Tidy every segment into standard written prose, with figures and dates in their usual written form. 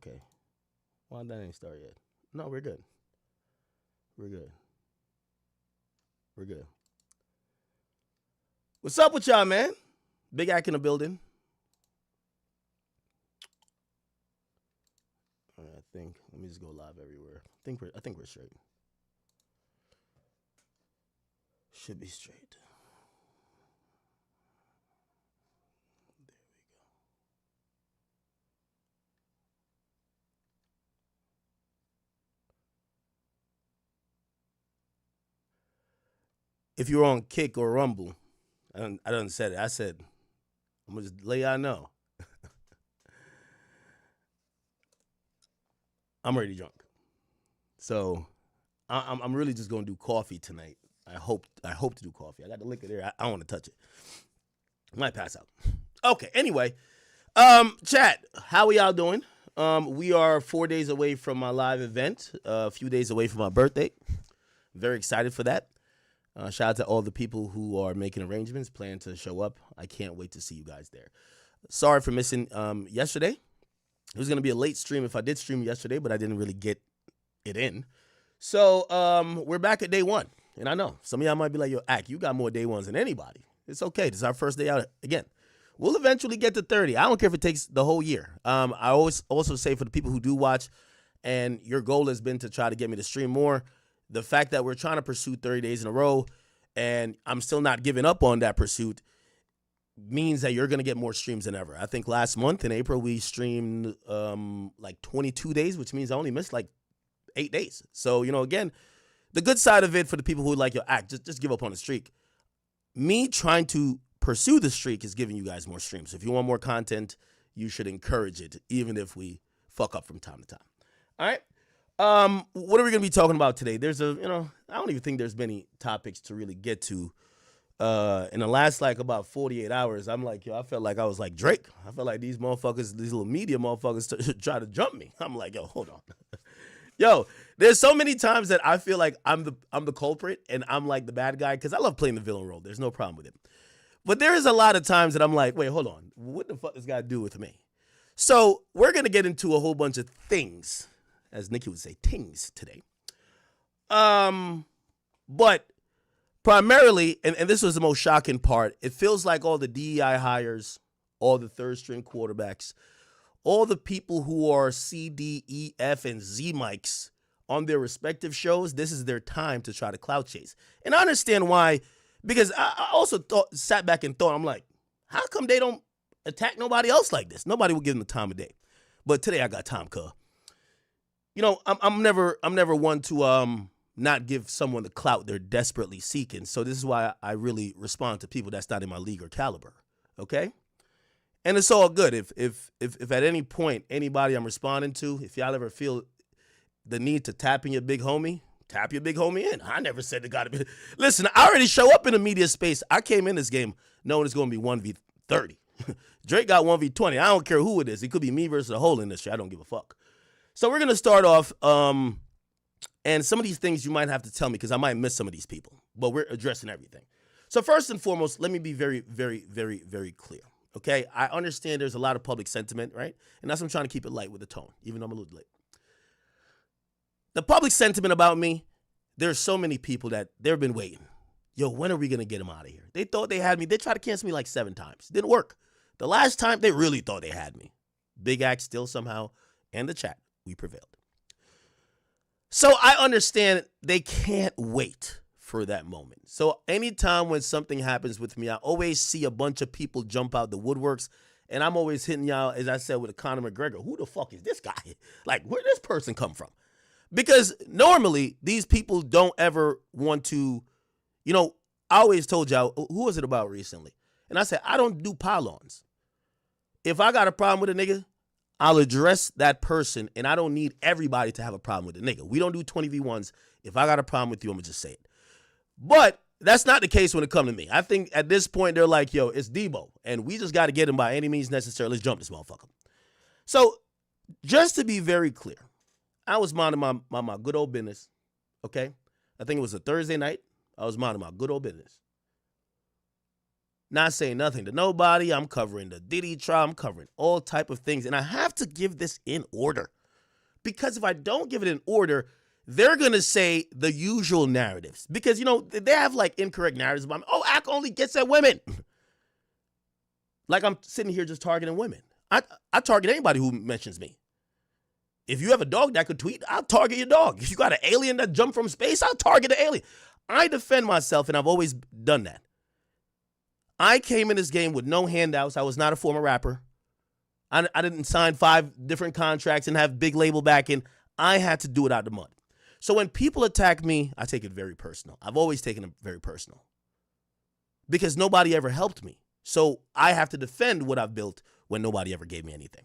Okay. Well, that ain't start yet. No, we're good. We're good. We're good. What's up with y'all, man? Big Ack in the building. All right, I think. Let me just go live everywhere. I think we're straight. Should be straight. There we go. If you're on Kick or Rumble, I done said it. I said, I'm gonna just let y'all know. I'm already drunk. So I'm really just gonna do coffee tonight. I hope to do coffee. I got the liquor there. I don't want to touch it. I might pass out. Okay. Anyway, chat. How are y'all doing? We are 4 days away from my live event. A few days away from my birthday. Very excited for that. Shout out to all the people who are making arrangements, plan to show up. I can't wait to see you guys there. Sorry for missing yesterday. It was going to be a late stream if I did stream yesterday, but I didn't really get it in. So we're back at day one. And I know some of y'all might be like, yo, Ack, you got more day ones than anybody. It's okay. This is our first day out again. We'll eventually get to 30. I don't care if it takes the whole year. I always also say for the people who do watch and your goal has been to try to get me to stream more, the fact that we're trying to pursue 30 days in a row and I'm still not giving up on that pursuit means that you're going to get more streams than ever. I think last month in April, we streamed like 22 days, which means I only missed like 8 days. So, again, the good side of it for the people who like your act, just give up on the streak. Me trying to pursue the streak is giving you guys more streams. So if you want more content, you should encourage it, even if we fuck up from time to time. All right. What are we going to be talking about today? There's I don't even think there's many topics to really get to. In the last like about 48 hours, I'm like, I felt like I was like Drake. I felt like these little media motherfuckers try to jump me. I'm like, yo, hold on. Yo, there's so many times that I feel like I'm the culprit and I'm like the bad guy because I love playing the villain role. There's no problem with it. But there is a lot of times that I'm like, wait, hold on. What the fuck does this guy do with me? So we're going to get into a whole bunch of things, as Nikki would say, tings today. But primarily, and this was the most shocking part, it feels like all the DEI hires, all the third string quarterbacks, all the people who are C, D, E, F, and Z mics on their respective shows, this is their time to try to clout chase. And I understand why, because I also sat back and thought, I'm like, how come they don't attack nobody else like this? Nobody will give them the time of day. But today I got time, cuh. I'm never one to not give someone the clout they're desperately seeking. So this is why I really respond to people that's not in my league or caliber. Okay? And it's all good. If at any point anybody I'm responding to, if y'all ever feel the need to tap in your big homie, tap your big homie in. I never said it got to be. Listen, I already show up in the media space. I came in this game knowing it's going to be 1v30. Drake got 1v20. I don't care who it is. It could be me versus the whole industry. I don't give a fuck. So we're going to start off, and some of these things you might have to tell me because I might miss some of these people, but we're addressing everything. So first and foremost, let me be very, very, very, very clear. Okay, I understand there's a lot of public sentiment, right? And that's why I'm trying to keep it light with the tone, even though I'm a little late. The public sentiment about me, there's so many people that they've been waiting. Yo, when are we going to get them out of here? They thought they had me. They tried to cancel me like 7 times. Didn't work. The last time, they really thought they had me. Big Act still somehow, and the chat, we prevailed. So I understand they can't wait for that moment. So anytime when something happens with me, I always see a bunch of people jump out the woodworks, and I'm always hitting y'all, as I said, with a Conor McGregor. Who the fuck is this guy? Like, where'd this person come from? Because normally, these people don't ever want to, I always told y'all, who was it about recently? And I said, I don't do pylons. If I got a problem with a nigga, I'll address that person, and I don't need everybody to have a problem with the nigga. We don't do 20v1s. If I got a problem with you, I'm going to just say it. But that's not the case when it comes to me. I think at this point, they're like, yo, it's Debo, and we just got to get him by any means necessary. Let's jump this motherfucker. So just to be very clear, I was minding my good old business, okay? I think it was a Thursday night. I was minding my good old business. not saying nothing to nobody. I'm covering the Diddy trial. I'm covering all type of things. And I have to give this in order. Because if I don't give it in order, they're going to say the usual narratives. Because, you know, they have like incorrect narratives about me. Oh, Ack only gets at women. Like I'm sitting here just targeting women. I target anybody who mentions me. If you have a dog that could tweet, I'll target your dog. If you got an alien that jumped from space, I'll target the alien. I defend myself, and I've always done that. I came in this game with no handouts. I was not a former rapper. I didn't sign 5 different contracts and have big label backing. I had to do it out the mud. So when people attack me, I take it very personal. I've always taken it very personal. Because nobody ever helped me. So I have to defend what I've built when nobody ever gave me anything.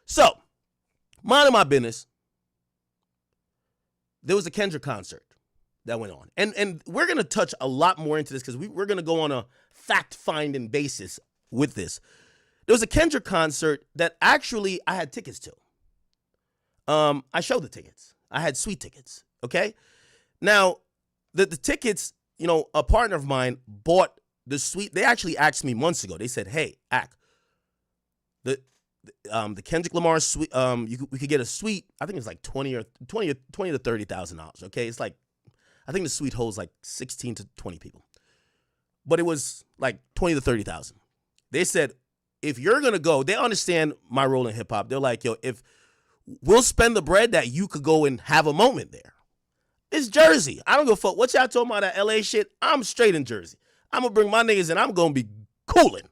So, minding my business, there was a Kendrick concert that went on. And we're going to touch a lot more into this because we're going to go on a fact-finding basis with this. There was a Kendrick concert that actually I had tickets to. I showed the tickets. I had sweet tickets, okay? Now, the tickets, you know, a partner of mine bought the suite. They actually asked me months ago. They said, hey, Ack, the Kendrick Lamar suite, we could get a suite. I think it's like $20 to $30,000. Okay, it's like I think the suite holds like 16 to 20 people, but it was like 20 to 30,000. They said if you're gonna go, they understand my role in hip hop. They're like, yo, if we'll spend the bread that you could go and have a moment there. It's Jersey. I don't give a fuck what y'all talking about that LA shit. I'm straight in Jersey. I'm gonna bring my niggas and I'm gonna be cooling.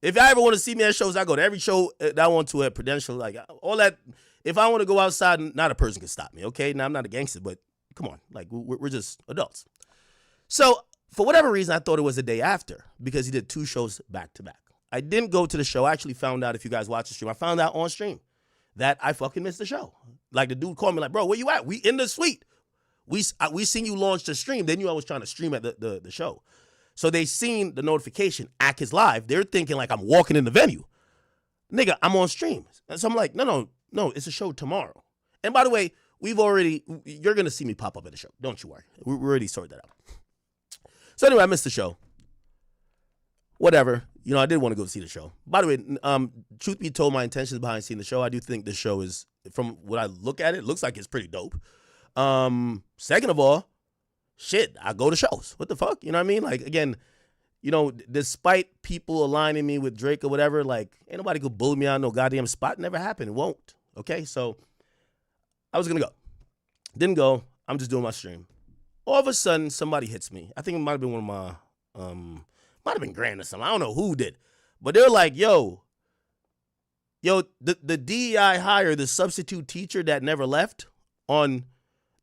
If y'all ever want to see me at shows, I go to every show that I want to at Prudential. Like, all that. If I want to go outside, not a person can stop me, okay? Now, I'm not a gangster, but come on. Like, we're just adults. So, for whatever reason, I thought it was the day after because he did 2 shows back to back. I didn't go to the show. I actually found out, if you guys watch the stream, I found out on stream that I fucking missed the show. Like, the dude called me like, bro, where you at? We in the suite. We seen you launch the stream. They knew I was trying to stream at the show. So they seen the notification, Ack is live. They're thinking like I'm walking in the venue. Nigga, I'm on stream. And so I'm like, no, it's a show tomorrow. And by the way, you're going to see me pop up at the show. Don't you worry. We already sorted that out. So anyway, I missed the show. Whatever. You know, I did want to go see the show. By the way, truth be told, my intentions behind seeing the show, I do think the show is, from what I look at it, looks like it's pretty dope. Second of all, shit, I go to shows. What the fuck? You know what I mean? Like, again, you know, despite people aligning me with Drake or whatever, like, ain't nobody could bully me out no goddamn spot. Never happened. It won't. Okay? So, I was going to go. Didn't go. I'm just doing my stream. All of a sudden, somebody hits me. I think it might have been one of my, might have been Grant or something. I don't know who did. But they're like, yo, the DEI hire, the substitute teacher that never left on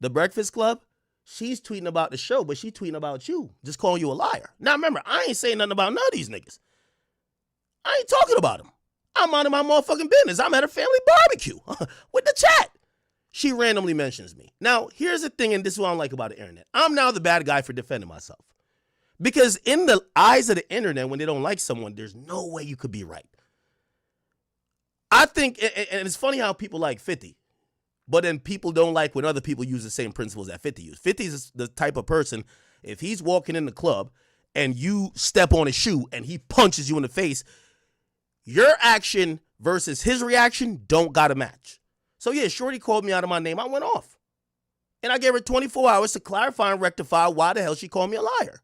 The Breakfast Club, she's tweeting about the show, but she's tweeting about you, just calling you a liar. Now, remember, I ain't saying nothing about none of these niggas. I ain't talking about them. I'm minding my motherfucking business. I'm at a family barbecue with the chat. She randomly mentions me. Now, here's the thing, and this is what I don't like about the internet. I'm now the bad guy for defending myself. Because in the eyes of the internet, when they don't like someone, there's no way you could be right. I think, and it's funny how people like 50. But then people don't like when other people use the same principles that 50 use. 50 is the type of person, if he's walking in the club and you step on his shoe and he punches you in the face, your action versus his reaction don't got to match. So yeah, Shorty called me out of my name. I went off. And I gave her 24 hours to clarify and rectify why the hell she called me a liar.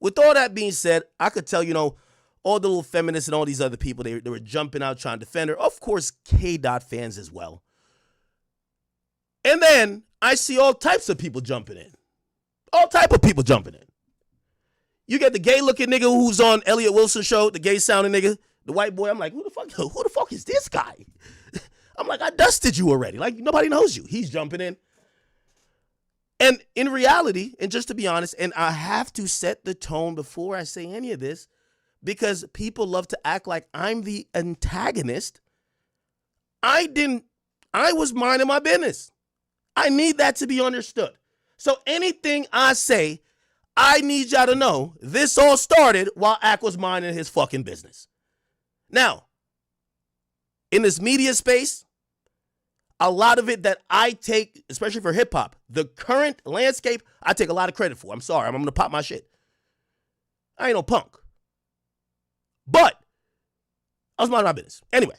With all that being said, I could tell, you know, all the little feminists and all these other people, they were jumping out trying to defend her. Of course, K-Dot fans as well. And then I see all types of people jumping in. All type of people jumping in. You get the gay-looking nigga who's on Elliot Wilson's show, the gay-sounding nigga, the white boy. I'm like, who the fuck is this guy? I'm like, I dusted you already. Like, nobody knows you. He's jumping in. And in reality, and just to be honest, and I have to set the tone before I say any of this, because people love to act like I'm the antagonist. I was minding my business. I need that to be understood. So anything I say, I need y'all to know this all started while Ack was minding his fucking business. Now, in this media space, a lot of it that I take, especially for hip hop, the current landscape, I take a lot of credit for. I'm sorry, I'm going to pop my shit. I ain't no punk. But I was minding my business. Anyway,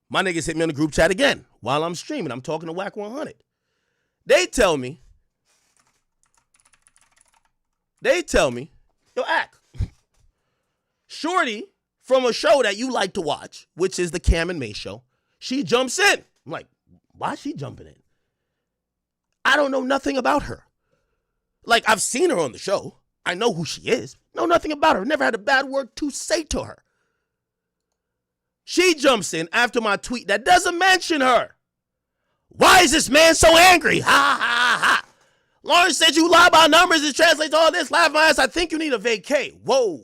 my niggas hit me on the group chat again while I'm streaming. I'm talking to Whack 100. They tell me, yo, Ack, Shorty from a show that you like to watch, which is the Cam and Mase show, she jumps in. I'm like, why is she jumping in? I don't know nothing about her. Like, I've seen her on the show. I know who she is. Know nothing about her. Never had a bad word to say to her. She jumps in after my tweet that doesn't mention her. Why is this man so angry? Ha, ha, ha. Lawrence said you lie about numbers. It translates all this. Laugh my ass. I think you need a vacay. Whoa.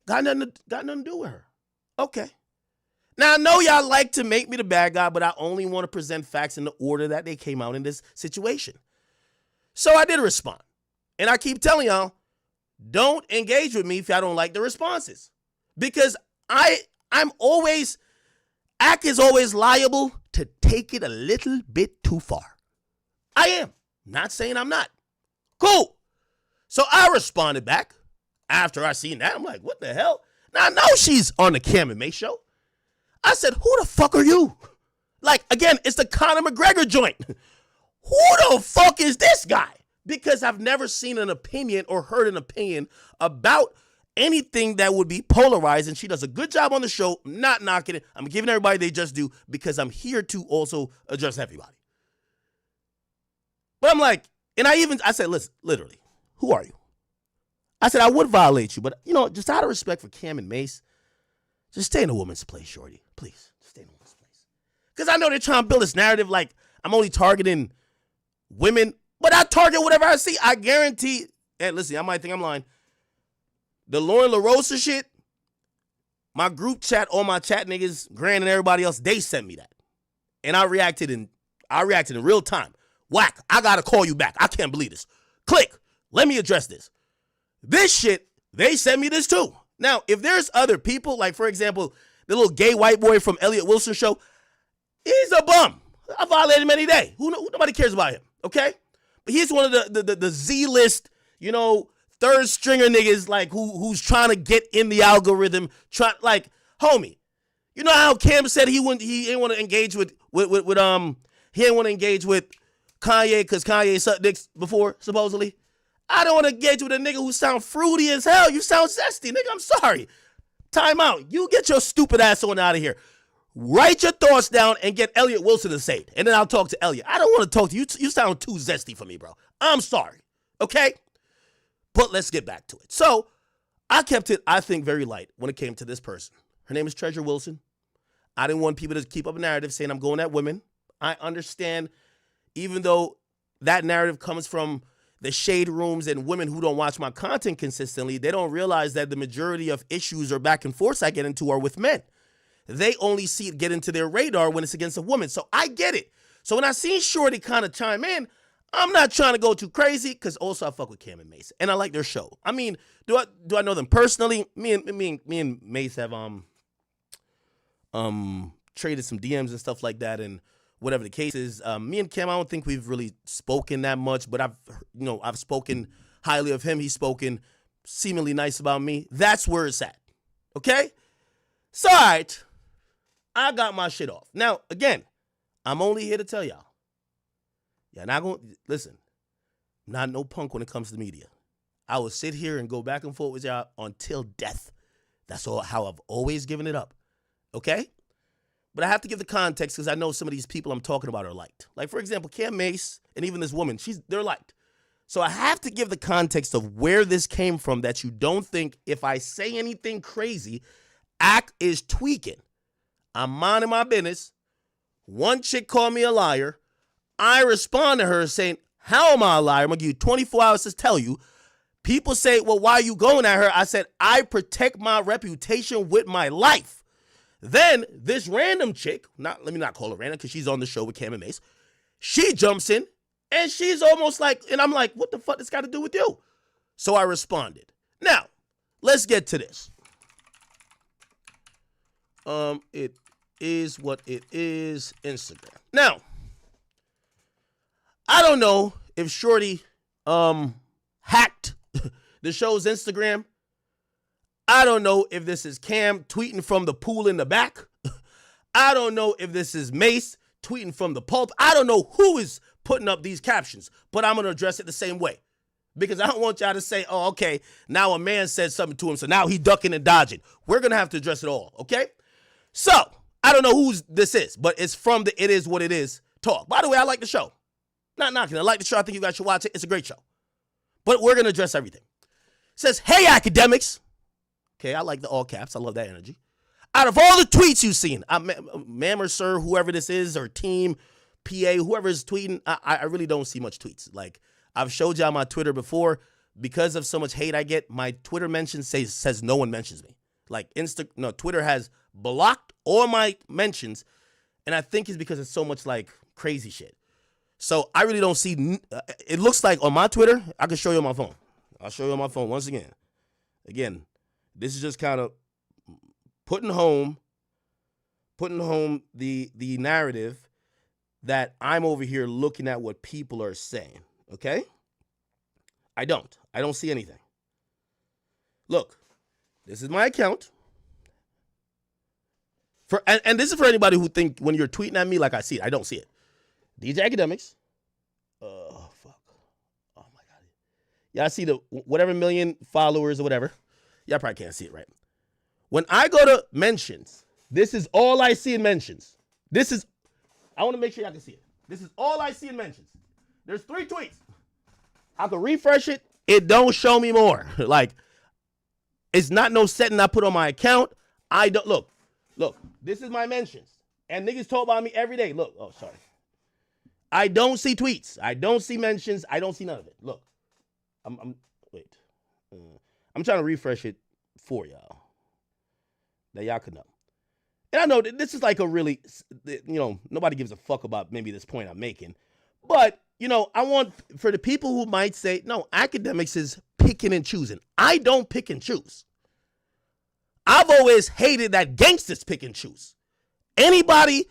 Got nothing to do with her. Okay. Now, I know y'all like to make me the bad guy, but I only want to present facts in the order that they came out in this situation. So I did respond. And I keep telling y'all, don't engage with me if y'all don't like the responses. Because I'm always, Ack is always liable to take it a little bit too far. I am. Not saying I'm not. Cool. So I responded back after I seen that. I'm like, what the hell? Now I know she's on the Cam and Mase show. I said, who the fuck are you? Like, again, it's the Conor McGregor joint. Who the fuck is this guy? Because I've never seen an opinion or heard an opinion about anything that would be polarized, and she does a good job on the show. I'm not knocking it. I'm giving everybody they just do because I'm here to also address everybody. But I'm like, and I said, listen, literally, who are you? I said, I would violate you, but, just out of respect for Cam and Mase, just stay in a woman's place, shorty. Please, just stay in a woman's place. Because I know they're trying to build this narrative like I'm only targeting women, but I target whatever I see. I guarantee, and listen, I might think I'm lying. The Lauren LaRosa shit, my group chat, all my chat niggas, Grant and everybody else, they sent me that. And I reacted in real time. Whack, I gotta call you back. I can't believe this. Click, let me address this. This shit, they sent me this too. Now, if there's other people, like, for example, the little gay white boy from Elliot Wilson's show, he's a bum. I violated him any day. Nobody cares about him, okay? But he's one of the Z-list, third stringer niggas, like, who's trying to get in the algorithm. Homie, you know how Cam said he didn't want to engage with he didn't want to engage with Kanye because Kanye sucked dicks before, supposedly? I don't want to engage with a nigga who sound fruity as hell. You sound zesty, nigga. I'm sorry. Time out. You get your stupid ass on out of here. Write your thoughts down and get Elliot Wilson to say it. And then I'll talk to Elliot. I don't want to talk to you. You sound too zesty for me, bro. I'm sorry. Okay? But let's get back to it. So I kept it, I think, very light when it came to this person. Her name is Treasure Wilson. I didn't want people to keep up a narrative saying I'm going at women. I understand, even though that narrative comes from the shade rooms and women who don't watch my content consistently, they don't realize that the majority of issues or back and forths I get into are with men. They only see it get into their radar when it's against a woman. So I get it. So when I seen Shorty kind of chime in, I'm not trying to go too crazy because also I fuck with Cam and Mase and I like their show. I mean, do I know them personally? Me and Mase have traded some DMs and stuff like that, and whatever the case is, me and Cam, I don't think we've really spoken that much, but I've spoken highly of him. He's spoken seemingly nice about me. That's where it's at. Okay? So, all right, I got my shit off. Now, again, I'm only here to tell y'all. Yeah, not going to, listen, I'm not no punk when it comes to media. I will sit here and go back and forth with y'all until death. That's how I've always given it up. Okay? But I have to give the context because I know some of these people I'm talking about are liked. Like, for example, Cam Mase and even this woman, they're liked. So I have to give the context of where this came from that you don't think if I say anything crazy, Ack is tweaking. I'm minding my business. One chick called me a liar. I respond to her saying, how am I a liar? I'm going to give you 24 hours to tell you. People say, well, why are you going at her? I said, I protect my reputation with my life. Then this random chick, let me not call her random because she's on the show with Cam and Mase. She jumps in and she's almost like, and I'm like, what the fuck this got to do with you? So I responded. Now, let's get to this. It is what it is, Instagram. Now, I don't know if Shorty hacked the show's Instagram. I don't know if this is Cam tweeting from the pool in the back. I don't know if this is Mase tweeting from the pulp. I don't know who is putting up these captions, but I'm going to address it the same way. Because I don't want y'all to say, oh, okay, now a man said something to him, so now he ducking and dodging. We're going to have to address it all, okay? So, I don't know whose this is, but it's from the It Is What It Is talk. By the way, I like the show. Not knocking. I like the show. I think you guys should watch it. It's a great show. But we're going to address everything. It says, hey, academics. Okay, I like the all caps. I love that energy. Out of all the tweets you've seen, ma'am or sir, whoever this is, or team, PA, whoever is tweeting, I really don't see much tweets. Like, I've showed y'all my Twitter before. Because of so much hate I get, my Twitter mention says no one mentions me. Like, Twitter has blocked all my mentions, and I think it's because it's so much, like, crazy shit. So, I really don't see, it looks like on my Twitter, I can show you on my phone. I'll show you on my phone once again. Again, this is just kind of putting home the narrative that I'm over here looking at what people are saying, okay? I don't see anything. Look, this is my account. And this is for anybody who think when you're tweeting at me like I see it. I don't see it. DJ Academics. Oh, fuck. Oh, my God. Y'all see the whatever million followers or whatever. Y'all probably can't see it, right? When I go to mentions, this is all I see in mentions. I want to make sure y'all can see it. This is all I see in mentions. There's 3 tweets. I can refresh it. It don't show me more. Like, it's not no setting I put on my account. I don't, look, this is my mentions. And niggas talk about me every day. Look, oh, sorry. I don't see tweets. I don't see mentions. I don't see none of it. Look, wait. I'm trying to refresh it for y'all. That y'all could know. And I know that this is like a really, nobody gives a fuck about maybe this point I'm making. But, I want, for the people who might say, no, academics is picking and choosing. I don't pick and choose. I've always hated that gangsters pick and choose. Anybody,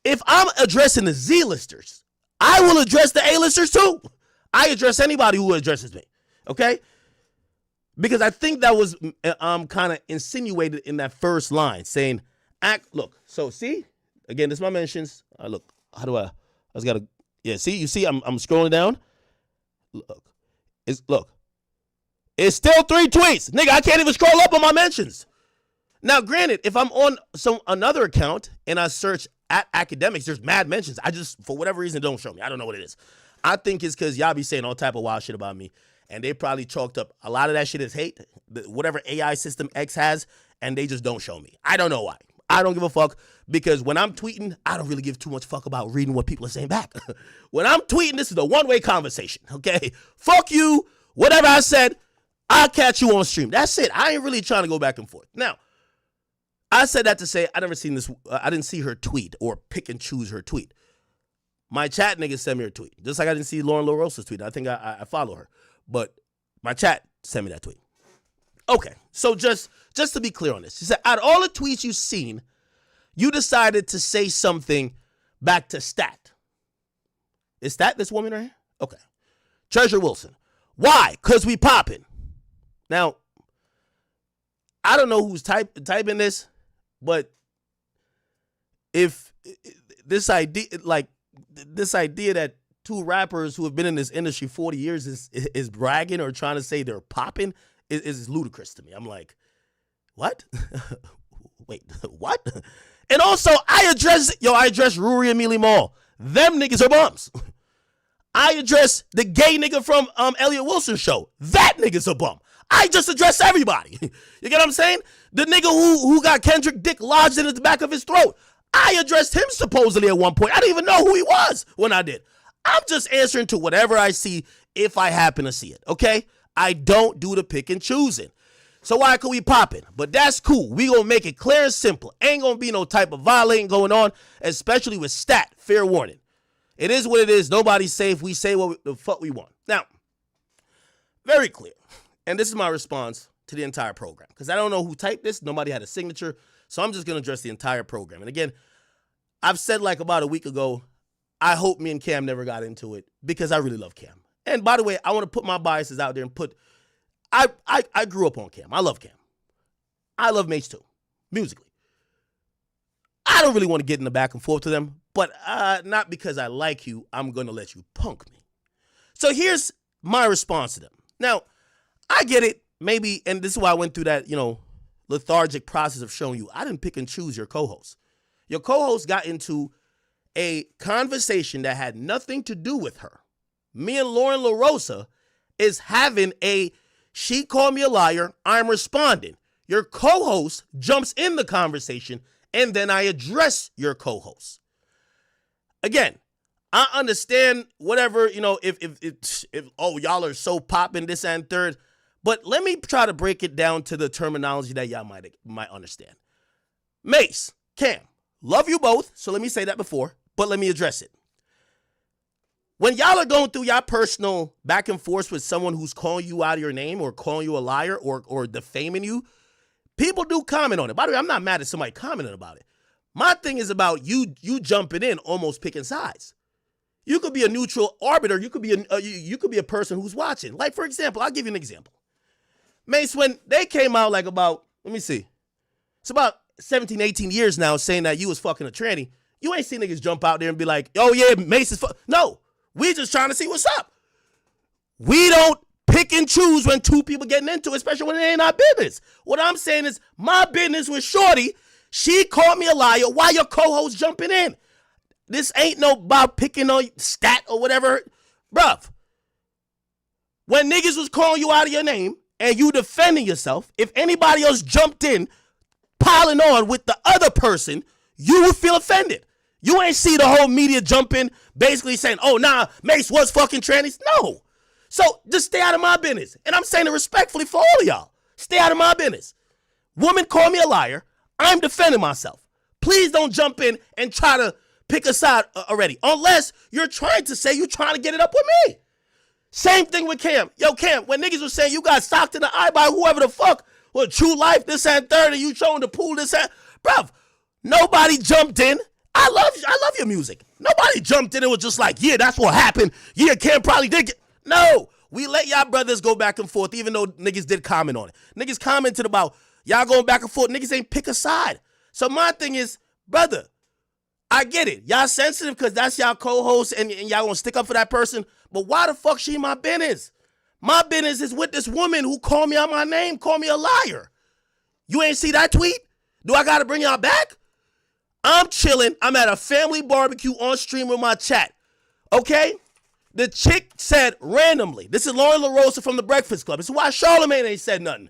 if I'm addressing the Z-listers, I will address the A-listers too. I address anybody who addresses me, okay? Because I think that was kind of insinuated in that first line, saying, look, so see, again, this is my mentions. Look, how do I just got to, yeah, see, you see, I'm scrolling down. Look, it's still 3 tweets. Nigga, I can't even scroll up on my mentions. Now, granted, if I'm on another account and I search at academics, there's mad mentions. I just, for whatever reason, don't show me. I don't know what it is. I think it's because y'all be saying all type of wild shit about me. And they probably chalked up a lot of that shit as hate, whatever AI system X has, and they just don't show me. I don't know why. I don't give a fuck, because when I'm tweeting, I don't really give too much fuck about reading what people are saying back. When I'm tweeting, this is a one-way conversation, okay? Fuck you, whatever I said, I'll catch you on stream. That's it. I ain't really trying to go back and forth. Now, I said that to say I never seen this. I didn't see her tweet or pick and choose her tweet. My chat niggas sent me her tweet. Just like I didn't see Lauren LaRosa's tweet. I think I follow her. But my chat sent me that tweet. Okay, so just to be clear on this, she said, out of all the tweets you've seen, you decided to say something back to Stat. Is Stat this woman right here? Okay. Treasure Wilson. Why? Because we popping. Now, I don't know who's typing this, but if this idea that 2 rappers who have been in this industry 40 years is bragging or trying to say they're popping is ludicrous to me. I'm like, what? Wait, what? And also, I address Ruri and Mealy Mall. Them niggas are bums. I address the gay nigga from Elliot Wilson's show. That nigga's a bum. I just address everybody. You get what I'm saying? The nigga who got Kendrick dick lodged in the back of his throat. I addressed him supposedly at one point. I didn't even know who he was when I did. I'm just answering to whatever I see if I happen to see it, okay? I don't do the pick and choosing. So why could we pop it? But that's cool. We gonna make it clear and simple. Ain't gonna be no type of violating going on, especially with Stat. Fair warning. It is what it is. Nobody's safe. We say what the fuck we want. Now, very clear. And this is my response to the entire program. Because I don't know who typed this. Nobody had a signature. So I'm just going to address the entire program. And again, I've said like about a week ago, I hope me and Cam never got into it because I really love Cam. And by the way, I want to put my biases out there and put, I grew up on Cam. I love Cam. I love Mase too, musically. I don't really want to get in the back and forth to them, but not because I like you, I'm going to let you punk me. So here's my response to them. Now, I get it, maybe, and this is why I went through that, lethargic process of showing you I didn't pick and choose your co-host. Your co-host got into a conversation that had nothing to do with her. Me and Lauren LaRosa is having she called me a liar, I'm responding. Your co-host jumps in the conversation, and then I address your co-host. Again, I understand whatever, if y'all are so popping this and third, but let me try to break it down to the terminology that y'all might understand. Mase, Cam, love you both, so let me say that before, but let me address it. When y'all are going through y'all personal back and forth with someone who's calling you out of your name or calling you a liar or defaming you, people do comment on it. By the way, I'm not mad at somebody commenting about it. My thing is about you jumping in, almost picking sides. You could be a neutral arbiter. You could be a person who's watching. Like, for example, I'll give you an example. Mase, when they came out let me see. It's about 17, 18 years now saying that you was fucking a tranny. You ain't seen niggas jump out there and be like, oh yeah, Mase is No, we just trying to see what's up. We don't pick and choose when two people getting into it, especially when it ain't our business. What I'm saying is my business with Shorty. She called me a liar. Why your co-host jumping in? This ain't no about picking on stat or whatever. Bruv, when niggas was calling you out of your name and you defending yourself, if anybody else jumped in, piling on with the other person, you would feel offended. You ain't see the whole media jump in basically saying, oh, nah, Mase was fucking trannies. No. So just stay out of my business. And I'm saying it respectfully for all of y'all. Stay out of my business. Woman called me a liar. I'm defending myself. Please don't jump in and try to pick a side already. Unless you're trying to say you're trying to get it up with me. Same thing with Cam. Yo, Cam, when niggas were saying you got socked in the eye by whoever the fuck, well, True Life, this and third, and you showing the pool, this and... Bruv, nobody jumped in. I love your music. Nobody jumped in and was just like, yeah, that's what happened. Yeah, Cam probably did get... No, we let y'all brothers go back and forth, even though niggas did comment on it. Niggas commented about y'all going back and forth. Niggas ain't pick a side. So my thing is, brother, I get it. Y'all sensitive because that's y'all co-host and y'all gonna stick up for that person. But why the fuck she in my business? My business is with this woman who called me out my name, called me a liar. You ain't see that tweet? Do I gotta bring y'all back? I'm chilling. I'm at a family barbecue on stream with my chat. Okay? The chick said randomly, this is Lauren LaRosa from The Breakfast Club. This is why Charlamagne ain't said nothing.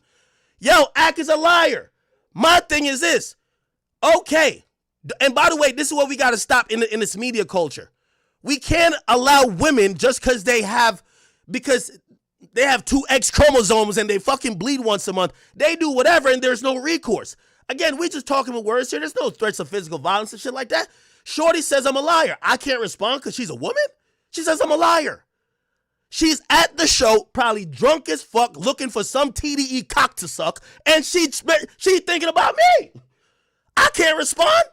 Yo, Ack is a liar. My thing is this. Okay. And by the way, this is what we got to stop in this media culture. We can't allow women just because they have 2 X chromosomes and they fucking bleed once a month. They do whatever and there's no recourse. Again, we just talking with words here. There's no threats of physical violence and shit like that. Shorty says I'm a liar. I can't respond because she's a woman? She says I'm a liar. She's at the show, probably drunk as fuck, looking for some TDE cock to suck, and she's thinking about me. I can't respond.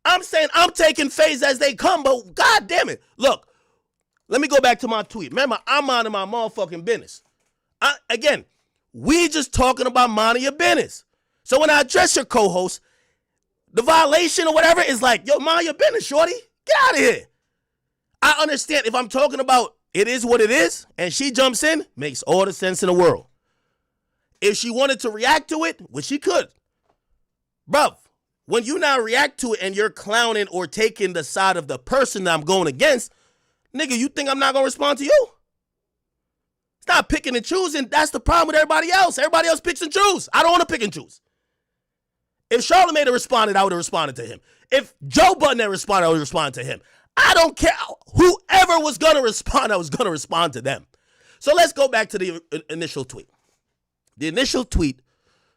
I'm saying I'm taking phase as they come, but god damn it. Look, let me go back to my tweet. Remember, I'm minding my motherfucking business. Again, we just talking about minding your business. So when I address your co-host, the violation or whatever is like, yo, mind your business, shorty. Get out of here. I understand if I'm talking about it is what it is and she jumps in, makes all the sense in the world. If she wanted to react to it, which she could. Bruv, when you now react to it and you're clowning or taking the side of the person that I'm going against, nigga, you think I'm not going to respond to you? It's not picking and choosing. That's the problem with everybody else. Everybody else picks and choose. I don't want to pick and choose. If Charlamagne had responded, I would have responded to him. If Joe Budden had responded, I would have responded to him. I don't care. Whoever was going to respond, I was going to respond to them. So let's go back to the initial tweet. The initial tweet.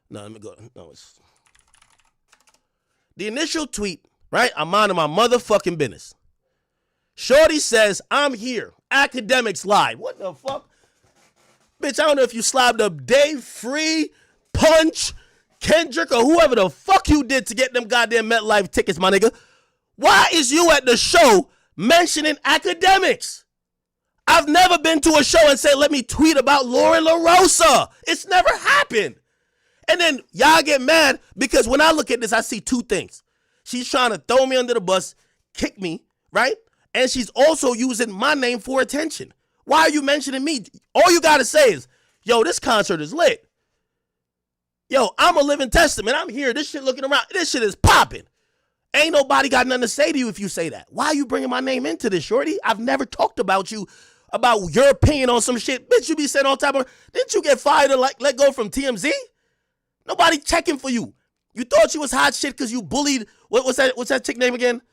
No, let me go. No, it's. The initial tweet, right? I'm minding my motherfucking business. Shorty says, I'm here. Academics lied. What the fuck? Bitch, I don't know if you slobbed up Dave, Free, Punch, Kendrick, or whoever the fuck you did to get them goddamn MetLife tickets, my nigga. Why is you at the show mentioning academics? I've never been to a show and said, let me tweet about Lauren LaRosa. It's never happened. And then y'all get mad because when I look at this, I see two things. She's trying to throw me under the bus, kick me, right? And she's also using my name for attention. Why are you mentioning me? All you got to say is, yo, this concert is lit. Yo, I'm a living testament. I'm here. This shit looking around. This shit is popping. Ain't nobody got nothing to say to you if you say that. Why are you bringing my name into this, shorty? I've never talked about you, about your opinion on some shit. Bitch, you be saying all time. Didn't you get fired or like let go from TMZ? Nobody checking for you. You thought you was hot shit because you bullied, what's that chick name again?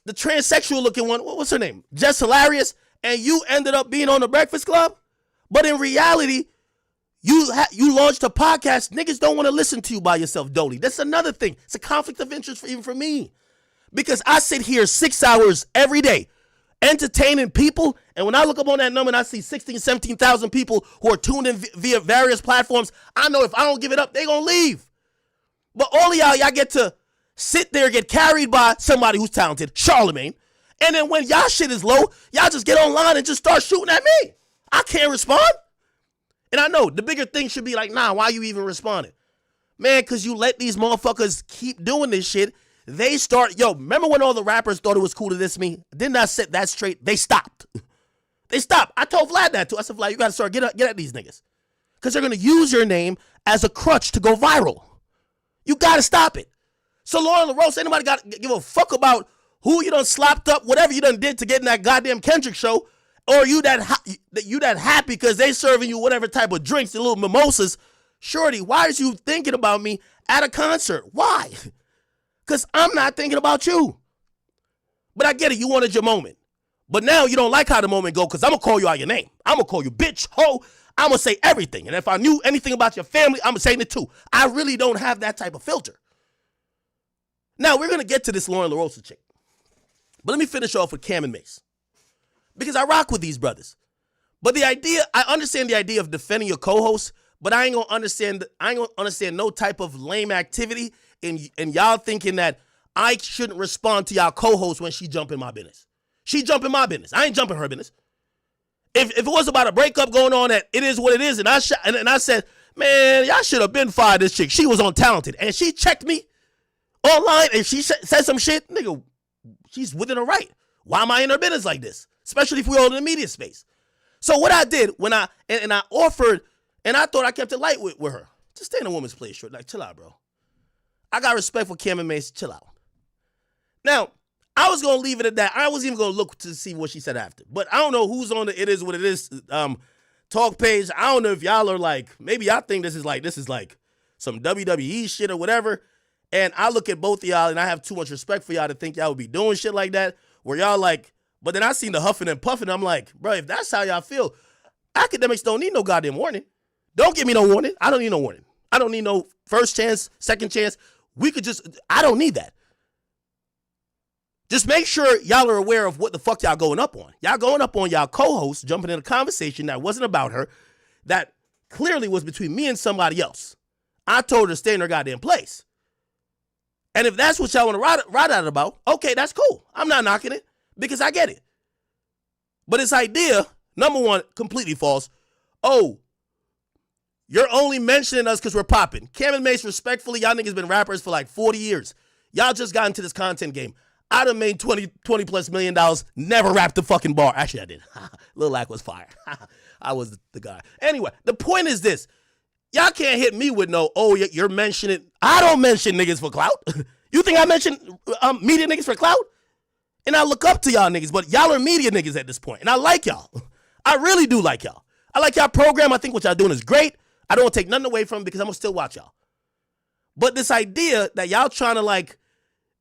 The transsexual looking one. What's her name? Jess Hilarious. And you ended up being on the Breakfast Club. But in reality, you launched a podcast. Niggas don't want to listen to you by yourself, Dolly. That's another thing. It's a conflict of interest even for me. Because I sit here 6 hours every day entertaining people. And when I look up on that number and I see 16, 17,000 people who are tuned in via various platforms, I know if I don't give it up, they going to leave. But all of y'all get to sit there, get carried by somebody who's talented, Charlemagne. And then when y'all shit is low, y'all just get online and just start shooting at me. I can't respond. And I know the bigger thing should be like, nah, why you even responding? Man, because you let these motherfuckers keep doing this shit. They start, remember when all the rappers thought it was cool to diss me? Didn't I set that straight? They stopped. They stopped. I told Vlad that too. I said, Vlad, you got to start get at these niggas. Because they're going to use your name as a crutch to go viral. You got to stop it. So Lauren LaRosa, ain't nobody got to give a fuck about who you done slopped up, whatever you done did to get in that goddamn Kendrick show, or you that happy because they serving you whatever type of drinks, the little mimosas. Shorty, why is you thinking about me at a concert? Why? Because I'm not thinking about you. But I get it. You wanted your moment. But now you don't like how the moment go because I'm going to call you out your name. I'm going to call you bitch, hoe. I'm going to say everything. And if I knew anything about your family, I'm saying it too. I really don't have that type of filter. Now, we're going to get to this Lauren LaRosa chick. But let me finish off with Cam and Mase. Because I rock with these brothers. But I understand the idea of defending your co-host, but I ain't gonna understand no type of lame activity in y'all thinking that I shouldn't respond to y'all co-host when she jump in my business. She jump in my business. I ain't jumping her business. If it was about a breakup going on, that it is what it is, and I said, man, y'all should have been fired this chick. She was on Talented, and she checked me online, and she said some shit, nigga, she's within her right. Why am I in her business like this? Especially if we're all in the media space. So what I did when I offered, and I thought I kept it light with her. Just stay in a woman's place, short. Like, chill out, bro. I got respect for Cam and Mase. Chill out. Now, I was going to leave it at that. I wasn't even going to look to see what she said after. But I don't know who's on the It Is What It Is talk page. I don't know if y'all are like, maybe y'all think this is like some WWE shit or whatever. And I look at both of y'all and I have too much respect for y'all to think y'all would be doing shit like that. Where y'all like, but then I seen the huffing and puffing. I'm like, bro, if that's how y'all feel, academics don't need no goddamn warning. Don't give me no warning. I don't need no warning. I don't need no first chance, second chance. I don't need that. Just make sure y'all are aware of what the fuck y'all going up on. Y'all going up on y'all co-host, jumping in a conversation that wasn't about her, that clearly was between me and somebody else. I told her to stay in her goddamn place. And if that's what y'all want to ride out about, okay, that's cool. I'm not knocking it because I get it. But this idea, number one, completely false. Oh, you're only mentioning us because we're popping. Cam and Mase, respectfully, y'all niggas been rappers for like 40 years. Y'all just got into this content game. I done made $20 plus million, never rapped the fucking bar. Actually, I did. Lil Lack was fire. I was the guy. Anyway, the point is this. Y'all can't hit me with no, oh, you're mentioning. I don't mention niggas for clout. You think I mention media niggas for clout? And I look up to y'all niggas, but y'all are media niggas at this point. And I like y'all. I really do like y'all. I like y'all program. I think what y'all doing is great. I don't want to take nothing away from it because I'm going to still watch y'all. But this idea that y'all trying to like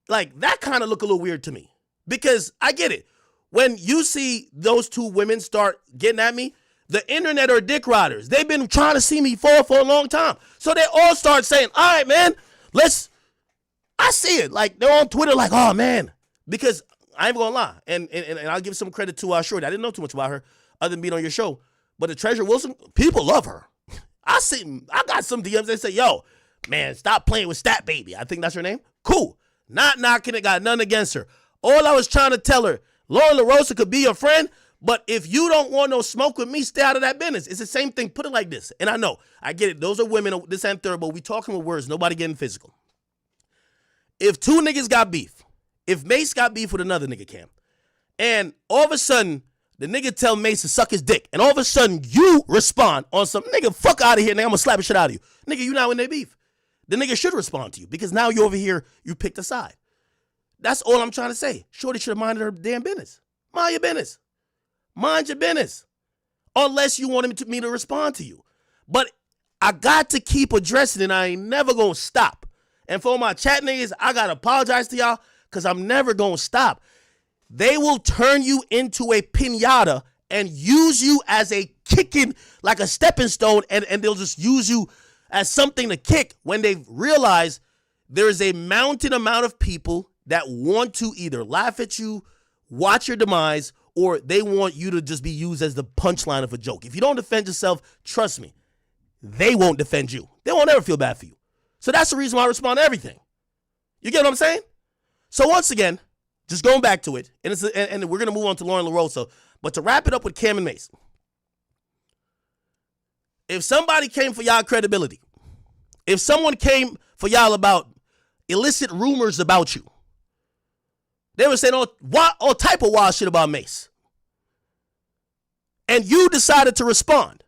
that kind of look a little weird to me. Because I get it. When you see those two women start getting at me, the internet are dick riders. They've been trying to see me fall for a long time. So they all start saying, all right, man, I see it. Like, they're on Twitter like, oh, man. Because I ain't gonna lie. And I'll give some credit to Shorty. I didn't know too much about her other than being on your show. But the Treasure Wilson, people love her. I got some DMs that say, yo, man, stop playing with Stat Baby. I think that's her name. Cool. Not knocking it, got nothing against her. All I was trying to tell her, Lauren LaRosa could be your friend, But if you don't want no smoke with me, stay out of that business. It's the same thing. Put it like this. And I know, I get it. Those are women, this and third, but we talking with words. Nobody getting physical. If two niggas got beef, if Mase got beef with another nigga, Cam, and all of a sudden, the nigga tell Mase to suck his dick, and all of a sudden, you respond on some, nigga, fuck out of here, nigga, I'm gonna slap the shit out of you. Nigga, you now in their beef. The nigga should respond to you, because now you over here, you picked a side. That's all I'm trying to say. Shorty should have minded her damn business. Mind your business. Mind your business. Unless you want me to respond to you. But I got to keep addressing it. I ain't never gonna stop. And for my chat niggas, I gotta apologize to y'all because I'm never gonna stop. They will turn you into a piñata and use you as a kicking, like a stepping stone, and they'll just use you as something to kick when they realize there is a mountain amount of people that want to either laugh at you, watch your demise, or they want you to just be used as the punchline of a joke. If you don't defend yourself, trust me, they won't defend you. They won't ever feel bad for you. So that's the reason why I respond to everything. You get what I'm saying? So once again, just going back to it, and we're going to move on to Lauren LaRosa, but to wrap it up with Cam and Mase, if somebody came for y'all credibility, if someone came for y'all about illicit rumors about you, they were saying all type of wild shit about Mase. And you decided to respond.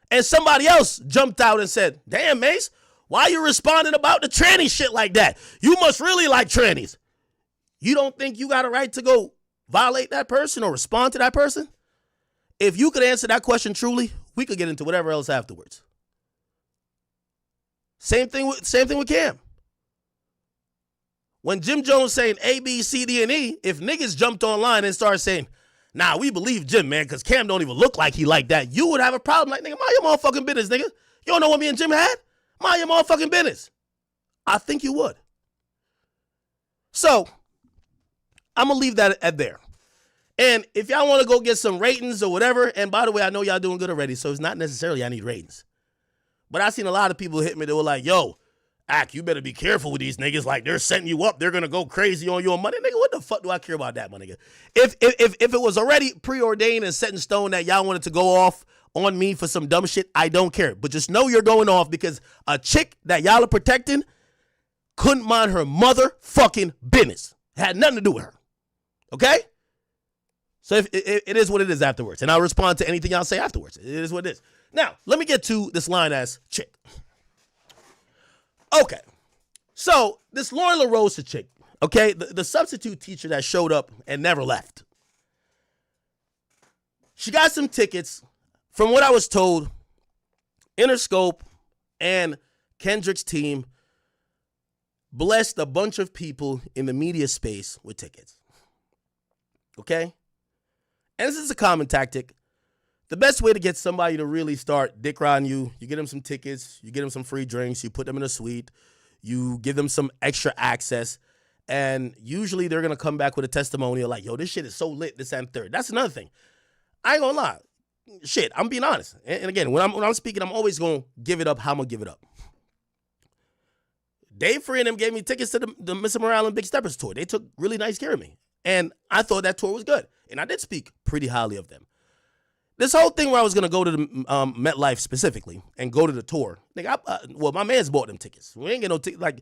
And somebody else jumped out and said, damn, Mase, why are you responding about the tranny shit like that? You must really like trannies. You don't think you got a right to go violate that person or respond to that person? If you could answer that question truly, we could get into whatever else afterwards. Same thing with Cam. When Jim Jones saying A, B, C, D, and E, if niggas jumped online and started saying, nah, we believe Jim, man, because Cam don't even look like he like that, you would have a problem. Like, nigga, mind your motherfucking business, nigga. You don't know what me and Jim had? Mind your motherfucking business. I think you would. So, I'm going to leave that at there. And if y'all want to go get some ratings or whatever, and by the way, I know y'all doing good already, so it's not necessarily I need ratings. But I seen a lot of people hit me that were like, yo, Ak, you better be careful with these niggas. Like, they're setting you up. They're going to go crazy on your money. Nigga, what the fuck do I care about that, my nigga? If it was already preordained and set in stone that y'all wanted to go off on me for some dumb shit, I don't care. But just know you're going off because a chick that y'all are protecting couldn't mind her motherfucking business. It had nothing to do with her. Okay? So if it is what it is afterwards. And I'll respond to anything y'all say afterwards. It is what it is. Now, let me get to this line-ass chick. Okay, so this Lauren LaRosa chick, okay, the substitute teacher that showed up and never left. She got some tickets. From what I was told, Interscope and Kendrick's team blessed a bunch of people in the media space with tickets. Okay? And this is a common tactic. The best way to get somebody to really start dick riding you, you get them some tickets, you get them some free drinks, you put them in a suite, you give them some extra access, and usually they're going to come back with a testimonial like, yo, this shit is so lit, this and third. That's another thing. I ain't going to lie. Shit, I'm being honest. And again, when I'm speaking, I'm always going to give it up how I'm going to give it up. Dave Free and them gave me tickets to the Mr. Morale and Big Steppers tour. They took really nice care of me. And I thought that tour was good. And I did speak pretty highly of them. This whole thing where I was going to go to the MetLife specifically and go to the tour, nigga, my man's bought them tickets. We ain't get no tickets. Like,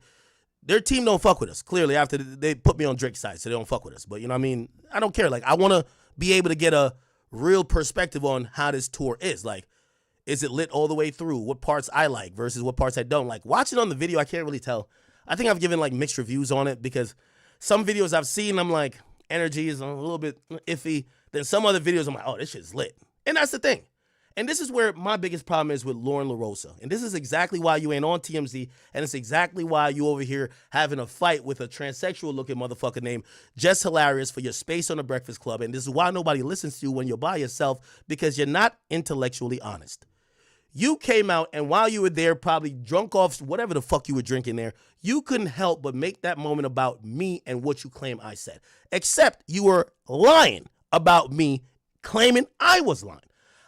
their team don't fuck with us, clearly, after they put me on Drake's side, so they don't fuck with us. But, you know what I mean? I don't care. Like, I want to be able to get a real perspective on how this tour is. Like, is it lit all the way through? What parts I like versus what parts I don't like. Watching on the video, I can't really tell. I think I've given, like, mixed reviews on it because some videos I've seen, I'm like, energy is a little bit iffy. Then some other videos, I'm like, oh, this shit's lit. And that's the thing. And this is where my biggest problem is with Lauren LaRosa. And this is exactly why you ain't on TMZ. And it's exactly why you over here having a fight with a transsexual-looking motherfucker named Jess Hilarious for your space on the Breakfast Club. And this is why nobody listens to you when you're by yourself, because you're not intellectually honest. You came out, and while you were there, probably drunk off whatever the fuck you were drinking there, you couldn't help but make that moment about me and what you claim I said. Except you were lying about me, claiming I was lying.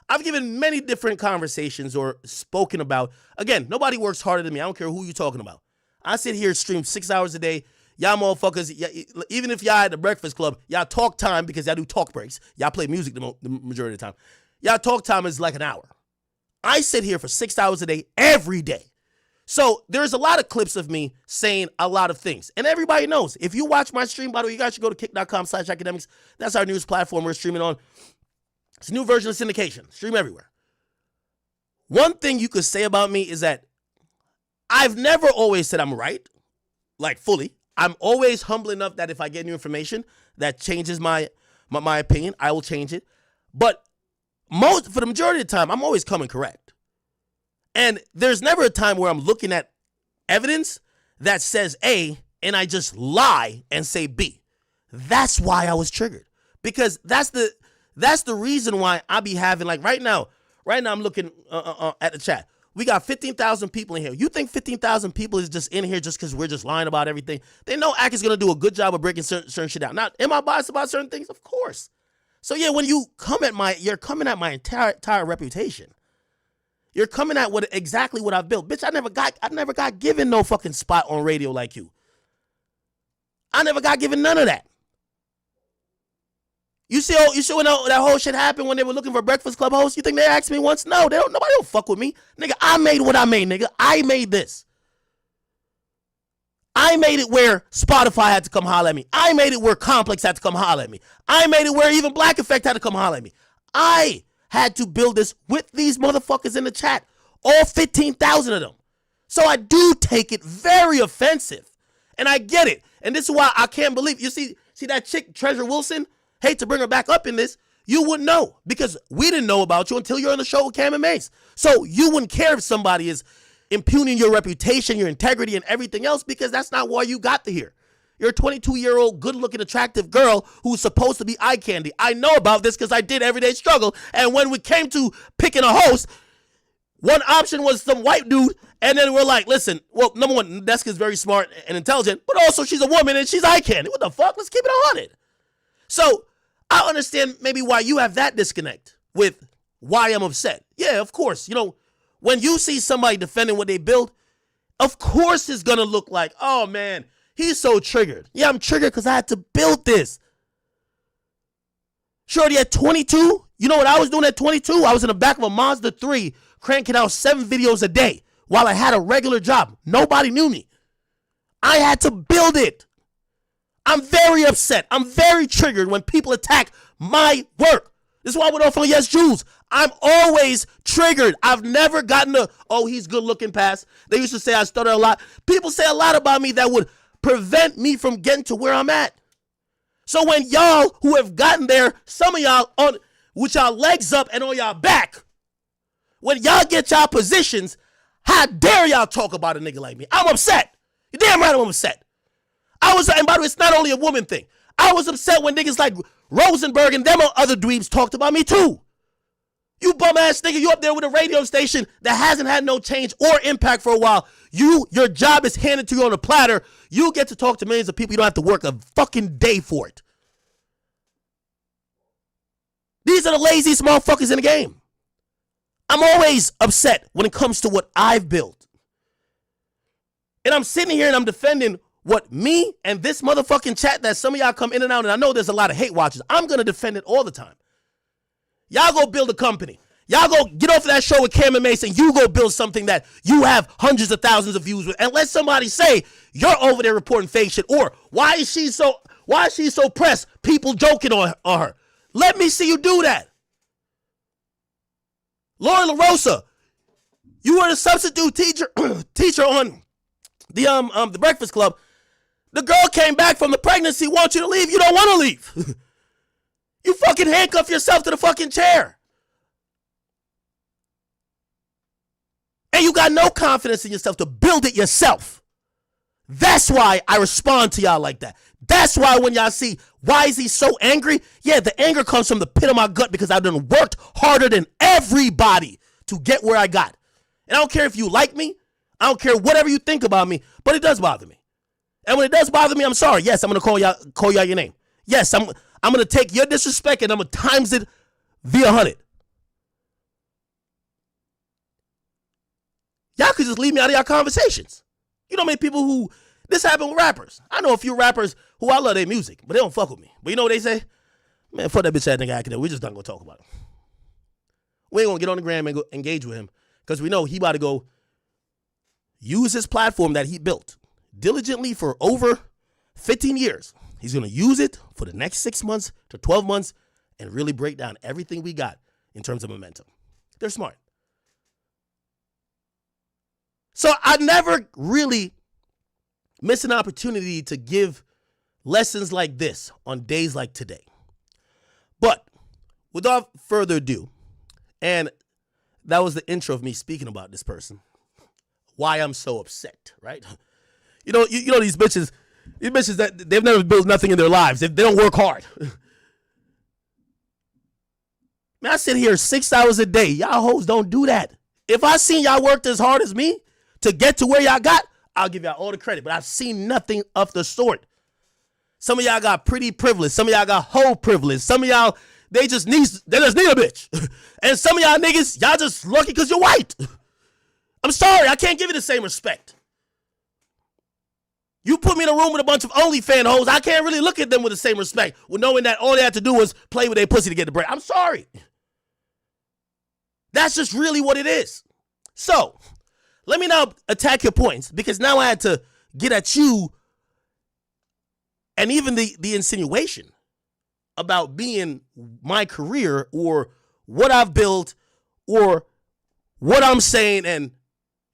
I've given many different conversations or spoken about. Again, nobody works harder than me. I don't care who you're talking about. I sit here, stream 6 hours a day. Y'all motherfuckers, even if y'all at the Breakfast Club, y'all talk time because y'all do talk breaks. Y'all play music the majority of the time. Y'all talk time is like an hour. I sit here for 6 hours a day, every day. So there's a lot of clips of me saying a lot of things. And everybody knows. If you watch my stream, by the way, you guys should go to kick.com/academics. That's our newest platform we're streaming on. It's a new version of syndication. Stream everywhere. One thing you could say about me is that I've never always said I'm right, like fully. I'm always humble enough that if I get new information that changes my opinion, I will change it. But for the majority of the time, I'm always coming correct. And there's never a time where I'm looking at evidence that says A and I just lie and say B. That's why I was triggered. Because that's the reason why I be having, like right now I'm looking at the chat. We got 15,000 people in here. You think 15,000 people is just in here just because we're just lying about everything? They know Ack is going to do a good job of breaking certain shit down. Now, am I biased about certain things? Of course. So yeah, when you're coming at my entire reputation. You're coming at exactly what I've built. Bitch, I never got given no fucking spot on radio like you. I never got given none of that. You see when that whole shit happened when they were looking for Breakfast Club hosts? You think they asked me once? No, nobody don't fuck with me. Nigga, I made what I made, nigga. I made this. I made it where Spotify had to come holler at me. I made it where Complex had to come holler at me. I made it where even Black Effect had to come holler at me. I had to build this with these motherfuckers in the chat. All 15,000 of them. So I do take it very offensive. And I get it. And this is why I can't believe. You see that chick, Treasure Wilson? Hate to bring her back up in this. You wouldn't know because we didn't know about you until you're on the show with Cam and Mase. So you wouldn't care if somebody is impugning your reputation, your integrity, and everything else because that's not why you got to here. You're a 22-year-old, good-looking, attractive girl who's supposed to be eye candy. I know about this because I did Everyday Struggle. And when we came to picking a host, one option was some white dude. And then we're like, listen, well, number one, Deska's very smart and intelligent, but also she's a woman and she's eye candy. What the fuck? Let's keep it 100. So I understand maybe why you have that disconnect with why I'm upset. Yeah, of course. You know, when you see somebody defending what they built, of course it's going to look like, oh, man, he's so triggered. Yeah, I'm triggered because I had to build this. Shorty, at 22, you know what I was doing at 22? I was in the back of a Mazda 3 cranking out 7 videos a day while I had a regular job. Nobody knew me. I had to build it. I'm very upset. I'm very triggered when people attack my work. This is why I went off on Yes Jews. I'm always triggered. I've never gotten he's good looking pass. They used to say I stutter a lot. People say a lot about me that would prevent me from getting to where I'm at. So when y'all who have gotten there, some of y'all with y'all legs up and on y'all back, when y'all get y'all positions, how dare y'all talk about a nigga like me? I'm upset. You're damn right I'm upset. And by the way, it's not only a woman thing. I was upset when niggas like Rosenberg and them other dweebs talked about me too. You bum ass nigga, you up there with a radio station that hasn't had no change or impact for a while. Your job is handed to you on a platter. You get to talk to millions of people. You don't have to work a fucking day for it. These are the laziest motherfuckers in the game. I'm always upset when it comes to what I've built. And I'm sitting here and I'm defending what me and this motherfucking chat that some of y'all come in and out, and I know there's a lot of hate watchers. I'm going to defend it all the time. Y'all go build a company. Y'all go get off of that show with Cam and Mase and you go build something that you have hundreds of thousands of views with. And let somebody say you're over there reporting fake shit, or why is she so pressed? People joking on her. Let me see you do that. Lauren LaRosa, you were the substitute teacher on the Breakfast Club. The girl came back from the pregnancy, wants you to leave. You don't want to leave. You fucking handcuff yourself to the fucking chair. And you got no confidence in yourself to build it yourself. That's why I respond to y'all like that. That's why when y'all see, why is he so angry? Yeah, the anger comes from the pit of my gut because I've done worked harder than everybody to get where I got. And I don't care if you like me. I don't care whatever you think about me, but it does bother me. And when it does bother me, I'm sorry. Yes, I'm going to call y'all your name. Yes, I'm going to take your disrespect and I'm going to times it via 100. Y'all could just leave me out of y'all conversations. You know how many people who This happened with rappers. I know a few rappers who I love their music, but they don't fuck with me. But you know what they say? Man, fuck that bitch ass nigga academic. We just not gonna talk about him. We ain't gonna get on the gram and go engage with him because we know he about to go use his platform that he built diligently for over 15 years. He's gonna use it for the next 6 months to 12 months and really break down everything we got in terms of momentum. They're smart. So I never really miss an opportunity to give lessons like this on days like today. But without further ado, and that was the intro of me speaking about this person, why I'm so upset, right? You know these bitches that they've never built nothing in their lives. They don't work hard. Man, I sit here 6 hours a day. Y'all hoes don't do that. If I seen y'all worked as hard as me to get to where y'all got, I'll give y'all all the credit. But I've seen nothing of the sort. Some of y'all got pretty privilege. Some of y'all got whole privilege. Some of y'all, they just need a bitch. And some of y'all niggas, y'all just lucky because you're white. I'm sorry, I can't give you the same respect. You put me in a room with a bunch of OnlyFans hoes, I can't really look at them with the same respect, with knowing that all they had to do was play with their pussy to get the bread. I'm sorry. That's just really what it is. So, let me now attack your points, because now I had to get at you and even the insinuation about being my career or what I've built or what I'm saying, and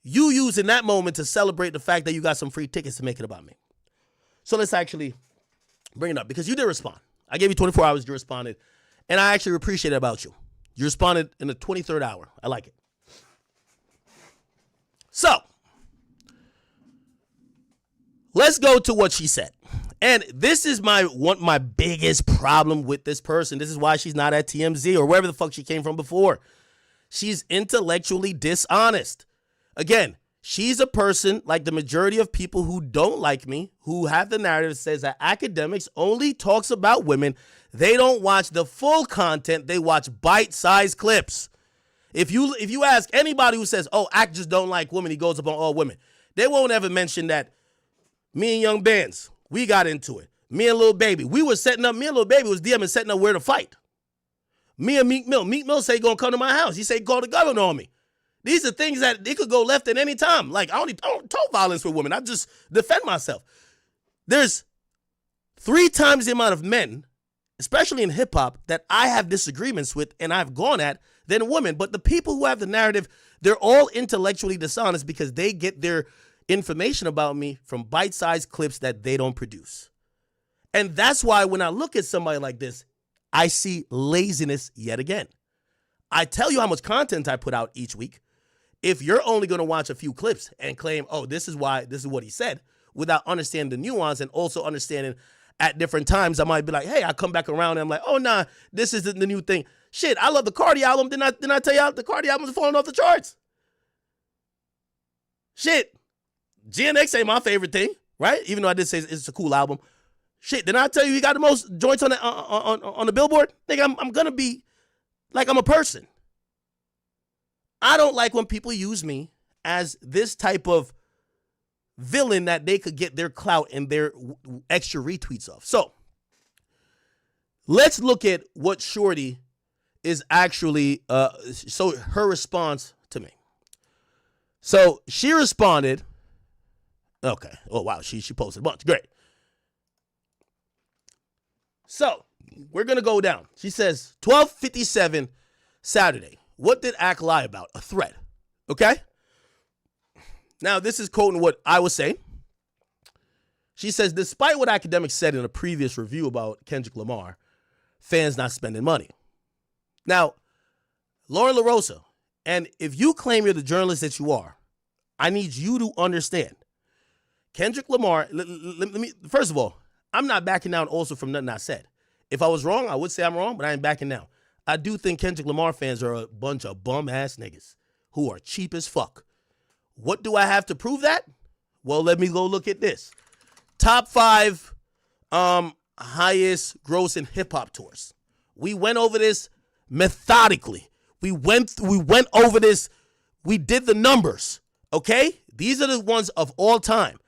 you using that moment to celebrate the fact that you got some free tickets to make it about me. So let's actually bring it up, because you did respond. I gave you 24 hours, you responded, and I actually appreciate it about you. You responded in the 23rd hour. I like it. So, let's go to what she said. And this is my biggest problem with this person. This is why she's not at TMZ or wherever the fuck she came from before. She's intellectually dishonest. Again, she's a person like the majority of people who don't like me, who have the narrative that says that academics only talks about women. They don't watch the full content. They watch bite-sized clips. If you ask anybody who says, oh, Ack just don't like women, he goes up on all women, they won't ever mention that me and Young Bands, we got into it. Me and Lil Baby, me and Lil Baby was DMing setting up where to fight. Me and Meek Mill say he gonna come to my house. He say call the governor on me. These are things that it could go left at any time. Like, I don't talk violence with women. I just defend myself. There's 3 times the amount of men, especially in hip hop, that I have disagreements with and I've gone at than women. But the people who have the narrative, they're all intellectually dishonest because they get their information about me from bite-sized clips that they don't produce. And that's why when I look at somebody like this, I see laziness yet again. I tell you how much content I put out each week. If you're only going to watch a few clips and claim, oh, this is what he said, without understanding the nuance and also understanding at different times, I might be like, hey, I come back around and I'm like, oh, nah, this isn't the new thing. Shit, I love the Cardi album. Didn't I tell y'all the Cardi album is falling off the charts? Shit, GNX ain't my favorite thing, right? Even though I did say it's a cool album. Shit, didn't I tell you he got the most joints on the Billboard? Nigga, I'm going to be like I'm a person. I don't like when people use me as this type of villain that they could get their clout and their extra retweets off. So, let's look at what Shorty is actually, so her response to me. So, she responded, okay, oh wow, she posted a bunch, great. So, we're going to go down. She says, 12:57 Saturday. What did Ack lie about? A threat. Okay? Now, this is quoting what I was saying. She says, despite what academics said in a previous review about Kendrick Lamar, fans not spending money. Now, Lauren LaRosa, and if you claim you're the journalist that you are, I need you to understand. Kendrick Lamar, let me, first of all, I'm not backing down also from nothing I said. If I was wrong, I would say I'm wrong, but I ain't backing down. I do think Kendrick Lamar fans are a bunch of bum-ass niggas who are cheap as fuck. What do I have to prove that? Well, let me go look at this. Top 5 highest grossing hip-hop tours. We went over this methodically. We went over this. We did the numbers, okay? These are the ones of all time.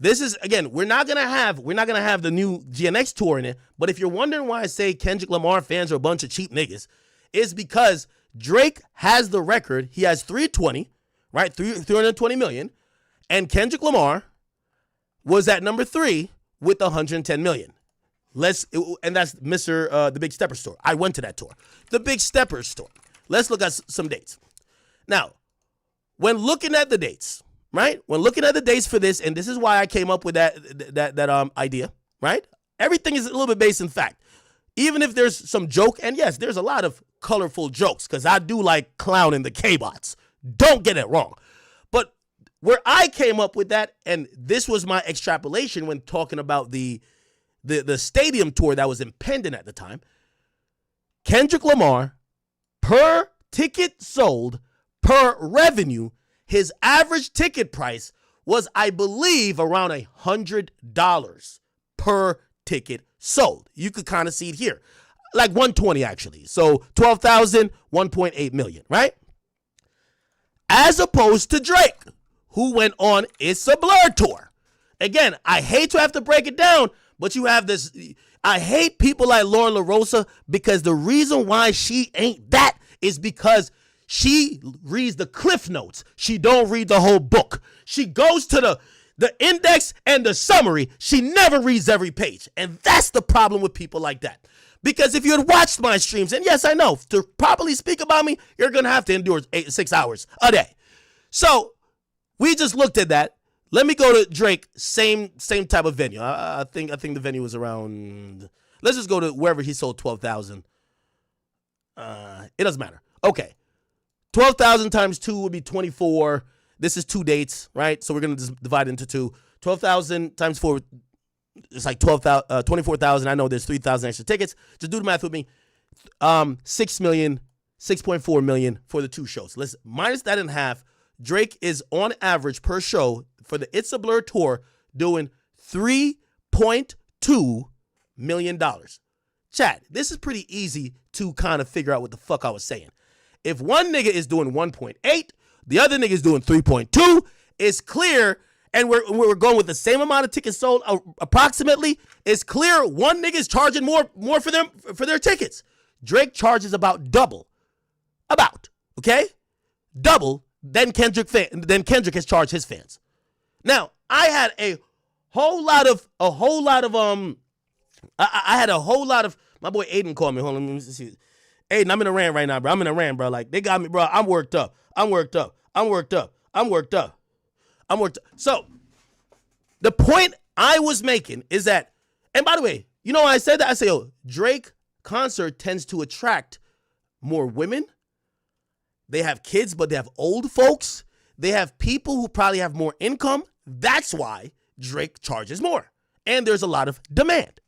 This is, again, we're not gonna have the new GNX tour in it. But if you're wondering why I say Kendrick Lamar fans are a bunch of cheap niggas, it's because Drake has the record. He has 320, right? 320 million, and Kendrick Lamar was at number 3 with 110 million. And that's Mr. The Big Stepper store. I went to that tour, the Big Stepper store. Let's look at some dates. Now, when looking at the dates. Right? When looking at the dates for this, and this is why I came up with that idea, right? Everything is a little bit based in fact. Even if there's some joke, and yes, there's a lot of colorful jokes, because I do like clowning the K-bots. Don't get it wrong. But where I came up with that, and this was my extrapolation when talking about the stadium tour that was impending at the time, Kendrick Lamar, per ticket sold, per revenue, his average ticket price was, I believe, around $100 per ticket sold. You could kind of see it here. Like 120 actually. So 12,000, 1.8 million, right? As opposed to Drake, who went on It's a Blur tour. Again, I hate to have to break it down, but you have this. I hate people like Lauren LaRosa, because the reason why she ain't that is because she reads the cliff notes. She don't read the whole book. She goes to the index and the summary. She never reads every page. And that's the problem with people like that. Because if you had watched my streams, and yes, I know, to properly speak about me, you're going to have to endure 6 hours a day. So we just looked at that. Let me go to Drake, same type of venue. I think the venue was around, let's just go to wherever he sold 12,000. It doesn't matter. Okay. 12,000 times 2 would be 24. This is 2 dates, right? So we're going to just divide it into 2. 12,000 times 4, it's like 24,000. I know there's 3,000 extra tickets. Just do the math with me. 6 million, 6.4 million for the 2 shows. Let's minus that in half. Drake is on average per show for the It's a Blur tour doing $3.2 million. Chat, this is pretty easy to kind of figure out what the fuck I was saying. If one nigga is doing 1.8, the other nigga is doing 3.2, it's clear, and we're going with the same amount of tickets sold approximately, it's clear one nigga is charging more for their tickets. Drake charges about double. Okay? Double than Kendrick has charged his fans. Now, I had a whole lot of my boy Aiden called me. Hold on, let me see. Aiden, I'm in a rant right now, bro. I'm in a rant, bro. Like, they got me, bro. I'm worked up. So, the point I was making is that, and by the way, you know why I said that? I say, Drake concert tends to attract more women. They have kids, but they have old folks. They have people who probably have more income. That's why Drake charges more. And there's a lot of demand.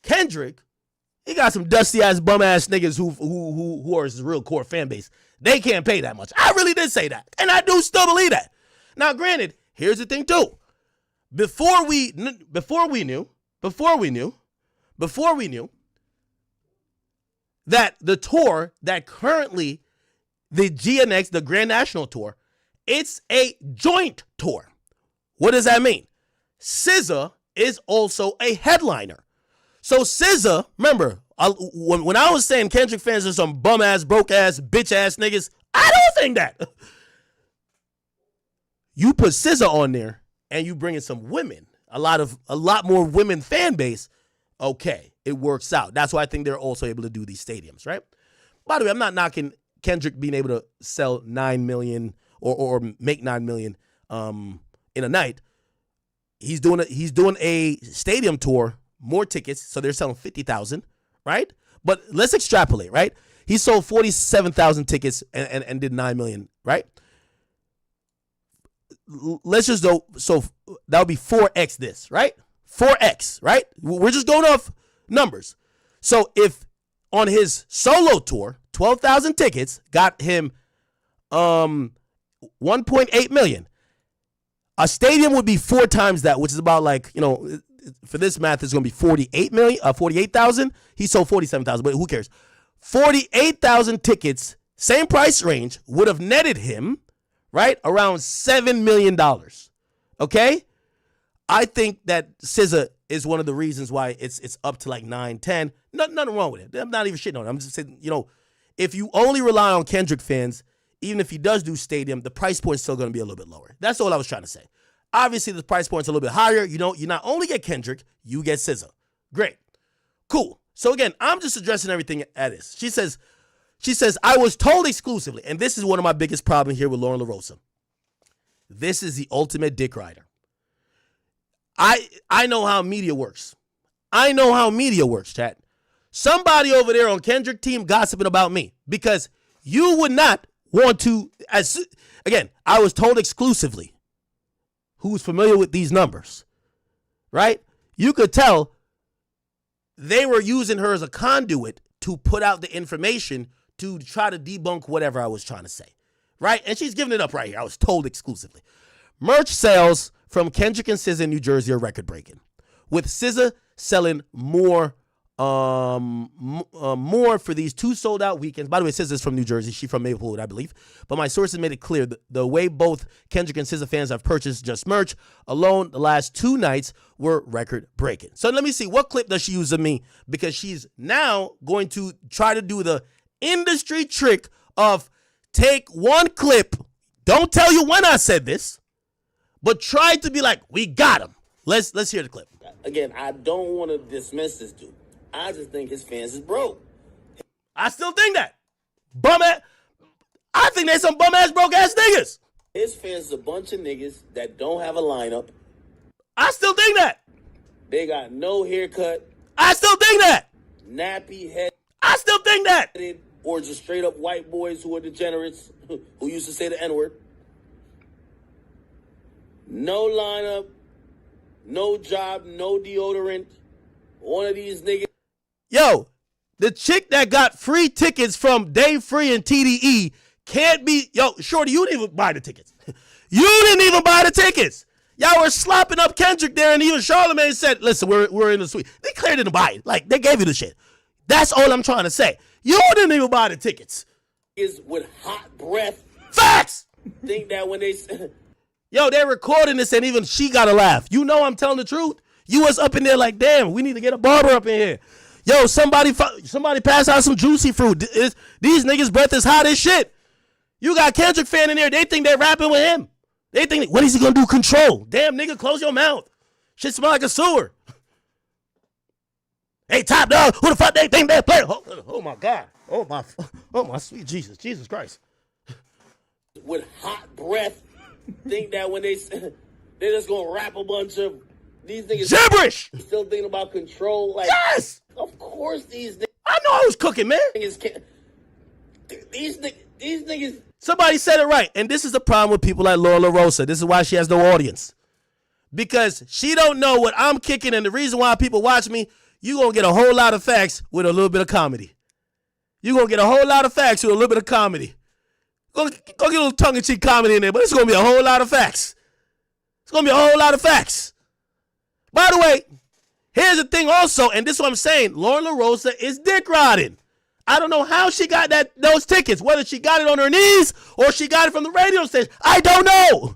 Kendrick, he got some dusty ass bum ass niggas who are his real core fan base. They can't pay that much. I really did say that, and I do still believe that. Now, granted, here's the thing too. Before we knew that the tour that currently the GNX, the Grand National Tour, it's a joint tour. What does that mean? SZA is also a headliner. So SZA, remember, when I was saying Kendrick fans are some bum-ass, broke-ass, bitch-ass niggas, I don't think that. You put SZA on there, and you bring in some women, a lot more women fan base, okay, it works out. That's why I think they're also able to do these stadiums, right? By the way, I'm not knocking Kendrick being able to sell 9 million or make 9 million in a night. He's doing a stadium tour, more tickets, so they're selling 50,000, right? But let's extrapolate, right? He sold 47,000 tickets and did 9 million, right? Let's just go, so that would be 4x this, right? 4x, right? We're just going off numbers. So if on his solo tour, 12,000 tickets got him 1.8 million. A stadium would be 4 times that, which is about like, for this math, it's going to be 48,000. He sold 47,000, but who cares? 48,000 tickets, same price range, would have netted him, right, around $7 million. Okay? I think that SZA is one of the reasons why it's up to like 9, 10. Nothing wrong with it. I'm not even shitting on it. I'm just saying, if you only rely on Kendrick fans, even if he does do stadium, the price point is still going to be a little bit lower. That's all I was trying to say. Obviously, the price point's a little bit higher. You not only get Kendrick, you get SZA. Great. Cool. So again, I'm just addressing everything at this. She says, I was told exclusively, and this is one of my biggest problems here with Lauren LaRosa. This is the ultimate dick rider. I know how media works. I know how media works, chat. Somebody over there on Kendrick team gossiping about me because you would not want to, again, I was told exclusively who's familiar with these numbers, right? You could tell they were using her as a conduit to put out the information to try to debunk whatever I was trying to say, right? And she's giving it up right here. I was told exclusively. Merch sales from Kendrick and SZA in New Jersey are record-breaking, with SZA selling more for these 2 sold-out weekends. By the way, SZA's from New Jersey. She's from Maplewood, I believe. But my sources made it clear that the way both Kendrick and SZA fans have purchased just merch alone, the last 2 nights were record-breaking. So let me see. What clip does she use of me? Because she's now going to try to do the industry trick of take one clip, don't tell you when I said this, but try to be like, we got him. Let's hear the clip. Again, I don't want to dismiss this dude. I just think his fans is broke. I still think that. I think they some bum-ass, broke-ass niggas. His fans is a bunch of niggas that don't have a lineup. I still think that. They got no haircut. I still think that. Nappy head. I still think that. Or just straight up white boys who are degenerates, who used to say the N-word. No lineup, no job, no deodorant. One of these niggas. Yo, the chick that got free tickets from Dave Free and TDE can't be. Yo, Shorty, you didn't even buy the tickets. You didn't even buy the tickets. Y'all were slopping up Kendrick there, and even Charlamagne said, listen, we're in the suite. They clearly didn't buy it. Like, they gave you the shit. That's all I'm trying to say. You didn't even buy the tickets. Is with hot breath. Facts! Think that when they... Yo, they're recording this, and even she got to laugh. You know I'm telling the truth. You was up in there like, damn, we need to get a barber up in here. Yo, somebody pass out some juicy fruit. These niggas' breath is hot as shit. You got Kendrick fan in there. They think they're rapping with him. They think, what is he going to do? Control. Damn, nigga, close your mouth. Shit smell like a sewer. Hey, Top Dog, who the fuck they think they play? Oh my God. Oh my sweet Jesus. Jesus Christ. With hot breath. Think that when they're just going to rap a bunch of these niggas. Gibberish. Still thinking about control. Like, yes. Of course these niggas. I know I was cooking, man. These niggas. Somebody said it right. And this is the problem with people like Laura LaRosa. This is why she has no audience. Because she don't know what I'm kicking. And the reason why people watch me, you going to get a whole lot of facts with a little bit of comedy. You going to get a whole lot of facts with a little bit of comedy. Go get a little tongue-in-cheek comedy in there, but it's going to be a whole lot of facts. It's going to be a whole lot of facts. By the way, here's the thing also, and this is what I'm saying. Lauren LaRosa is dick riding. I don't know how she got those tickets, whether she got it on her knees or she got it from the radio station. I don't know.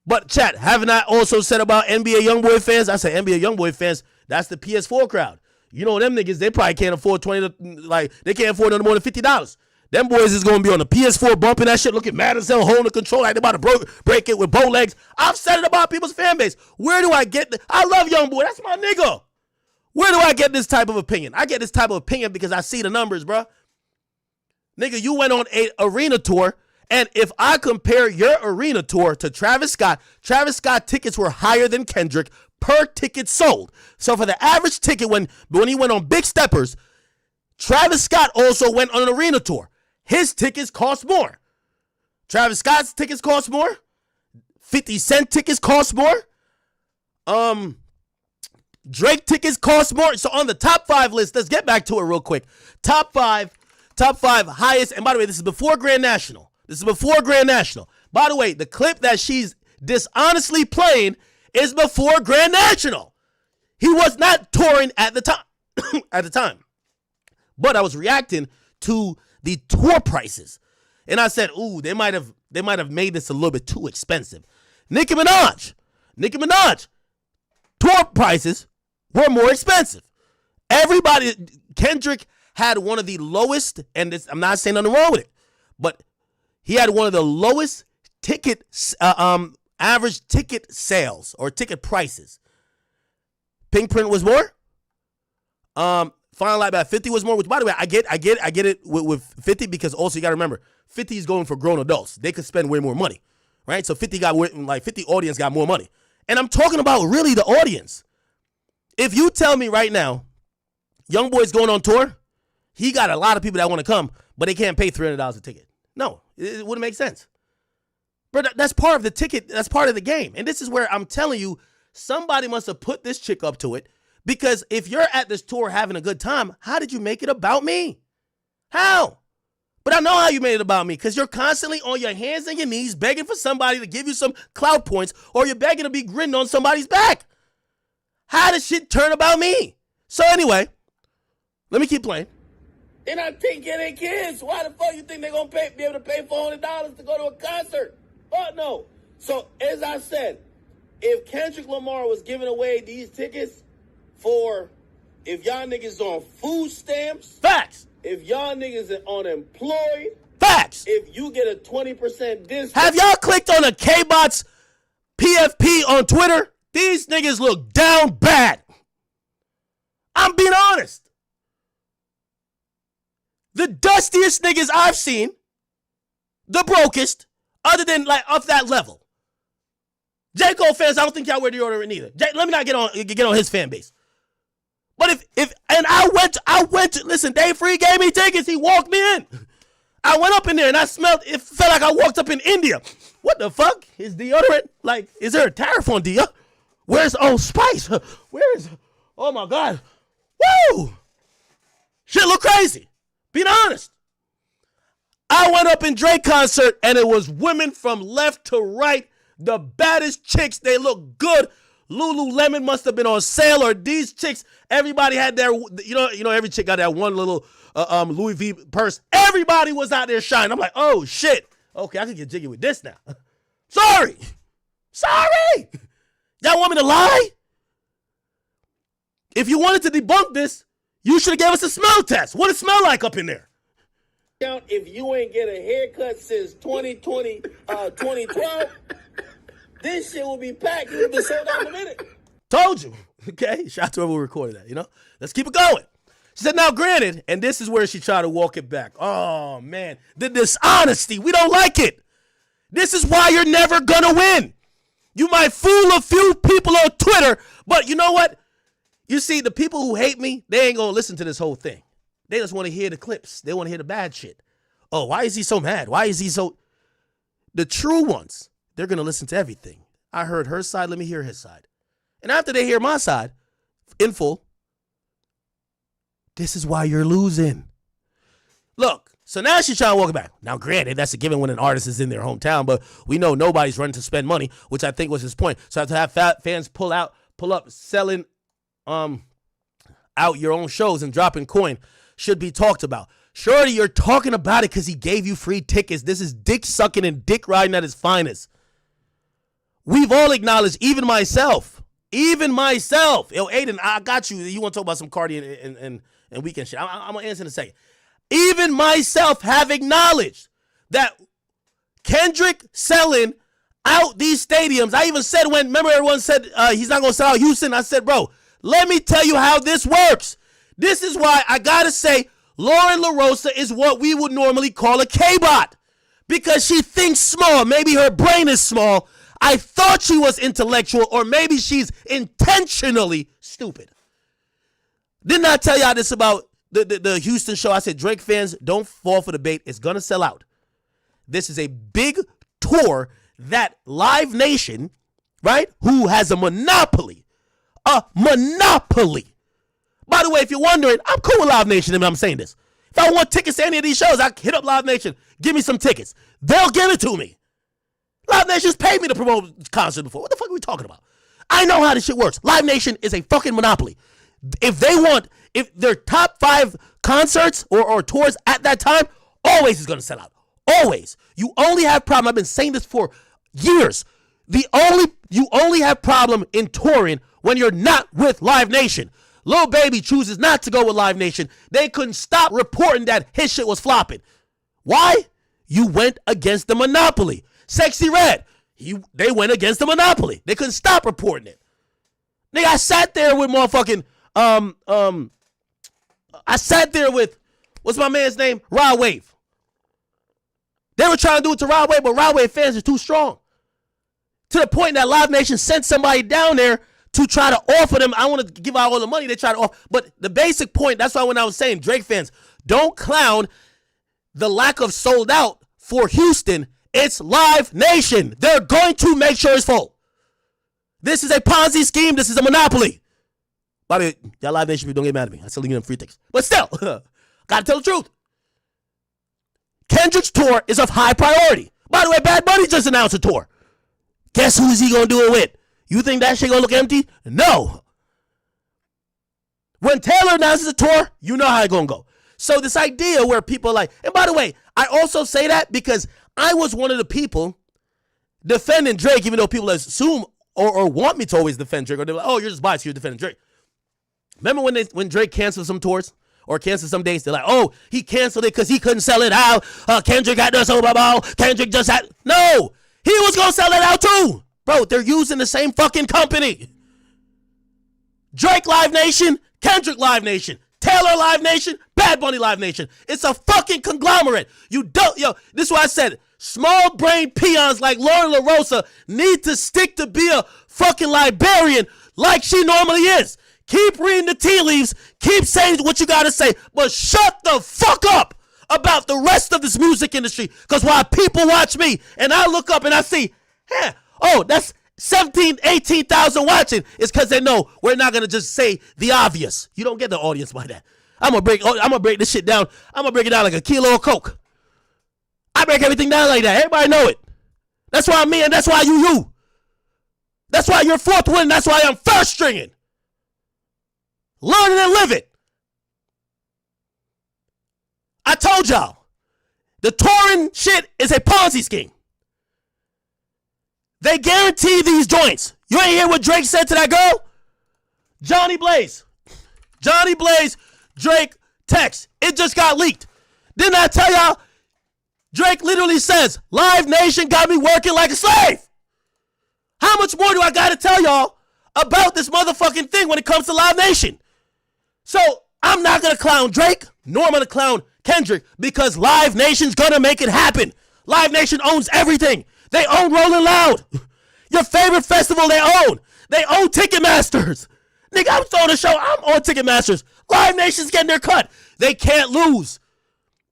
But chat, haven't I also said about NBA YoungBoy fans? I said NBA YoungBoy fans, that's the PS4 crowd. You know them niggas, they probably can't afford they can't afford no more than $50. Them boys is going to be on the PS4 bumping that shit, looking mad as hell, holding the control like they about to break it with bow legs. I've said it about people's fan base. Where do I get I love YoungBoy. That's my nigga. Where do I get this type of opinion? I get this type of opinion because I see the numbers, bro. Nigga, you went on an arena tour, and if I compare your arena tour to Travis Scott tickets were higher than Kendrick per ticket sold. So for the average ticket, when he went on Big Steppers, Travis Scott also went on an arena tour. His tickets cost more. Travis Scott's tickets cost more. 50 Cent tickets cost more. Drake tickets cost more. So on the top 5 list, let's get back to it real quick. Top five highest. And by the way, this is before Grand National. By the way, the clip that she's dishonestly playing is before Grand National. He was not touring at the time. But I was reacting to the tour prices. And I said, ooh, they might have made this a little bit too expensive. Nicki Minaj Nicki Minaj tour prices were more expensive. Kendrick had one of the lowest, and I'm not saying nothing wrong with it, but he had one of the lowest average ticket sales or ticket prices. Pink Print was more. Final Light by 50 was more, which, by the way, I get it with 50, because also you got to remember, 50 is going for grown adults. They could spend way more money, right? So 50 audience got more money. And I'm talking about really the audience. If you tell me right now, Young Boy's going on tour, he got a lot of people that want to come, but they can't pay $300 a ticket. No, it wouldn't make sense. But that's part of the ticket. That's part of the game. And this is where I'm telling you, somebody must have put this chick up to it, because if you're at this tour having a good time, how did you make it about me? How? But I know how you made it about me, because you're constantly on your hands and your knees begging for somebody to give you some clout points, or you're begging to be grinned on somebody's back. How does shit turn about me? So anyway, let me keep playing. They're not taking care of their kids. Why the fuck you think they're going to be able to pay $400 to go to a concert? Fuck no. So, as I said, if Kendrick Lamar was giving away these tickets for if y'all niggas on food stamps. Facts. If y'all niggas are unemployed. Facts. If you get a 20% discount. Have y'all clicked on a K-Bots PFP on Twitter? These niggas look down bad. I'm being honest. The dustiest niggas I've seen, the brokest, other than like of that level. J. Cole fans, I don't think y'all wear deodorant either. Let me not get on his fan base. But I went to listen, Dave Free gave me tickets. He walked me in. I went up in there and I smelled, it felt like I walked up in India. What the fuck? Is deodorant, like, is there a tariff on Dia? Where's Old Spice? Where is, oh my God. Woo! Shit look crazy. Being honest. I went up in Drake concert and it was women from left to right. The baddest chicks, they look good. Lululemon must have been on sale, or these chicks, everybody had their, you know, every chick got that one little Louis V purse. Everybody was out there shining. I'm like, oh shit. Okay, I can get jiggy with this now. Sorry. Y'all want me to lie? If you wanted to debunk this, you should have gave us a smell test. What it smell like up in there? If you ain't get a haircut since 2020, 2012, this shit will be packed. It will be sold out in a minute. Told you. Okay, shout out to whoever recorded that, you know? Let's keep it going. She said, now granted, and this is where she tried to walk it back. Oh, man. The dishonesty. We don't like it. This is why you're never gonna win. You might fool a few people on Twitter, but you know what? You see, the people who hate me, they ain't gonna listen to this whole thing. They just want to hear the clips. They want to hear the bad shit. Oh, why is he so mad? Why is he so... The true ones, they're gonna listen to everything. I heard her side, let me hear his side. And after they hear my side, in full, this is why you're losing. Look, so now she's trying to walk it back. Now, granted, that's a given when an artist is in their hometown, but we know nobody's running to spend money, which I think was his point. So to have fans pull up, selling out your own shows and dropping coin should be talked about. Shorty, you're talking about it because he gave you free tickets. This is dick sucking and dick riding at its finest. We've all acknowledged, even myself. Yo, Aiden, I got you. You want to talk about some Cardi and Weekend shit. I'm going to answer in a second. Even myself have acknowledged that Kendrick selling out these stadiums. I even said remember everyone said he's not going to sell out Houston. I said, bro, let me tell you how this works. This is why I got to say Lauren LaRosa is what we would normally call a K-bot. Because she thinks small. Maybe her brain is small. I thought she was intellectual, or maybe she's intentionally stupid. Didn't I tell y'all this about the Houston show? I said, Drake fans, don't fall for the bait. It's going to sell out. This is a big tour that Live Nation, right, who has a monopoly. By the way, if you're wondering, I'm cool with Live Nation and I'm saying this. If I want tickets to any of these shows, I hit up Live Nation. Give me some tickets. They'll give it to me. Live Nation's paid me to promote concerts before. What the fuck are we talking about? I know how this shit works. Live Nation is a fucking monopoly. If their top 5 concerts or tours at that time, always is going to sell out. Always. You only have problem. I've been saying this for years. You only have problem in touring when you're not with Live Nation. Lil Baby chooses not to go with Live Nation. They couldn't stop reporting that his shit was flopping. Why? You went against the monopoly. Sexy Red, they went against the monopoly. They couldn't stop reporting it. Nigga, I sat there with motherfucking I sat there with what's my man's name? Rod Wave. They were trying to do it to Rod Wave, but Rod Wave fans are too strong. To the point that Live Nation sent somebody down there to try to offer them. I want to give out all the money they try to offer. But the basic point, that's why when I was saying Drake fans, don't clown the lack of sold out for Houston. It's Live Nation. They're going to make sure it's full. This is a Ponzi scheme. This is a monopoly. By the way, y'all Live Nation people don't get mad at me. I still give them free tickets. But still, gotta tell the truth. Kendrick's tour is of high priority. By the way, Bad Bunny just announced a tour. Guess who is he gonna do it with? You think that shit gonna look empty? No. When Taylor announces a tour, you know how it's gonna go. So this idea where people are like, and by the way, I also say that because I was one of the people defending Drake, even though people assume or want me to always defend Drake, or they're like, oh, you're just biased, you're defending Drake. Remember when Drake canceled some tours or canceled some dates? They're like, oh, he canceled it because he couldn't sell it out. Kendrick got this, Kendrick just had, no, he was gonna sell it out too. Bro, they're using the same fucking company. Drake Live Nation, Kendrick Live Nation, Taylor Live Nation, Bad Bunny Live Nation. It's a fucking conglomerate. You don't, this is what I said. Small brain peons like Lauren LaRosa need to stick to be a fucking librarian like she normally is. Keep reading the tea leaves, keep saying what you gotta say, but shut the fuck up about the rest of this music industry. Because while people watch me and I look up and I see, oh, that's 17, 18,000 watching, it's because they know we're not gonna just say the obvious. You don't get the audience by that. I'm gonna break this shit down. I'm gonna break it down like a kilo of coke. I break everything down like that. Everybody know it. That's why I'm me and that's why you. That's why you're fourth win. That's why I'm first stringing. Learn it and live it. I told y'all, the touring shit is a Ponzi scheme. They guarantee these joints. You ain't hear what Drake said to that girl? Johnny Blaze, Drake text. It just got leaked. Didn't I tell y'all? Drake literally says, Live Nation got me working like a slave. How much more do I gotta tell y'all about this motherfucking thing when it comes to Live Nation? So I'm not gonna clown Drake, nor am I gonna clown Kendrick, because Live Nation's gonna make it happen. Live Nation owns everything. They own Rolling Loud. Your favorite festival they own. They own Ticketmasters. Nigga, I'm throwing a show. I'm on Ticketmasters. Live Nation's getting their cut. They can't lose.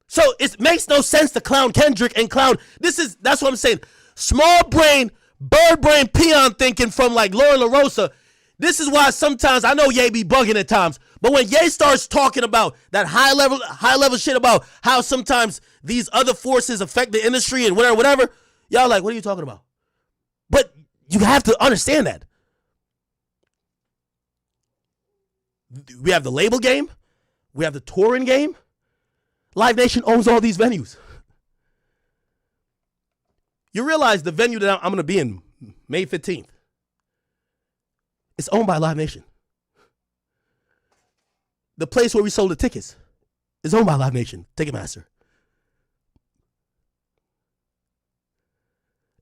So it makes no sense to clown Kendrick and clown. That's what I'm saying. Small brain, bird brain, peon thinking from like Lauren LaRosa. This is why sometimes, I know Ye be bugging at times, but when Ye starts talking about that high level shit about how sometimes these other forces affect the industry and whatever, y'all like, what are you talking about? But you have to understand that. We have the label game. We have the touring game. Live Nation owns all these venues. You realize the venue that I'm going to be in May 15th, it's owned by Live Nation. The place where we sold the tickets is owned by Live Nation, Ticketmaster.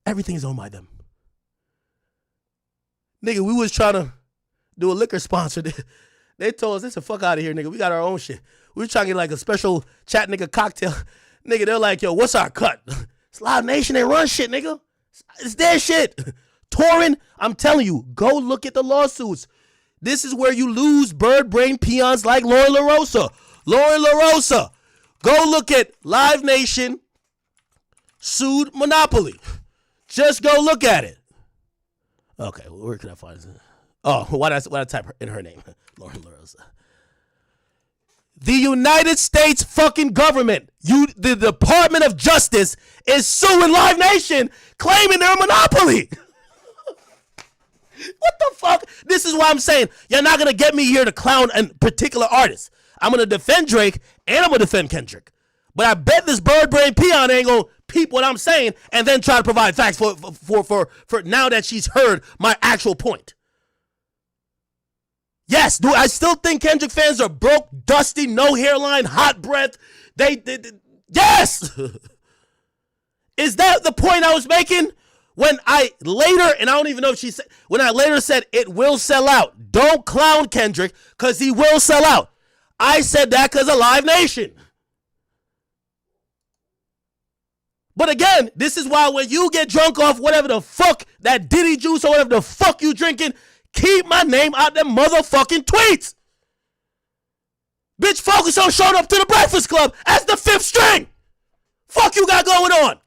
Everything is owned by them. Nigga, we was trying to do a liquor sponsor. They told us, "Listen, fuck out of here, nigga. We got our own shit." We were trying to get like a special chat nigga cocktail. Nigga, they're like, "Yo, what's our cut?" It's Live Nation. They run shit, nigga. It's their shit. Touring, I'm telling you, go look at the lawsuits. This is where you lose bird brain peons like Lauren LaRosa. Lauren LaRosa. Go look at Live Nation sued Monopoly. Just go look at it. Okay, where can I find this? Oh, why did I type in her name? Lauren LaRosa. The United States fucking government, the Department of Justice, is suing Live Nation, claiming they're a monopoly. What the fuck? This is why I'm saying you're not going to get me here to clown a particular artist. I'm going to defend Drake and I'm going to defend Kendrick. But I bet this bird brain peon ain't going to peep what I'm saying and then try to provide facts for now that she's heard my actual point. Yes, do I still think Kendrick fans are broke, dusty, no hairline, hot breath? Yes! Is that the point I was making? When I later, and I don't even know if she said, when I later said it will sell out. Don't clown Kendrick, because he will sell out. I said that because of Live Nation. But again, this is why when you get drunk off whatever the fuck, that Diddy juice or whatever the fuck you drinking, keep my name out them motherfucking tweets. Bitch, focus on showing up to the Breakfast Club as the 5th string. Fuck you got going on.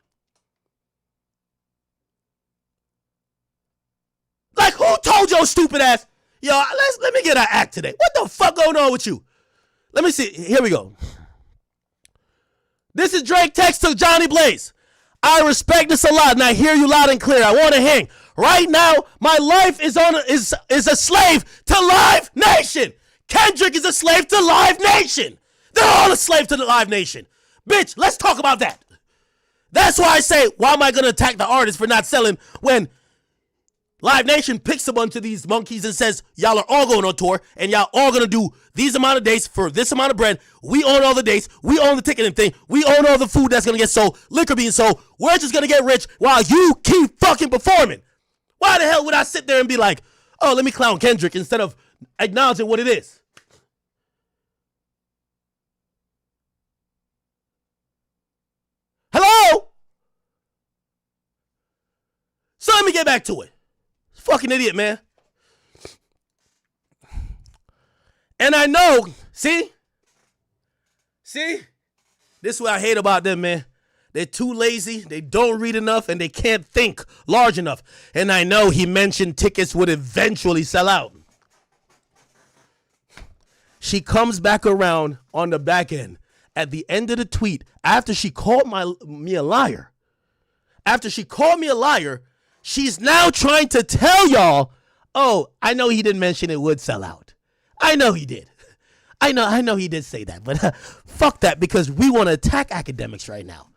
Like, who told your stupid ass, yo, let me get an act today. What the fuck going on with you? Let me see. Here we go. This is Drake text to Johnny Blaze. I respect this a lot, and I hear you loud and clear. I want to hang. Right now, my life is a slave to Live Nation. Kendrick is a slave to Live Nation. They're all a slave to the Live Nation. Bitch, let's talk about that. That's why I say, why am I going to attack the artist for not selling when Live Nation picks a bunch of these monkeys and says, y'all are all going on tour and y'all all going to do these amount of dates for this amount of bread. We own all the dates. We own the ticketing thing. We own all the food that's going to get sold, liquor being sold. We're just going to get rich while you keep fucking performing. Why the hell would I sit there and be like, oh, let me clown Kendrick instead of acknowledging what it is? Hello? So let me get back to it. Fucking idiot, man. And I know, see? This is what I hate about them, man. They're too lazy, they don't read enough, and they can't think large enough. And I know he mentioned tickets would eventually sell out. She comes back around on the back end at the end of the tweet after she called me a liar. After she called me a liar, she's now trying to tell y'all, oh, I know he didn't mention it would sell out. I know he did. I know he did say that, but fuck that, because we want to attack academics right now.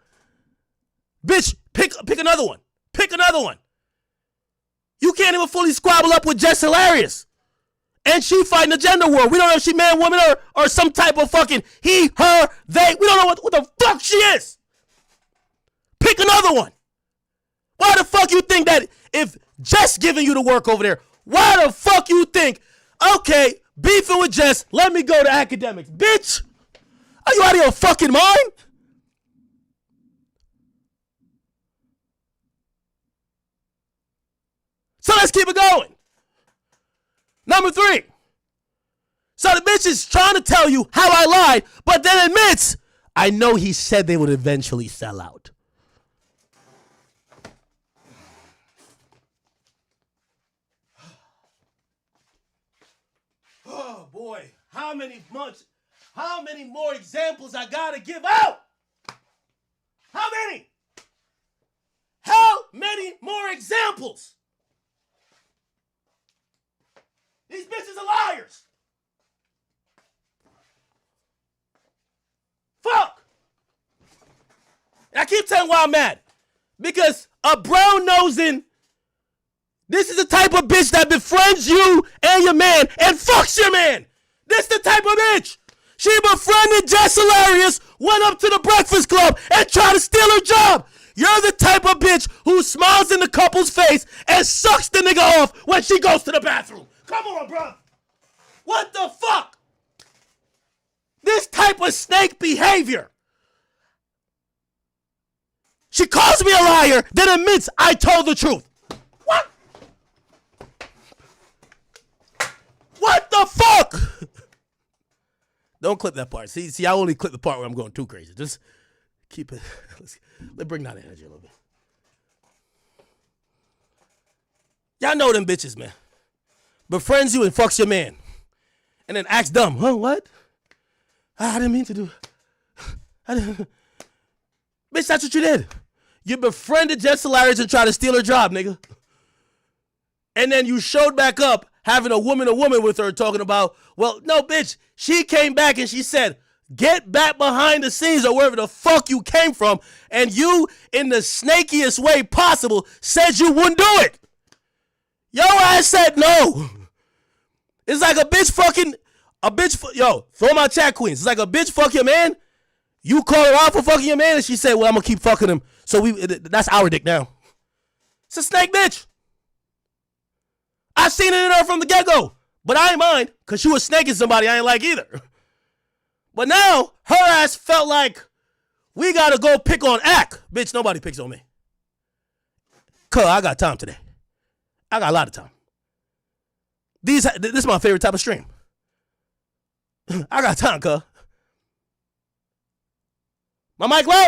Bitch, pick another one. Pick another one. You can't even fully squabble up with Jess Hilarious. And she fighting a gender war. We don't know if she man, woman, or some type of fucking he, her, they. We don't know what the fuck she is. Pick another one. Why the fuck you think that if Jess giving you the work over there, why the fuck you think, okay, beefing with Jess, let me go to academics. Bitch, are you out of your fucking mind? So let's keep it going. Number 3. So the bitch is trying to tell you how I lied, but then admits, I know he said they would eventually sell out. Oh boy, how many more examples I gotta give out? How many? How many more examples? These bitches are liars. Fuck. And I keep telling why I'm mad. Because a brown-nosing, this is the type of bitch that befriends you and your man and fucks your man. This the type of bitch. She befriended Jess Hilarious, went up to the Breakfast Club and tried to steal her job. You're the type of bitch who smiles in the couple's face and sucks the nigga off when she goes to the bathroom. Come on, bro. What the fuck? This type of snake behavior. She calls me a liar, then admits I told the truth. What? What the fuck? Don't clip that part. See, I only clip the part where I'm going too crazy. Just keep it. Let's bring down the energy a little bit. Y'all know them bitches, man. Befriends you and fucks your man. And then acts dumb. Huh, what? I didn't mean to do. Bitch, that's what you did. You befriended Jess Hilarious and tried to steal her job, nigga. And then you showed back up having a woman with her talking about, well, no, bitch. She came back and she said, Get back behind the scenes or wherever the fuck you came from, and you, in the snakiest way possible, said you wouldn't do it. Your ass said no. It's like a bitch, yo, throw my chat queens. It's like a bitch fuck your man. You call her out for fucking your man, and she said, well, I'm gonna keep fucking him. So that's our dick now. It's a snake bitch. I seen it in her from the get-go, but I ain't mind, because she was snaking somebody I ain't like either. But now, her ass felt like we gotta go pick on Ack. Bitch, nobody picks on me. Cuz, I got time today. I got a lot of time. This is my favorite type of stream. I got time, cuz. My mic low?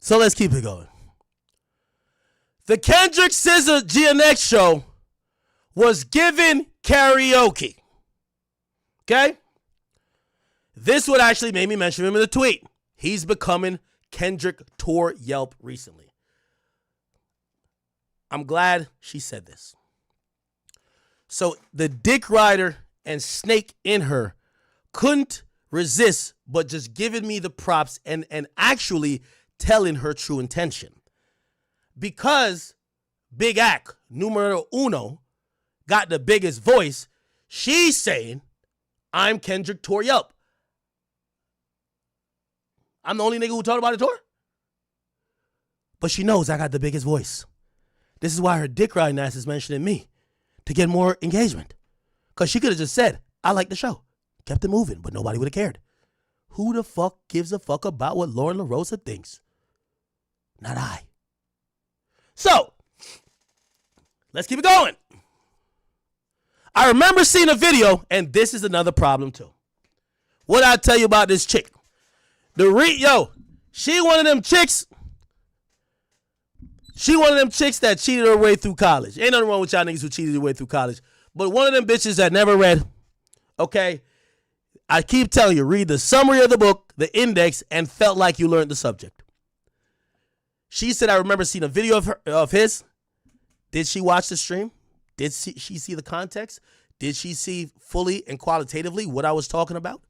So let's keep it going. The Kendrick SZA GNX show was given karaoke. Okay? This would actually make me mention him in the tweet. He's becoming Kendrick Tour Yelp recently. I'm glad she said this. So the dick rider and snake in her couldn't resist but just giving me the props and actually telling her true intention. Because Big Ack, numero uno, got the biggest voice, she's saying, I'm Kendrick Tour Yelp. I'm the only nigga who talked about the tour? But she knows I got the biggest voice. This is why her dick riding ass is mentioning me, to get more engagement. Because she could have just said, I like the show. Kept it moving, but nobody would have cared. Who the fuck gives a fuck about what Lauren LaRosa thinks? Not I. So, let's keep it going. I remember seeing a video, and this is another problem too. What I tell you about this chick? She one of them chicks. She one of them chicks that cheated her way through college. Ain't nothing wrong with y'all niggas who cheated their way through college. But one of them bitches that never read, okay? I keep telling you, read the summary of the book, the index, and felt like you learned the subject. She said, I remember seeing a video of his. Did she watch the stream? Did she see the context? Did she see fully and qualitatively what I was talking about?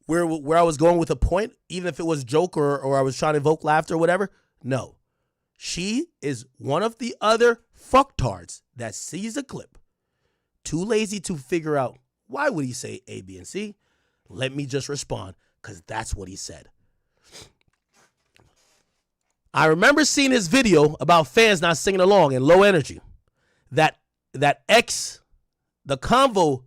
Where I was going with a point, even if it was a joke or I was trying to evoke laughter or whatever? No. She is one of the other fucktards that sees a clip, too lazy to figure out why would he say A, B, and C. Let me just respond, because that's what he said. I remember seeing his video about fans not singing along and low energy. The convo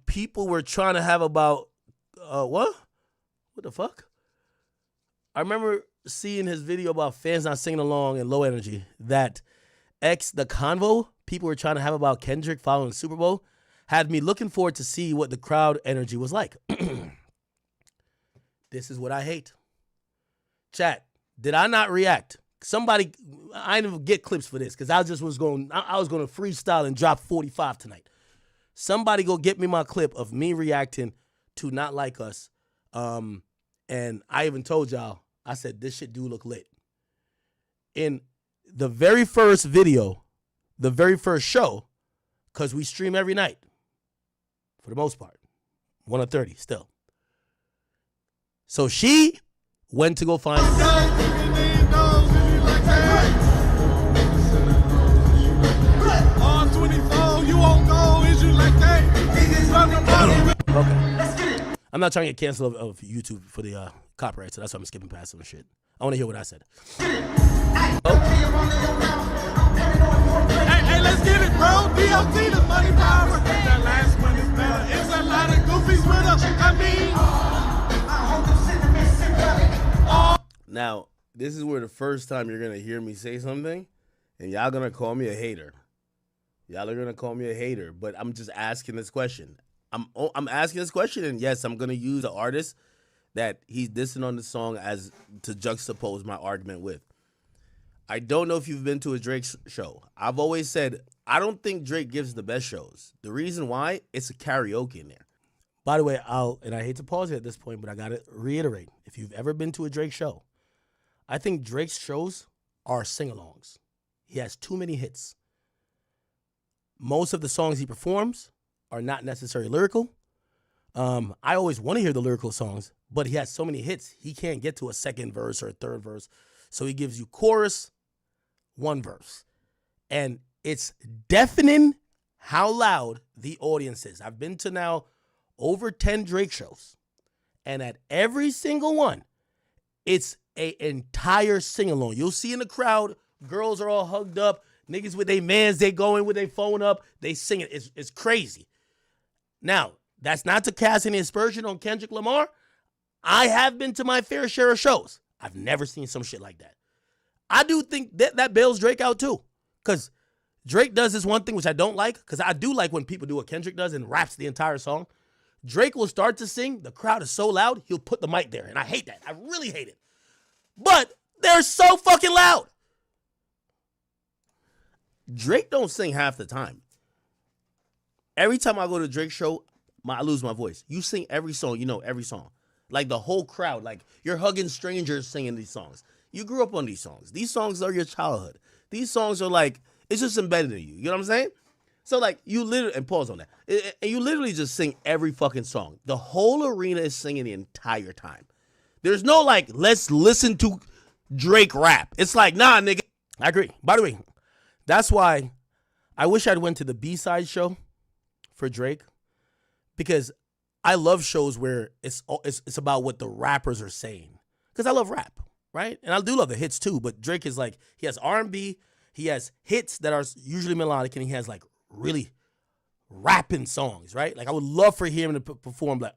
people were trying to have about, what? What the fuck? I remember seeing his video about fans not singing along and low energy. The convo people were trying to have about Kendrick following the Super Bowl had me looking forward to see what the crowd energy was like. This is what I hate. Chat. Did I not react? Somebody, I didn't get clips for this because I was going to freestyle and drop 45 tonight. Somebody go get me my clip of me reacting to Not Like Us. And I even told y'all, I said, this shit do look lit. In the very first video, the very first show, because we stream every night, for the most part, 1 or 30 still. So she went to go find Okay. I'm not trying to get canceled of YouTube for the copyright, so that's why I'm skipping past some shit. I want to hear what I said. Oh. Hey, let's get it, bro. DLT, the money power. That last one is better. It's a lot of goofies with us. Now, this is where the first time you're going to hear me say something, and y'all going to call me a hater. Y'all are going to call me a hater, but I'm just asking this question. I'm asking this question, and yes, I'm going to use an artist that he's dissing on the song as to juxtapose my argument with. I don't know if you've been to a Drake show. I've always said I don't think Drake gives the best shows. The reason why, it's a karaoke in there. By the way, and I hate to pause it at this point, but I got to reiterate. If you've ever been to a Drake show, I think Drake's shows are sing-alongs. He has too many hits. Most of the songs he performs are not necessarily lyrical. I always want to hear the lyrical songs, but he has so many hits, he can't get to a second verse or a third verse. So he gives you chorus, one verse. And it's deafening how loud the audience is. I've been to now over 10 Drake shows, and at every single one, it's an entire sing-along. You'll see in the crowd, girls are all hugged up, niggas with their mans, they going with their phone up, they sing it. It's crazy. Now, that's not to cast any aspersion on Kendrick Lamar. I have been to my fair share of shows. I've never seen some shit like that. I do think that bails Drake out too, because Drake does this one thing which I don't like, because I do like when people do what Kendrick does and raps the entire song. Drake will start to sing. The crowd is so loud, he'll put the mic there. And I hate that. I really hate it. But they're so fucking loud. Drake don't sing half the time. Every time I go to a Drake show, I lose my voice. You sing every song. You know every song. Like the whole crowd. Like you're hugging strangers singing these songs. You grew up on these songs. These songs are your childhood. These songs are like, it's just embedded in you. You know what I'm saying? So like you literally, and pause on that. And you literally just sing every fucking song. The whole arena is singing the entire time. There's no like, let's listen to Drake rap. It's like, nah, nigga. I agree. By the way, that's why I wish I'd went to the B-side show for Drake, because I love shows where it's about what the rappers are saying. Because I love rap, right? And I do love the hits too, but Drake is like, he has R&B, he has hits that are usually melodic, and he has like really rapping songs, right? Like I would love for him to perform like,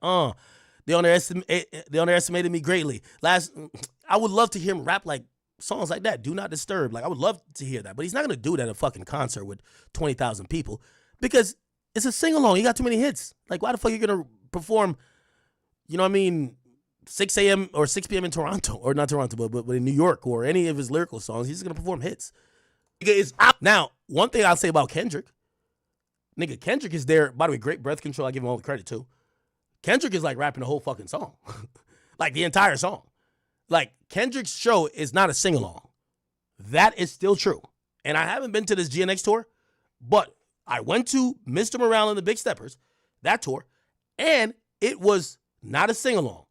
they underestimated me greatly. I would love to hear him rap like songs like that. Do Not Disturb. Like I would love to hear that, but he's not gonna do that at a fucking concert with 20,000 people because it's a sing along. He got too many hits. Like why the fuck are you gonna perform? You know what I mean? 6 a.m. or 6 p.m. in Toronto, or not Toronto, but in New York, or any of his lyrical songs. He's gonna perform hits. It's out. Now, one thing I'll say about Kendrick, nigga, Kendrick is there. By the way, great breath control. I give him all the credit too. Kendrick is like rapping the whole fucking song, like the entire song. Like Kendrick's show is not a sing along. That is still true. And I haven't been to this GNX tour, but I went to Mr. Morale and the Big Steppers, that tour, and it was not a sing along.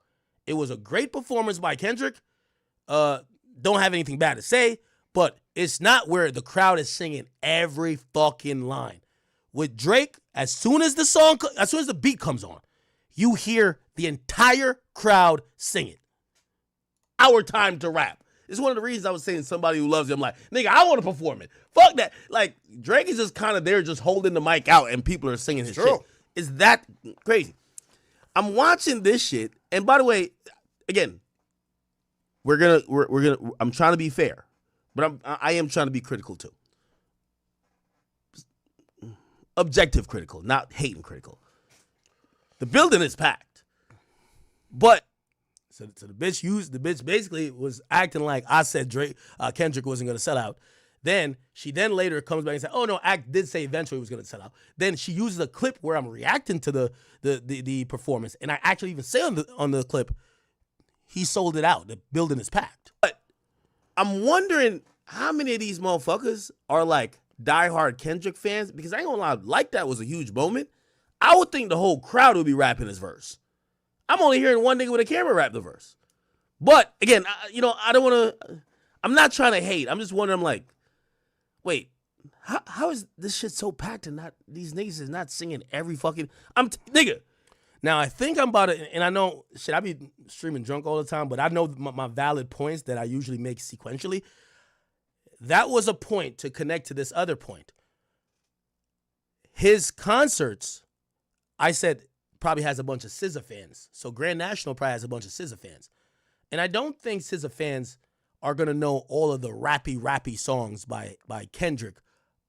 It was a great performance by Kendrick. Don't have anything bad to say, but it's not where the crowd is singing every fucking line. With Drake, as soon as the beat comes on, you hear the entire crowd sing it. Our time to rap. It's one of the reasons I was saying somebody who loves him, like, nigga, I want to perform it. Fuck that. Like, Drake is just kind of there just holding the mic out and people are singing his shit. Is that crazy? I'm watching this shit, and by the way, again, I'm trying to be fair, but I am trying to be critical too. Objective critical, not hating critical. The building is packed, but so the bitch basically was acting like I said Kendrick wasn't gonna sell out. Then she later comes back and says, "Oh no, Act did say eventually he was gonna sell out." Then she uses a clip where I'm reacting to the performance, and I actually even say on the clip, he sold it out. The building is packed. But I'm wondering how many of these motherfuckers are like diehard Kendrick fans, because I ain't gonna lie, Like That was a huge moment. I would think the whole crowd would be rapping his verse. I'm only hearing one nigga with a camera rap the verse. But again, I don't want to. I'm not trying to hate. I'm just wondering. I'm like, wait, how is this shit so packed and not these niggas is not singing every fucking nigga. Now I think I'm about to, and I know shit. I be streaming drunk all the time, but I know my valid points that I usually make sequentially. That was a point to connect to this other point. His concerts, I said, probably has a bunch of SZA fans. So Grand National probably has a bunch of SZA fans. And I don't think SZA fans are going to know all of the rappy songs by Kendrick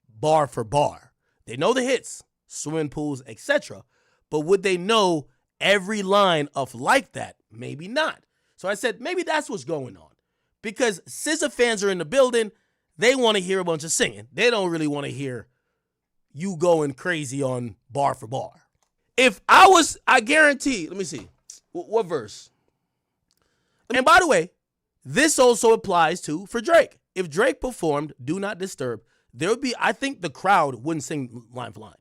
bar for bar. They know the hits, swimming pools, etc. But would they know every line of Like That? Maybe not. So I said, maybe that's what's going on. Because SZA fans are in the building. They want to hear a bunch of singing. They don't really want to hear you going crazy on bar for bar. I guarantee, let me see. What verse? And by the way, this also applies for Drake. If Drake performed Do Not Disturb, I think the crowd wouldn't sing line for line.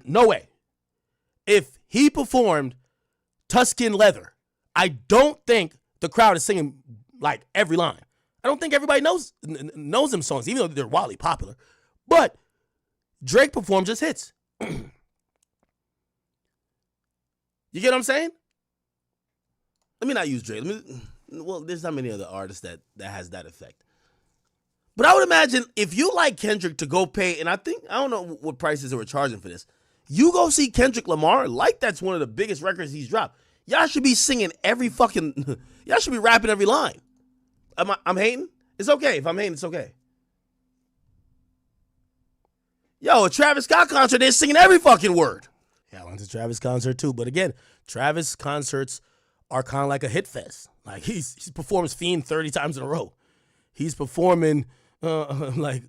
No way. If he performed Tuscan Leather, I don't think the crowd is singing like every line. I don't think everybody knows them songs, even though they're wildly popular. But Drake performed just hits. You get what I'm saying? Let me not use Drake. There's not many other artists that has that effect. But I would imagine if you like Kendrick to go pay, and I don't know what prices they were charging for this. You go see Kendrick Lamar, like that's one of the biggest records he's dropped. Y'all should be singing y'all should be rapping every line. I'm hating? It's okay. If I'm hating, it's okay. Yo, a Travis Scott concert, they're singing every fucking word. Yeah, I went to Travis concert too. But again, Travis concerts are kind of like a hit fest. Like he performs Fiend 30 times in a row. He's performing like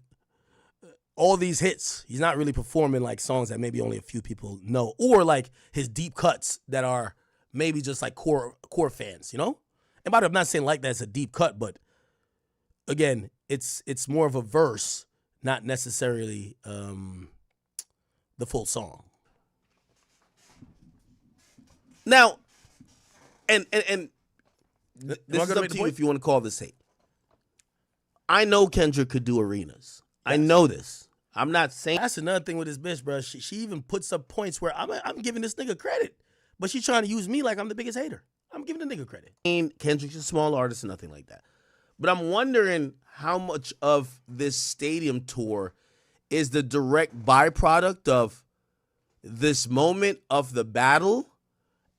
all these hits. He's not really performing like songs that maybe only a few people know, or like his deep cuts that are maybe just like core fans, you know? And by the way, I'm not saying like that's a deep cut, but again, it's more of a verse, not necessarily the full song. Now, and this is up to you if you want to call this hate. I know Kendrick could do arenas. Yes. I know this. I'm not saying that's another thing with this bitch, bro. She even puts up points where I'm giving this nigga credit, but she's trying to use me like I'm the biggest hater. I'm giving the nigga credit. Kendrick's a small artist and nothing like that. But I'm wondering how much of this stadium tour is the direct byproduct of this moment of the battle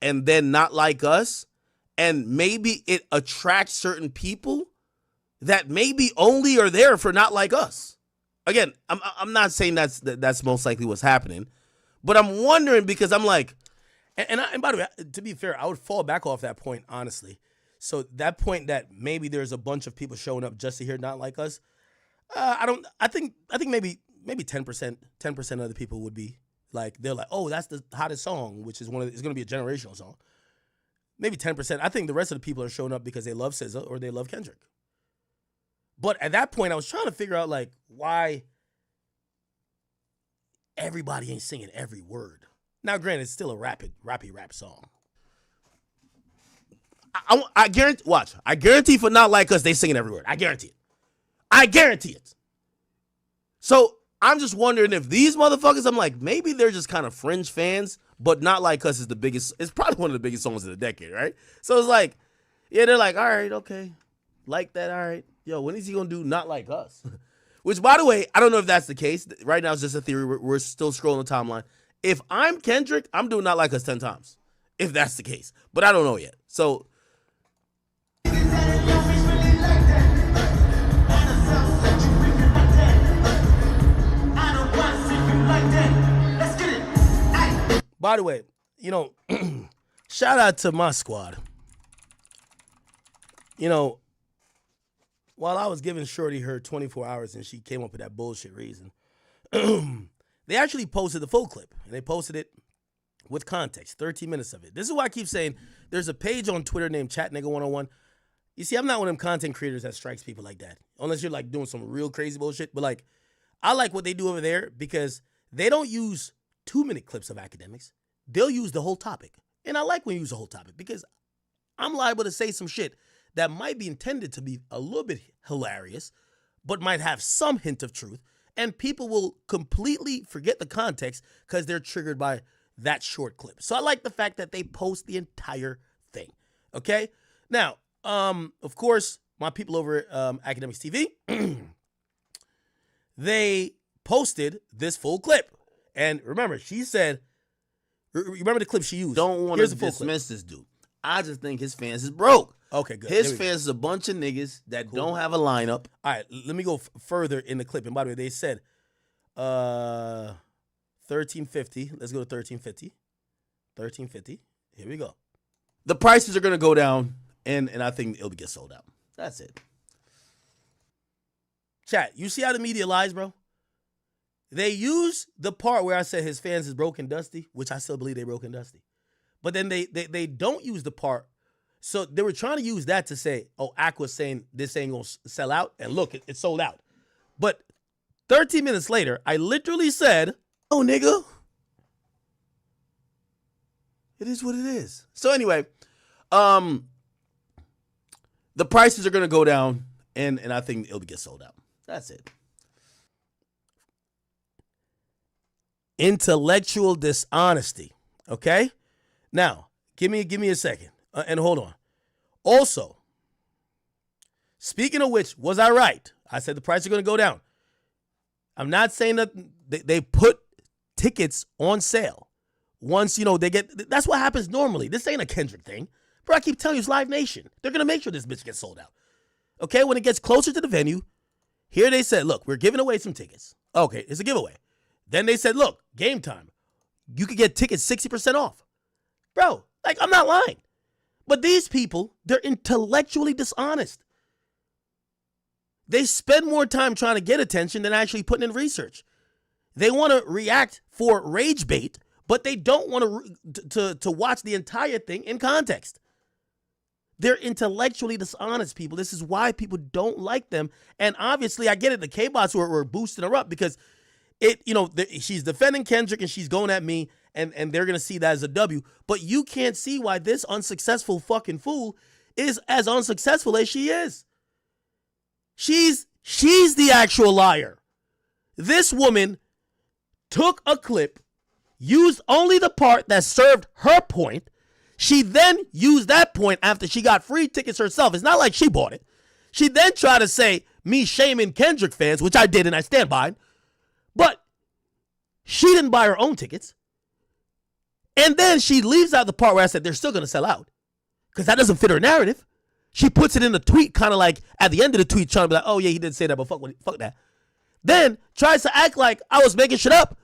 and then Not Like Us, and maybe it attracts certain people that maybe only are there for Not Like Us. Again, I'm not saying that's most likely what's happening, but I'm wondering because I'm like, and by the way, to be fair, I would fall back off that point honestly. So that point that maybe there's a bunch of people showing up just to hear Not Like Us, I think maybe 10% of the people would be like, they're like, oh, that's the hottest song, which is it's going to be a generational song. Maybe 10%. I think the rest of the people are showing up because they love SZA or they love Kendrick. But at that point, I was trying to figure out like why everybody ain't singing every word. Now, granted, it's still a rappy rap song. I guarantee. Watch. I guarantee for Not Like Us, they singing every word. I guarantee it. So I'm just wondering if these motherfuckers, I'm like, maybe they're just kind of fringe fans, but Not Like Us is the biggest. It's probably one of the biggest songs of the decade, right? So it's like, yeah, they're like, all right, okay, like that, all right. Yo, when is he gonna do Not Like Us? Which, by the way, I don't know if that's the case. Right now, it's just a theory. We're still scrolling the timeline. If I'm Kendrick, I'm doing Not Like Us 10 times. If that's the case, but I don't know yet. So. By the way, you know, shout out to my squad. You know, while I was giving Shorty her 24 hours and she came up with that bullshit reason, they actually posted the full clip. And they posted it with context, 13 minutes of it. This is why I keep saying there's a page on Twitter named Chat Nigga 101. You see, I'm not one of them content creators that strikes people like that. Unless you're like doing some real crazy bullshit. But like, I like what they do over there because they don't use 2-minute clips of academics. They'll use the whole topic. And I like when you use the whole topic because I'm liable to say some shit that might be intended to be a little bit hilarious, but might have some hint of truth. And people will completely forget the context because they're triggered by that short clip. So I like the fact that they post the entire thing. Okay? Now, of course, my people over at Academics TV, they posted this full clip. And remember, she said, remember the clip she used? Don't want to dismiss this dude. I just think his fans is broke. Okay, good. His fans is a bunch of niggas that don't have a lineup. All right, let me go further in the clip. And by the way, they said 1350. Let's go to 1350. 1350. Here we go. The prices are going to go down, and I think it'll get sold out. That's it. Chat, you see how the media lies, bro? They use the part where I said his fans is broken dusty, which I still believe they broken dusty. But then they don't use the part. So they were trying to use that to say, oh, Aqua's saying this ain't going to sell out. And look, it sold out. But 13 minutes later, I literally said, oh, nigga, it is what it is. So anyway, the prices are going to go down, and I think it'll get sold out. That's it. Intellectual dishonesty. Okay? Now, give me a second. And hold on. Also, speaking of which, was I right? I said the price are going to go down. I'm not saying that they put tickets on sale. Once, they get, that's what happens normally. This ain't a Kendrick thing. Bro, I keep telling you, it's Live Nation. They're going to make sure this bitch gets sold out. Okay, when it gets closer to the venue, here they said, look, we're giving away some tickets. Okay, it's a giveaway. Then they said, look, game time. You could get tickets 60% off. Bro, like, I'm not lying. But these people, they're intellectually dishonest. They spend more time trying to get attention than actually putting in research. They want to react for rage bait, but they don't want to watch the entire thing in context. They're intellectually dishonest people. This is why people don't like them. And obviously, I get it. The K-bots were boosting her up because she's defending Kendrick and she's going at me, and they're going to see that as a W. But you can't see why this unsuccessful fucking fool is as unsuccessful as she is. She's the actual liar. This woman took a clip, used only the part that served her point. She then used that point after she got free tickets herself. It's not like she bought it. She then tried to say me shaming Kendrick fans, which I did and I stand by it. But she didn't buy her own tickets. And then she leaves out the part where I said they're still going to sell out because that doesn't fit her narrative. She puts it in the tweet kind of like at the end of the tweet trying to be like, oh, yeah, he did say that, but fuck that. Then tries to act like I was making shit up.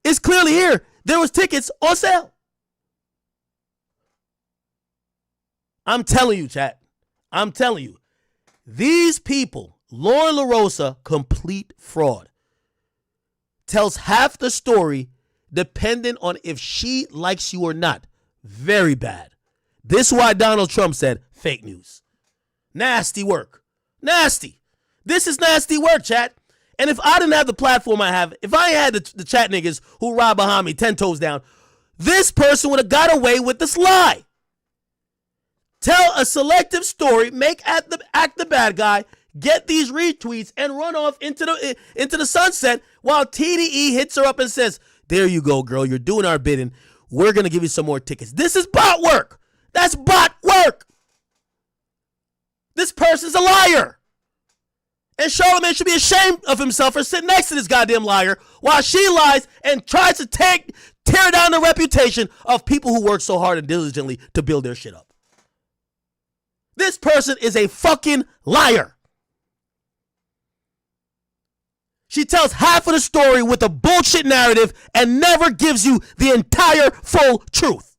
It's clearly here. There was tickets on sale. I'm telling you, chat. I'm telling you. These people, Lauren LaRosa, complete fraud. Tells half the story dependent on if she likes you or not. Very bad. This is why Donald Trump said fake news. Nasty work. Nasty. This is nasty work, chat. And if I didn't have the platform I have, if I had the chat niggas who ride behind me 10 toes down, this person would have got away with this lie. Tell a selective story, act the bad guy, get these retweets, and run off into the sunset while TDE hits her up and says, there you go, girl. You're doing our bidding. We're going to give you some more tickets. This is bot work. That's bot work. This person's a liar. And Charlamagne should be ashamed of himself for sitting next to this goddamn liar while she lies and tries to tear down the reputation of people who work so hard and diligently to build their shit up. This person is a fucking liar. She tells half of the story with a bullshit narrative and never gives you the entire full truth.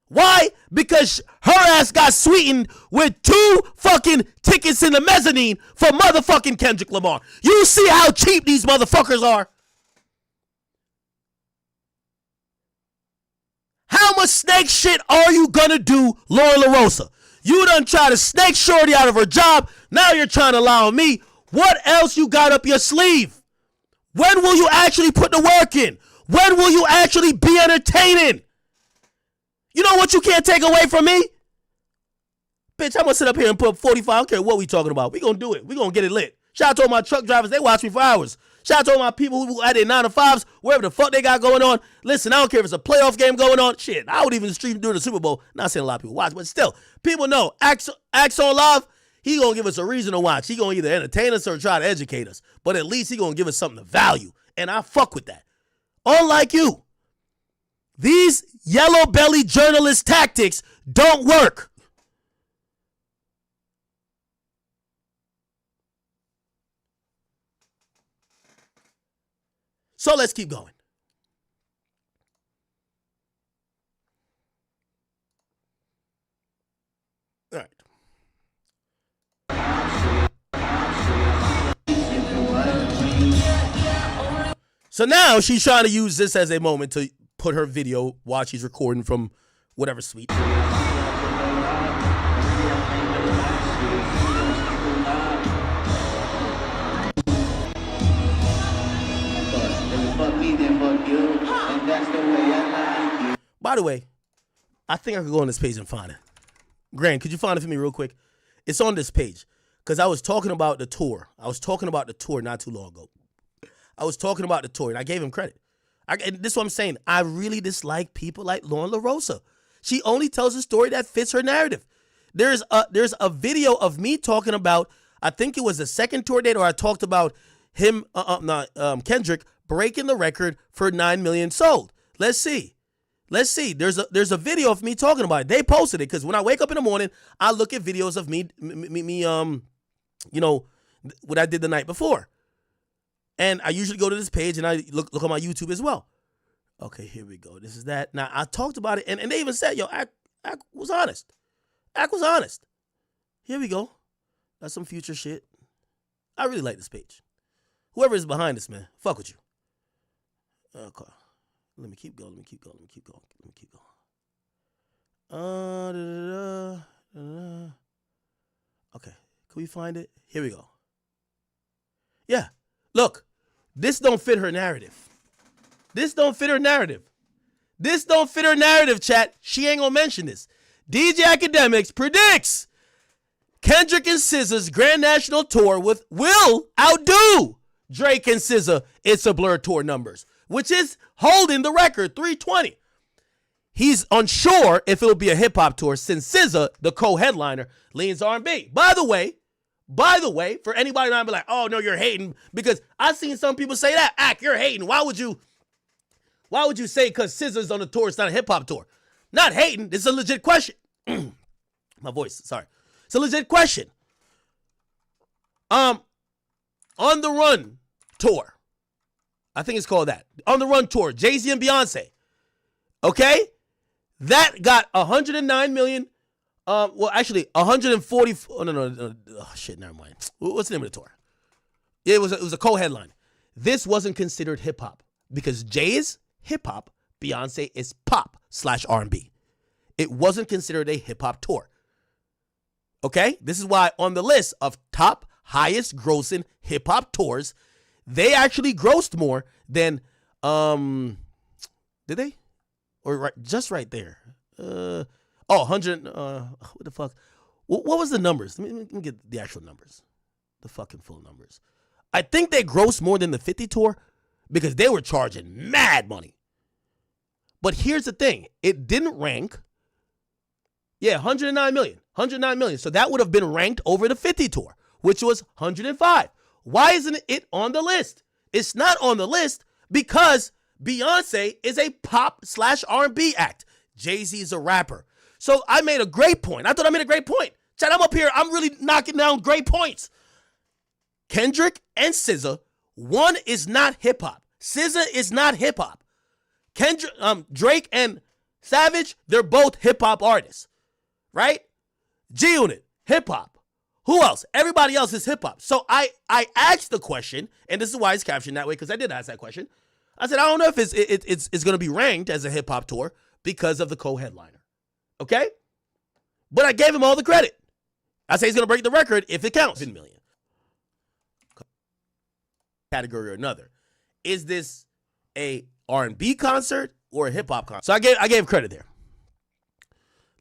Why? Because her ass got sweetened with 2 fucking tickets in the mezzanine for motherfucking Kendrick Lamar. You see how cheap these motherfuckers are? How much snake shit are you gonna do, Lauren LaRosa? You done try to snake Shorty out of her job. Now you're trying to lie on me. What else you got up your sleeve? When will you actually put the work in? When will you actually be entertaining? You know what you can't take away from me? Bitch, I'm gonna sit up here and put 45. I don't care what we talking about. We gonna do it. We gonna get it lit. Shout out to all my truck drivers. They watch me for hours. Shout out to all my people who at their 9 to 5s, wherever the fuck they got going on. Listen, I don't care if it's a playoff game going on. Shit, I would even stream during the Super Bowl. Not saying a lot of people watch, but still, people know. Axe on Live, he gonna give us a reason to watch. He gonna either entertain us or try to educate us. But at least he gonna give us something to value. And I fuck with that. Unlike you, these yellow belly journalist tactics don't work. So let's keep going. All right. So now she's trying to use this as a moment to put her video while she's recording from whatever suite. By the way, I think I could go on this page and find it. Grant, could you find it for me real quick? It's on this page because I was talking about the tour. I was talking about the tour not too long ago. I was talking about the tour, and I gave him credit. And this is what I'm saying. I really dislike people like Lauren LaRosa. She only tells a story that fits her narrative. There's a video of me talking about, I think it was the second tour date, or I talked about him, Kendrick, breaking the record for 9 million sold. Let's see. There's a video of me talking about it. They posted it because when I wake up in the morning, I look at videos of me, what I did the night before. And I usually go to this page and I look on my YouTube as well. Okay, here we go. This is that. Now, I talked about it, and they even said, yo, Ack was honest. Ack was honest. Here we go. That's some future shit. I really like this page. Whoever is behind this, man, fuck with you. Okay. Let me keep going. Okay, can we find it? Here we go. Yeah, look, this don't fit her narrative. Chat. She ain't gonna mention this. DJ Academics predicts Kendrick and SZA's Grand National Tour will outdo Drake and SZA It's a Blur tour numbers, which is holding the record, 320. He's unsure if it'll be a hip-hop tour since SZA, the co-headliner, leans R&B. By the way, for anybody not be like, oh, no, you're hating, because I've seen some people say that. Ack, you're hating. Why would you say because SZA's on the tour, it's not a hip-hop tour? Not hating. This is a legit question. My voice, sorry. It's a legit question. On the Run tour. I think it's called that. On the Run tour, Jay-Z and Beyonce. Okay? That got 109 million. Actually, 140. Oh, no. Oh, shit, never mind. What's the name of the tour? It was a co-headline. This wasn't considered hip-hop because Jay is hip-hop, Beyonce is pop/R&B. It wasn't considered a hip-hop tour. Okay? This is why on the list of top highest grossing hip-hop tours, they actually grossed more than, did they? Or just right there. 100, what the fuck? What was the numbers? Let me get the actual numbers. The fucking full numbers. I think they grossed more than the 50 tour because they were charging mad money. But here's the thing. It didn't rank. Yeah, 109 million. 109 million. So that would have been ranked over the 50 tour, which was 105. Why isn't it on the list? It's not on the list because Beyonce is a pop/R&B act. Jay-Z is a rapper. So I made a great point. I thought I made a great point. Chad, I'm up here. I'm really knocking down great points. Kendrick and SZA, one is not hip-hop. SZA is not hip-hop. Kendrick, Drake and Savage, they're both hip-hop artists. Right? G-Unit, hip-hop. Who else? Everybody else is hip-hop. So I asked the question, and this is why it's captioned that way, because I did ask that question. I said, I don't know if it's going to be ranked as a hip-hop tour because of the co-headliner. Okay? But I gave him all the credit. I say he's going to break the record if it counts. $10 million. Category or another. Is this a R&B concert or a hip-hop concert? So I gave credit there.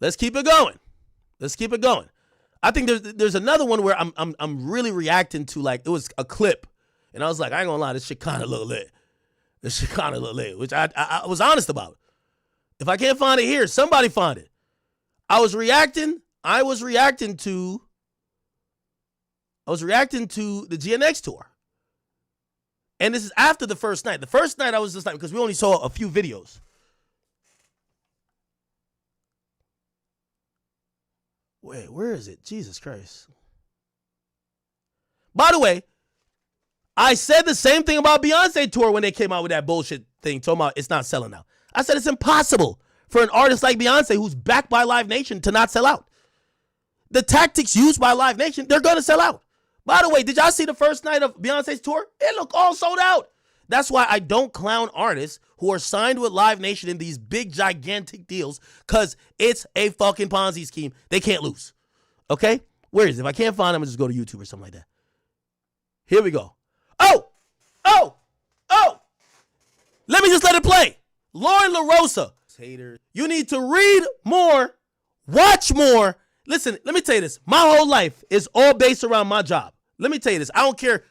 Let's keep it going. I think there's another one where I'm really reacting to, like, it was a clip, and I was like, I ain't gonna lie, this shit kind of look lit. Which I was honest about. If I can't find it here, somebody find it. I was reacting to the GNX tour. And this is after the first night. The first night I was just like, because we only saw a few videos. Wait, where is it? Jesus Christ. By the way, I said the same thing about Beyonce tour when they came out with that bullshit thing, talking about it's not selling out. I said it's impossible for an artist like Beyonce, who's backed by Live Nation, to not sell out. The tactics used by Live Nation, they're going to sell out. By the way, did y'all see the first night of Beyonce's tour? It looked all sold out. That's why I don't clown artists who are signed with Live Nation in these big, gigantic deals, because it's a fucking Ponzi scheme. They can't lose. Okay? Where is it? If I can't find them, I'll just go to YouTube or something like that. Here we go. Oh! Let me just let it play. Lauren LaRosa. Hater. You need to read more, watch more. Listen, let me tell you this. My whole life is all based around my job. Let me tell you this. I don't care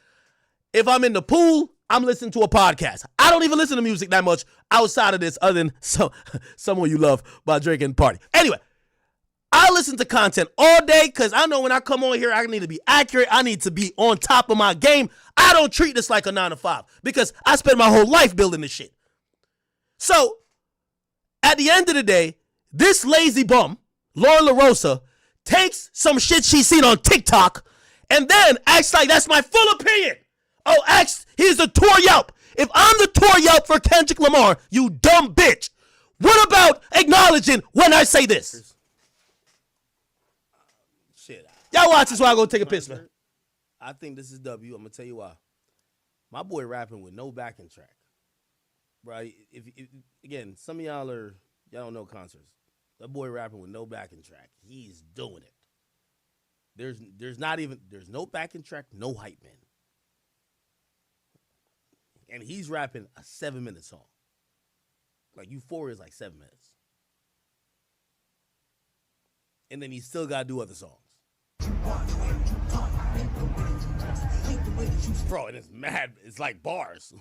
if I'm in the pool, I'm listening to a podcast. I don't even listen to music that much outside of this, other than Someone You Love by Drake and Party. Anyway, I listen to content all day because I know when I come on here, I need to be accurate. I need to be on top of my game. I don't treat this like a 9 to 5 because I spent my whole life building this shit. So, at the end of the day, this lazy bum, Lauren LaRosa, takes some shit she's seen on TikTok and then acts like that's my full opinion. Oh, he's the tour Yelp. If I'm the tour Yelp for Kendrick Lamar, you dumb bitch, what about acknowledging when I say this? Shit. Y'all watch this while I go take a piss, man. I think this is W. I'm going to tell you why. My boy rapping with no backing track. Right? If again, some of y'all don't know concerts. That boy rapping with no backing track. He's doing it. There's no backing track, no hype man. And he's rapping a 7-minute song. Like Euphoria is like 7 minutes. And then he still got to do other songs. Bro, and it's mad. It's like bars.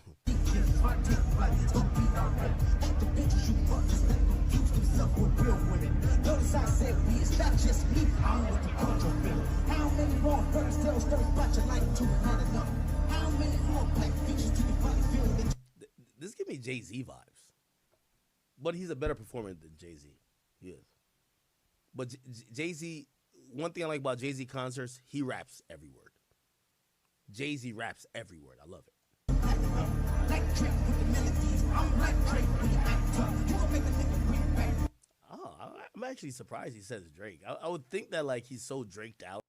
This give me Jay-Z vibes. But he's a better performer than Jay-Z. He is. But Jay-Z, one thing I like about Jay-Z concerts, he raps every word. Jay-Z raps every word. I love it. Oh, I'm actually surprised he says Drake. I would think that like he's so draked out.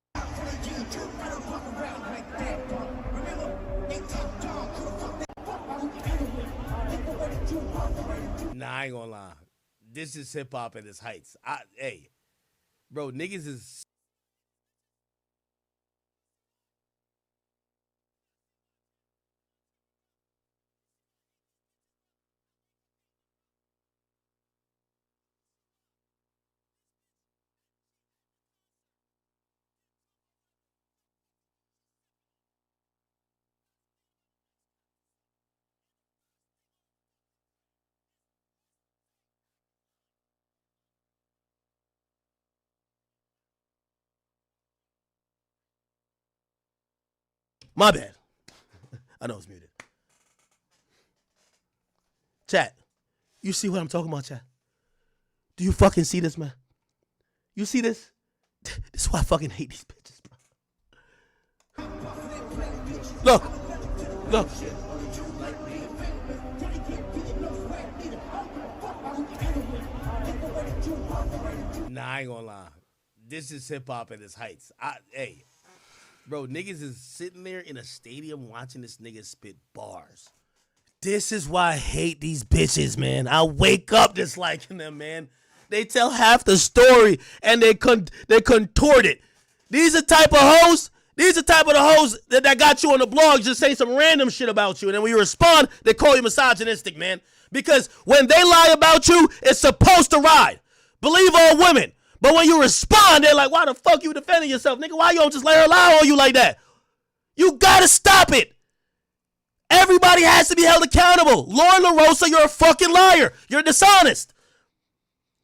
Nah, I ain't gonna lie. This is hip hop at its heights. Hey, bro, niggas is. My bad. I know it's muted. Chat, you see what I'm talking about, chat? Do you fucking see this, man? You see this? This is why I fucking hate these bitches, bro. Look. Nah, I ain't gonna lie. This is hip hop at its heights. Hey, bro, niggas is sitting there in a stadium watching this nigga spit bars. This is why I hate these bitches, man. I wake up disliking them, man. They tell half the story and they contort it. These are type of hoes. These are type of the hoes that got you on the blog just saying some random shit about you. And then when you respond, they call you misogynistic, man. Because when they lie about you, it's supposed to ride. Believe all women. But when you respond, they're like, why the fuck you defending yourself? Nigga, why you don't just let her lie on you like that? You gotta stop it. Everybody has to be held accountable. Lauren LaRosa, you're a fucking liar. You're dishonest.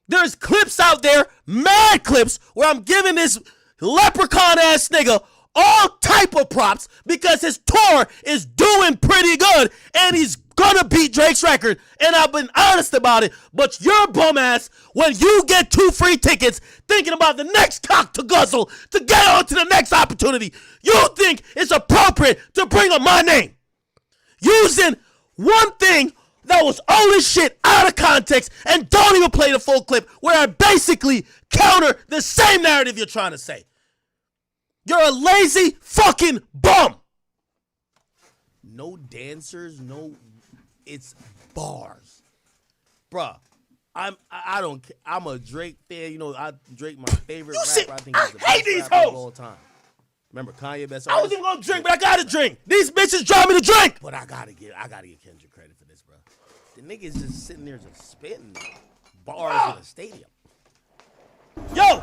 There's clips out there, mad clips, where I'm giving this leprechaun-ass nigga all type of props because his tour is doing pretty good and he's gonna beat Drake's record, and I've been honest about it. But your bum ass, when you get 2 free tickets, thinking about the next cock to guzzle to get on to the next opportunity, you think it's appropriate to bring up my name using one thing that was only shit out of context and don't even play the full clip where I basically counter the same narrative you're trying to say. You're a lazy fucking bum. No dancers, no it's bars, bruh. I'm a Drake fan. You know, Drake my favorite rapper. I think he's the hate best these rapper of hoes. all time. Remember Kanye best I artist? wasn't even gonna drink, but I gotta drink. These bitches drive me to drink. But I gotta give Kendrick credit for this, bro. The nigga's just sitting there just spitting bars in a stadium. Yo!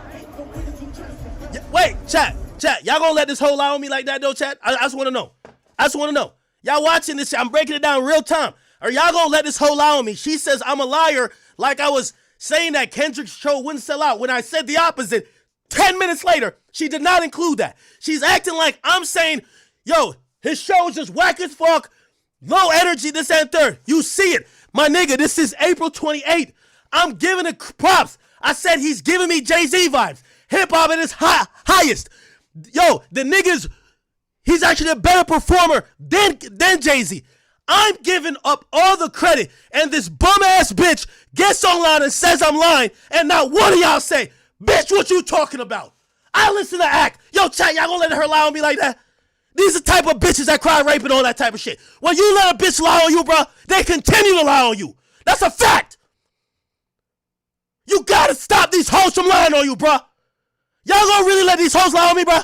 Wait, chat. Y'all gonna let this whole lie on me like that, though, chat? I just wanna know. Y'all watching this shit, I'm breaking it down real time. Are y'all gonna let this whole lie on me? She says I'm a liar like I was saying that Kendrick's show wouldn't sell out when I said the opposite. 10 minutes later, she did not include that. She's acting like I'm saying, yo, his show is just whack as fuck, low energy, this and third. You see it. My nigga, this is April 28th. I'm giving it props. I said he's giving me Jay-Z vibes. Hip-hop at its highest. Yo, the nigga's, he's actually a better performer than Jay-Z. I'm giving up all the credit, and this bum-ass bitch gets online and says I'm lying, and not one of y'all say, bitch, what you talking about? I listen to Act. Yo, chat, y'all gonna let her lie on me like that? These are the type of bitches that cry rape and all that type of shit. When you let a bitch lie on you, bro, they continue to lie on you. That's a fact. You gotta stop these hoes from lying on you, bro. Y'all gonna really let these hoes lie on me, bro?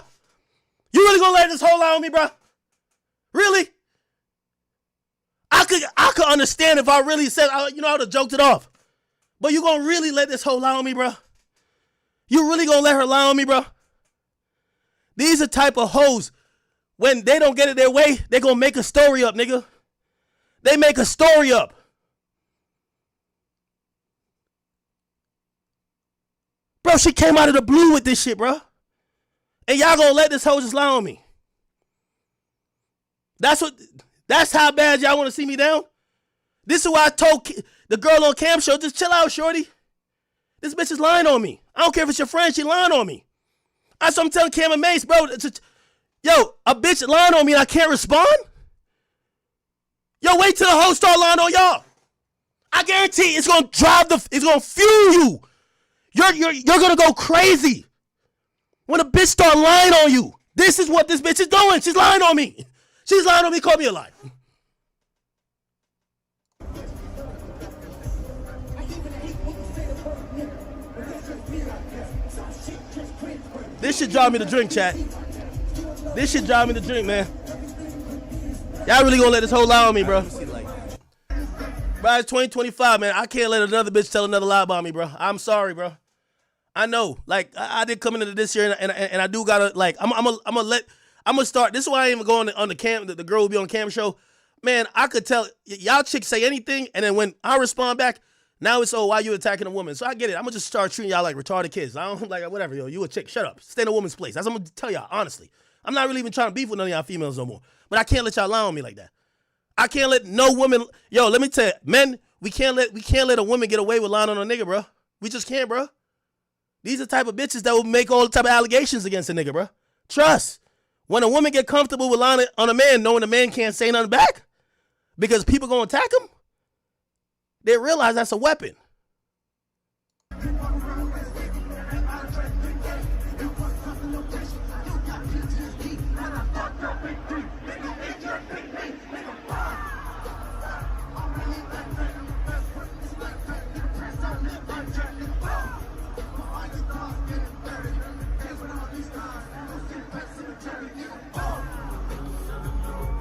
You really gonna let this hoe lie on me, bro? Really? I could understand if I really said, I would have joked it off. But you gonna really let this hoe lie on me, bro? You really gonna let her lie on me, bro? These are type of hoes, when they don't get it their way, they gonna make a story up, nigga. They make a story up. Bro, she came out of the blue with this shit, bro. And y'all gonna let this hoe just lie on me. That's how bad y'all wanna see me down? This is why I told the girl on Cam show, just chill out, shorty. This bitch is lying on me. I don't care if it's your friend, she lying on me. That's what I'm telling Cam and Mase, bro. Yo, a bitch lying on me and I can't respond? Yo, wait till the hoe start lying on y'all. I guarantee it's gonna it's gonna fuel you. You're gonna go crazy when a bitch start lying on you. This is what this bitch is doing. She's lying on me. She's lying on me, call me a liar. This shit drive me to drink, chat. This shit drive me to drink, man. Y'all really gonna let this whole lie on me, bro? Bro, it's 2025, man. I can't let another bitch tell another lie about me, bro. I'm sorry, bro. I know, like, I did come into this year, and I do gotta, like, I'm gonna start. This is why I ain't even going on the Cam, the girl who be on Cam show. Man, I could tell y'all chicks say anything, and then when I respond back, now it's, oh, why you attacking a woman? So I get it. I'm gonna just start treating y'all like retarded kids. I don't like whatever, yo. You a chick, shut up. Stay in a woman's place. That's what I'm gonna tell y'all, honestly. I'm not really even trying to beef with none of y'all females no more. But I can't let y'all lie on me like that. I can't let no woman. Yo, let me tell you, men, we can't let a woman get away with lying on a nigga, bro. We just can't, bro. These are the type of bitches that will make all the type of allegations against a nigga, bro. Trust. When a woman get comfortable with lying on a man, knowing the man can't say nothing back, because people gonna attack him, they realize that's a weapon.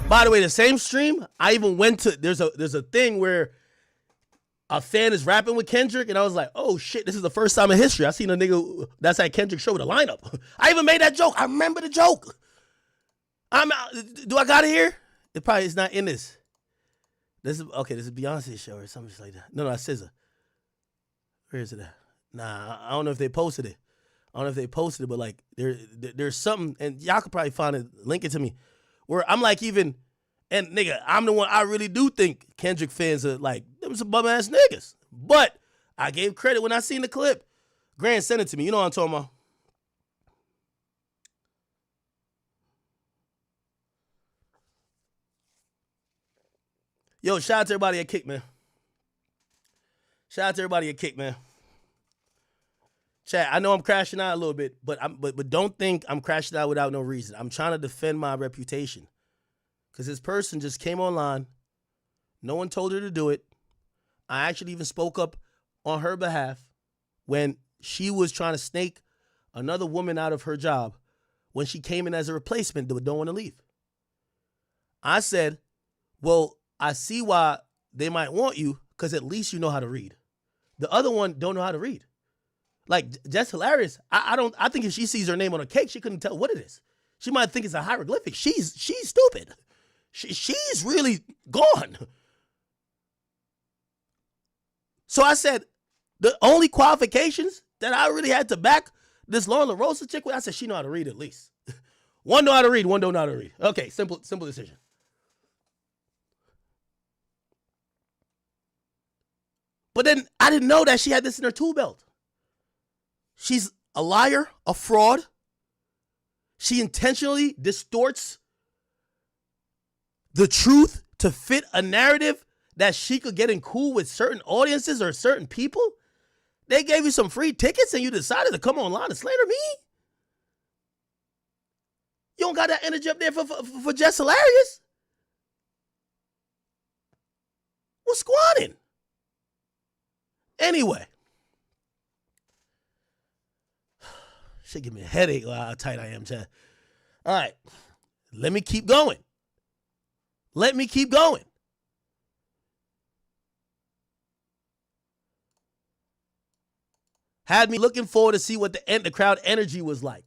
By the way, the same stream, I even went to, there's a thing where a fan is rapping with Kendrick, and I was like, oh shit, this is the first time in history I seen a nigga that's at Kendrick show with a lineup. I even made that joke. I remember the joke. Do I got it here? It probably is not in this. This is Beyonce's show or something like that. No, it's SZA. Where is it at? Nah, I don't know if they posted it. But like there's something, and y'all could probably find it, link it to me, where I'm like, even, and nigga, I'm the one, I really do think Kendrick fans are like, them some bum ass niggas. But I gave credit when I seen the clip. Grant sent it to me. You know what I'm talking about. Yo, shout out to everybody at Kick, man. Chat, I know I'm crashing out a little bit, but don't think I'm crashing out without no reason. I'm trying to defend my reputation. Because this person just came online, No one told her to do it. I actually even spoke up on her behalf when she was trying to snake another woman out of her job when she came in as a replacement that don't want to leave. I said, well, I see why they might want you because at least you know how to read. The other one don't know how to read. Like, that's hilarious. I think if she sees her name on a cake, she couldn't tell what it is. She might think it's a hieroglyphic. She's stupid. She's really gone. So I said, the only qualifications that I really had to back this Lauren LaRosa chick with, I said, she know how to read at least. One know how to read, one don't know how to read. Okay, simple decision. But then I didn't know that she had this in her tool belt. She's a liar, a fraud. She intentionally distorts the truth to fit a narrative that she could get in cool with certain audiences or certain people. They gave you some free tickets and you decided to come online and slander me? You don't got that energy up there for just hilarious? What's squatting? Anyway. Should give me a headache how tight I am, Chad. All right. Let me keep going. Had me looking forward to see what the crowd energy was like.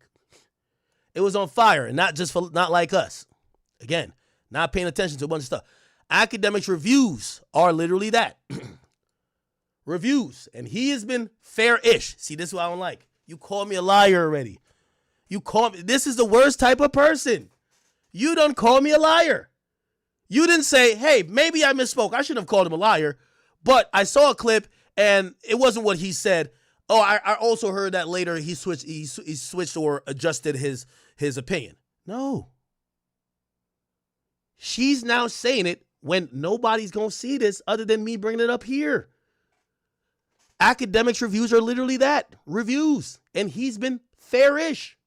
It was on fire, and not like us. Again, not paying attention to a bunch of stuff. Academics reviews are literally that. Reviews. And he has been fair-ish. See, this is what I don't like. You called me a liar already. This is the worst type of person. You done called me a liar. You didn't say, hey, maybe I misspoke. I shouldn't have called him a liar. But I saw a clip, and it wasn't what he said. Oh, I also heard that later he switched or adjusted his opinion. No. She's now saying it when nobody's going to see this other than me bringing it up here. Academics reviews are literally that. Reviews. And he's been fair-ish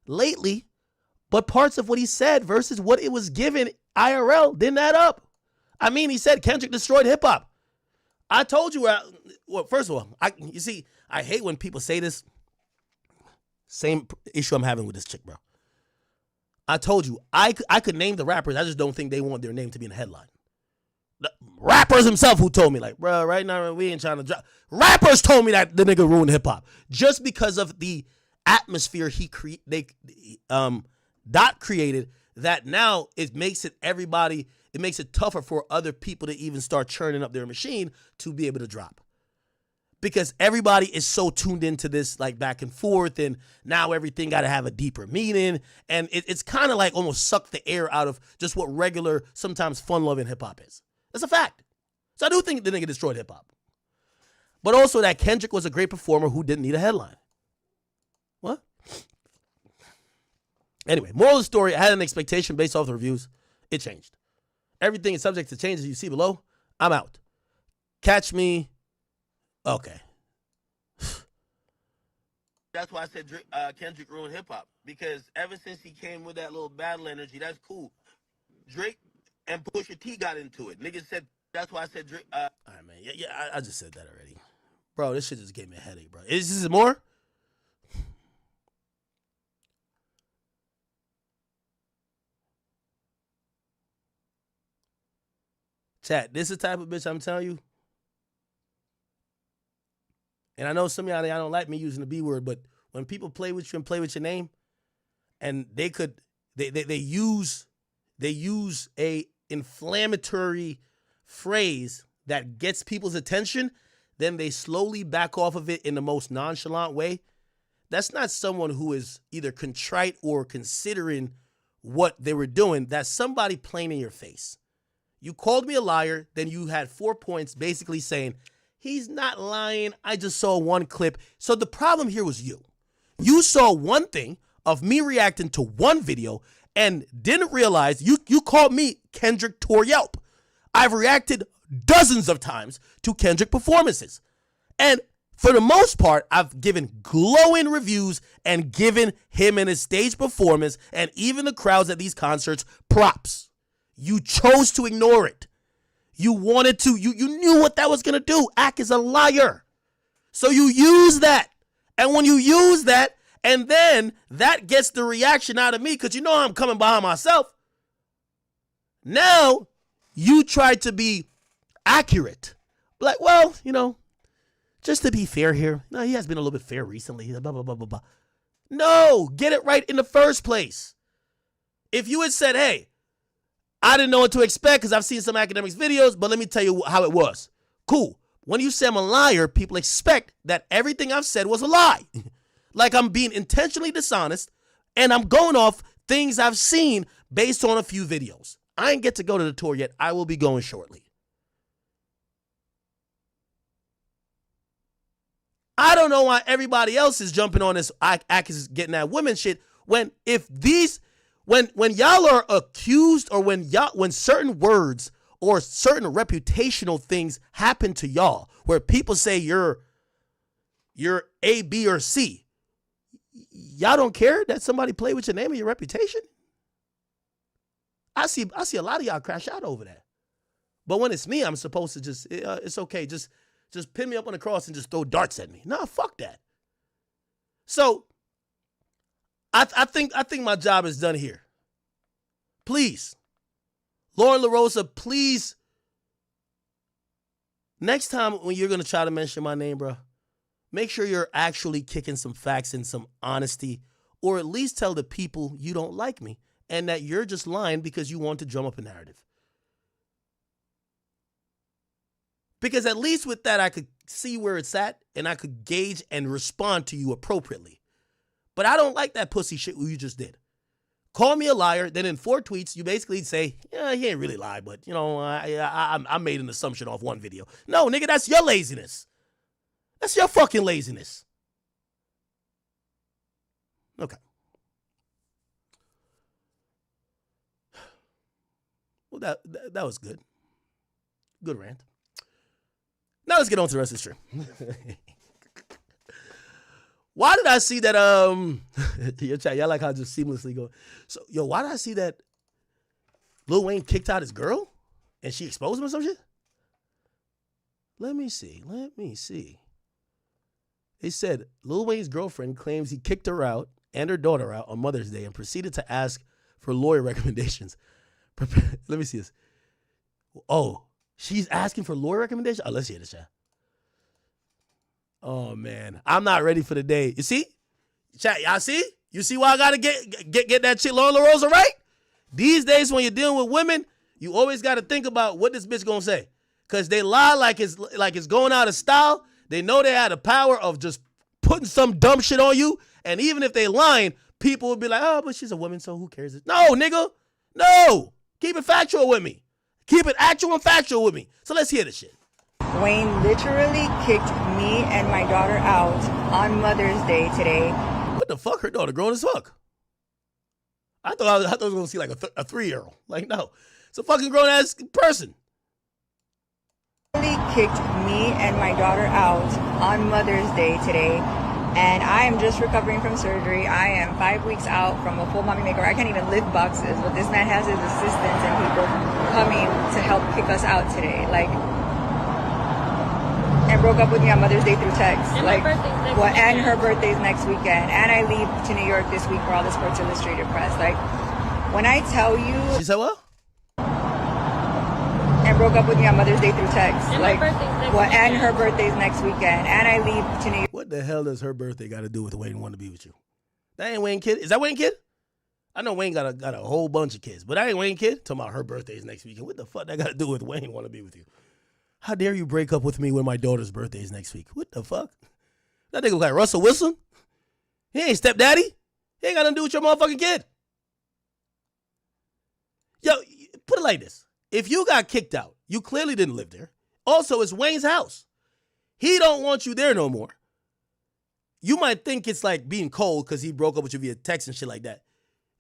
lately, but parts of what he said versus what it was given IRL didn't add up. I mean, he said Kendrick destroyed hip-hop. I told you, well, first of all, you see, I hate when people say this. Same issue I'm having with this chick, bro. I told you, I could name the rappers. I just don't think they want their name to be in the headline. The rappers himself who told me, like, bro, right now we ain't trying to drop. Rappers told me that the nigga ruined hip hop just because of the atmosphere Dot created. That now it makes it tougher for other people to even start churning up their machine to be able to drop. Because everybody is so tuned into this, like, back and forth, and now everything got to have a deeper meaning, and it's kind of like almost sucked the air out of just what regular, sometimes fun-loving hip-hop is. That's a fact. So I do think the nigga destroyed hip-hop. But also that Kendrick was a great performer who didn't need a headline. What? Anyway, moral of the story, I had an expectation based off the reviews. It changed. Everything is subject to change, as you see below. I'm out. Catch me. Okay. That's why I said Kendrick ruined hip-hop. Because ever since he came with that little battle energy, that's cool. Drake and Pusha T got into it. Niggas said, that's why I said Drake. All right, man. Yeah, I just said that already. Bro, this shit just gave me a headache, bro. Is this more? Chat, this is the type of bitch I'm telling you. And I know some of y'all don't like me using the B word, but when people play with you and play with your name, and they use a inflammatory phrase that gets people's attention, then they slowly back off of it in the most nonchalant way. That's not someone who is either contrite or considering what they were doing. That's somebody playing in your face. You called me a liar, then you had 4 points basically saying, he's not lying, I just saw one clip. So the problem here was you. You saw one thing of me reacting to one video and didn't realize you called me Kendrick tore Yelp. I've reacted dozens of times to Kendrick performances. And for the most part, I've given glowing reviews and given him and his stage performance and even the crowds at these concerts props. You chose to ignore it. You wanted to. You knew what that was going to do. Act as a liar. So you use that. And when you use that, and then that gets the reaction out of me because you know I'm coming behind myself. Now you try to be accurate. Like, well, just to be fair here. No, he has been a little bit fair recently. Blah, blah, blah, blah, blah. No, get it right in the first place. If you had said, hey, I didn't know what to expect because I've seen some academics videos, but let me tell you how it was. Cool. When you say I'm a liar, people expect that everything I've said was a lie. Like I'm being intentionally dishonest and I'm going off things I've seen based on a few videos. I ain't get to go to the tour yet. I will be going shortly. I don't know why everybody else is jumping on this getting that women shit when y'all are accused or when certain words or certain reputational things happen to y'all where people say you're A, B, or C. Y'all don't care that somebody played with your name and your reputation? I see a lot of y'all crash out over that. But when it's me, I'm supposed to just, it's okay. Just pin me up on the cross and just throw darts at me. Nah, fuck that. So I think my job is done here. Please, Lauren LaRosa, please, next time when you're going to try to mention my name, bro, make sure you're actually kicking some facts and some honesty, or at least tell the people you don't like me and that you're just lying because you want to drum up a narrative. Because at least with that, I could see where it's at and I could gauge and respond to you appropriately. But I don't like that pussy shit you just did. Call me a liar. Then in 4 tweets, you basically say, yeah, he ain't really lied, but, I made an assumption off one video. No, nigga, that's your laziness. That's your fucking laziness. Okay. Well, that was good. Good rant. Now let's get on to the rest of the stream. Why did I see that, your chat, y'all like how I just seamlessly go. So, why did I see that Lil Wayne kicked out his girl and she exposed him or some shit? Let me see. It said Lil Wayne's girlfriend claims he kicked her out and her daughter out on Mother's Day and proceeded to ask for lawyer recommendations. Let me see this. Oh, she's asking for lawyer recommendations? Oh, let's hear this, chat. Oh, man. I'm not ready for the day. You see? Chat, y'all see? You see why I got to get that shit Lauren LaRosa right? These days when you're dealing with women, you always got to think about what this bitch going to say. Because they lie like it's going out of style. They know they had the power of just putting some dumb shit on you. And even if they lying, people will be like, oh, but she's a woman, so who cares? No, nigga. No. Keep it factual with me. Keep it actual and factual with me. So let's hear this shit. Wayne literally kicked me and my daughter out on Mother's Day today. What the fuck? Her daughter grown as fuck. I thought I was going to see like a 3-year-old. Like, no. It's a fucking grown-ass person. He kicked me and my daughter out on Mother's Day today. And I am just recovering from surgery. I am 5 weeks out from a full mommy makeover. I can't even lift boxes, but this man has his assistants and people coming to help kick us out today. And broke up with me on Mother's Day through text. And her birthday's next weekend. And I leave to New York this week for all the Sports Illustrated press. When I tell you... She said what? And broke up with me on Mother's Day through text. And her birthday's next weekend. And I leave to New York. What the hell does her birthday got to do with Wayne wanting to be with you? That ain't Wayne kid. Is that Wayne kid? I know Wayne got a whole bunch of kids, but that ain't Wayne kid. Talking about her birthday's next weekend. What the fuck that got to do with Wayne want to be with you? How dare you break up with me when my daughter's birthday is next week? What the fuck? That nigga look like Russell Wilson. He ain't stepdaddy. He ain't got nothing to do with your motherfucking kid. Yo, put it like this. If you got kicked out, you clearly didn't live there. Also, it's Wayne's house. He don't want you there no more. You might think it's like being cold because he broke up with you via text and shit like that.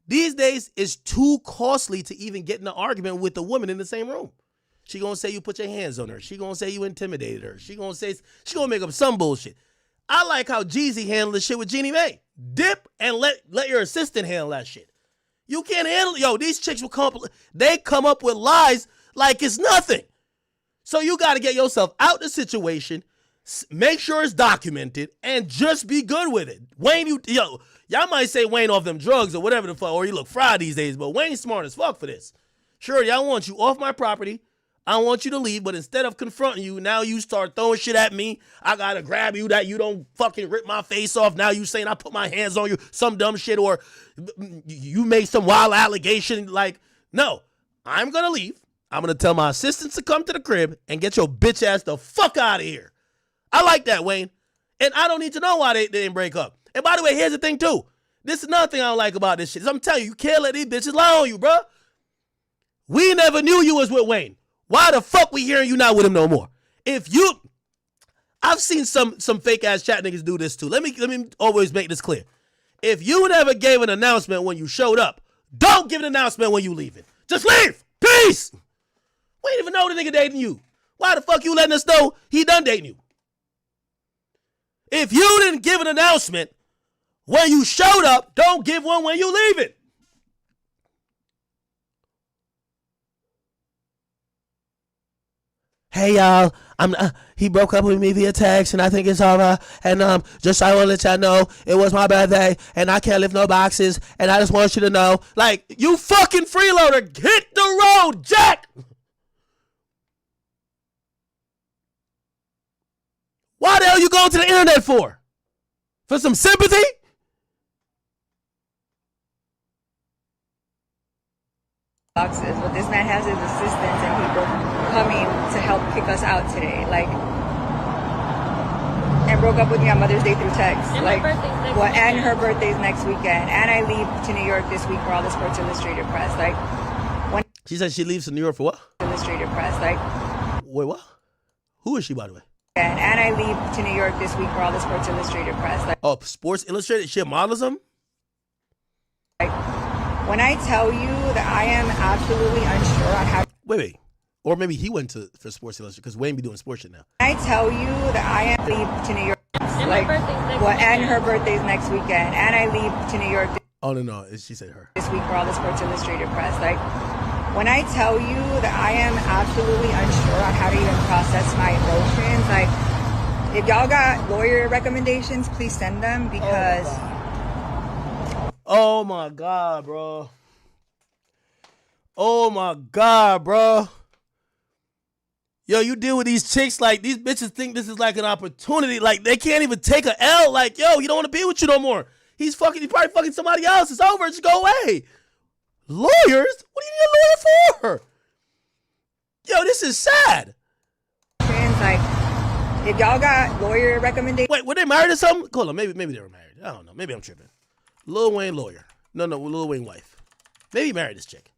These days, it's too costly to even get in an argument with a woman in the same room. She gonna say you put your hands on her. She gonna say you intimidated her. She gonna make up some bullshit. I like how Jeezy handled the shit with Jeannie Mae. Dip and let your assistant handle that shit. You can't handle it. Yo, these chicks will come up with lies like it's nothing. So you got to get yourself out the situation, make sure it's documented, and just be good with it. Wayne, y'all might say Wayne off them drugs or whatever the fuck, or he look fried these days, but Wayne's smart as fuck for this. Sure, y'all want you off my property. I want you to leave, but instead of confronting you, now you start throwing shit at me. I gotta grab you that you don't fucking rip my face off. Now you saying I put my hands on you, some dumb shit, or you made some wild allegation. Like, no, I'm gonna leave. I'm gonna tell my assistants to come to the crib and get your bitch ass the fuck out of here. I like that, Wayne. And I don't need to know why they didn't break up. And by the way, here's the thing too. This is another thing I don't like about this shit. I'm telling you, you can't let these bitches lie on you, bro. We never knew you was with Wayne. Why the fuck we hearing you not with him no more? I've seen some fake ass chat niggas do this too. Let me always make this clear. If you never gave an announcement when you showed up, don't give an announcement when you leaving. Just leave. Peace. We didn't even know the nigga dating you. Why the fuck you letting us know he done dating you? If you didn't give an announcement when you showed up, don't give one when you leaving. Hey y'all, he broke up with me via text and I think it's over. And just I want to let y'all know it was my birthday and I can't lift no boxes and I just want you to know, like, you fucking freeloader, hit the road, Jack. Why the hell you going to the internet for? For some sympathy? Boxes, but this man has his assistants and people coming to help kick us out today, like, and broke up with me on Mother's Day through text, and like, my birthday's next well, weekend. and her birthday's next weekend, and I leave to New York this week for all the Sports Illustrated press, like, when She said she leaves to New York for what? Illustrated press, like, Wait, what? Who is she, by the way? and I leave to New York this week for all the Sports Illustrated press, like, Oh, Sports Illustrated? She models them? when I tell you that I am absolutely unsure on how. Wait. Or maybe he went for Sports Illustrated because Wayne be doing sports shit now. I tell you that I am leave to New York, And like, my birthday's next well, and weekend. her birthday's next weekend, and I leave to New York Oh, no. She said her. this week for all the Sports Illustrated press. Like, when I tell you that I am absolutely unsure on how to even process my emotions, like, if y'all got lawyer recommendations, please send them because. Oh, my God, bro. Oh, my God, bro. Yo, you deal with these chicks like these bitches think this is like an opportunity. Like, they can't even take a L. Like, yo, he don't want to be with you no more. He's probably fucking somebody else. It's over. Just go away. Lawyers? What do you need a lawyer for? Yo, this is sad. Like, if y'all got lawyer recommendations. Wait, were they married or something? Hold on, maybe they were married. I don't know. Maybe I'm tripping. Lil Wayne lawyer. No, Lil Wayne wife. Maybe he married this chick.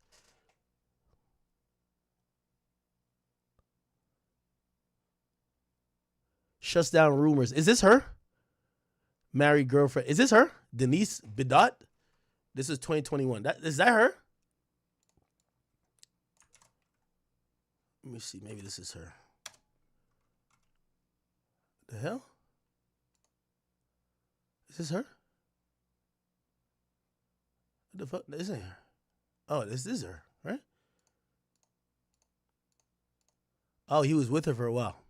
Shuts down rumors. Is this her? Married girlfriend. Is this her? Denise Bidot? This is 2021. Is that her? Let me see. Maybe this is her. The hell? Is this her? What the fuck? This ain't her. Oh, this is her, right? Oh, he was with her for a while.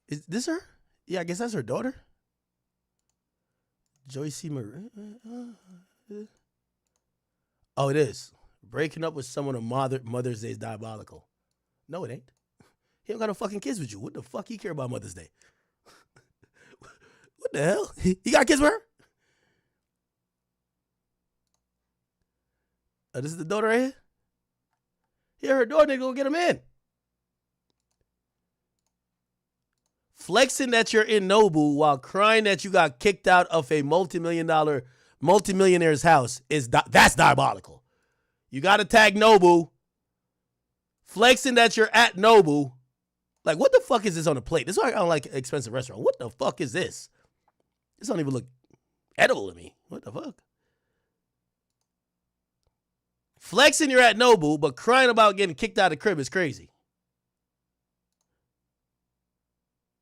Is this her? Yeah, I guess that's her daughter. Joycey Marie. Oh, it is. Breaking up with someone on Mother's Day is diabolical. No, it ain't. He don't got no fucking kids with you. What the fuck he care about Mother's Day? What the hell? He got kids with her? Oh, this is the daughter right here? Here, her daughter, nigga, go get him in. Flexing that you're in Nobu while crying that you got kicked out of a multimillionaire's house that's diabolical. You got to tag Nobu. Flexing that you're at Nobu. Like, what the fuck is this on the plate? This is why I don't like expensive restaurant. What the fuck is this? This don't even look edible to me. What the fuck? Flexing you're at Nobu, but crying about getting kicked out of the crib is crazy.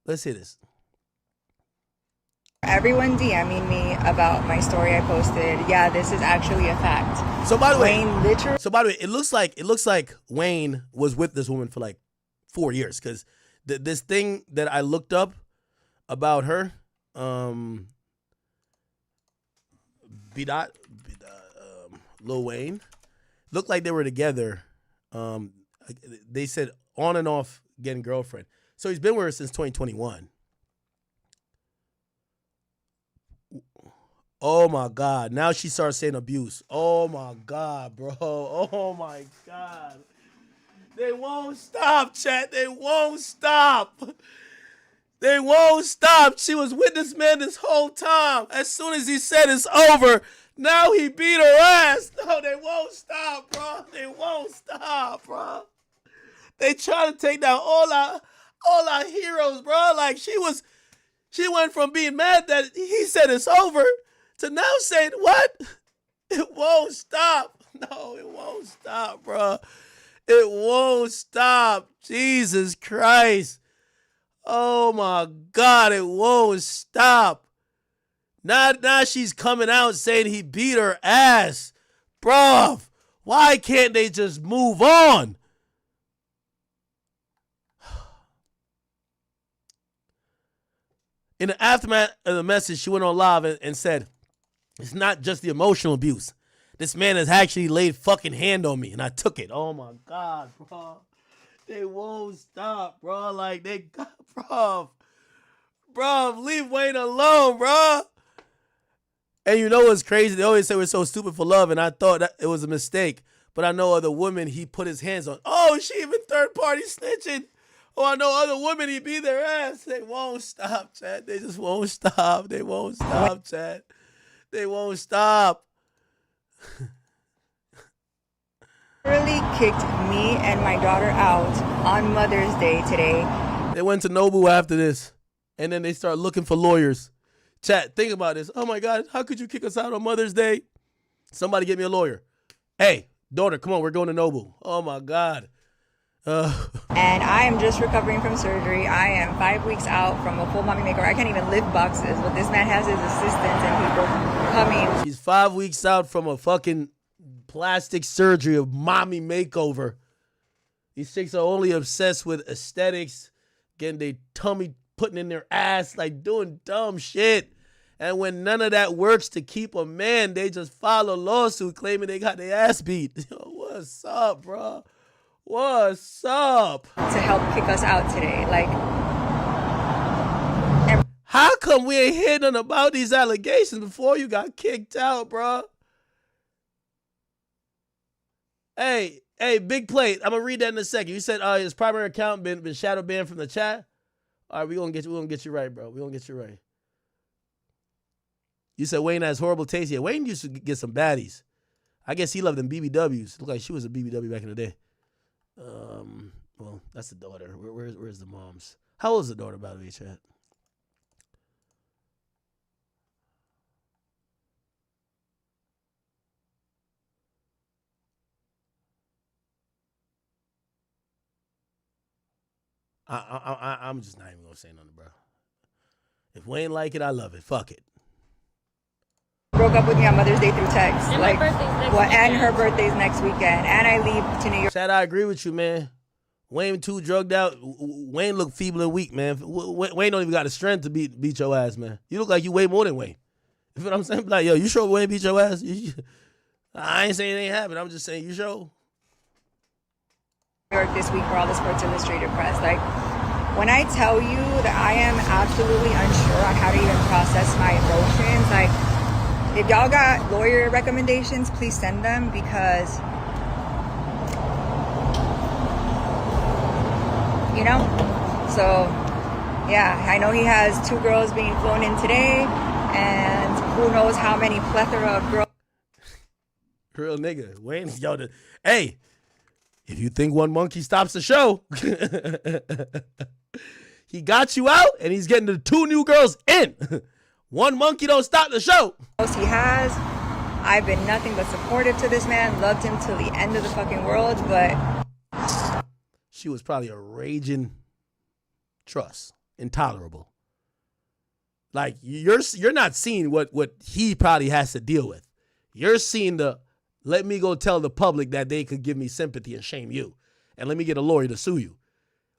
Let's hear this. Everyone DMing me about my story I posted. Yeah, this is actually a fact. So by the way, Wayne literally. So by the way, it looks like Wayne was with this woman for like 4 years, because this thing that I looked up about her, Lil Wayne, looked like they were together. They said on and off getting girlfriend. So he's been with her since 2021. Oh my God. Now she starts saying abuse. Oh my God, bro. Oh my God. They won't stop, chat. They won't stop. They won't stop. She was with this man this whole time. As soon as he said it's over, now he beat her ass. No, they won't stop, bro. They won't stop, bro. They try to take down all our heroes, bro. Like she went from being mad that he said it's over to now saying what? It won't stop. No, it won't stop, bro. It won't stop. Jesus Christ. Oh my God, it won't stop. Now she's coming out saying he beat her ass. Bruh, why can't they just move on? In the aftermath of the message, she went on live and said, it's not just the emotional abuse. This man has actually laid fucking hand on me, and I took it. Oh my God, bro. They won't stop, bro. Like, they got, bro, leave Wayne alone, bro. And you know what's crazy? They always say we're so stupid for love, and I thought that it was a mistake. But I know other women he put his hands on. Oh, she even third-party snitching. Oh, I know other women, he beat their ass. They won't stop, chat. They just won't stop. They won't stop, chat. They won't stop. Literally kicked me and my daughter out on Mother's Day today. They went to Nobu after this, and then they start looking for lawyers. Chat, think about this. Oh my God, how could you kick us out on Mother's Day? Somebody get me a lawyer. Hey, daughter, come on, we're going to Nobu. Oh my God. And I am just recovering from surgery. I am 5 weeks out from a full mommy makeover. I can't even lift boxes, but this man has his assistants and people coming. She's 5 weeks out from a fucking plastic surgery, a mommy makeover. These chicks are only obsessed with aesthetics, getting their tummy putting in their ass, like doing dumb shit. And when none of that works to keep a man, they just file a lawsuit claiming they got their ass beat. Yo, what's up, bro? What's up? To help kick us out today. Like, how come we ain't heard nothing about these allegations before you got kicked out, bro? Hey, Big Plate. I'm gonna read that in a second. You said his primary account been shadow banned from the chat. All right, we're gonna get you right, bro. We're gonna get you right. You said Wayne has horrible taste. Yeah, Wayne used to get some baddies. I guess he loved them BBWs. Looked like she was a BBW back in the day. Well, that's the daughter. Where's the moms? How old is the daughter, by the way, chat? I'm just not even gonna say nothing, bro. If Wayne like it, I love it. Fuck it. broke up with me on Mother's Day through text. And like, my birthday's next and weekend. her birthday's next weekend. And I leave to New York. Chad, I agree with you, man. Wayne too drugged out. Wayne look feeble and weak, man. Wayne don't even got the strength to beat your ass, man. You look like you weigh more than Wayne. You know what I'm saying? Like, yo, you sure Wayne beat your ass? I ain't saying it ain't happening. I'm just saying you sure. New York this week for all the Sports Illustrated press. Like, when I tell you that I am absolutely unsure on how to even process my emotions, like, if y'all got lawyer recommendations, please send them, because, you know, so yeah, I know he has 2 girls being flown in today, and who knows how many plethora of girls. Real nigga. Wayne's hey, if you think one monkey stops the show, he got you out and he's getting the 2 new girls in. One monkey don't stop the show. He has. I've been nothing but supportive to this man, loved him till the end of the fucking world, but she was probably a raging trust. Intolerable. Like you're not seeing what he probably has to deal with. You're seeing the let me go tell the public that they could give me sympathy and shame you, and let me get a lawyer to sue you.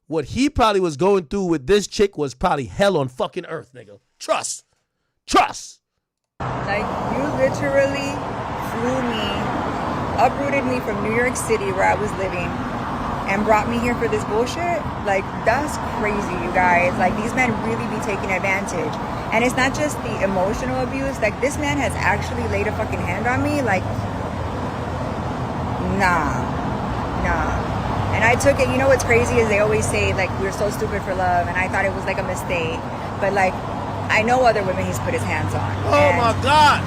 What he probably was going through with this chick was probably hell on fucking earth, nigga. Trust. Like, you literally flew me, uprooted me from New York City where I was living and brought me here for this bullshit. Like, that's crazy, you guys. Like, these men really be taking advantage. And it's not just the emotional abuse. Like, this man has actually laid a fucking hand on me. Like, nah. And I took it, you know what's crazy is they always say, like, we're so stupid for love, and I thought it was, like, a mistake. But, like, I know other women he's put his hands on. Oh, my God.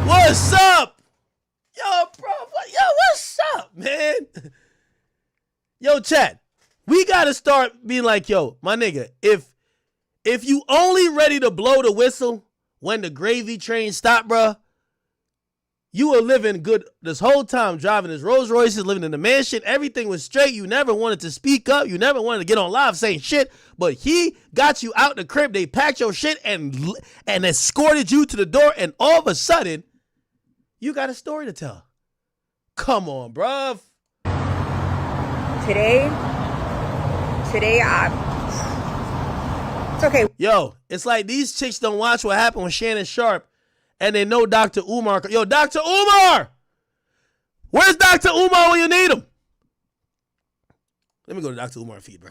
What's up? Yo, bro. What's up, man? Yo, chat. We got to start being like, yo, my nigga, if you only ready to blow the whistle when the gravy train stop, bro, you were living good this whole time, driving his Rolls Royces, living in the mansion. Everything was straight. You never wanted to speak up. You never wanted to get on live saying shit. But he got you out the crib. They packed your shit and escorted you to the door. And all of a sudden, you got a story to tell. Come on, bruv. Today, it's okay. Yo, it's like these chicks don't watch what happened with Shannon Sharp. And they know Dr. Umar. Yo, Dr. Umar! Where's Dr. Umar when you need him? Let me go to Dr. Umar's feed, bro.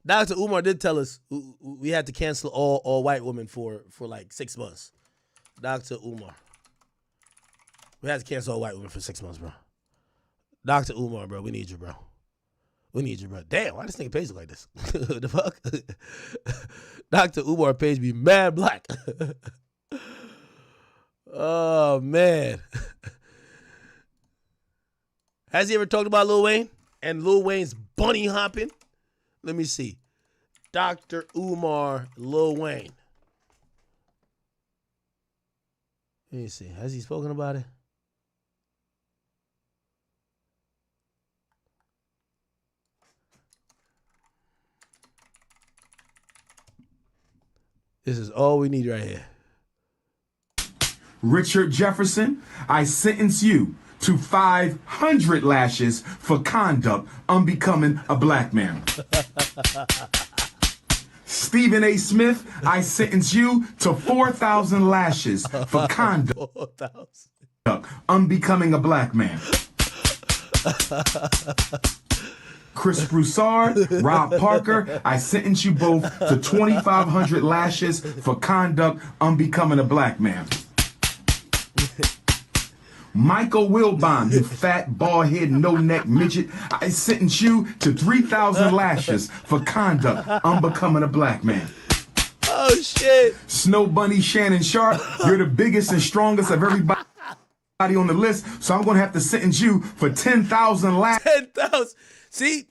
Dr. Umar did tell us we had to cancel all white women for like 6 months. Dr. Umar. We had to cancel all white women for 6 months, bro. Dr. Umar, bro, we need you, bro. We need you, bro. Damn, why this nigga page look like this? The fuck? Dr. Umar page be mad black. Oh, man. Has he ever talked about Lil Wayne? And Lil Wayne's bunny hopping? Let me see. Dr. Umar, Lil Wayne. Let me see. Has he spoken about it? This is all we need right here. Richard Jefferson, I sentence you to 500 lashes for conduct unbecoming a black man. Stephen A. Smith, I sentence you to 4,000 lashes for conduct unbecoming a black man. Chris Broussard, Rob Parker, I sentence you both to 2,500 lashes for conduct unbecoming a black man. Michael Wilbon, you fat, bald-head, no-neck midget, I sentence you to 3,000 lashes for conduct unbecoming a black man. Oh, shit. Snow Bunny Shannon Sharp, you're the biggest and strongest of everybody on the list, so I'm going to have to sentence you for 10,000 lashes. 10,000. See,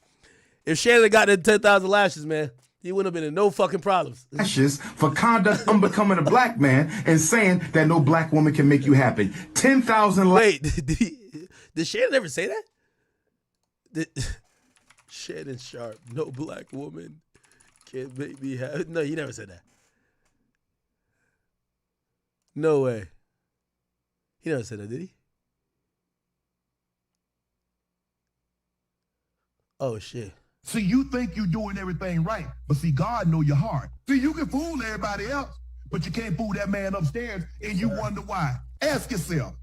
if Shannon got them 10,000 lashes, man, he wouldn't have been in no fucking problems. Lashes for conduct unbecoming a black man and saying that no black woman can make you happy. 10,000 Wait, did Shannon ever say that? Shannon Sharp, no black woman can make me happy. No, he never said that. No way. He never said that, did he? Oh, shit. See, you think you're doing everything right, but see, God know your heart. See, you can fool everybody else, but you can't fool that man upstairs, and you wonder why. Ask yourself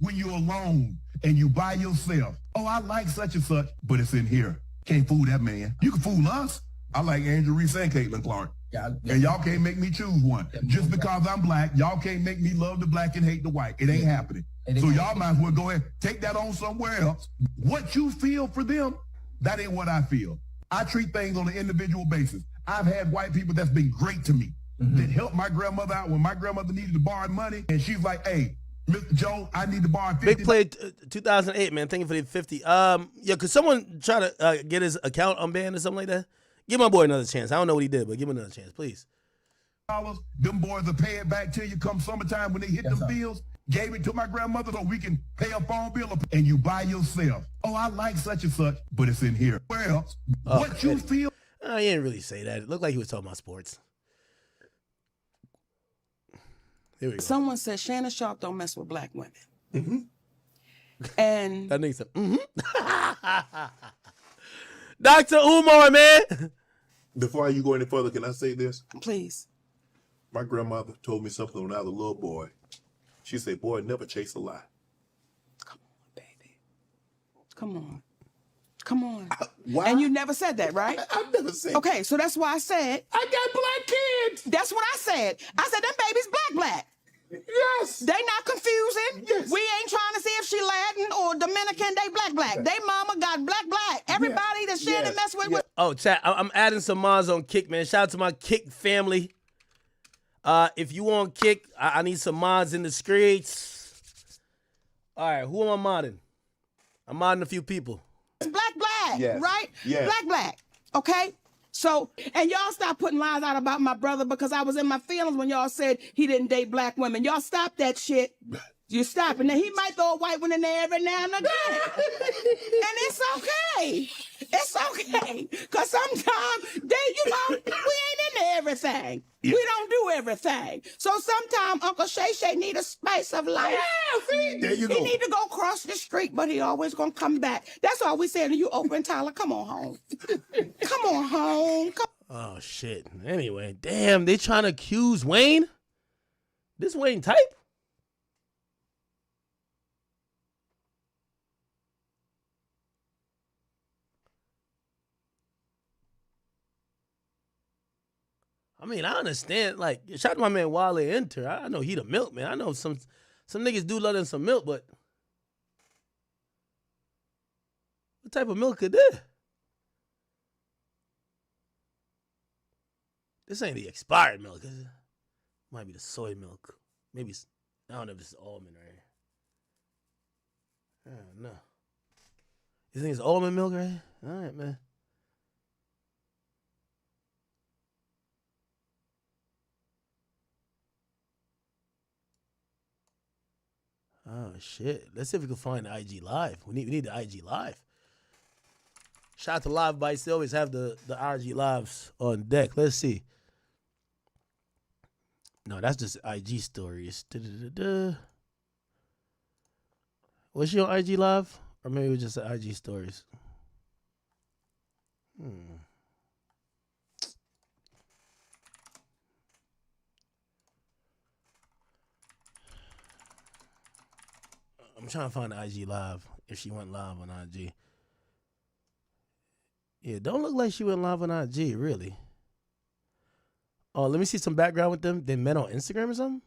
when you're alone and you by yourself. Oh, I like such and such, but it's in here. Can't fool that man. You can fool us. I like Angel Reese and Caitlin Clark. Yeah. And y'all can't make me choose one. Just because I'm black, y'all can't make me love the black and hate the white. It ain't happening. So y'all might as well go ahead, take that on somewhere else. What you feel for them, that ain't what I feel. I treat things on an individual basis. I've had white people that's been great to me, that helped my grandmother out when my grandmother needed to borrow money. And she's like, hey, Mr. Joe, I need to borrow 50. Big play 2008, man. Thank you for the 50. Yeah, could someone try to get his account unbanned or something like that? Give my boy another chance. I don't know what he did, but give him another chance, please. Them boys will pay it back to you come summertime when they hit them bills. Gave it to my grandmother so we can pay a phone bill and you buy yourself. Oh, I like such and such, but it's in here. Where else? What you feel? Nah, he didn't really say that. It looked like he was talking about sports. Here we go. Someone said Shannon Sharp don't mess with black women. Mm-hmm. And that nigga said, Dr. Umar, man. Before you go any further, can I say this? Please. My grandmother told me something when I was a little boy. She said, boy, never chase a lie. Come on, baby. Come on. Come on. Why? And you never said that, right? I've never said. Okay, so that's why I said. I got black kids. That's what I said. I said, them babies black. Yes. They not confusing. Yes. We ain't trying to see if she Latin or Dominican. They black. They mama got black. Everybody that Shannon mess with. Oh, chat, I'm adding some mods on Kick, man. Shout out to my Kick family. If you want Kick, I need some mods in the Skreets. All right, who am I modding? I'm modding a few people. It's black, yes. right? Yes. Black. Okay? So, and y'all stop putting lies out about my brother because I was in my feelings when y'all said he didn't date black women. Y'all stop that shit. You stop. And then he might throw a white one in there every now and again. And it's okay. It's okay. Because sometimes, we ain't into everything. Yeah. We don't do everything. So sometimes Uncle Shay need a spice of life. Yeah, see? There you go. He need to go across the street, but he always going to come back. That's all we saying to you, Oprah and Tyler. Come on home. Come on home. Oh, shit. Anyway, damn, they trying to accuse Wayne? This Wayne type? I mean, I understand. Like, shout out to my man Wale Enter. I know he the milk, man. I know some niggas do love them some milk, but what type of milk is this? This ain't the expired milk, is it? Might be the soy milk. Maybe I don't know if this is almond right here. I don't know. You think it's almond milk right here? All right, man. Oh, shit. Let's see if we can find the IG Live. We need the IG Live. Shout out to Live Bites. They always have the IG Lives on deck. Let's see. No, that's just IG stories. Was she on IG Live? Or maybe it was just the IG stories? I'm trying to find the IG Live, if she went live on IG. Yeah, don't look like she went live on IG, really. Oh, let me see some background with them. They met on Instagram or something?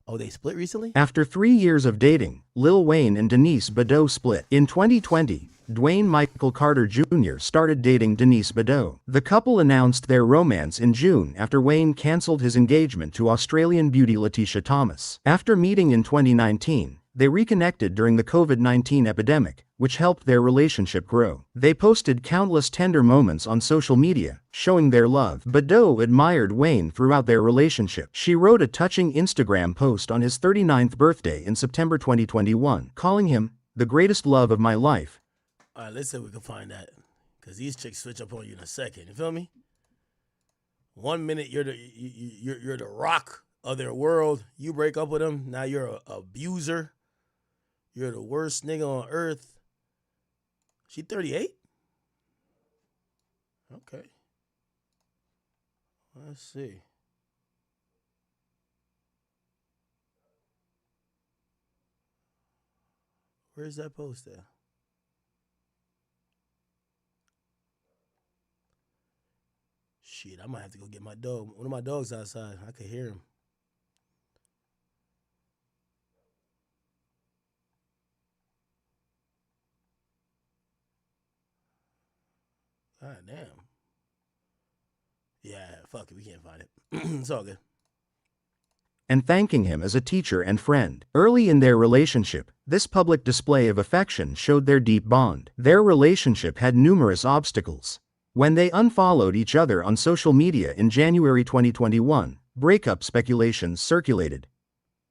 Oh, they split recently? After 3 years of dating, Lil Wayne and Denise Bidot split. In 2020, Dwayne Michael Carter Jr. started dating Denise Bidot. The couple announced their romance in June after Wayne cancelled his engagement to Australian beauty Letitia Thomas. After meeting in 2019, they reconnected during the COVID-19 epidemic, which helped their relationship grow. They posted countless tender moments on social media, showing their love. Bidot admired Wayne throughout their relationship. She wrote a touching Instagram post on his 39th birthday in September 2021, calling him the greatest love of my life. All right, let's see if we can find that. Because these chicks switch up on you in a second. You feel me? 1 minute you're the rock of their world. You break up with them. Now you're an abuser. You're the worst nigga on earth. She 38? Okay. Let's see. Where's that post at? Shit, I might have to go get my dog. One of my dogs outside. I could hear him. God damn. Yeah, fuck it. We can't find it. It's all good. And thanking him as a teacher and friend. Early in their relationship, this public display of affection showed their deep bond. Their relationship had numerous obstacles. When they unfollowed each other on social media in January 2021, breakup speculations circulated.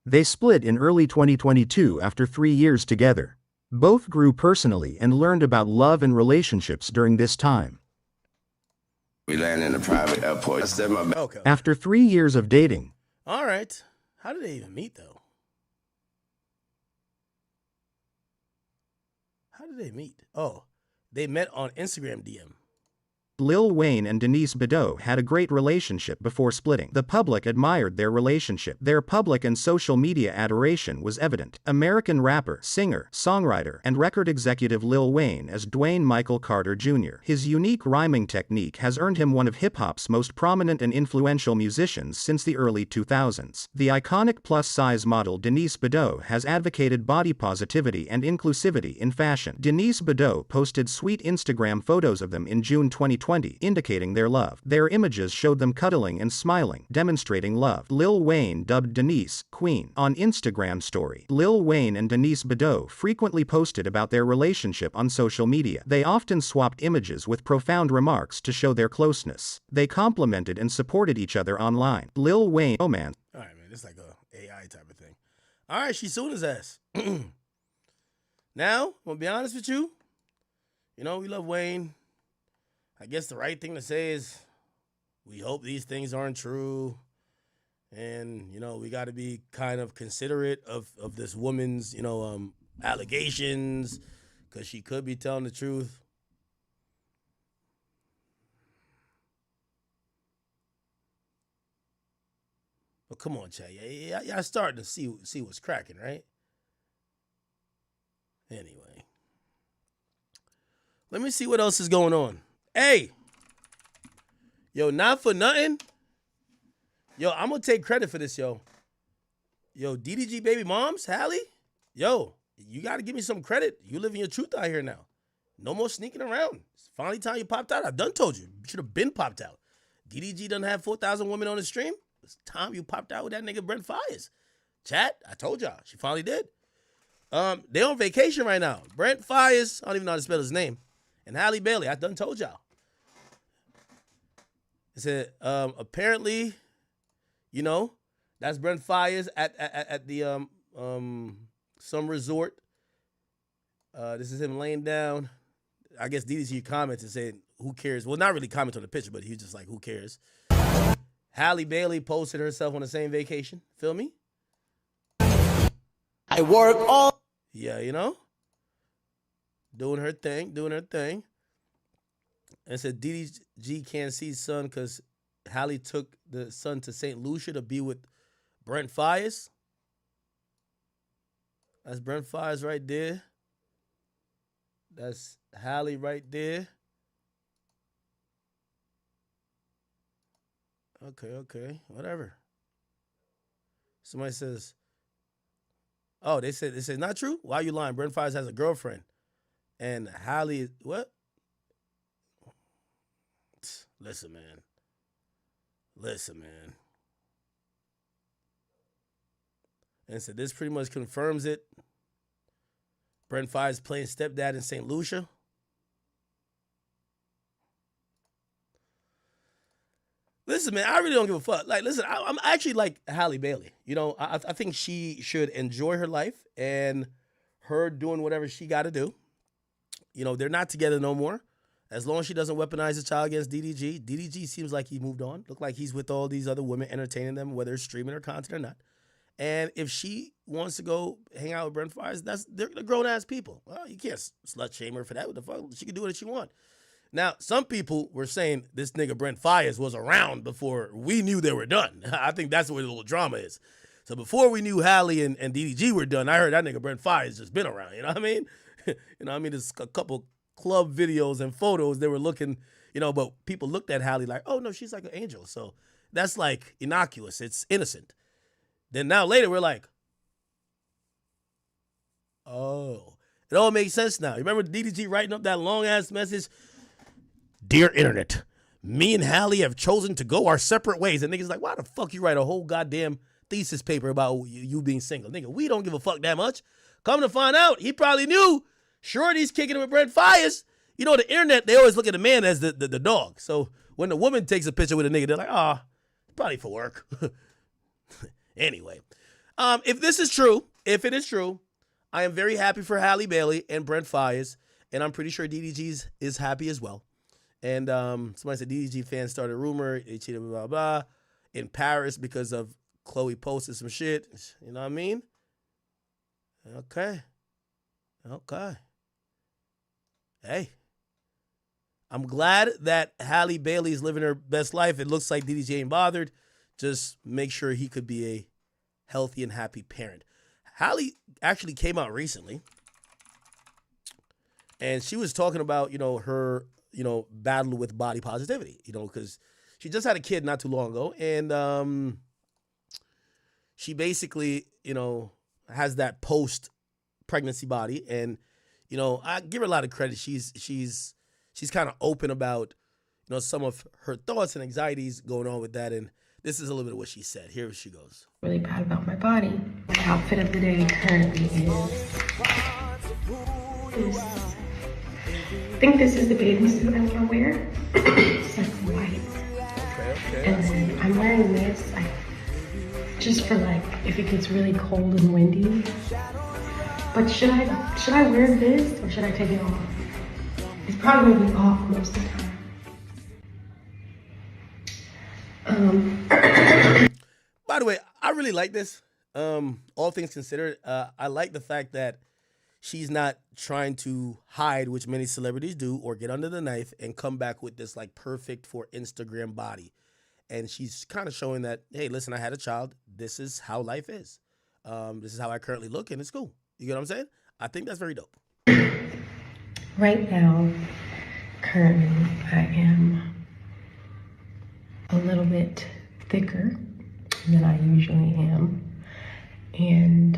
They split in early 2022 after 3 years together. Both grew personally and learned about love and relationships during this time. We land in a private airport. I said my Okay. After 3 years of dating, All right. How did they even meet, though? How did they meet? Oh, they met on Instagram DM. Lil Wayne and Denise Bidot had a great relationship before splitting. The public admired their relationship. Their public and social media adoration was evident. American rapper, singer, songwriter, and record executive Lil Wayne as Dwayne Michael Carter Jr. His unique rhyming technique has earned him one of hip-hop's most prominent and influential musicians since the early 2000s. The iconic plus-size model Denise Bidot has advocated body positivity and inclusivity in fashion. Denise Bidot posted sweet Instagram photos of them in June 2020, indicating their love. Their images showed them cuddling and smiling, demonstrating love. Lil Wayne dubbed Denise Queen on Instagram story. Lil Wayne and Denise Bidot frequently posted about their relationship on social media. They often swapped images with profound remarks to show their closeness. They complimented and supported each other online. Lil Wayne romance. All right, man. This is like a AI type of thing. All right, she's suing his ass. Now, I'm going to be honest with you. You know, we love Wayne. I guess the right thing to say is we hope these things aren't true. And, you know, we got to be kind of considerate of this woman's, you know, allegations, because she could be telling the truth. But come on, Chad. Y'all starting to see what's cracking, right? Anyway. Let me see what else is going on. Hey, yo, not for nothing. Yo, I'm going to take credit for this, yo. Yo, DDG baby moms, Hallie. Yo, you got to give me some credit. You living your truth out here now. No more sneaking around. It's finally time you popped out. I done told you. You should have been popped out. DDG done have 4,000 women on the stream. It's time you popped out with that nigga Brent Fires. Chat, I told y'all. She finally did. They on vacation right now. Brent Fires, I don't even know how to spell his name. And Halle Bailey, I done told y'all. It said, apparently, you know, that's Brent Fires at the some resort. This is him laying down. I guess DDG comments and saying, who cares? Well, not really comment on the picture, but he's just like, who cares? Halle Bailey posted herself on the same vacation. Feel me? I work all. Yeah, you know? Doing her thing. And said DDG can't see son because Halle took the son to St. Lucia to be with Brent Fires. That's Brent Fires right there. That's Halle right there. Okay, whatever. Somebody says, oh, they said not true? Why are you lying? Brent Fires has a girlfriend. And Halle, what? Listen, man. And so this pretty much confirms it. Brent Fires playing stepdad in St. Lucia. Listen, man, I really don't give a fuck. Like, listen, I'm actually like Halle Bailey. You know, I think she should enjoy her life and her doing whatever she got to do. You know, they're not together no more. As long as she doesn't weaponize the child against DDG. DDG seems like he moved on. Look like he's with all these other women, entertaining them, whether it's streaming her content or not. And if she wants to go hang out with Brent Fires, they're grown-ass people. Well, you can't slut shame her for that. What the fuck? She can do what she wants. Now, some people were saying this nigga Brent Fires was around before we knew they were done. I think that's where the little drama is. So before we knew Halle and DDG were done, I heard that nigga Brent Fires just been around. You know what I mean? There's a couple club videos and photos they were looking, but people looked at Halle like, oh, no, she's like an angel. So that's like innocuous. It's innocent. Then now later we're like, oh, it all makes sense now. You remember DDG writing up that long-ass message? Dear Internet, me and Halle have chosen to go our separate ways. And niggas like, why the fuck you write a whole goddamn thesis paper about you being single? Nigga, we don't give a fuck that much. Come to find out, he probably knew Shorty's kicking it with Brent Fires. You know, the Internet, they always look at the man as the dog. So when the woman takes a picture with a nigga, they're like, probably for work. Anyway, if it is true, I am very happy for Halle Bailey and Brent Fires, and I'm pretty sure DDG is happy as well. And somebody said DDG fans started a rumor, they cheated, blah, blah, blah, in Paris because of Chloe posted some shit. You know what I mean? Okay. Hey. I'm glad that Halle Bailey's living her best life. It looks like DDG ain't bothered. Just make sure he could be a healthy and happy parent. Halle actually came out recently, and she was talking about, her, battle with body positivity, because she just had a kid not too long ago, and she basically, has that post-pregnancy body, and, I give her a lot of credit. She's kind of open about, some of her thoughts and anxieties going on with that, and this is a little bit of what she said. Here she goes. Really bad about my body. My outfit of the day currently is I think this is the bathing suit I'm gonna wear. It's like white. Okay. And then I'm wearing this just for like if it gets really cold and windy. But should I wear this or should I take it off? It's probably gonna be off most of the time. By the way, I really like this. All things considered, I like the fact that she's not trying to hide, which many celebrities do, or get under the knife and come back with this like perfect for Instagram body. And she's kind of showing that, hey, listen, I had a child. This is how life is. This is how I currently look, and it's cool. You get what I'm saying? I think that's very dope. Right now, currently, I am a little bit thicker than I usually am. And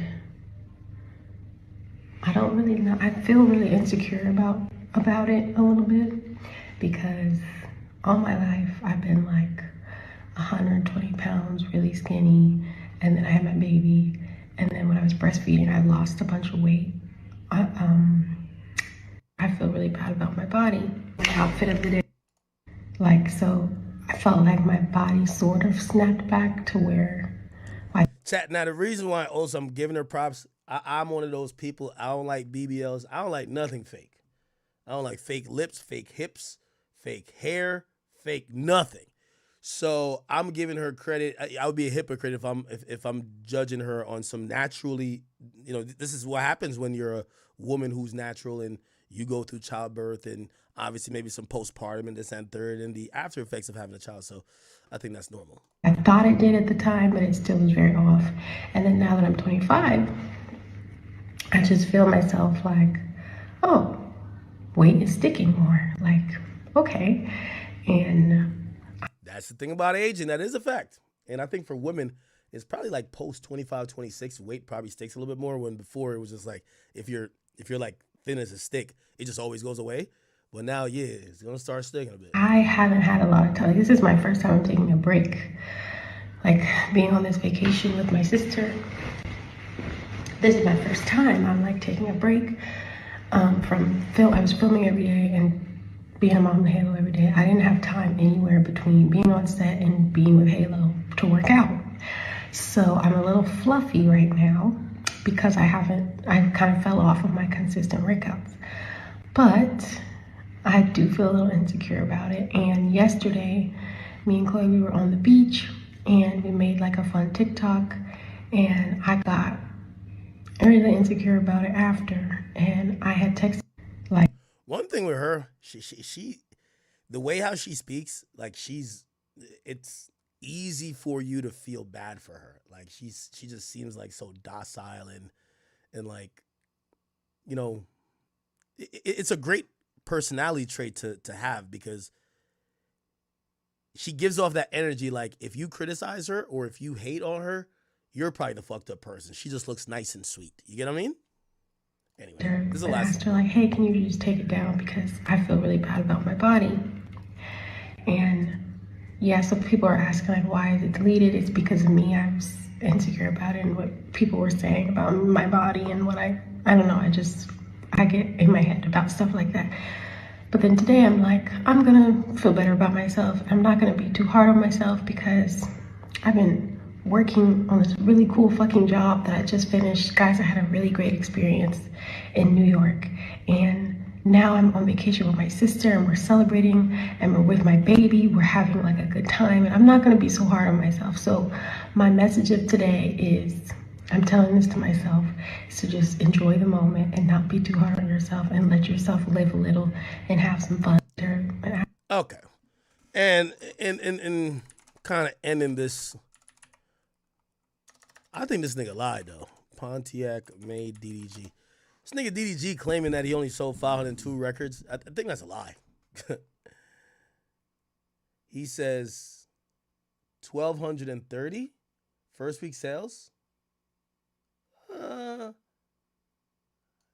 I don't really know. I feel really insecure about it a little bit because all my life I've been like 120 pounds, really skinny. And then I had my baby. And then when I was breastfeeding, I lost a bunch of weight. I feel really bad about my body. My outfit of the day. So I felt like my body sort of snapped back to where Chat. Now, the reason why also I'm giving her props, I'm one of those people, I don't like BBLs. I don't like nothing fake. I don't like fake lips, fake hips, fake hair, fake nothing. So I'm giving her credit. I would be a hypocrite if I'm judging her on some naturally, this is what happens when you're a woman who's natural and you go through childbirth and obviously maybe some postpartum and this and third and the after effects of having a child. So I think that's normal. I thought it did at the time, but it still was very off. And then now that I'm 25, I just feel myself like, oh, weight is sticking more. Like, okay. And that's the thing about aging. That is a fact. And I think for women, it's probably like post 25, 26, weight probably sticks a little bit more, when before it was just like, if you're like thin as a stick, it just always goes away. But now, yeah, it's going to start sticking a bit. I haven't had a lot of time. This is my first time taking a break. Like being on this vacation with my sister. This is my first time I'm like taking a break from film. I was filming every day and being a mom with Halo every day. I didn't have time anywhere between being on set and being with Halo to work out. So I'm a little fluffy right now because I kind of fell off of my consistent workouts. But I do feel a little insecure about it. And yesterday, me and Chloe, we were on the beach and we made like a fun TikTok, and I got really insecure about it after. And I had texted like, one thing with her, she the way how she speaks, like it's easy for you to feel bad for her. Like she just seems like so docile and like, it's a great personality trait to have, because she gives off that energy. Like if you criticize her or if you hate on her, you're probably the fucked up person. She just looks nice and sweet. You get what I mean? Anyway, this is the last. I asked her like, hey, can you just take it down because I feel really bad about my body. And yeah, so people are asking like, why is it deleted? It's because of me. I was insecure about it and what people were saying about my body and what I don't know. I get in my head about stuff like that. But then today I'm like, I'm gonna feel better about myself. I'm not gonna be too hard on myself because I've been working on this really cool fucking job that I just finished. Guys, I had a really great experience in New York. And now I'm on vacation with my sister and we're celebrating and we're with my baby. We're having like a good time, and I'm not going to be so hard on myself. So my message of today is, I'm telling this to myself, is to just enjoy the moment and not be too hard on yourself and let yourself live a little and have some fun. Okay. And kind of ending this, I think this nigga lied though. Pontiac made DDG. This nigga DDG claiming that he only sold 502 records. I think that's a lie. He says 1,230 first week sales.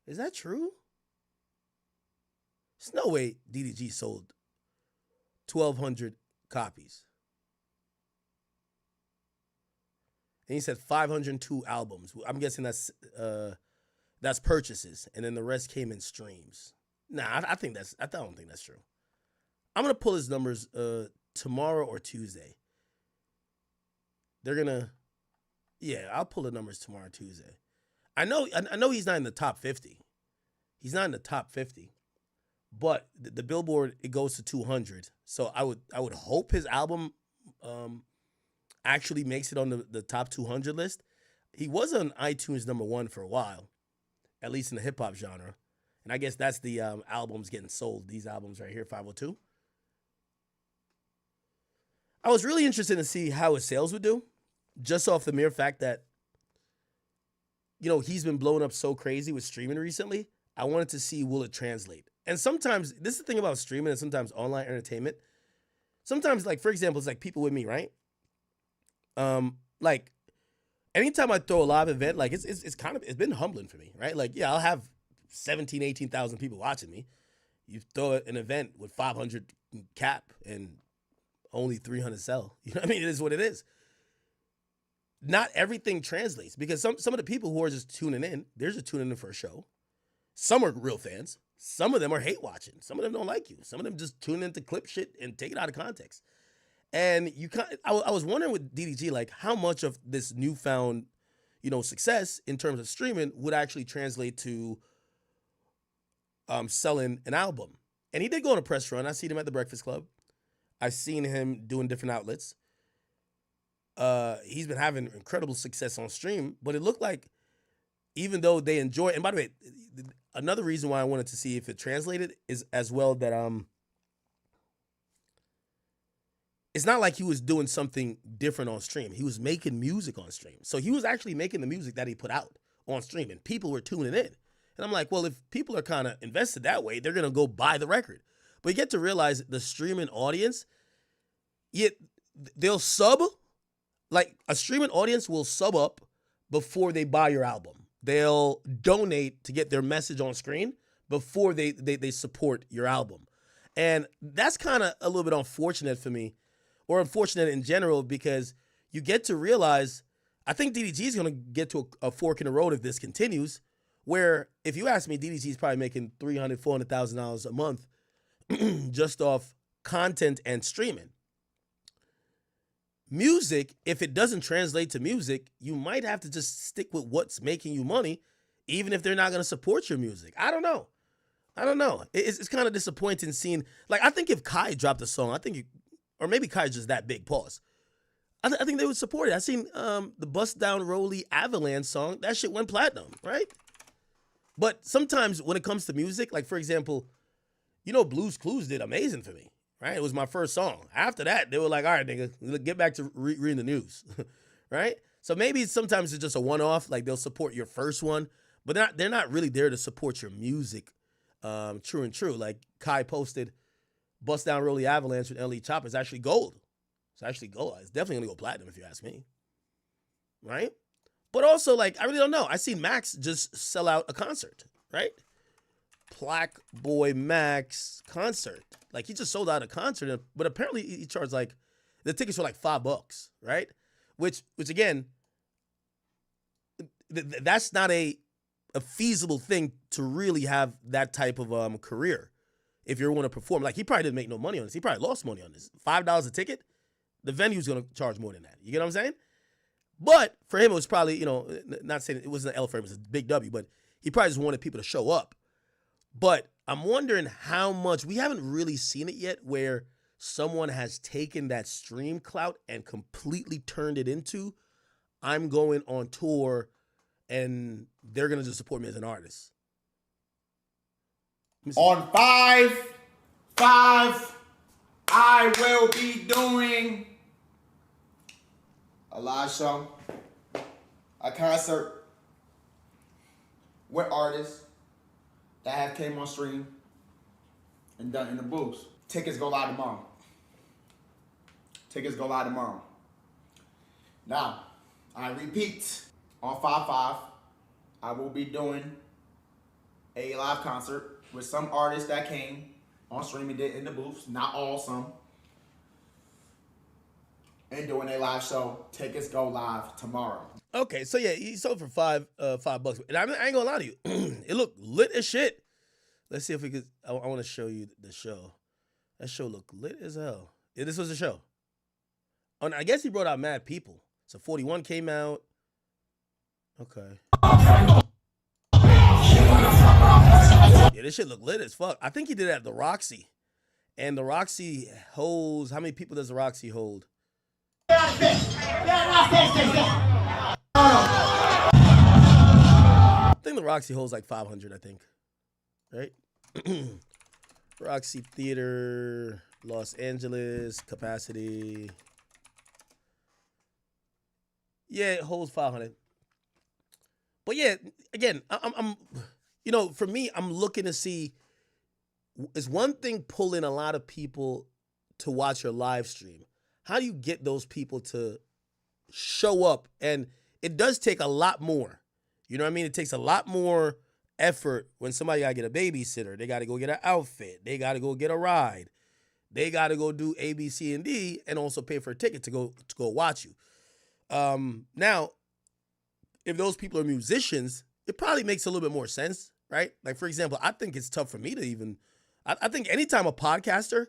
Is that true? There's no way DDG sold 1,200 copies. And he said 502 albums. I'm guessing that's purchases, and then the rest came in streams. Nah, I don't think that's true. I'm gonna pull his numbers tomorrow or Tuesday. I'll pull the numbers tomorrow or Tuesday. I know he's not in the top 50. He's not in the top 50. But the Billboard, it goes to 200. So I would hope his album actually makes it on the top 200 list. He was on iTunes #1 for a while, at least in the hip hop genre. And I guess that's the albums getting sold. These albums right here, 502. I was really interested to see how his sales would do, just off the mere fact that, he's been blowing up so crazy with streaming recently. I wanted to see, will it translate? And sometimes, this is the thing about streaming and sometimes online entertainment. Sometimes, like, for example, it's like people with me, right? Like, anytime I throw a live event, like, it's been humbling for me, right? Like, yeah, I'll have 17, 18,000 people watching me. You throw an event with 500 cap and only 300 sell. You know what I mean? It is what it is. Not everything translates, because some of the people who are just tuning in, they're just tuning in for a show. Some are real fans. Some of them are hate watching. Some of them don't like you. Some of them just tune in to clip shit and take it out of context. And I was wondering with DDG, like, how much of this newfound, success in terms of streaming would actually translate to selling an album. And he did go on a press run. I seen him at the Breakfast Club. I've seen him doing different outlets. He's been having incredible success on stream, but it looked like, even though they enjoy, and by the way, another reason why I wanted to see if it translated is as well that it's not like he was doing something different on stream. He was making music on stream. So he was actually making the music that he put out on stream, and people were tuning in. And I'm like, well, if people are kind of invested that way, they're going to go buy the record. But you get to realize the streaming audience, they'll sub, like a streaming audience will sub up before they buy your album. They'll donate to get their message on screen before they support your album. And that's kind of a little bit unfortunate for me, or unfortunate in general, because you get to realize, I think DDG is going to get to a fork in the road if this continues, where if you ask me, DDG is probably making $300,000, $400,000 a month just off content and streaming. Music, if it doesn't translate to music, you might have to just stick with what's making you money, even if they're not going to support your music. I don't know. It's kind of disappointing seeing, like, I think if Kai dropped a song, or maybe Kai's just that big, pause. I think they would support it. I seen the Bust Down Rolly Avalanche song, that shit went platinum, right? But sometimes when it comes to music, like, for example, Blues Clues did amazing for me. Right? It was my first song. After that, they were like, all right, nigga, get back to reading the news. Right? So maybe sometimes it's just a one-off. Like, they'll support your first one, but they're not really there to support your music. True and true. Like, Kai posted Bust Down Rolly Avalanche with L.E. Chopper. It's actually gold. It's definitely going to go platinum if you ask me. Right? But also, like, I really don't know. I seen Max just sell out a concert. Right? Black Boy Max concert. Like, he just sold out a concert, but apparently he charged, like, the tickets were like $5, right? Which again, that's not a feasible thing to really have that type of career if you want to perform. Like, he probably didn't make no money on this. He probably lost money on this. $5 a ticket, the venue's going to charge more than that. You get what I'm saying? But for him, it was probably, not saying it wasn't an L for him, it was a big W, but he probably just wanted people to show up. But I'm wondering how much, we haven't really seen it yet where someone has taken that stream clout and completely turned it into, I'm going on tour and they're going to just support me as an artist. On 5/5, I will be doing a live show, a concert with artists that have came on stream and done in the booths. Tickets go live tomorrow. Tickets go live tomorrow. Now, I repeat, on 5/5, I will be doing a live concert with some artists that came on stream and did in the booths, not all, some, and doing a live show. Tickets go live tomorrow. Okay, so yeah, he sold for $5. And I ain't gonna lie to you, it looked lit as shit. Let's see if we could. I want to show you the show. That show looked lit as hell. Yeah, this was the show. Oh, and I guess he brought out mad people. So 41 came out. Okay. Yeah, this shit look lit as fuck. I think he did it at the Roxy. And the Roxy holds, how many people does the Roxy hold? I think the Roxy holds like 500, I think. Right? Roxy Theater, Los Angeles, capacity. Yeah, it holds 500. But yeah, again, I'm you know, for me, I'm looking to see, is one thing pulling a lot of people to watch your live stream? How do you get those people to show up? And it does take a lot more. You know what I mean? It takes a lot more effort when somebody got to get a babysitter. They got to go get an outfit. They got to go get a ride. They got to go do A, B, C, and D, and also pay for a ticket to go watch you. Now, if those people are musicians, it probably makes a little bit more sense, right? Like, for example, I think it's tough for me to even, I think anytime a podcaster,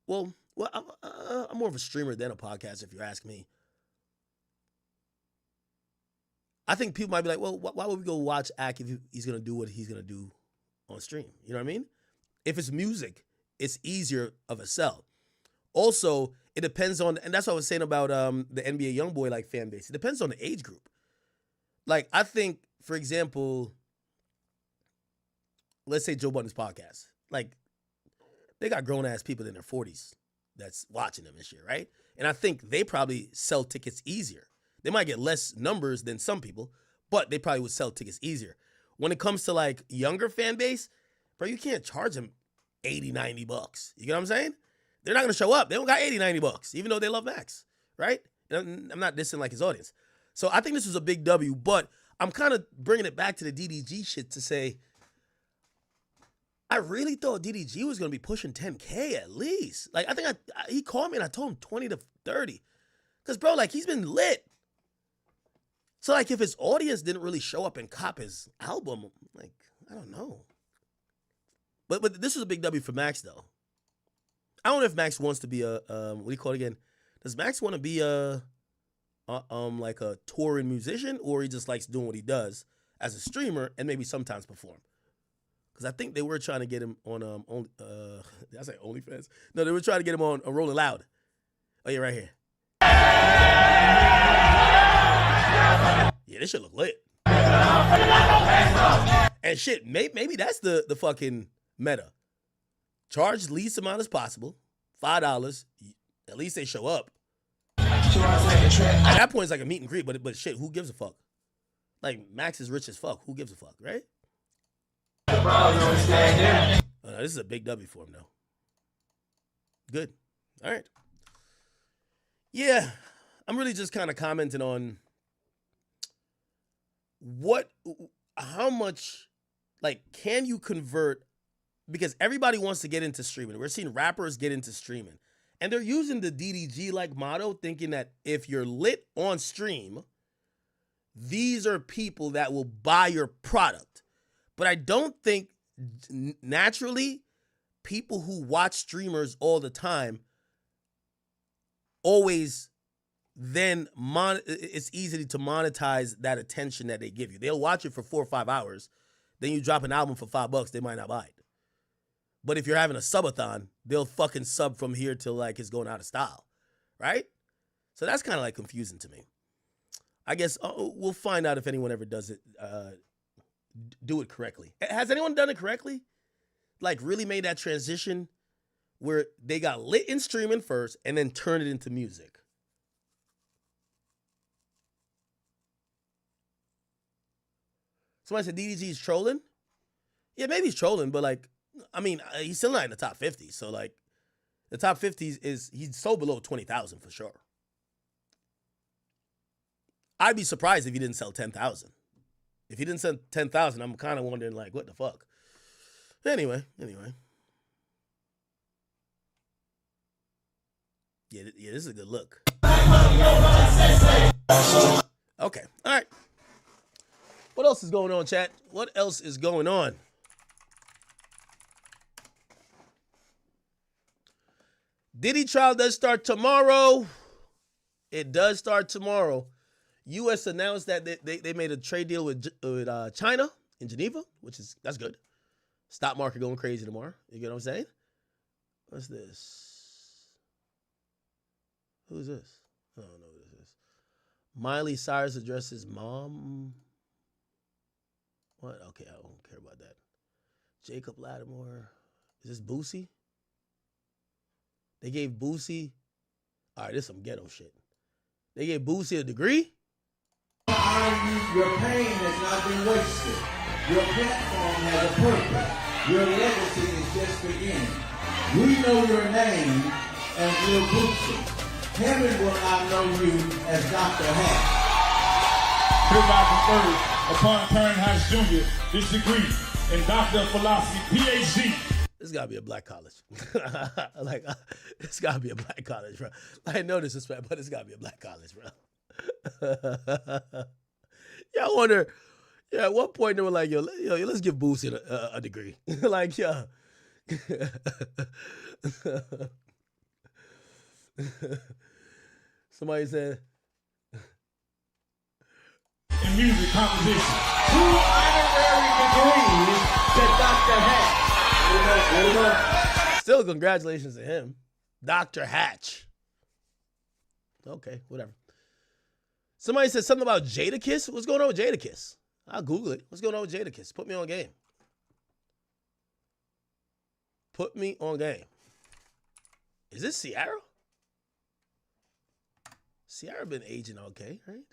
well, I'm more of a streamer than a podcaster, if you ask me. I think people might be like, well, why would we go watch Ack if he's going to do what he's going to do on stream? You know what I mean? If it's music, it's easier of a sell. Also, it depends on, and that's what I was saying about the NBA YoungBoy like fan base. It depends on the age group. Like, I think, for example, let's say Joe Budden's podcast. Like, they got grown-ass people in their 40s that's watching them and shit, right? And I think they probably sell tickets easier. They might get less numbers than some people, but they probably would sell tickets easier. When it comes to, like, younger fan base, bro, you can't charge them $80, $90. You get what I'm saying? They're not going to show up. They don't got $80, $90, even though they love Max, right? And I'm not dissing, like, his audience. So I think this was a big W, but I'm kind of bringing it back to the DDG shit to say, I really thought DDG was going to be pushing 10K at least. Like, I think he called me and I told him 20 to 30. Because, bro, like, he's been lit. So, like, if his audience didn't really show up and cop his album, like, I don't know. But this was a big W for Max, though. I don't know if Max wants to be a, what do you call it again? Does Max want to be like a touring musician, or he just likes doing what he does as a streamer and maybe sometimes perform? Because I think they were trying to get him on did I say OnlyFans? No, they were trying to get him on Rolling Loud. Oh yeah, right here. Yeah, this shit look lit. And shit, maybe that's the fucking meta. Charge least amount as possible, $5. At least they show up. At that point, it's like a meet and greet, but shit, who gives a fuck? Like, Max is rich as fuck. Who gives a fuck, right? No, this is a big W for him, though. Good. All right. Yeah, I'm really just kind of commenting on how much, like, can you convert? Because everybody wants to get into streaming. We're seeing rappers get into streaming. And they're using the DDG-like motto, thinking that if you're lit on stream, these are people that will buy your product. But I don't think naturally people who watch streamers all the time always then it's easy to monetize that attention that they give you. They'll watch it for 4 or 5 hours. Then you drop an album for $5, they might not buy it. But if you're having a subathon, they'll fucking sub from here till like it's going out of style, right? So that's kind of like confusing to me. I guess we'll find out if anyone ever does it, do it correctly. Has anyone done it correctly? Like really made that transition where they got lit in streaming first and then turned it into music? Somebody said DDG's trolling. Yeah, maybe he's trolling, but like, I mean, he's still not in the top 50. So like, the top 50 he's so below 20,000 for sure. I'd be surprised if he didn't sell 10,000. If he didn't sell 10,000, I'm kind of wondering like, what the fuck? Anyway. Yeah, this is a good look. Okay, all right. What else is going on, chat? What else is going on? Diddy trial does start tomorrow. It does start tomorrow. U.S. announced that they made a trade deal with China in Geneva, that's good. Stock market going crazy tomorrow. You get what I'm saying? What's this? Who's this? I don't know who this is. Miley Cyrus addresses mom. What? Okay, I don't care about that. Jacob Lattimore. Is this Boosie? They gave Boosie. All right, this is some ghetto shit. They gave Boosie a degree. Your pain has not been wasted. Your platform has a purpose. Your legacy is just beginning. We know your name as Lil Boosie. Heaven will not know you as Dr. Hat. Hereby conferred upon Turnhouse Jr. this degree in Doctor of Philosophy, PhD. This gotta be a black college. It's gotta be a black college, bro. I know this is bad, but it's gotta be a black college, bro. Yeah, I wonder. Yeah, at what point they were like, yo, let's give Boosie a degree. Like, yeah. Somebody said. In music composition. 2 honorary degrees to Dr. Hatch. Still, congratulations to him. Dr. Hatch. Okay, whatever. Somebody said something about Jadakiss. What's going on with Jadakiss? I'll Google it. What's going on with Jadakiss? Put me on game. Put me on game. Is this Ciara? Ciara been aging okay, right?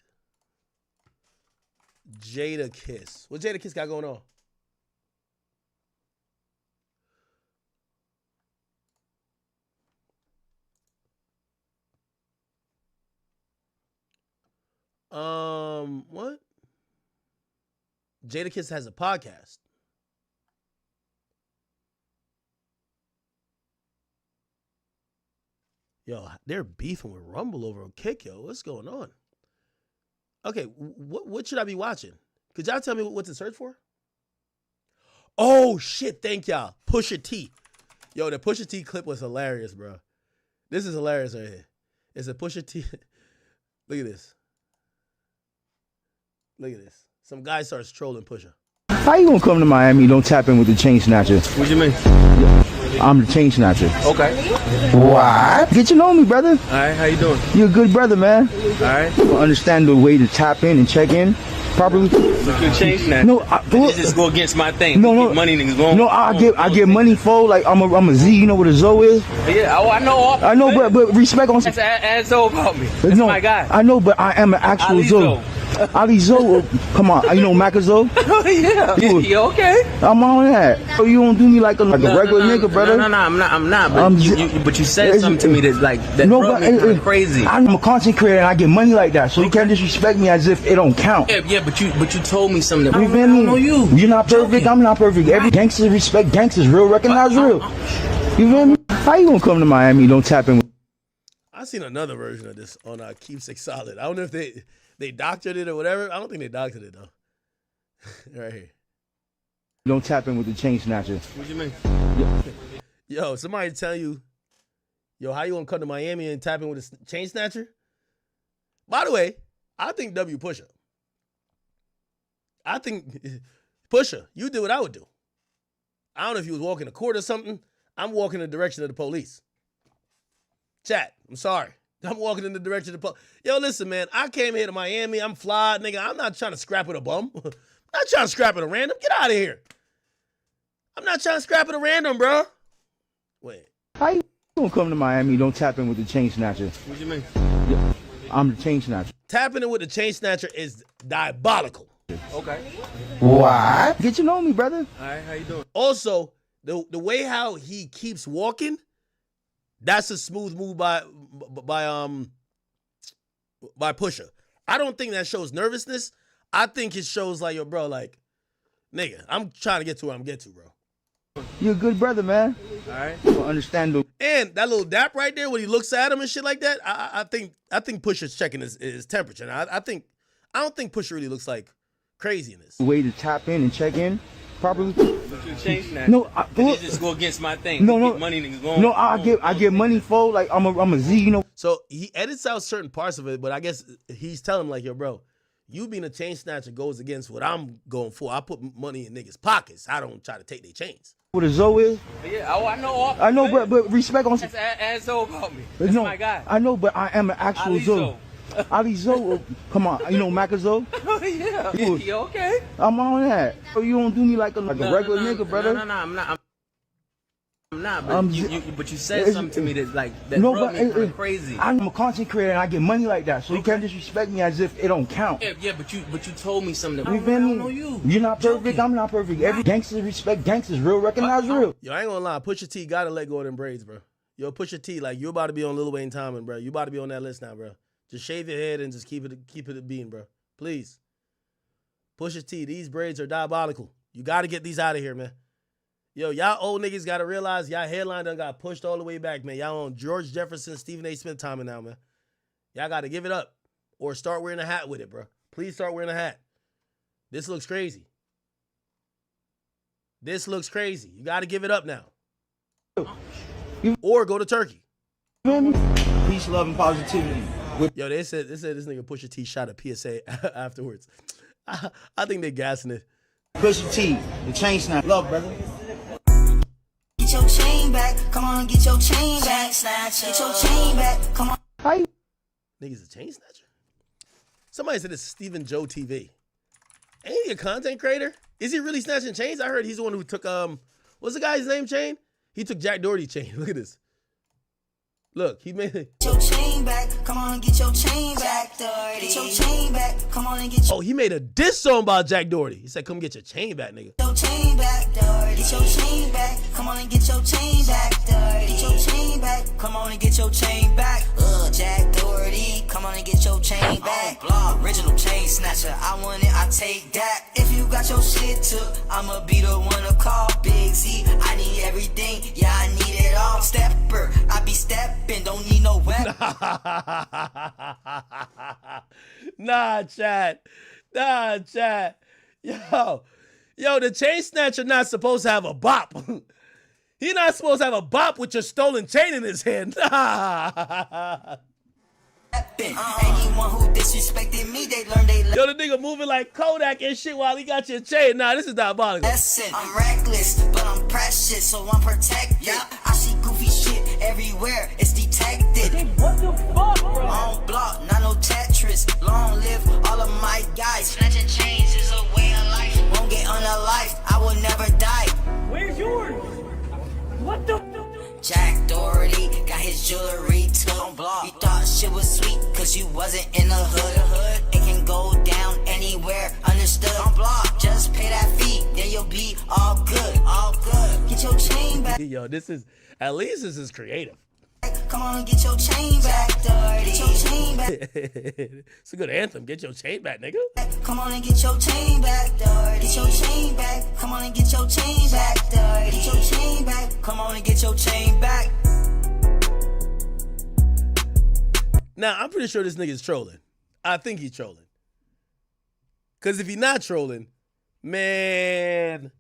Jadakiss. What Jadakiss got going on? What? Jadakiss has a podcast. Yo, they're beefing with Rumble over a kick, yo. What's going on? Okay, what should I be watching? Could y'all tell me what to search for? Oh, shit, thank y'all. Pusha T. Yo, the Pusha T clip was hilarious, bro. This is hilarious right here. It's a Pusha T. Look at this. Look at this. Some guy starts trolling Pusha. How you gonna come to Miami? Don't tap in with the chain snatcher. What you mean? I'm the chain snatcher. Okay. What? Get to know me, brother. All right, how you doing? You're a good brother, man. All right. You understand the way to tap in and check in properly. Look, you change that. No, this just go against my thing. No. Money niggas going. No, I get money for like I'm a Z. You know what a Zo is? Yeah, I know. I know, but respect on. That's Zo about me. That's my guy. I know, but I am an actual Zo. Ali Zo, come on, you know Macazo? Yeah. You okay? I'm on that. So you don't do me like a regular nigga, brother. No, I'm not. But you said something to me that no, me crazy. I'm a content creator and I get money like that, so you can't disrespect me as if it don't count. Yeah, but you told me something. I don't know you. You're not perfect. I'm not perfect. Every gangster respect gangsters. Real recognize real. You feel me? How you gonna come to Miami? Don't tap in. I seen another version of this on Keepsake Solid. I don't know if they doctored it or whatever. I don't think they doctored it though. Right here. Don't tap in with the chain snatcher. What you mean? Yo, somebody tell you, yo, how you gonna come to Miami and tap in with a chain snatcher? By the way, I think W Pusha. I think Pusha, you do what I would do. I don't know if he was walking to court or something. I'm walking in the direction of the police. Chat, I'm sorry. I'm walking in the direction of the police. Yo, listen, man, I came here to Miami. I'm fly, nigga. I'm not trying to scrap with a bum. I'm not trying to scrap with a random. Get out of here. I'm not trying to scrap with a random, bro. Wait. How you gonna come to Miami? Don't tap in with the chain snatcher. What you mean? Yeah, I'm the chain snatcher. Tapping in with the chain snatcher is diabolical. Okay. What? Get to know me, brother. All right, how you doing? Also, the way how he keeps walking, that's a smooth move by Pusha. I don't think that shows nervousness. I think it shows like, yo, bro, like, nigga, I'm trying to get to where I'm getting to, bro. You're a good brother, man. All right. Understandable. And that little dap right there when he looks at him and shit like that, I think Pusha's checking his temperature. And I don't think Pusha really looks like crazy in this. Way to tap in and check in properly. But you changed that. No, you just go against my thing. No, You no. get money niggas going. No, I get money for like I'm a Z, you know. So he edits out certain parts of it, but I guess he's telling him like, yo, bro, you being a chain snatcher goes against what I'm going for. I put money in niggas' pockets. I don't try to take their chains. What a Zoe is? Yeah, I know all. I know, but respect on. That's Zoe about me. That's no, my guy. I know, but I am an actual Ali Zoe. Ali Zoe, come on, you know Macazo? Yeah. You okay? I'm on that. You don't do me like a regular nigga, brother. No, I'm not. I'm not. But you said something to me that brought me kind of crazy. I'm a content creator and I get money like that, so you can't disrespect me as if it don't count. Yeah, but you told me something. You feel me? You're not perfect. I'm not perfect. Every gangster respect gangsters. Real recognize real. Yo, I ain't gonna lie. Pusha T gotta let go of them braids, bro. Yo, Pusha T, like you about to be on Lil Wayne Timing, bro. You about to be on that list now, bro. Just shave your head and just keep it a bean, bro. Please. Pusha T, these braids are diabolical. You got to get these out of here, man. Yo, y'all old niggas got to realize y'all hairline done got pushed all the way back, man. Y'all on George Jefferson, Stephen A. Smith timing now, man. Y'all got to give it up or start wearing a hat with it, bro. Please start wearing a hat. This looks crazy. This looks crazy. You got to give it up now. Or go to Turkey. Peace, love, and positivity. Yo, they said this nigga Pusha T shot a PSA afterwards. I think they gassing it. Pusha T, the chain snap. Love, brother. Get your chain back. Come on and get your chain back. Get your chain back. Come on. Hi. Niggas a chain snatcher? Somebody said it's Stephen Joe TV. Ain't he a content creator? Is he really snatching chains? I heard he's the one who took what's the guy's name chain? He took Jack Doherty chain. Look at this. Look, he made it. Get your chain back. Come on and get your chain back. Get your chain back. Come on and get your he made a diss song about Jack Doherty. He said, come get your chain back, nigga. chain back. Get your chain back. Come on and get your chain back. Get your chain back. Come on and get your chain back. Jack Doherty. Come on and get your chain back. Blog, original chain snatcher. I want it, I take that. If you got your shit took, I'ma be the one to call Big Z. I need everything. Yeah, I need it all. Stepper. I be stepping. Don't need no weapon. Nah, chat. Yo, the chain snatcher not supposed to have a bop. He not supposed to have a bop with your stolen chain in his hand. Anyone who disrespected me, they learned they Yo, the nigga moving like Kodak and shit while he got your chain. Nah, this is diabolical. lesson. I'm reckless, but I'm precious, so I'm protected. I see goofy shit everywhere, it's detected. What the fuck, bro? Long block, not no Tetris. Long live all of my guys. Snatching chains is a way of life. Won't get on a life, I will never die. Where's yours? What the? Jack Doherty got his jewelry took. You thought shit was sweet cause you wasn't in the hood. It can go down anywhere, understood. Just pay that fee, then you'll be all good. Get your chain back. Yo, at least this is creative. Come on and get your chain back. Get your chain back. It's a good anthem. Get your chain back, nigga. Come on and get your chain back. Get your chain back. Come on and get your chain back. Get your chain back. Come on and get your chain back. Now, I'm pretty sure this nigga's trolling. I think he's trolling. Because if he's not trolling, man.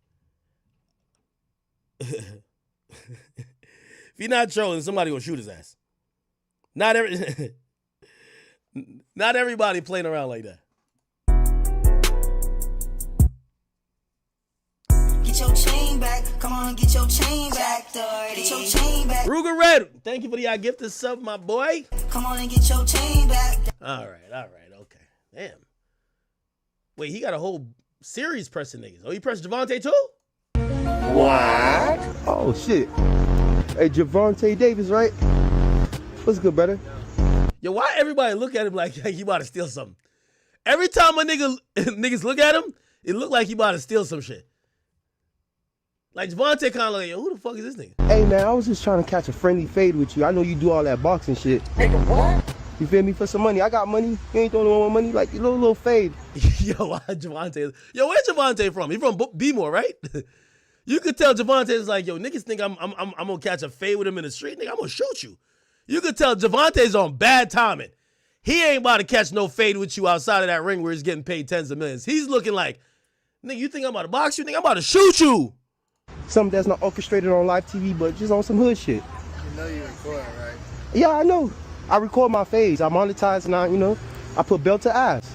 If he's not trolling, somebody gonna shoot his ass. Not everybody playing around like that. get your chain back. Come on and get your chain back. Get your chain back. Ruger Red, thank you for the gift of sub, my boy. Come on and get your chain back. All right, okay. Damn. Wait, he got a whole series pressing niggas. Oh, he pressed Javante too? What? Oh, shit. Hey, Javante Davis, right? What's good, brother? Yo, why everybody look at him like he about to steal something? Every time a niggas look at him, it look like he about to steal some shit. Like Javante kind of like, yo, who the fuck is this nigga? Hey, man, I was just trying to catch a friendly fade with you. I know you do all that boxing shit. Nigga, what? You feel me? For some money. I got money. You ain't the only one with money. Like, your little fade. Yo, why Javante? Yo, where's Javante from? He from B-More, right? You could tell Javante is like, yo, niggas think I'm gonna catch a fade with him in the street. Nigga, I'm gonna shoot you. You could tell Javante's on bad timing. He ain't about to catch no fade with you outside of that ring where he's getting paid tens of millions. He's looking like, nigga, you think I'm about to box you? Nigga, I'm about to shoot you. Something that's not orchestrated on live TV, but just on some hood shit. You know you record, right? Yeah, I know. I record my fades. I monetize and I put belt to ass.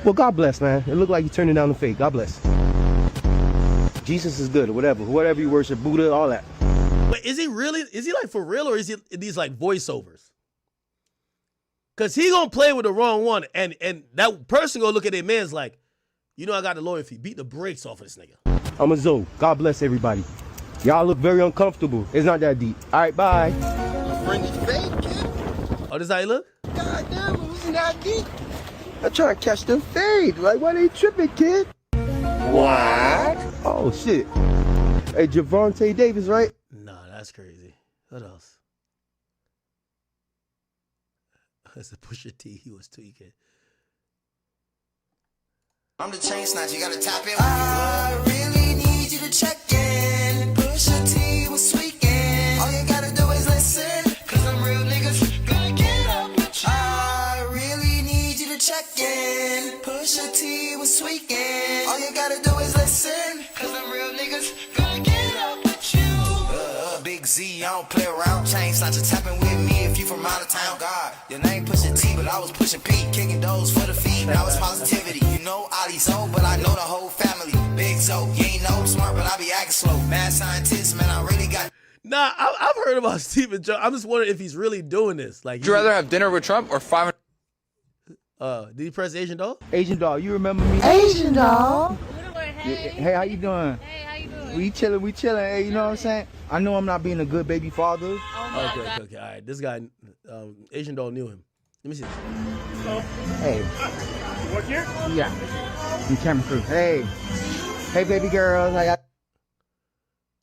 Well, God bless, man. It looked like you turning down the fade. God bless. Jesus is good or whatever. Whatever you worship, Buddha, all that. Wait, is he like for real or is he these like voiceovers? Cause he gonna play with the wrong one and that person gonna look at their man's like, you know I got the lawyer fee. Beat the brakes off of this nigga. I'm a Zoe. God bless everybody. Y'all look very uncomfortable. It's not that deep. All right, bye. Friendly fade, kid. Oh, this how you look? God damn, it wasn't that deep. I'm trying to catch the fade. Like, why they tripping, kid? What? Oh, shit. Hey, Javante Davis, right? Nah, that's crazy. What else? That's a Pusha T. He was tweaking. I'm the chain snatcher, you gotta tap in. I really need you to check in. Pusha T was tweaking. All you gotta do is listen. Cause I'm real niggas gonna get up with you. I really need you to check in. Pusha T was tweaking. All you gotta do is listen. Cause I'm real niggas gonna get up with you. Big Z, I don't play around. Chain snatcher tapping with me if you from out of town. God, your name Pusha T, but I was pushing P. Kicking those for the feet. Now it's positivity. You know Ali's old, but I know the whole family. Big Zo, you ain't no smart, but I be acting slow. Mad scientist, man, I really got. Nah, I've heard about Stephen Jones. I'm just wondering if he's really doing this. Like, would you rather have dinner with Trump or 500? Did he press Asian Doll? Asian Doll, you remember me? Asian Doll. Hey, how you doing? Hey, how you doing? We chilling. Hey, you know what I'm saying? I know I'm not being a good baby father. Okay. All right, this guy, Asian Doll knew him. Let me see this. Hey. You work here? Yeah. I'm camera crew. Hey, baby girl.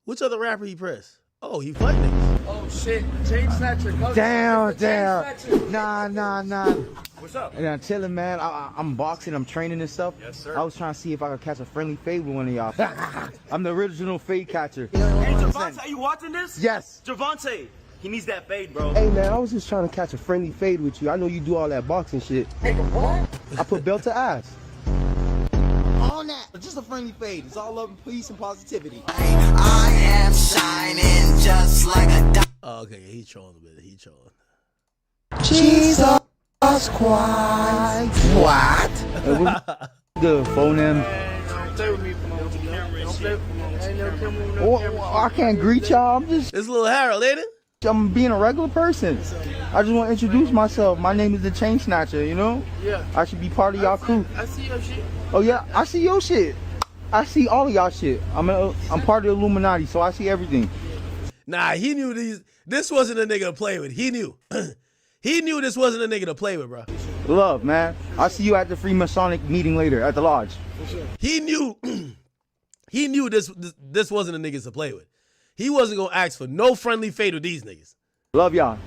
Which other rapper he pressed? Oh, he fighting niggas. Oh shit, chain snatcher. Down. Nah. What's up? And I'm chilling, man. I'm boxing. I'm training and stuff. Yes, sir. I was trying to see if I could catch a friendly fade with one of y'all. I'm the original fade catcher. Hey, Javante, are you watching this? Yes. Javante, he needs that fade, bro. Hey, man, I was just trying to catch a friendly fade with you. I know you do all that boxing shit. Nigga, what? I put belt to ass. On that, just a friendly fade. It's all love and peace and positivity. I am shining just like a diamond. Oh, okay, he trolling a bit. He trolling. Jesus Christ. What? Good, phone him. I can't greet y'all. It's a little Harold, ain't it? I'm being a regular person. I just want to introduce myself. My name is the Chain Snatcher, you know? Yeah. I should be part of y'all crew. I see your shit. Oh yeah, I see your shit. I see all of y'all shit. I'm part of the Illuminati, so I see everything. Nah, he knew this wasn't a nigga to play with. He knew. He knew this wasn't a nigga to play with, bro. Love, man. I'll see you at the Freemasonic meeting later at the lodge. He knew he knew this wasn't a nigga to play with. He wasn't gonna ask for no friendly fade with these niggas. Love y'all.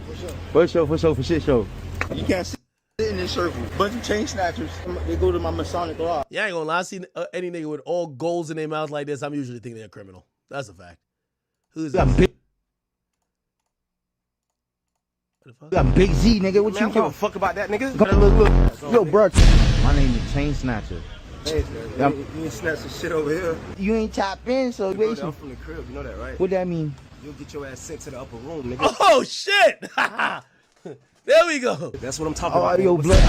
For sure. For shit show. You can't sit in this circle. Bunch of chain snatchers. They go to my Masonic lodge. Yeah, I ain't gonna lie. I see any nigga with all goals in their mouth like this, I'm usually thinking they're a criminal. That's a fact. Who's that? You got Big Z, nigga. What you give a fuck about that, nigga? Look. Yo, bro. My name is Chain Snatcher. Hey, you ain't snatch some shit over here. You ain't tapped in, so I'm from the crib, you know that, right? What that mean? You'll get your ass sent to the upper room, nigga. Oh shit! There we go. That's what I'm talking about. Yo, blood.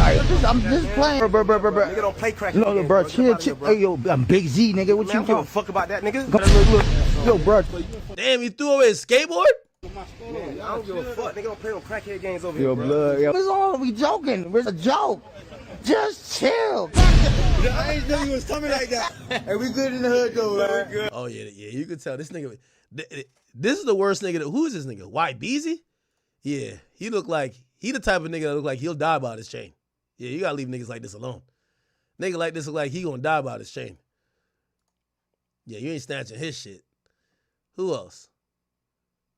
I'm just playing, bro. Nigga don't play crack. No, bro. Chill. Hey, yo, I'm Big Z, nigga. What Man, you I don't give a give fuck about that, nigga. Look. Yo, bro. Damn, you threw away his skateboard? Man, I don't give a fuck. Nigga don't play no crackhead games over here, Yo, bro. blood. Yo. It's all we joking. It's a joke. Just chill. I ain't know you was coming like that. Hey, we good in the hood though, man. Oh yeah, you can tell this nigga. This is the worst nigga. Who is this nigga? White Beezy? Yeah, he the type of nigga that look like he'll die by his chain. Yeah, you gotta leave niggas like this alone. Nigga like this look like he gonna die by his chain. Yeah, you ain't snatching his shit. Who else?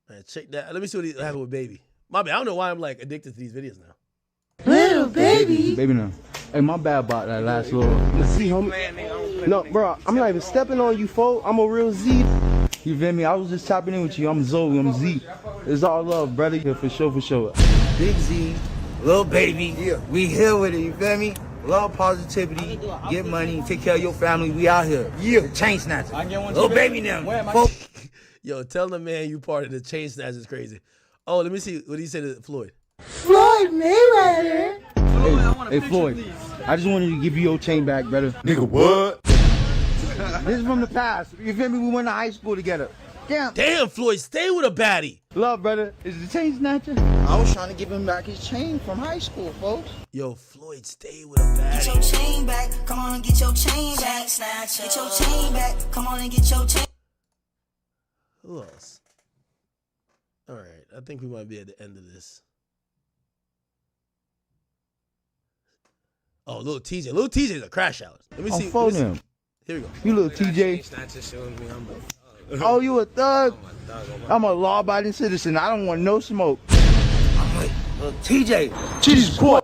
Man, check that. Let me see what happened with Baby. My bad. I don't know why I'm like addicted to these videos now. Little baby. Baby now. Hey, my bad about that last little. See, homie. No, bro, I'm not even stepping on you, folks. I'm a real Z. You feel me? I was just chopping in with you. I'm Zoe. I'm Z. It's all love, brother. Yeah, for sure, for sure. Big Z, little baby. Yeah. We here with it, you feel me? Love, positivity, get money, take care of your family. We out here. Yeah. Chain snatcher. Little baby now. Folks. Yo, tell the man you part of the chain snatch is crazy. Oh, let me see what he said to Floyd. Floyd Mayweather. Hey, Floyd. I just wanted to give you your chain back, brother. Nigga, what? This is from the past. You feel me? We went to high school together. Damn, Floyd, stay with a baddie. Love, brother. Is the chain snatcher? I was trying to give him back his chain from high school, folks. Yo, Floyd, stay with a baddie. Get your chain back. Come on and get your chain back. Get your chain back. Come on and get your chain. Who else? All right, I think we might be at the end of this. Oh, little TJ. Little TJ's a crash out. Let me see. Phone him. Here we go. You little TJ. Oh, you a thug? I'm a law-abiding citizen. I don't want no smoke. I'm like, little TJ. Jesus Christ.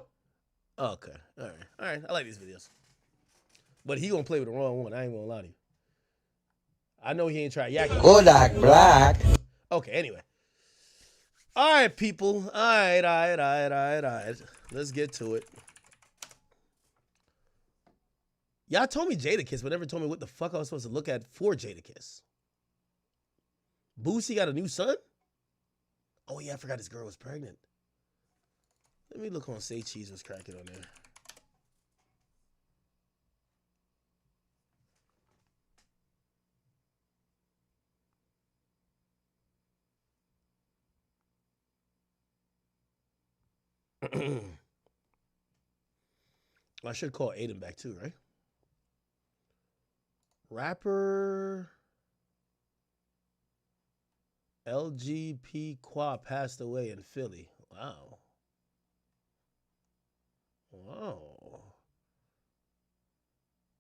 Okay. All right. I like these videos. But he gonna play with the wrong one. I ain't gonna lie to you. I know he ain't try yakking. Kodak Black. Okay, anyway. All right, people. All right. Let's get to it. Y'all told me Jadakiss, but never told me what the fuck I was supposed to look at for Jadakiss. Boosie got a new son? Oh, yeah, I forgot his girl was pregnant. Let me look on Say Cheese was cracking on there. I should call Aiden back too, right? Rapper LGP Qua passed away in Philly. Wow.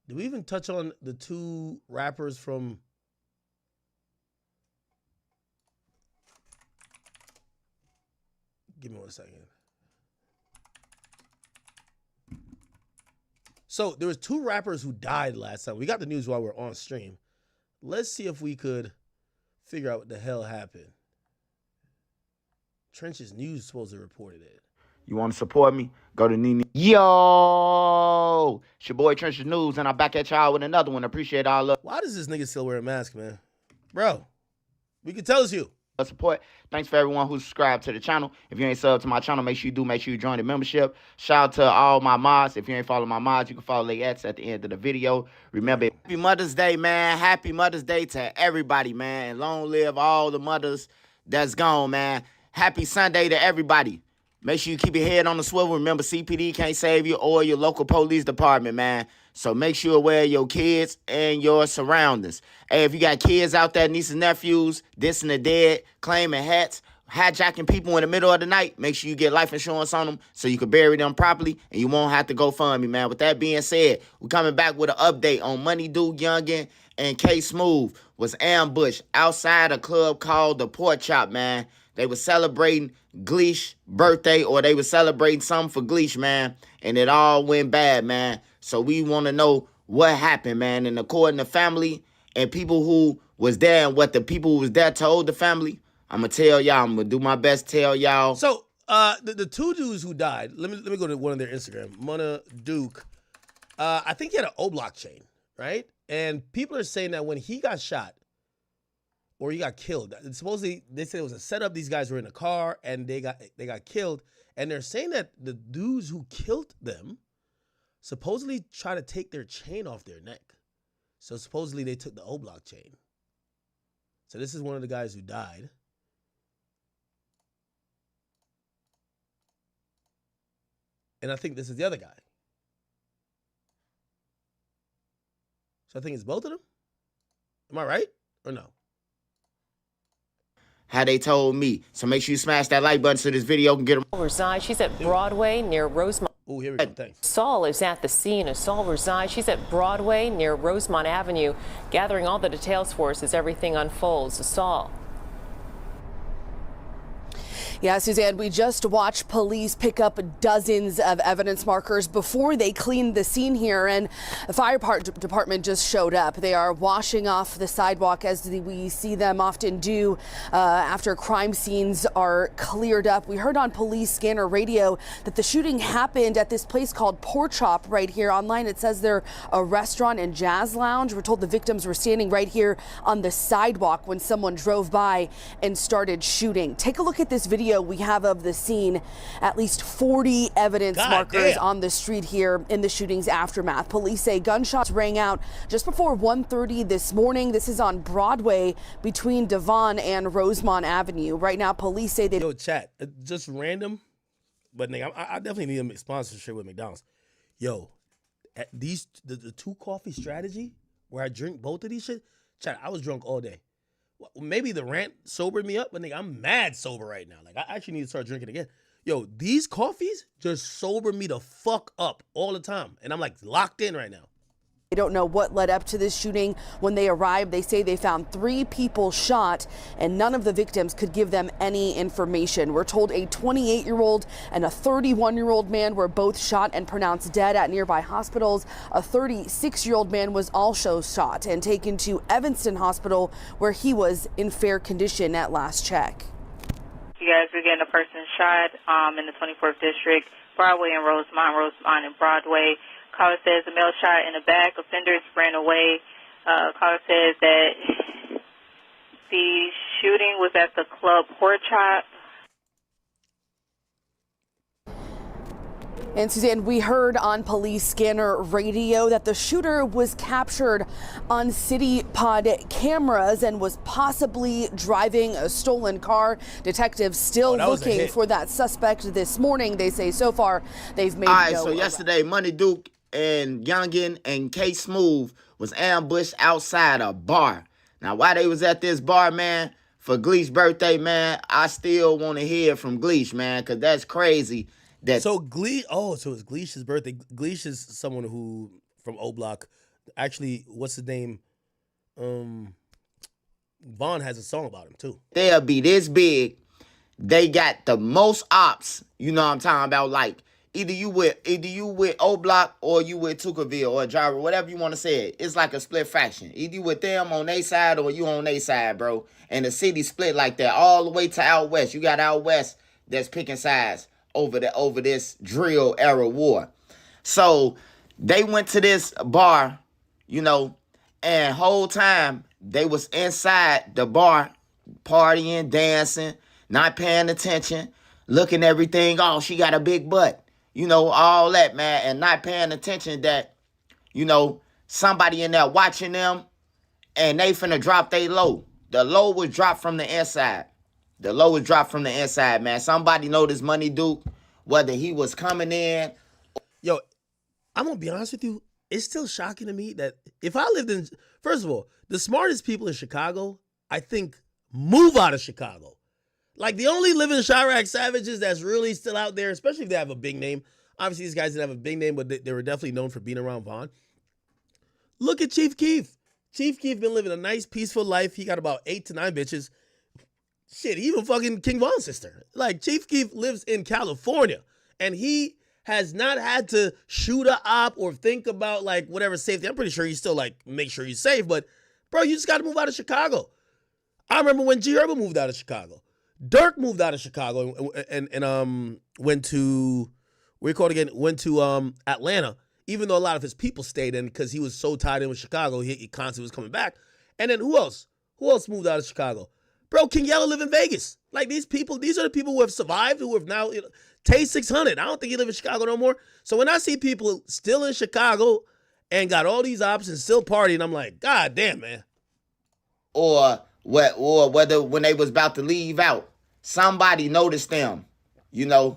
Did we even touch on the two rappers from... Give me 1 second. So there was two rappers who died last time. We got the news while we were on stream. Let's see if we could figure out what the hell happened. Trench's News supposedly reported it. You want to support me? Go to Nene. Yo! It's your boy Trench's News, and I'm back at y'all with another one. Appreciate all love. Why does this nigga still wear a mask, man? Bro, we can tell it's you. Support. Thanks for everyone who subscribed to the channel. If you ain't subbed to my channel, make sure you do. Make sure you join the membership. Shout out to all my mods. If you ain't following my mods, you can follow their at the end of the video. Remember, happy Mother's Day, man. Happy Mother's Day to everybody, man. And long live all the mothers that's gone, man. Happy Sunday to everybody. Make sure you keep your head on the swivel. Remember, CPD can't save you or your local police department, man. So make sure you're aware of your kids and your surroundings. Hey, if you got kids out there, nieces and nephews, dissing the dead, claiming hats, hijacking people in the middle of the night, make sure you get life insurance on them so you can bury them properly and you won't have to go fund me, man. With that being said, we're coming back with an update on Money Duke Youngin and K Smooth was ambushed outside a club called the Pork Chop, man. They were celebrating Gleesh birthday, or they were celebrating something for Gleesh, man. And it all went bad, man. So we want to know what happened, man. And according to family and people who was there and what the people who was there told the family, I'm going to tell y'all. I'm going to do my best to tell y'all. So the two dudes who died, let me go to one of their Instagram. Money Duke, I think he had an O-Block chain, right? And people are saying that when he got shot, or he got killed. Supposedly, they said it was a setup. These guys were in a car and they got killed. And they're saying that the dudes who killed them supposedly try to take their chain off their neck. So supposedly they took the O-Block chain. So this is one of the guys who died. And I think this is the other guy. So I think it's both of them. Am I right or no? How they told me. So make sure you smash that like button so this video can get them. Resides. She's at Broadway near Rosemont. Oh, here we go. Thanks. Saul is at the scene. As Saul resides, she's at Broadway near Rosemont Avenue, gathering all the details for us as everything unfolds. Saul. Yeah, Suzanne, we just watched police pick up dozens of evidence markers before they cleaned the scene here, and the fire department just showed up. They are washing off the sidewalk as we see them often do after crime scenes are cleared up. We heard on police scanner radio that the shooting happened at this place called Pork Chop right here. Online it says they're a restaurant and jazz lounge. We're told the victims were standing right here on the sidewalk when someone drove by and started shooting. Take a look at this video we have of the scene. At least 40 evidence markers on the street here in the shooting's aftermath. Police say gunshots rang out just before 1:30 this morning. This is on Broadway between Devon and Rosemont Avenue. Right now, police say they... Yo, chat, just random, but nigga, I definitely need a sponsorship with McDonald's. Yo, at the two coffee strategy where I drink both of these shit, chat, I was drunk all day. Maybe the rant sobered me up, but nigga, I'm mad sober right now. Like, I actually need to start drinking again. Yo, these coffees just sober me the fuck up all the time. And I'm like locked in right now. They don't know what led up to this shooting. When they arrived, they say they found 3 people shot, and none of the victims could give them any information. We're told a 28-year-old and a 31-year-old man were both shot and pronounced dead at nearby hospitals. A 36-year-old man was also shot and taken to Evanston Hospital, where he was in fair condition at last check. You guys are getting a person shot in the 24th District, Broadway and Rosemont and Broadway. Caller says the male shot in the back. Offenders ran away. Caller says that the shooting was at the club Pork Chop. And Suzanne, we heard on police scanner radio that the shooter was captured on City Pod cameras and was possibly driving a stolen car. Detectives still looking for that suspect this morning. They say so far they've made no so yesterday, Money Duke and Youngin and K Smooth was ambushed outside a bar. Now, while they was at this bar, man, for Gleesh's birthday, man, I still want to hear from Gleesh, man, because that's crazy. So so it's Gleesh's birthday. Gleesh is someone who, from O-Block, actually, what's his name? Vaughn has a song about him, too. They'll be this big. They got the most ops, you know what I'm talking about, like, Either you with O-Block or you with Tuckerville or Gyro, whatever you want to say it. It's like a split fraction. Either you with them on their side or you on their side, bro. And the city split like that all the way to out west. You got out west that's picking sides over this drill era war. So they went to this bar, you know, and whole time they was inside the bar partying, dancing, not paying attention, looking everything. Oh, she got a big butt. You know, all that, man, and not paying attention that, you know, somebody in there watching them and they finna drop they low. The low was dropped from the inside. The low was dropped from the inside, man. Somebody know this Money Duke, whether he was coming in. Yo, I'm going to be honest with you. It's still shocking to me that if I lived in, first of all, the smartest people in Chicago, I think, move out of Chicago. Like, the only living Chirac savages that's really still out there, especially if they have a big name. Obviously, these guys didn't have a big name, but they were definitely known for being around Vaughn. Look at Chief Keef. Chief Keef been living a nice, peaceful life. He got about 8 to 9 bitches. Shit, even fucking King Von's sister. Like, Chief Keef lives in California, and he has not had to shoot a op or think about, like, whatever safety. I'm pretty sure he's still, like, make sure he's safe, but, bro, you just got to move out of Chicago. I remember when G Herbo moved out of Chicago. Durk moved out of Chicago and went to, went to Atlanta, even though a lot of his people stayed in because he was so tied in with Chicago, he constantly was coming back. And then who else? Who else moved out of Chicago? Bro, King Yella live in Vegas. Like these are the people who have survived, who have now, Tay 600. I don't think he live in Chicago no more. So when I see people still in Chicago and got all these options, still partying, I'm like, God damn, man. Or whether when they was about to leave out, somebody noticed them.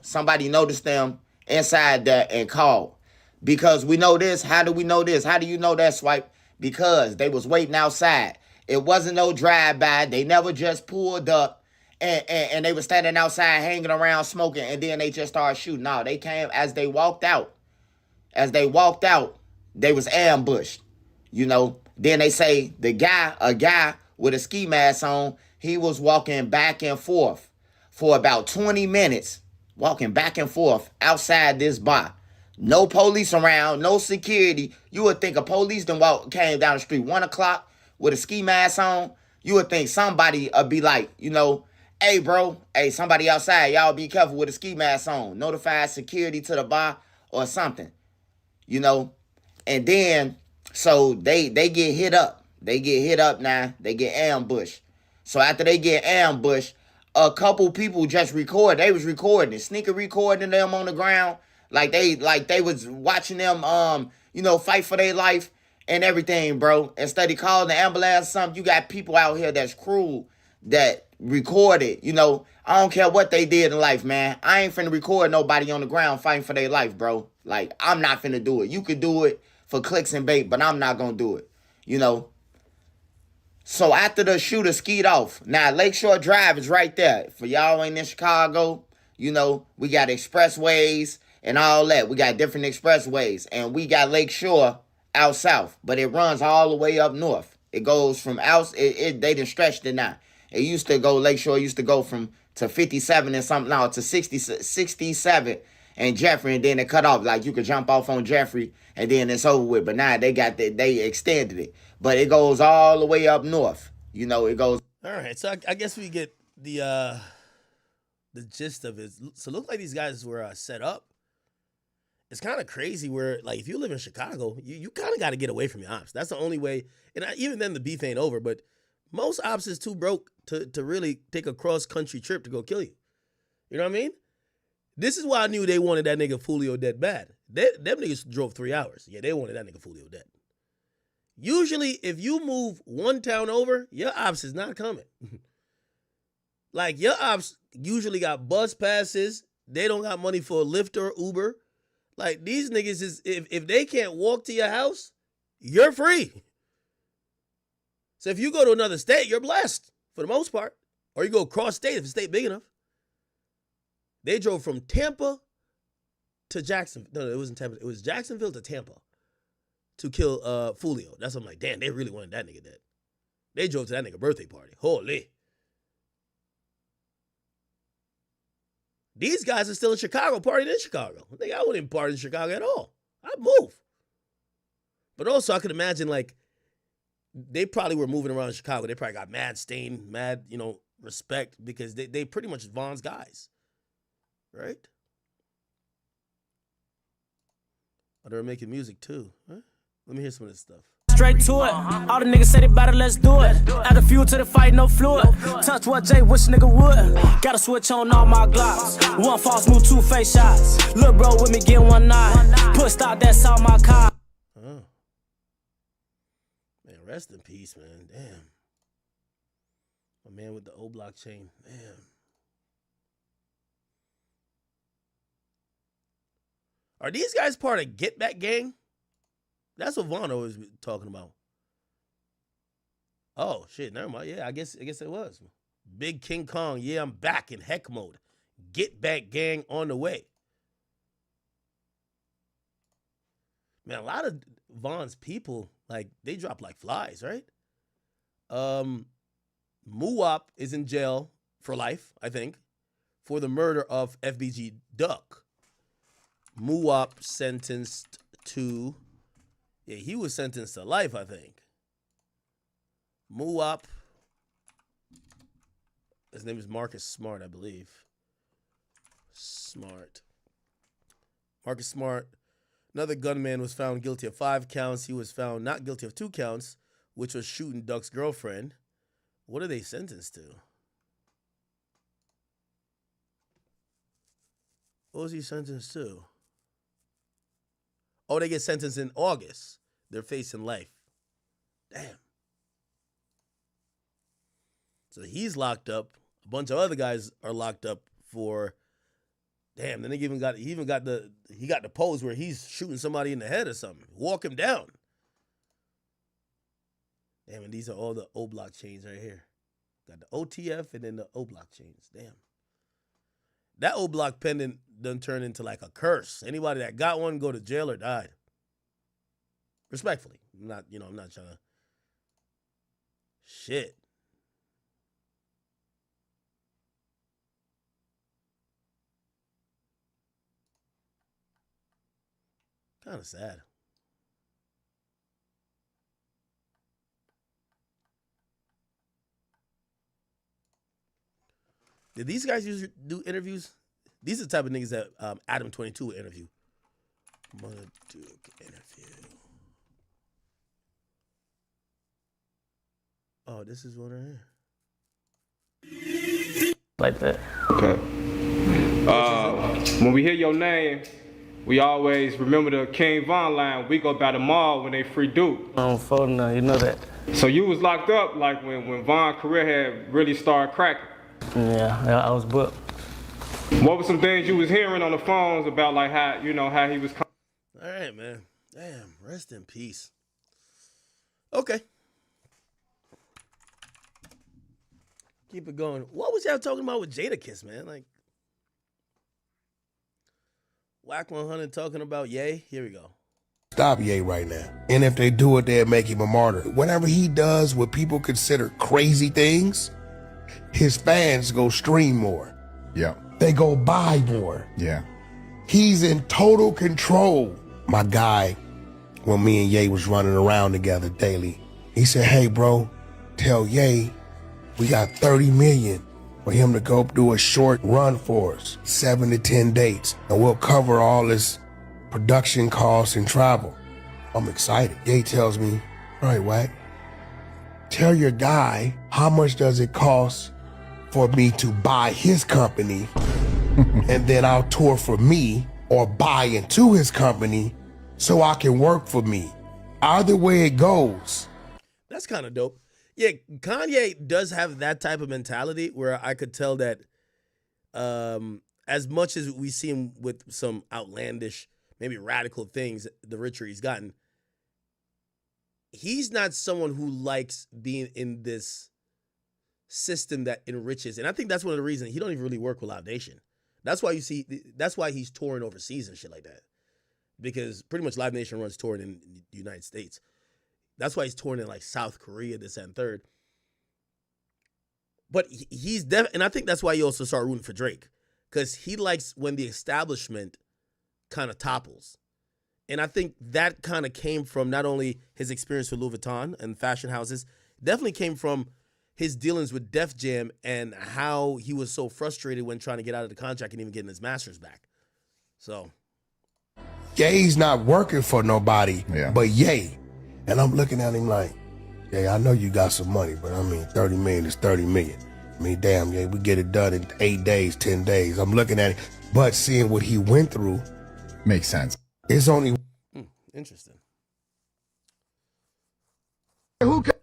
Somebody noticed them inside there and called. Because we know this. How do we know this? How do you know that, Swipe? Because they was waiting outside. It wasn't no drive-by. They never just pulled up and they were standing outside hanging around smoking, and then they just started shooting. No, they came as they walked out. As they walked out, they was ambushed. Then they say a guy with a ski mask on, he was walking back and forth for about 20 minutes, walking back and forth outside this bar. No police around, no security. You would think a police came down the street 1 o'clock with a ski mask on. You would think somebody would be like, hey, bro, somebody outside, y'all be careful with a ski mask on. Notify security to the bar or something, And then, so they get hit up. They get hit up now. They get ambushed. So after they get ambushed, a couple people just record. They was recording, sneaker recording them on the ground. Like they was watching them, fight for their life and everything, bro. Instead of calling the ambulance or something, you got people out here that's cruel that recorded. I don't care what they did in life, man. I ain't finna record nobody on the ground fighting for their life, bro. Like, I'm not finna do it. You could do it for clicks and bait, but I'm not gonna do it, So after the shooter skied off, now Lakeshore Drive is right there. For y'all ain't in Chicago, we got expressways and all that. We got different expressways, and we got Lakeshore out south, but it runs all the way up north. It goes from they done stretched it now. It used to go, Lakeshore used to go to 57 and something now to 67 and Jeffrey, and then it cut off. Like you could jump off on Jeffrey and then it's over with. But now they extended it. But it goes all the way up north. It goes. All right, so I guess we get the gist of it. So it looked like these guys were set up. It's kind of crazy where, like, if you live in Chicago, you kind of got to get away from your ops. That's the only way. And even then, the beef ain't over. But most ops is too broke to really take a cross-country trip to go kill you. You know what I mean? This is why I knew they wanted that nigga Fulio dead bad. Them niggas drove 3 hours. Yeah, they wanted that nigga Fulio dead. Usually, if you move one town over, your ops is not coming. Like, your ops usually got bus passes. They don't got money for a Lyft or Uber. Like, these niggas is, if they can't walk to your house, you're free. So if you go to another state, you're blessed for the most part. Or you go cross state if the state big enough. They drove from Tampa to Jacksonville. No, it wasn't Tampa. It was Jacksonville to Tampa to kill Fulio. That's what I'm like, damn, they really wanted that nigga dead. They drove to that nigga birthday party. Holy. These guys are still in Chicago, partying in Chicago. I think I wouldn't party in Chicago at all. I'd move. But also, I could imagine, like, they probably were moving around Chicago. They probably got mad stain, mad, respect, because they pretty much Vaughn's guys. Right? Oh, they were making music, too. Huh? Let me hear some of this stuff. Straight to it. All the niggas say they better, let's do it. Add a fuel to the fight, no fluid. Touch what Jay wish nigga would. Gotta switch on all my glocks. One false move, 2 face shots. Look, bro, with me, get 1 9. Pushed out, that's all my car. Oh. Man, rest in peace, man. Damn. My man with the old blockchain. Damn. Are these guys part of Get Back Gang? That's what Vaughn always be talking about. Oh, shit, never mind. Yeah, I guess it was. Big King Kong, yeah, I'm back in heck mode. Get Back Gang on the way. Man, a lot of Vaughn's people, like, they drop like flies, right? Muwap is in jail for life, I think, for the murder of FBG Durk. Muwap sentenced to, he was sentenced to life, I think. Muwap, his name is Marcus Smart, I believe. Marcus Smart, another gunman, was found guilty of 5 counts. He was found not guilty of 2 counts, which was shooting Duck's girlfriend. What are they sentenced to? What was he sentenced to? Oh, they get sentenced in August. They're facing life. Damn. So he's locked up. A bunch of other guys are locked up for. Damn. Then he got the pose where he's shooting somebody in the head or something. Walk him down. Damn, and these are all the O block chains right here. Got the OTF and then the O block chains. Damn. That O block pendant done turn into like a curse. Anybody that got one go to jail or died. Respectfully. I'm not trying to. Shit. Kind of sad. Did these guys usually do interviews? These are the type of niggas that Adam 22 would interview. Mother Duke interview. Oh, this is one right here. Like that. Okay. When we hear your name, we always remember the King Von line. We go by the mall when they free Duke. I don't fold now, you know that. So you was locked up like when Von's career had really started cracking. Yeah, I was booked. What were some things you was hearing on the phones about like how he was? All right, man. Damn, rest in peace. Okay. Keep it going. What was y'all talking about with Jadakiss, man? Like, Whack 100 talking about Ye. Here we go. Stop Ye right now. And if they do it, they'll make him a martyr. Whenever he does what people consider crazy things, his fans go stream more. Yeah. They go buy more. Yeah. He's in total control. My guy, when me and Ye was running around together daily, he said, hey, bro, tell Ye we got 30 million for him to go do a short run for us, 7 to 10 dates, and we'll cover all his production costs and travel. I'm excited. Ye tells me, all right, Wack, tell your guy how much does it cost for me to buy his company and then I'll tour for me or buy into his company so I can work for me. Either way it goes. That's kind of dope. Yeah, Kanye does have that type of mentality where I could tell that as much as we see him with some outlandish, maybe radical things, the richer he's gotten, he's not someone who likes being in this system that enriches. And I think that's one of the reasons he don't even really work with Live Nation. That's why he's touring overseas and shit like that. Because pretty much Live Nation runs touring in the United States. That's why he's touring in like South Korea, this and third. But he's and I think that's why he also started rooting for Drake. Because he likes when the establishment kind of topples. And I think that kind of came from not only his experience with Louis Vuitton and fashion houses, definitely came from his dealings with Def Jam and how he was so frustrated when trying to get out of the contract and even getting his masters back. So. Ye's not working for nobody but Ye. And I'm looking at him like, yeah, I know you got some money, but I mean, 30 million is 30 million. I mean, damn, yeah, we get it done in 8 days, 10 days. I'm looking at it, but seeing what he went through makes sense. It's only interesting.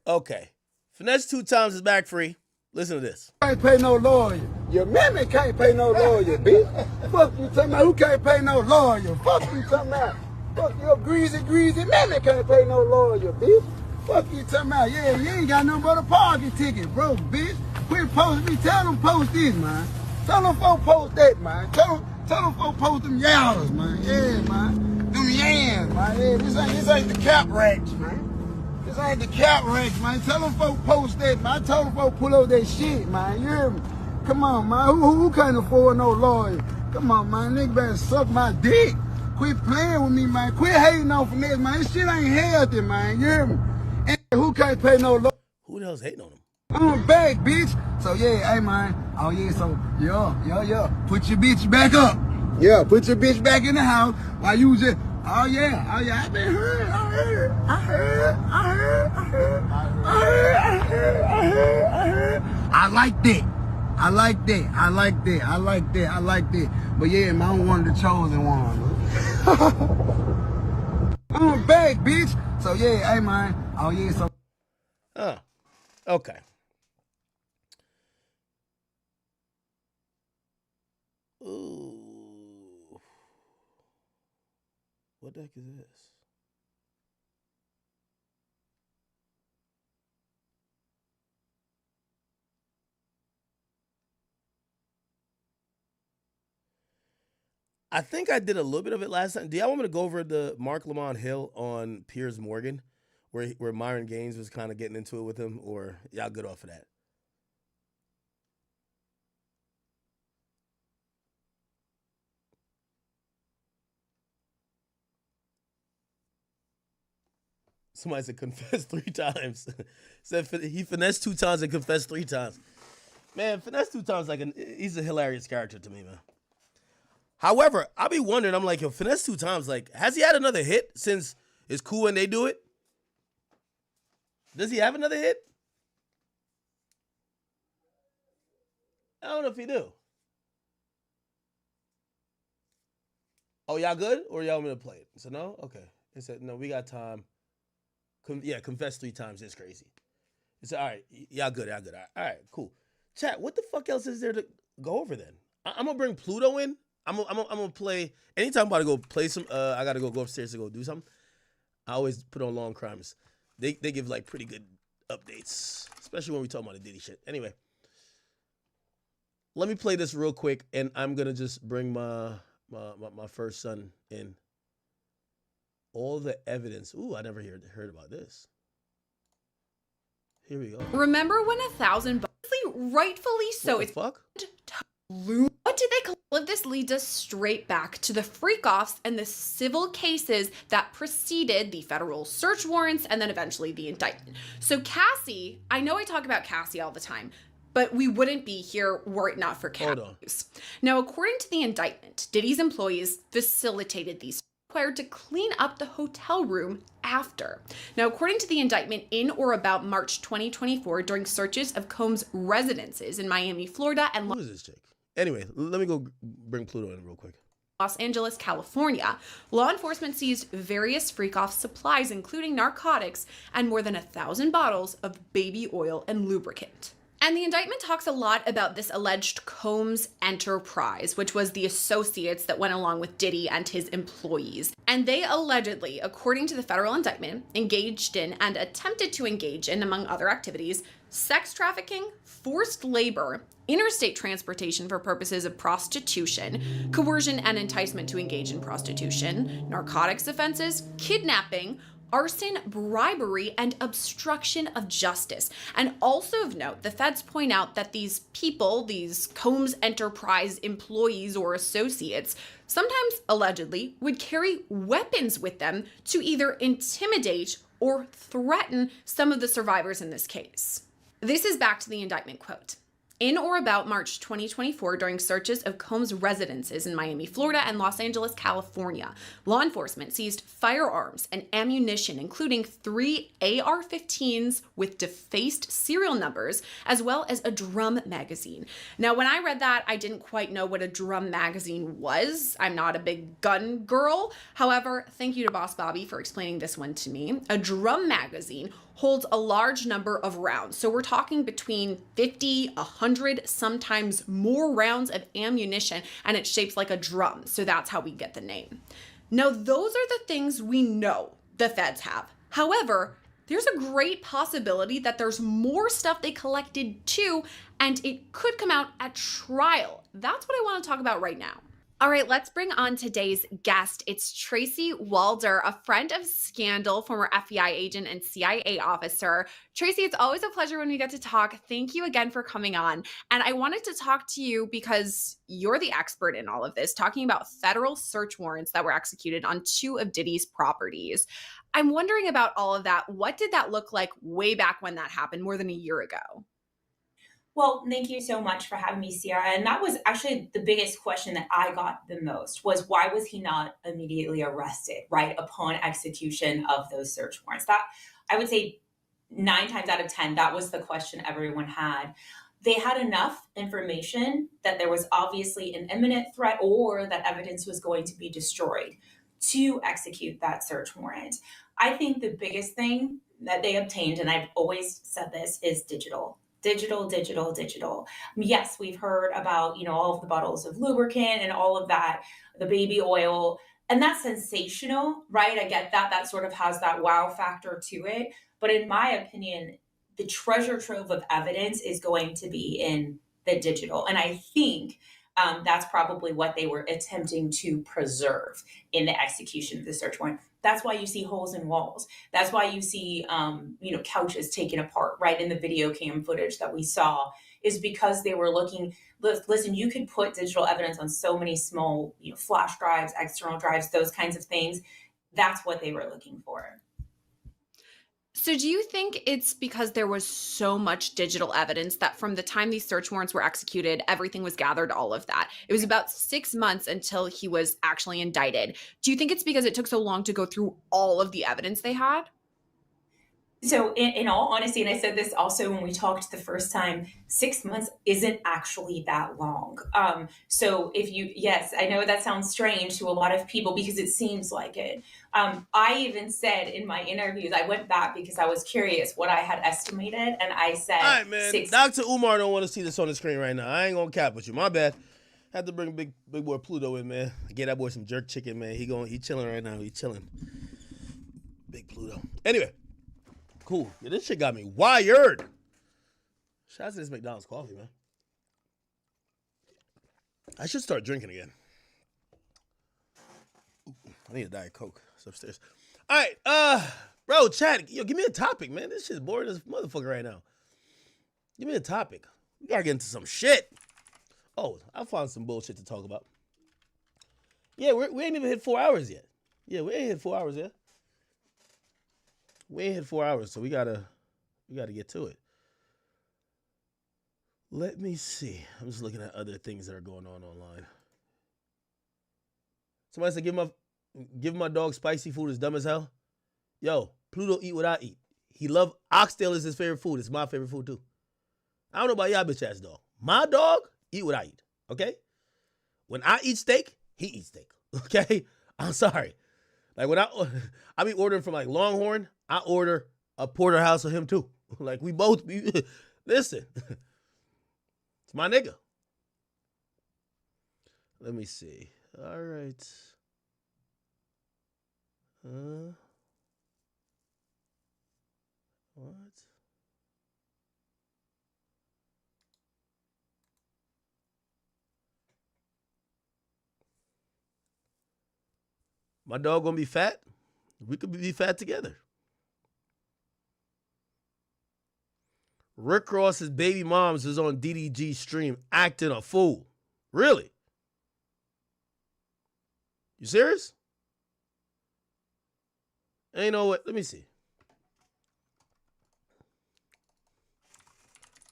Okay. Finesse 2 times is back free. Listen to this. Can't pay no lawyer. Your mammy can't pay no lawyer, bitch. Fuck you talking about who can't pay no lawyer. Fuck you talking about. Fuck your greasy mammy can't pay no lawyer, bitch. Fuck you talking about. Yeah, you ain't got nothing but a parking ticket, bro, bitch. Quit posting me. Tell them post this, man. Tell them folks post that, man. Tell them folks post them yowers, man. Yeah, man. Them yams, man. Yeah, this ain't the cap racks, man. This ain't the cap racks, man. Tell them folks post that, man. I told them folks pull up that shit, man. You hear me? Come on, man. Who can't afford no lawyer? Come on, man. Nigga better suck my dick. Quit playing with me, man. Quit hating on finesse, man. This shit ain't healthy, man. You hear me? And who can't pay no lawyer? Who the hell's hating on him? I'm back, bitch. So, yeah, hey, man. Oh, yeah, so, yeah. Put your bitch back up. Yeah, put your bitch back in the house while you just, oh, yeah. I been heard. I heard. heard. I like that. I like that. I like that. I like that. I like that. But yeah, man, I'm one of the chosen ones. I'm back, bitch. So yeah, hey man. Oh yeah, so. Okay. Ooh. What the heck is this? I think I did a little bit of it last time. Do y'all want me to go over the Mark Lamont Hill on Piers Morgan, where Myron Gaines was kind of getting into it with him, or y'all good off of that? Somebody said confess 3 times. Said he finessed 2 times and confessed 3 times. Man, finesse 2 times he's a hilarious character to me, man. However, I'll be wondering, I'm like, yo, finesse 2 times, like, has he had another hit since It's Cool When They Do It? Does he have another hit? I don't know if he do. Oh, y'all good? Or y'all want me to play it? So no? Okay. He said, no, we got time. Confess 3 times. It's crazy. He said, all right, y'all good. All right, cool. Chat, what the fuck else is there to go over then? I'm going to bring Pluto in. I'm gonna play. Anytime I'm about to go play some, I gotta go upstairs to go do something. I always put on Long Crimes. They give like pretty good updates, especially when we talk about the Diddy shit. Anyway, let me play this real quick, and I'm gonna just bring my first son in. All the evidence. Ooh, I never heard about this. Here we go. Remember when 1,000 rightfully so. What the fuck? What did they call it? This leads us straight back to the freak-offs and the civil cases that preceded the federal search warrants and then eventually the indictment. So Cassie, I know I talk about Cassie all the time, but we wouldn't be here were it not for Cassie. Now, according to the indictment, Diddy's employees facilitated these required to clean up the hotel room after. Now, according to the indictment, in or about March 2024, during searches of Combs' residences in Miami, Florida, and Who is this chick? Anyway, let me go bring Pluto in real quick. Los Angeles, California, law enforcement seized various freak-off supplies, including narcotics and more than 1,000 bottles of baby oil and lubricant. And the indictment talks a lot about this alleged Combs enterprise, which was the associates that went along with Diddy and his employees. And they allegedly, according to the federal indictment, engaged in and attempted to engage in, among other activities, sex trafficking, forced labor, interstate transportation for purposes of prostitution, coercion and enticement to engage in prostitution, narcotics offenses, kidnapping, arson, bribery, and obstruction of justice. And also of note, the feds point out that these people, these Combs Enterprise employees or associates, sometimes allegedly would carry weapons with them to either intimidate or threaten some of the survivors in this case. This is back to the indictment quote. In or about March 2024, during searches of Combs' residences in Miami, Florida, and Los Angeles, California, law enforcement seized firearms and ammunition, including 3 AR-15s with defaced serial numbers, as well as a drum magazine. Now, when I read that, I didn't quite know what a drum magazine was. I'm not a big gun girl. However, thank you to Boss Bobby for explaining this one to me. A drum magazine holds a large number of rounds. So we're talking between 50, 100, sometimes more rounds of ammunition, and it's shaped like a drum. So that's how we get the name. Now, those are the things we know the feds have. However, there's a great possibility that there's more stuff they collected too, and it could come out at trial. That's what I want to talk about right now. All right, let's bring on today's guest. It's Tracy Walder, a friend of Scandal, former FBI agent and CIA officer. Tracy, it's always a pleasure when we get to talk. Thank you again for coming on. And I wanted to talk to you because you're the expert in all of this, talking about federal search warrants that were executed on 2 of Diddy's properties. I'm wondering about all of that. What did that look like way back when that happened, more than a year ago? Well, thank you so much for having me, Sierra. And that was actually the biggest question that I got the most was why was he not immediately arrested right upon execution of those search warrants? That I would say 9 times out of 10, that was the question everyone had. They had enough information that there was obviously an imminent threat or that evidence was going to be destroyed to execute that search warrant. I think the biggest thing that they obtained, and I've always said this, is digital. Yes, we've heard about, all of the bottles of lubricant and all of that, the baby oil, and that's sensational, right? I get that. That sort of has that wow factor to it. But in my opinion, the treasure trove of evidence is going to be in the digital. And I think that's probably what they were attempting to preserve in the execution of the search warrant. That's why you see holes in walls. That's why you see, couches taken apart, right? In the video cam footage that we saw, is because they were looking, listen, you could put digital evidence on so many small, flash drives, external drives, those kinds of things. That's what they were looking for. So do you think it's because there was so much digital evidence that from the time these search warrants were executed, everything was gathered, all of that? It was about 6 months until he was actually indicted. Do you think it's because it took so long to go through all of the evidence they had? So in all honesty, and I said this also when we talked the first time, 6 months isn't actually that long. So yes, I know that sounds strange to a lot of people because it seems like it. I even said in my interviews, I went back because I was curious what I had estimated, and I said, all right, man. Dr. Umar don't want to see this on the screen right now. I ain't gonna cap with you. My bad. Had to bring big boy Pluto in, man. Get that boy some jerk chicken, man. He chilling right now. He chilling. Big Pluto. Anyway. Cool. Yeah, this shit got me wired. Shout out to this McDonald's coffee, man. I should start drinking again. I need a Diet Coke. It's upstairs. All right, bro, Chad, give me a topic, man. This shit's boring as motherfucker right now. Give me a topic. We gotta get into some shit. Oh, I found some bullshit to talk about. Yeah, we ain't even hit 4 hours yet. Yeah, we ain't hit 4 hours yet. We ain't hit 4 hours, so we gotta get to it. Let me see. I'm just looking at other things that are going on online. Somebody said give my dog spicy food is dumb as hell. Yo, Pluto eat what I eat. He love oxtail is his favorite food. It's my favorite food too. I don't know about y'all bitch ass dog. My dog eat what I eat. Okay? When I eat steak, he eats steak. Okay? I'm sorry. Like when I be ordering from like Longhorn, I order a porterhouse of him too. Like we both be, listen. It's my nigga. Let me see. All right. What? My dog gonna be fat? We could be fat together. Rick Ross's baby moms is on DDG stream acting a fool. Really? You serious? And you know what? Let me see.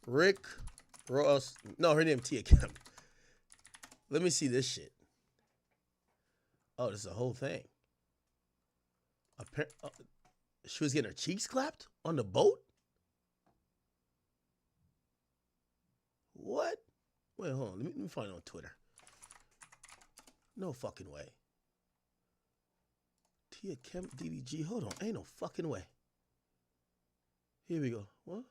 Rick Ross. No, her name Tia Kemp. Let me see this shit. Oh, this is a whole thing. She was getting her cheeks clapped on the boat? What? Wait, hold on. Let me find it on Twitter. No fucking way. Tia Kemp DDG. Hold on. Ain't no fucking way. Here we go. What?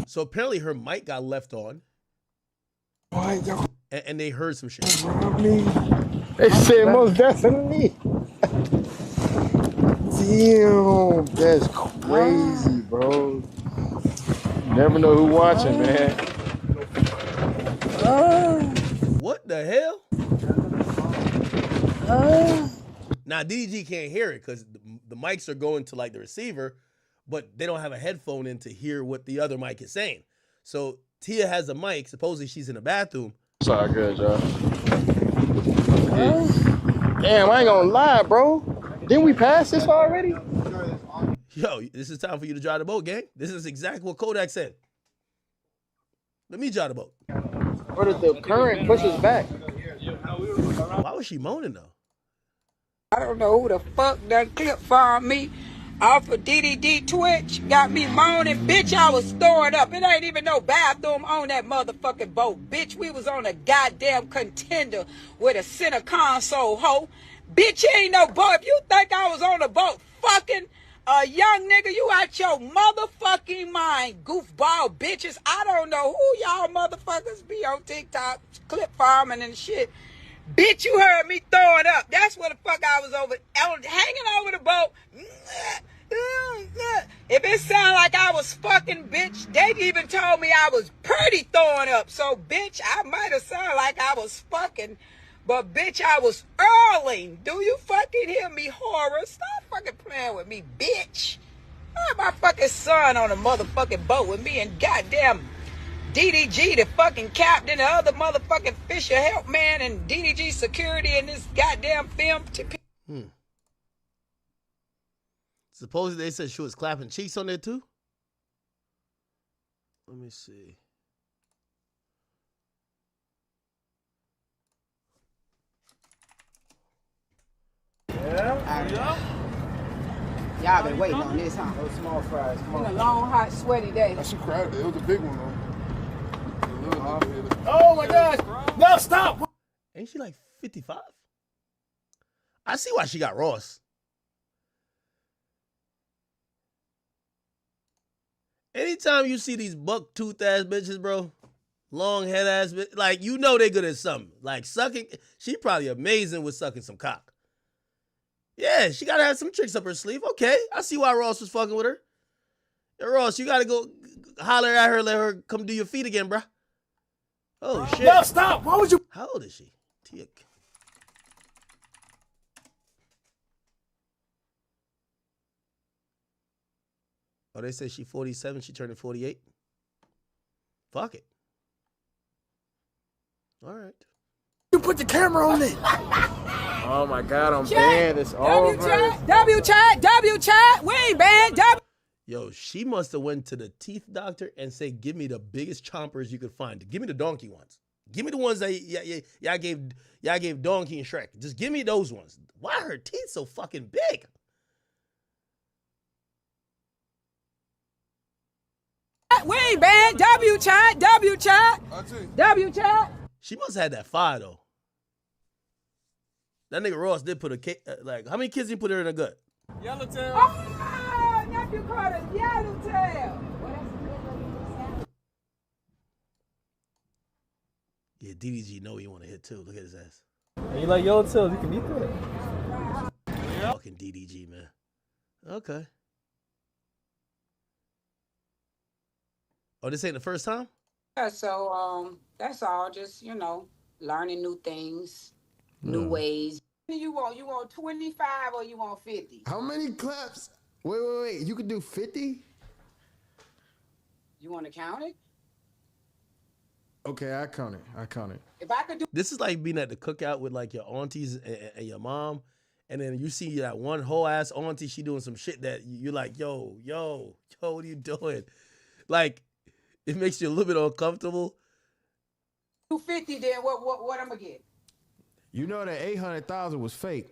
So apparently her mic got left on. And they heard some shit. They said most definitely. Damn, that's crazy, bro. Never know who watching, man. What the hell? Now DDG can't hear it because the mics are going to like the receiver, but they don't have a headphone in to hear what the other mic is saying. So Tia has a mic. Supposedly she's in the bathroom. It's all good, y'all. Damn, I ain't gonna lie, bro. Didn't we pass this already? Yo, this is time for you to drive the boat, gang. This is exactly what Kodak said. Let me drive the boat. Or did the current push us back? Why was she moaning though? I don't know who the fuck done clip farmed me off of DDG Twitch. Got me moaning. Bitch, I was stored up. It ain't even no bathroom on that motherfucking boat. Bitch, we was on a goddamn contender with a center console, hoe. Bitch, you ain't no boat. If you think I was on a boat fucking a young nigga, you out your motherfucking mind, goofball bitches. I don't know who y'all motherfuckers be on TikTok clip farming and shit. Bitch, you heard me throwing up. That's what the fuck I was hanging over the boat. If it sound like I was fucking, bitch, they even told me I was pretty throwing up. So, bitch, I might have sounded like I was fucking, but bitch, I was earling. Do you fucking hear me, horror? Stop fucking playing with me, bitch. I had my fucking son on a motherfucking boat with me and goddamn DDG, the fucking captain, the other motherfucking Fisher help man, and DDG security in this goddamn film. Supposedly they said she was clapping cheeks on there too. Let me see. Yeah. Y'all been waiting on this, huh? Those small fries. It's been a long, hot, sweaty day. That's crowded. It was a big one though. Oh my gosh! No, stop! Ain't she like 55? I see why she got Ross. Anytime you see these buck tooth ass bitches, bro, long head ass bitch, like you know they good at something. Like sucking, she probably amazing with sucking some cock. Yeah, she gotta have some tricks up her sleeve. Okay, I see why Ross was fucking with her. Hey, Ross, you gotta go holler at her, let her come do your feet again, bruh. Oh shit! No, stop! Why would you? How old is she? Oh, they say she 47. She turning 48. Fuck it. All right. You put the camera on it. Oh my God, I'm Chat. banned. It's over. W chat. We ain't banned. Yo, she must have went to the teeth doctor and said, "Give me the biggest chompers you could find. Give me the donkey ones. Give me the ones that y'all gave Donkey and Shrek. Just give me those ones. Why are her teeth so fucking big?" We ain't banned. W chat. She must have had that fire though. That nigga Ross did put a cake. Like, how many kids he put her in a gut? Yellowtail. Oh, nephew called a yellowtail. Yeah, DDG know he want to hit too. Look at his ass. You like yellowtails? You can eat that. Fucking DDG, man. Okay. Oh, this ain't the first time? Yeah, so that's all. Just learning new things, new ways. You want 25 or you want 50? How many claps? Wait. You could do 50? You want to count it? Okay, I count it. If I could do. This is like being at the cookout with like your aunties and your mom, and then you see that one whole ass auntie, she doing some shit that you're like, yo, what are you doing? Like, it makes you a little bit uncomfortable. 250, then what I'm gonna get? You know that 800,000 was fake.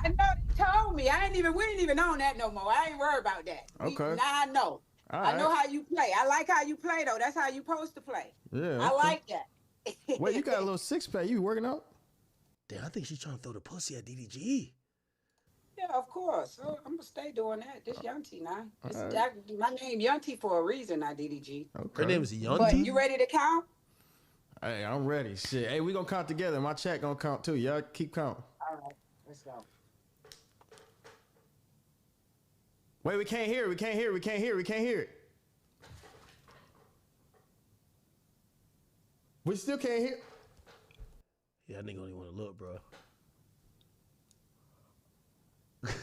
I know they told me. We ain't even on that no more. I ain't worried about that. Okay. Now I know. All I know right. how you play. I like how you play though. That's how you supposed to play. Yeah. I like that. Wait, you got a little six pack. You working out? Damn, I think she's trying to throw the pussy at DDG. Yeah, of course. So I'm gonna stay doing that. This Yunty now. Right. My name Yunty for a reason, not DDG. Okay. Her name is Yunty? But you ready to count? Hey, I'm ready. Shit. Hey, we gonna count together. My chat gonna count too. Y'all keep counting. All right, let's go. Wait, we can't hear it. We still can't hear. Yeah, I nigga don't even want to look, bro.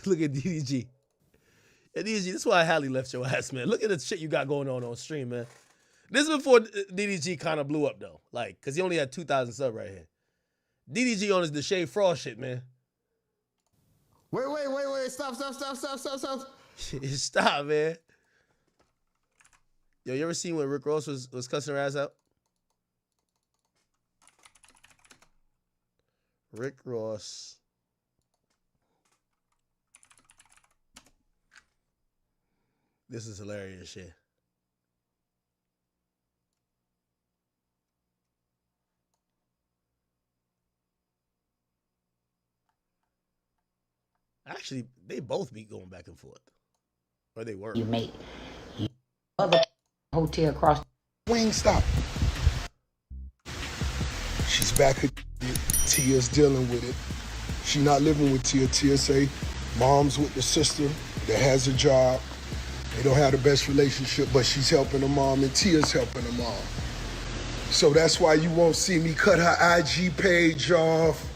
Look at DDG. Yeah, DDG, this is why Hallie left your ass, man. Look at the shit you got going on stream, man. This is before DDG kind of blew up, though. Like, because he only had 2,000 subs right here. DDG on his the Shade Frost shit, man. Wait. Stop. Stop, man. Yo, you ever seen when Rick Ross was cussing her ass out? Rick Ross This is hilarious shit. Actually, they both be going back and forth. Or they were. You mate. Other hotel across. Wingstop. She's back at Tia's dealing with it. She not living with Tia. Tia say mom's with the sister that has a job. They don't have the best relationship, but she's helping her mom and Tia's helping her mom. So that's why you won't see me cut her IG page off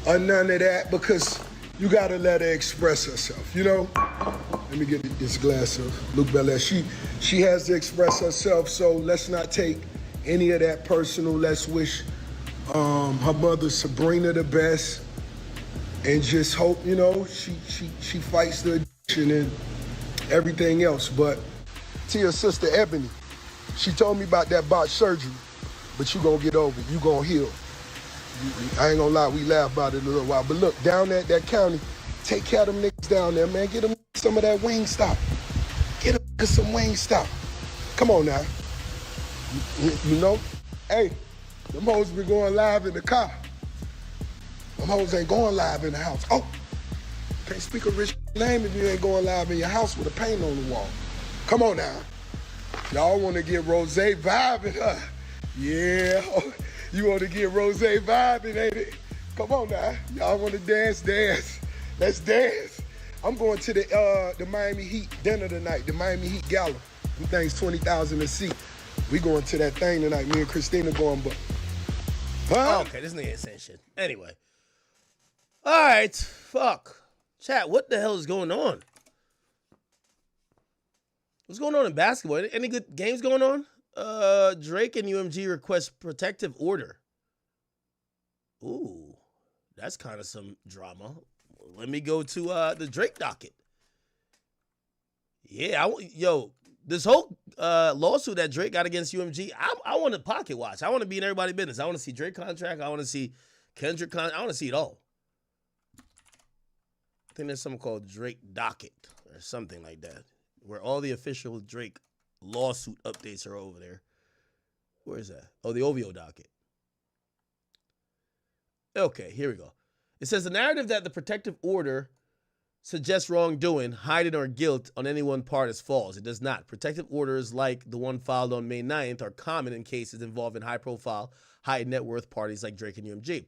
or none of that, because you gotta let her express herself, you know? Let me get this glass of Luke Belair. She has to express herself, so let's not take any of that personal. Let's wish her mother Sabrina the best, and just hope, you know, she fights the addiction and everything else. But Tia's sister Ebony, she told me about that botched surgery, but you gonna get over it. You gonna heal. I ain't gonna lie, we laugh about it a little while. But look, down at that county, take care of them niggas down there, man. Get them some of that Wingstop. Get them some Wingstop. Come on now. You know? Hey, them hoes be going live in the car. Them hoes ain't going live in the house. Oh, can't speak a rich name if you ain't going live in your house with a paint on the wall. Come on now. Y'all want to get Rose vibing, huh? Yeah. You want to get Rose vibing, ain't it? Come on now. Y'all want to dance? Let's dance. I'm going to the Miami Heat dinner tonight, the Miami Heat Gala. Them things $20,000 a seat. We going to that thing tonight. Me and Christina going, but. Huh? Okay, this nigga ain't saying shit. Anyway. All right. Fuck. Chat, what the hell is going on? What's going on in basketball? Any good games going on? Drake and UMG request protective order. Ooh, that's kind of some drama. Let me go to the Drake docket. Yeah, this whole lawsuit that Drake got against UMG, I want to pocket watch. I want to be in everybody's business. I want to see Drake contract. I want to see Kendrick contract. I want to see it all. I think there's something called Drake docket or something like that, where all the official Drake lawsuit updates are over there. Where is that? Oh, the OVO docket. Okay, here we go. It says the narrative that the protective order suggests wrongdoing, hiding, or guilt on any one part is false. It does not. Protective orders like the one filed on May 9th are common in cases involving high-profile, high-net-worth parties like Drake and UMG.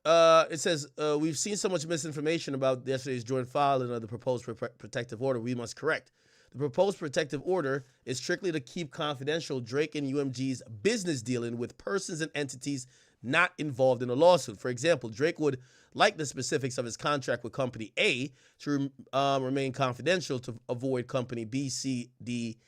It says, we've seen so much misinformation about yesterday's joint filing of the proposed protective order. We must correct. The proposed protective order is strictly to keep confidential Drake and UMG's business dealing with persons and entities not involved in a lawsuit. For example, Drake would like the specifics of his contract with Company A to remain confidential to avoid Company B, C, D,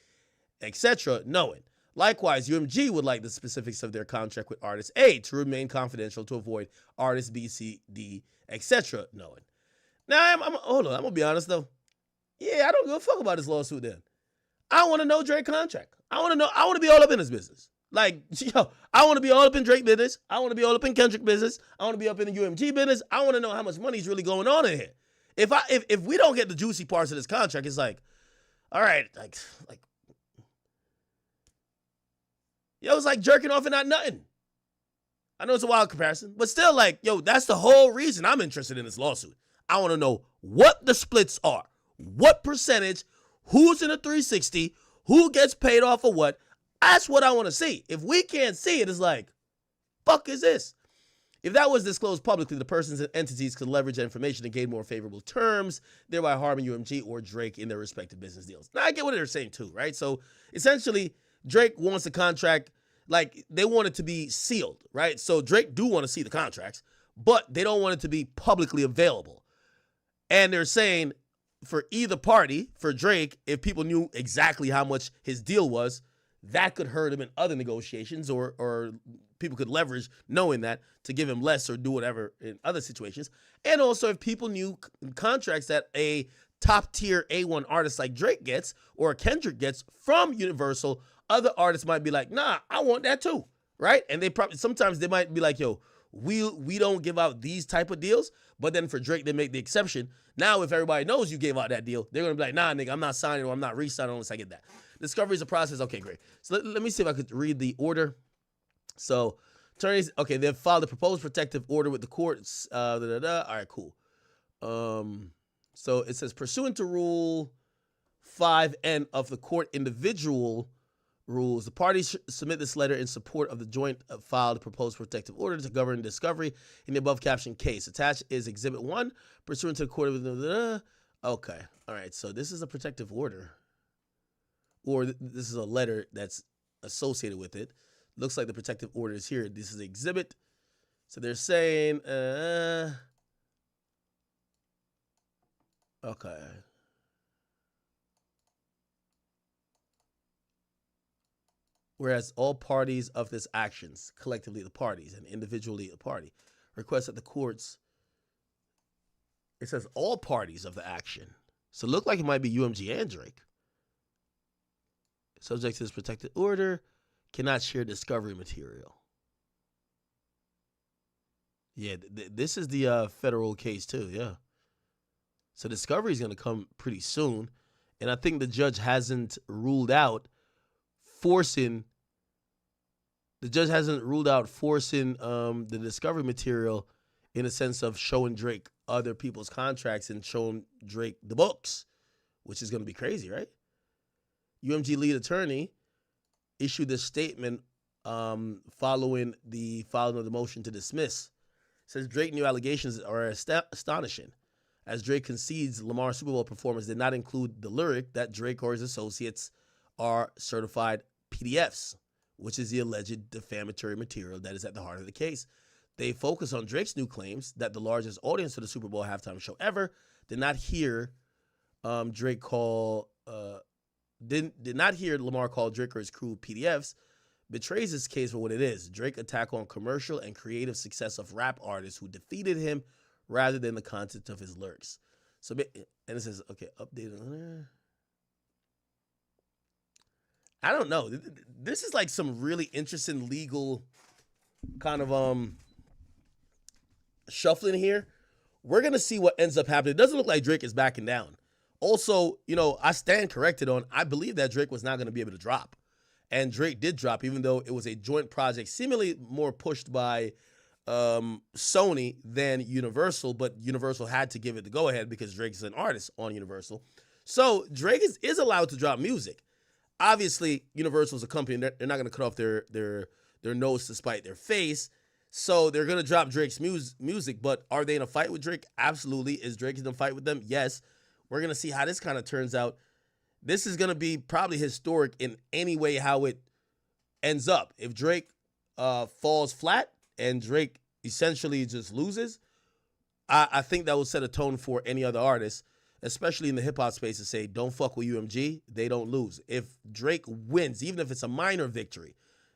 etc. knowing. Likewise, UMG would like the specifics of their contract with Artist A to remain confidential to avoid Artist B, C, D, etc. knowing. Now, hold on, I'm going to be honest, though. Yeah, I don't give a fuck about this lawsuit then. I want to know Drake contract. I want to be all up in his business. Like, yo, I want to be all up in Drake business. I want to be all up in Kendrick business. I want to be up in the UMG business. I want to know how much money's really going on in here. If we don't get the juicy parts of this contract, it's like, all right, like, yo, it's like jerking off and not nothing. I know it's a wild comparison, but still, like, yo, that's the whole reason I'm interested in this lawsuit. I want to know what the splits are, what percentage, who's in a 360, who gets paid off of what. That's what I want to see. If we can't see it, it's like, fuck is this? If that was disclosed publicly, the persons and entities could leverage that information to gain more favorable terms, thereby harming UMG or Drake in their respective business deals. Now, I get what they're saying too, right? So, essentially, Drake wants the contract, like, they want it to be sealed, right? So, Drake do want to see the contracts, but they don't want it to be publicly available. And they're saying, for either party, for Drake, if people knew exactly how much his deal was, that could hurt him in other negotiations, or people could leverage knowing that to give him less or do whatever in other situations. And also, if people knew contracts that a top-tier A1 artist like Drake gets or a Kendrick gets from Universal, other artists might be like, nah, I want that too, right? And they probably, sometimes they might be like, yo, we don't give out these type of deals. But then for Drake, they make the exception. Now, if everybody knows you gave out that deal, they're going to be like, nah, nigga, I'm not signing or I'm not re-signing unless I get that. Discovery is a process. Okay, great. So let me see if I could read the order. So attorneys, okay, they've filed a proposed protective order with the courts. All right, cool. So it says, pursuant to Rule 5N of the court individual rules, the parties submit this letter in support of the joint filed proposed protective order to govern discovery in the above captioned case. Attached is Exhibit 1, pursuant to the court of... Okay, all right, so this is a protective order. Or this is a letter that's associated with it. Looks like the protective order is here. This is Exhibit. So they're saying... Okay. Whereas all parties of this actions, collectively the parties and individually the party, request that the courts, it says all parties of the action. So it looked like it might be UMG and Drake. Subject to this protected order, cannot share discovery material. Yeah, this is the federal case too, yeah. So discovery is going to come pretty soon. And I think the judge hasn't ruled out forcing the discovery material in a sense of showing Drake other people's contracts and showing Drake the books, which is going to be crazy, right? UMG lead attorney issued this statement following the filing of the motion to dismiss. It says Drake new allegations are astonishing. As Drake concedes, Lamar's Super Bowl performance did not include the lyric that Drake or his associates are certified PDFs, which is the alleged defamatory material that is at the heart of the case. They focus on Drake's new claims that the largest audience for the Super Bowl halftime show ever did not hear Drake call did not hear Lamar call Drake or his crew PDFs, betrays this case for what it is. Drake attack on commercial and creative success of rap artists who defeated him rather than the content of his lyrics. So, and it says, okay, updated on there. I don't know. This is like some really interesting legal kind of shuffling here. We're going to see what ends up happening. It doesn't look like Drake is backing down. Also, you know, I stand corrected on, I believe that Drake was not going to be able to drop. And Drake did drop, even though it was a joint project, seemingly more pushed by Sony than Universal, but Universal had to give it the go-ahead because Drake is an artist on Universal. So Drake is allowed to drop music. Obviously, Universal is a company, they're not going to cut off their nose to spite their face. So they're going to drop Drake's music, but are they in a fight with Drake? Absolutely. Is Drake in a fight with them? Yes. We're going to see how this kind of turns out. This is going to be probably historic in any way how it ends up. If Drake falls flat and Drake essentially just loses, I think that will set a tone for any other artist, especially in the hip-hop space, to say, don't fuck with UMG, they don't lose. If Drake wins, even if it's a minor victory,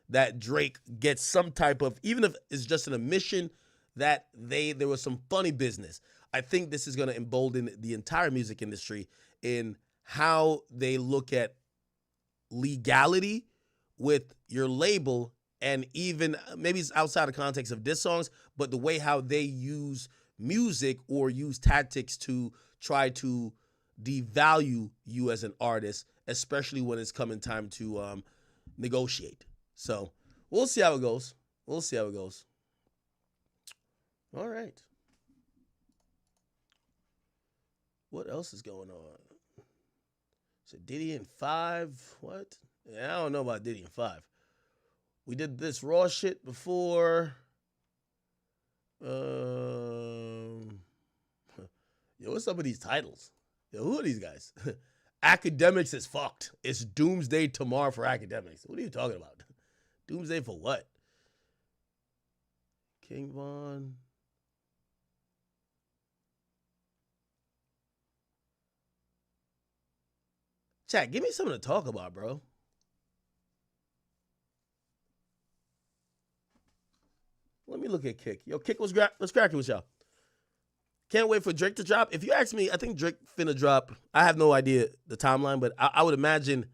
that Drake gets some type of, even if it's just an admission that there was some funny business, I think this is going to embolden the entire music industry in how they look at legality with your label, and even maybe it's outside of context of diss songs, but the way how they use music or use tactics to try to devalue you as an artist, especially when it's coming time to negotiate. So we'll see how it goes. We'll see how it goes. All right. What else is going on? So Diddy and 5, what? Yeah, I don't know about Diddy and 5. We did this Raw shit before. Yo, what's up with these titles? Yo, who are these guys? Academics is fucked. It's doomsday tomorrow for academics. What are you talking about? Doomsday for what? King Von. Chat, give me something to talk about, bro. Let me look at Kick. Yo, Kick, what's cracking with y'all? Can't wait for Drake to drop. If you ask me, I think Drake finna drop. I have no idea the timeline, but I would imagine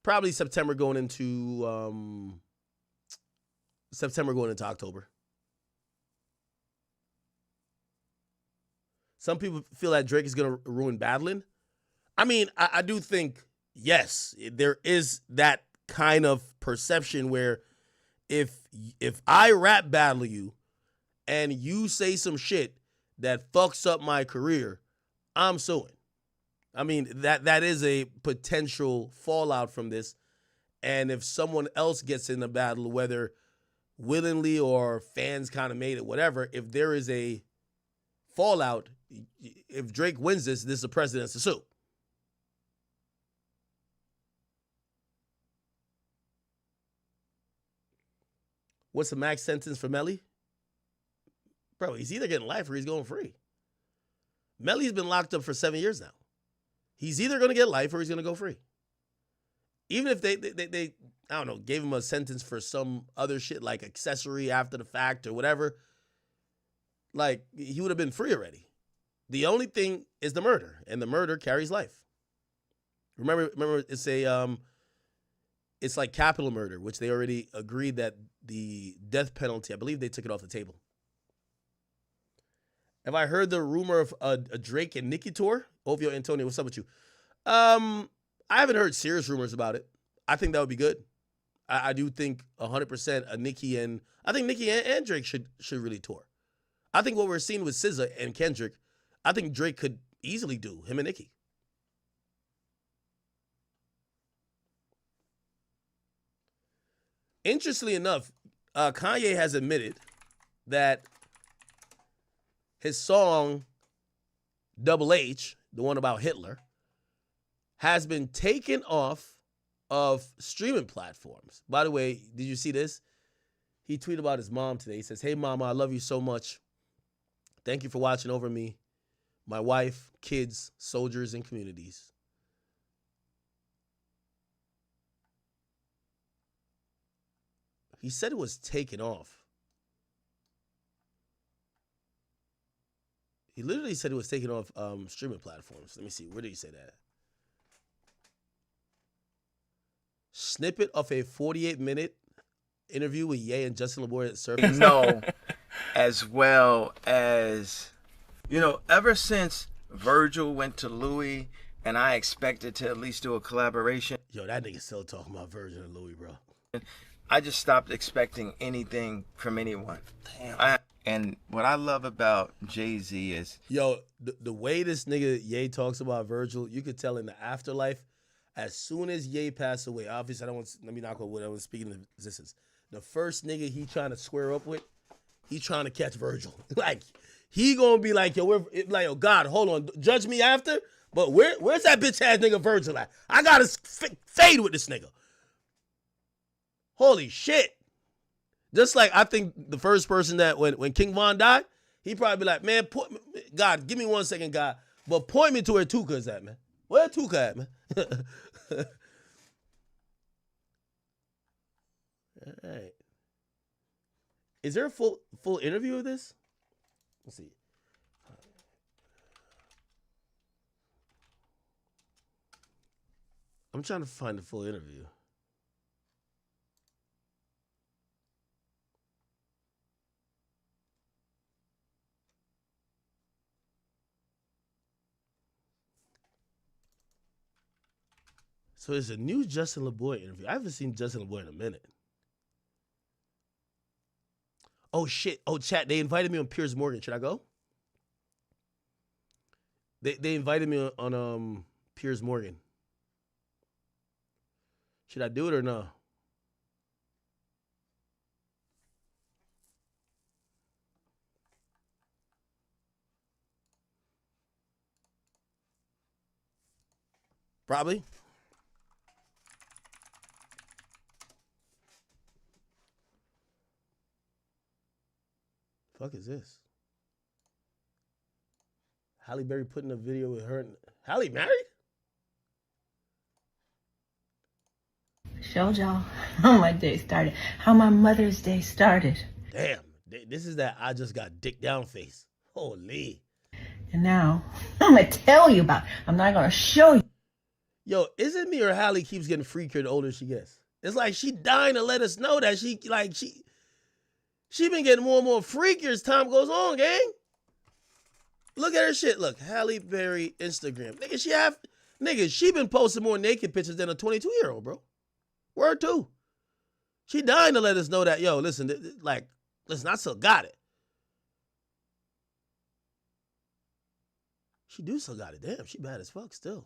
probably September going into October. Some people feel that Drake is going to ruin battling. I mean, I do think, yes, there is that kind of perception where if I rap battle you and you say some shit that fucks up my career, I'm suing. I mean, that is a potential fallout from this. And if someone else gets in the battle, whether willingly or fans kind of made it, whatever, if there is a fallout, if Drake wins this is a precedent to sue. What's the max sentence for Melly? Bro, he's either getting life or he's going free. Melly's been locked up for 7 years now. He's either going to get life or he's going to go free. Even if they I don't know, gave him a sentence for some other shit like accessory after the fact or whatever, like he would have been free already. The only thing is the murder, and the murder carries life. Remember, it's like capital murder, which they already agreed that the death penalty, I believe they took it off the table. Have I heard the rumor of a Drake and Nicki tour? Ovio Antonio, what's up with you? I haven't heard serious rumors about it. I think that would be good. I do think 100% I think Nicki and Drake should really tour. I think what we're seeing with SZA and Kendrick, I think Drake could easily do him and Nicki. Interestingly enough, Kanye has admitted that his song Double H, the one about Hitler, has been taken off of streaming platforms. By the way, did you see this? He tweeted about his mom today. He says, "Hey, Mama, I love you so much. Thank you for watching over me, my wife, kids, soldiers, and communities." He said it was taken off. He literally said it was taken off streaming platforms. Let me see. Where did he say that? Snippet of a 48-minute interview with Ye and Justin LeBoy at Surface. No, as well as, ever since Virgil went to Louis and I expected to at least do a collaboration. Yo, that nigga still talking about Virgil and Louis, bro. I just stopped expecting anything from anyone. Damn. And what I love about Jay-Z is... Yo, the way this nigga Ye talks about Virgil, you could tell in the afterlife, as soon as Ye passed away, obviously let me knock on wood, I was speaking of existence. The first nigga he trying to square up with, he trying to catch Virgil. Like, he gonna be like, yo, God, hold on, judge me after, but where's that bitch ass nigga Virgil at? I gotta fade with this nigga. Holy shit. Just like I think the first person that when King Von died, he probably be like, man, God, give me 1 second, God, but point me to where Tuka's at, man. Where Tuka at, man? All right. Is there a full interview of this? Let's see. I'm trying to find the full interview. So there's a new Justin LeBoy interview. I haven't seen Justin LeBoy in a minute. Oh, shit. Oh, chat, they invited me on Piers Morgan. Should I go? They invited me on Piers Morgan. Should I do it or no? Probably. Fuck is this? Halle Berry putting a video with her. Halle married? Showed y'all how my day started, how my Mother's Day started. Damn, this is that I just got dick down face. Holy. And now I'm gonna tell you about it. I'm not gonna show you. Yo, is it me or Halle keeps getting freakier the older she gets? It's like she dying to let us know that she been getting more and more freakier as time goes on, gang. Look at her shit. Look, Halle Berry Instagram. Nigga, she been posting more naked pictures than a 22-year-old, bro. Word too. She dying to let us know that, yo, listen, listen, I still got it. She do still got it. Damn, she bad as fuck still.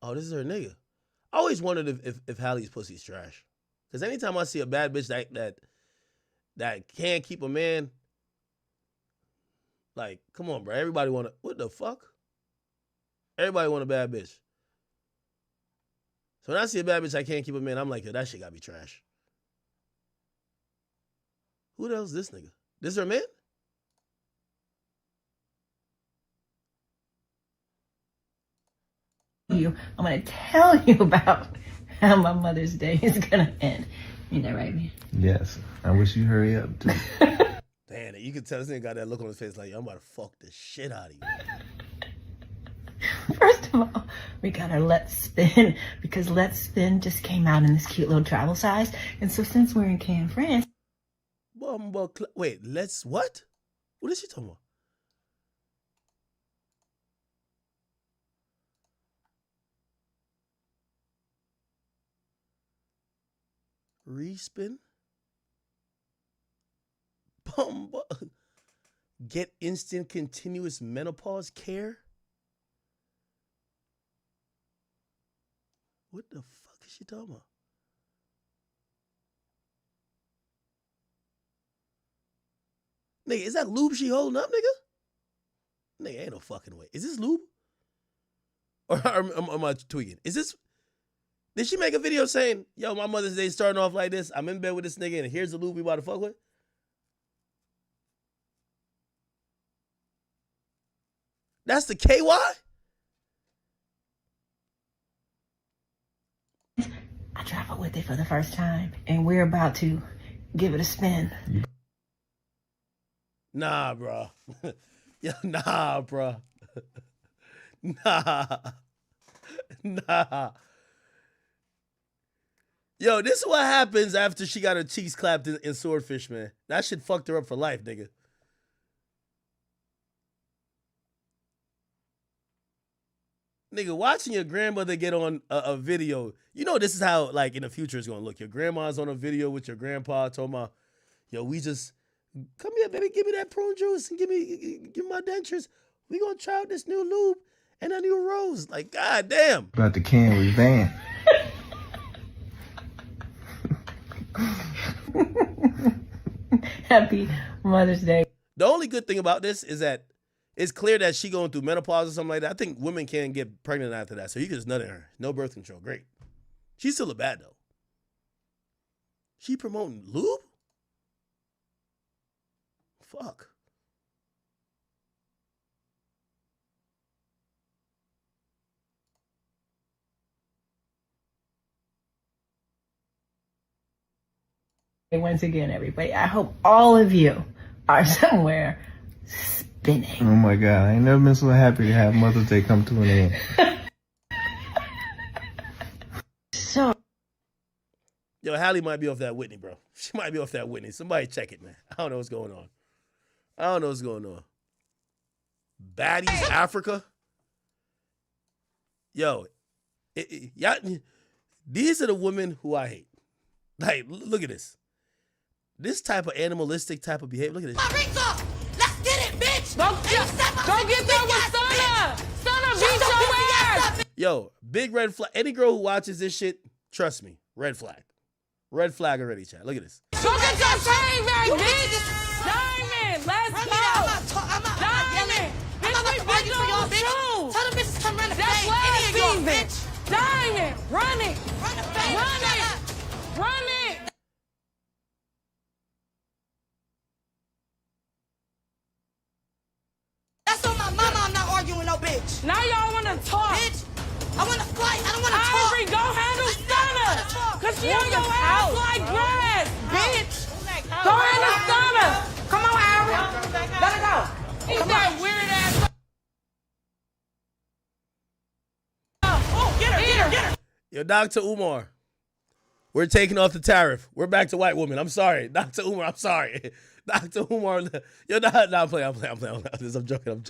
Oh, this is her nigga. I always wondered if Halle's pussy's trash. Because anytime I see a bad bitch that can't keep a man, like, come on, bro. Everybody want to, what the fuck? Everybody want a bad bitch. So when I see a bad bitch that can't keep a man, I'm like, yo, that shit gotta be trash. Who the hell's this nigga? This her man? I'm going to tell you about how my Mother's Day is going to end. Ain't that right, man? Yes. I wish you hurry up, too. Damn, you can tell this nigga got that look on his face like, yo, I'm about to fuck the shit out of you. First of all, we got our Let's Spin, because Let's Spin just came out in this cute little travel size. And so since we're in Cannes, France. Wait, let's what? What is she talking about? Respin? Get instant continuous menopause care? What the fuck is she talking about? Nigga, is that lube she holding up, nigga? Nigga, ain't no fucking way. Is this lube? Or am I tweaking? Is this... Did she make a video saying, yo, my Mother's Day starting off like this. I'm in bed with this nigga and here's the lube we about to fuck with? That's the KY? I traveled with it for the first time, and we're about to give it a spin. Nah, bro. Yo, nah, bro. Nah. Yo, this is what happens after she got her cheeks clapped in Swordfish, man. That shit fucked her up for life, nigga. Nigga, watching your grandmother get on a video, you know this is how, like, in the future it's gonna look. Your grandma's on a video with your grandpa talking about, yo, we just, come here, baby, give me that prune juice and give me my dentures. We gonna try out this new lube and a new rose. Like, god damn. About the can revamp. Happy Mother's Day. The only good thing about this is that it's clear that she going through menopause or something like that. I think women can't get pregnant after that, so you can just nut in her. No birth control. Great. She's still a bad, though. She promoting lube? Fuck. Once again, everybody, I hope all of you are somewhere spinning. Oh my God, I ain't never been so happy to have Mother's Day come to an end. So, yo, Halle might be off that Whitney, bro. She might be off that Whitney. Somebody check it, man. I don't know what's going on. I don't know what's going on. Baddies Africa. Yo, these are the women who I hate. Like, look at this. This type of animalistic type of behavior. Look at this. My rings off. Let's get it, bitch. Go get there with Stunner. Stunner, beat your ass. Yo, big red flag. Any girl who watches this shit, trust me, red flag. Red flag already, chat. Look at this. Go get your chain back, bitch. Diamond, let's go. I'm not Diamond. I'm not about to argue for y'all, bitch. Tell the bitches come run the fade. That's last Any of y'all, season. bitch. Diamond, run it. Run the fade. Run it. Run it. That's on my mama. I'm not arguing with no bitch. Now y'all want to talk. Bitch, I want to fight. I don't want to talk. Ivory, go handle Stunner. Because she on your ass like grass, bitch. Go handle Stunner. Come on, Ivory. Let her go. He's that weird ass. Oh, get her. Yo, Dr. Umar. We're taking off the tariff. We're back to white women. I'm sorry. Dr. Umar, I'm sorry. Dr. Umar, you're not, I'm playing. I'm joking.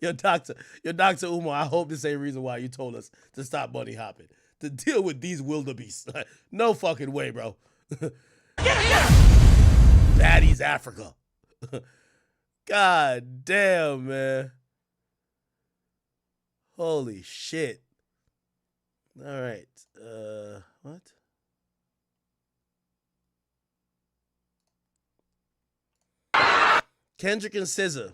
Your Dr. Umar, I hope this ain't reason why you told us to stop bunny hopping. To deal with these wildebeests. No fucking way, bro. Daddy's Africa. God damn, man. Holy shit. All right. What? Kendrick and SZA.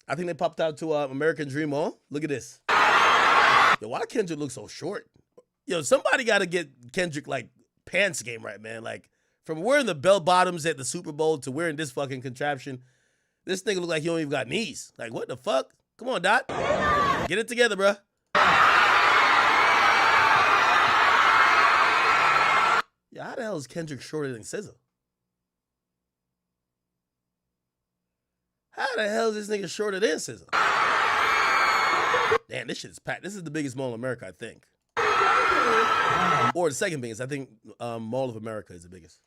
I think they popped out to American Dream Mall. Look at this. Yo, why Kendrick look so short? Yo, somebody got to get Kendrick, like, pants game right, man. Like, from wearing the bell bottoms at the Super Bowl to wearing this fucking contraption, this nigga look like he don't even got knees. Like, what the fuck? Come on, Dot. Get it together, bruh. Yeah, how the hell is Kendrick shorter than SZA? How the hell is this nigga shorter than SZA? Damn, this shit is packed. This is the biggest mall in America, I think. Or the second biggest. I think Mall of America is the biggest.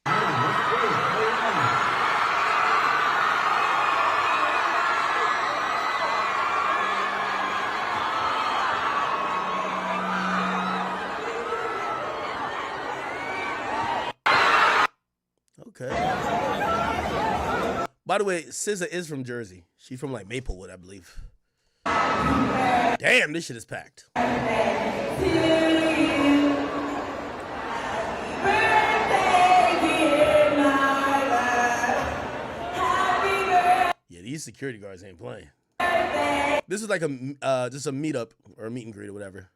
Okay. By the way, SZA is from Jersey. She's from like Maplewood, I believe. Damn, this shit is packed. Yeah, these security guards ain't playing. This is like a just a meetup or a meet and greet or whatever.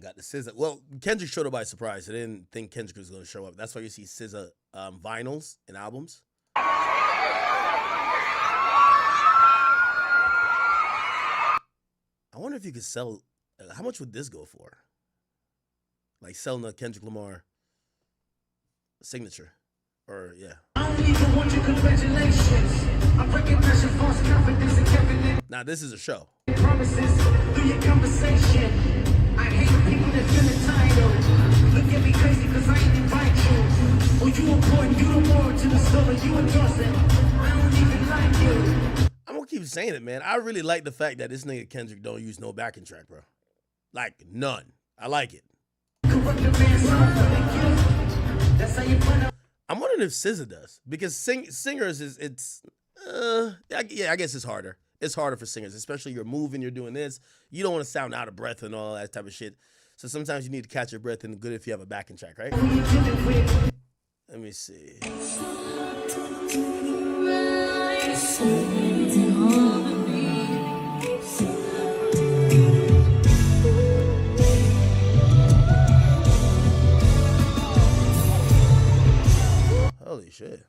Got the SZA. Well, Kendrick showed up by surprise. I didn't think Kendrick was going to show up. That's why you see SZA vinyls and albums. I wonder if you could sell. How much would this go for? Like selling a Kendrick Lamar signature, or yeah. Now this is a show. I hate people that feel entitled. Look at me crazy cause I ain't invite you. Or you important, you the more to the story, you endorse it. I don't even like you. I'm gonna keep saying it, man. I really like the fact that this nigga Kendrick don't use no backing track, bro. Like, none. I like it. I'm wondering if SZA does. Because singers I guess it's harder. It's harder for singers, especially you're moving, you're doing this. You don't want to sound out of breath and all that type of shit. So sometimes you need to catch your breath, and good if you have a backing track, right? Let me see. Holy shit.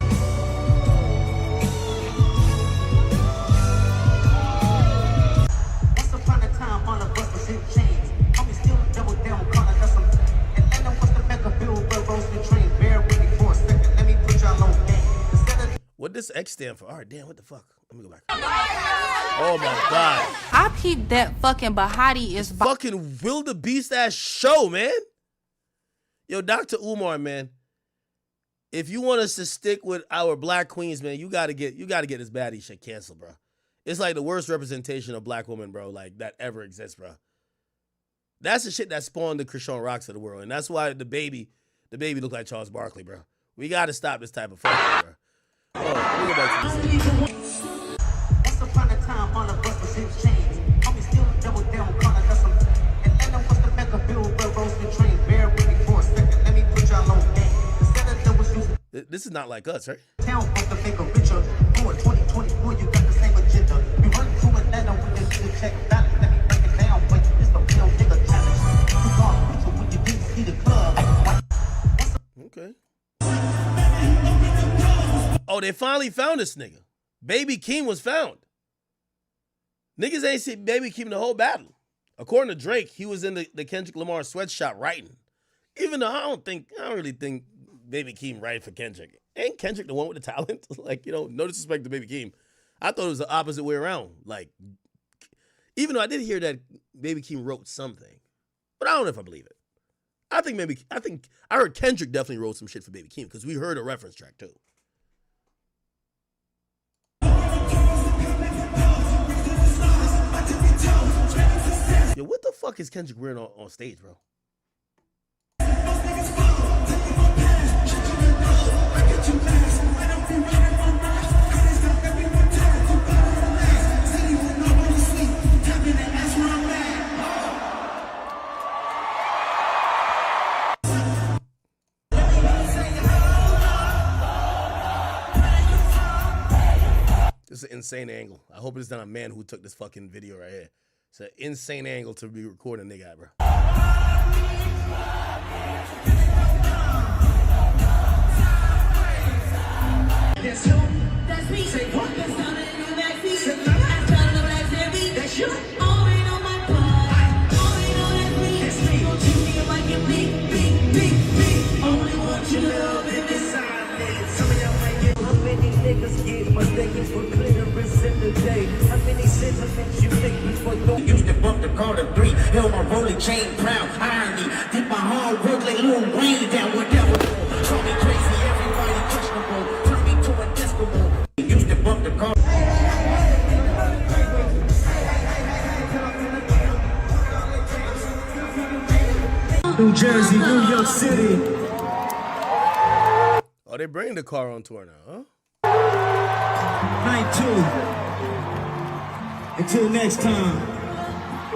What does X stand for? All right, damn, what the fuck? Let me go back. Oh my God. I peeped that fucking Bahati is fucking wildebeest ass show, man. Yo, Dr. Umar, man. If you want us to stick with our black queens, man, you gotta get this baddie shit canceled, bro. It's like the worst representation of black women, bro, like that ever exists, bro. That's the shit that spawned the Krishan Rocks of the world, and that's why the baby looked like Charles Barkley, bro. We gotta stop this type of fucking, bro. Oh, let me go back to this. Once upon a time, all of us was in chains. Homie still double down, calling us some. Atlanta was the mecca, Billboard rose the train. Bear with me for a second, let me put y'all on game. Instead of there was using. This is not like us, right? Town of the make a richer. For 2024, you got the same agenda. We run to Atlanta with this shit check balance. Let me break it down, but it's the real nigga challenge. You saw a picture when you didn't see the club. Okay. Oh, they finally found this nigga. Baby Keem was found. Niggas ain't see Baby Keem the whole battle. According to Drake, he was in the Kendrick Lamar sweatshop writing. Even though I don't really think Baby Keem right for Kendrick. Ain't Kendrick the one with the talent? Like, no disrespect to Baby Keem. I thought it was the opposite way around. Like, even though I did hear that Baby Keem wrote something, but I don't know if I believe it. I heard Kendrick definitely wrote some shit for Baby Keem because we heard a reference track too. Yo, what the fuck is Kendrick wearing on stage, bro? This is an insane angle. I hope it's not a man who took this fucking video right here. It's an insane angle to be recording a nigga, bro. That's me. Say what? That's not in the backseat. I started the black Chevy. That's you. Already on my part. Already know that's me. That's me. Don't treat me like a big. Only want your love in this side. Some of y'all might get. How many niggas get mistaken for clitoris in the day? How many sentiments you think before you used to bump the Carter 3? Held my rolling chain proud. Irony. Did my hard work like Lil Wayne down whatever. Call me crazy. Everybody questionable. Turn me to a disco. Used to bump the car. New Jersey, New York City. Oh, they bringing the car on tour now, huh? Night 2. Until next time,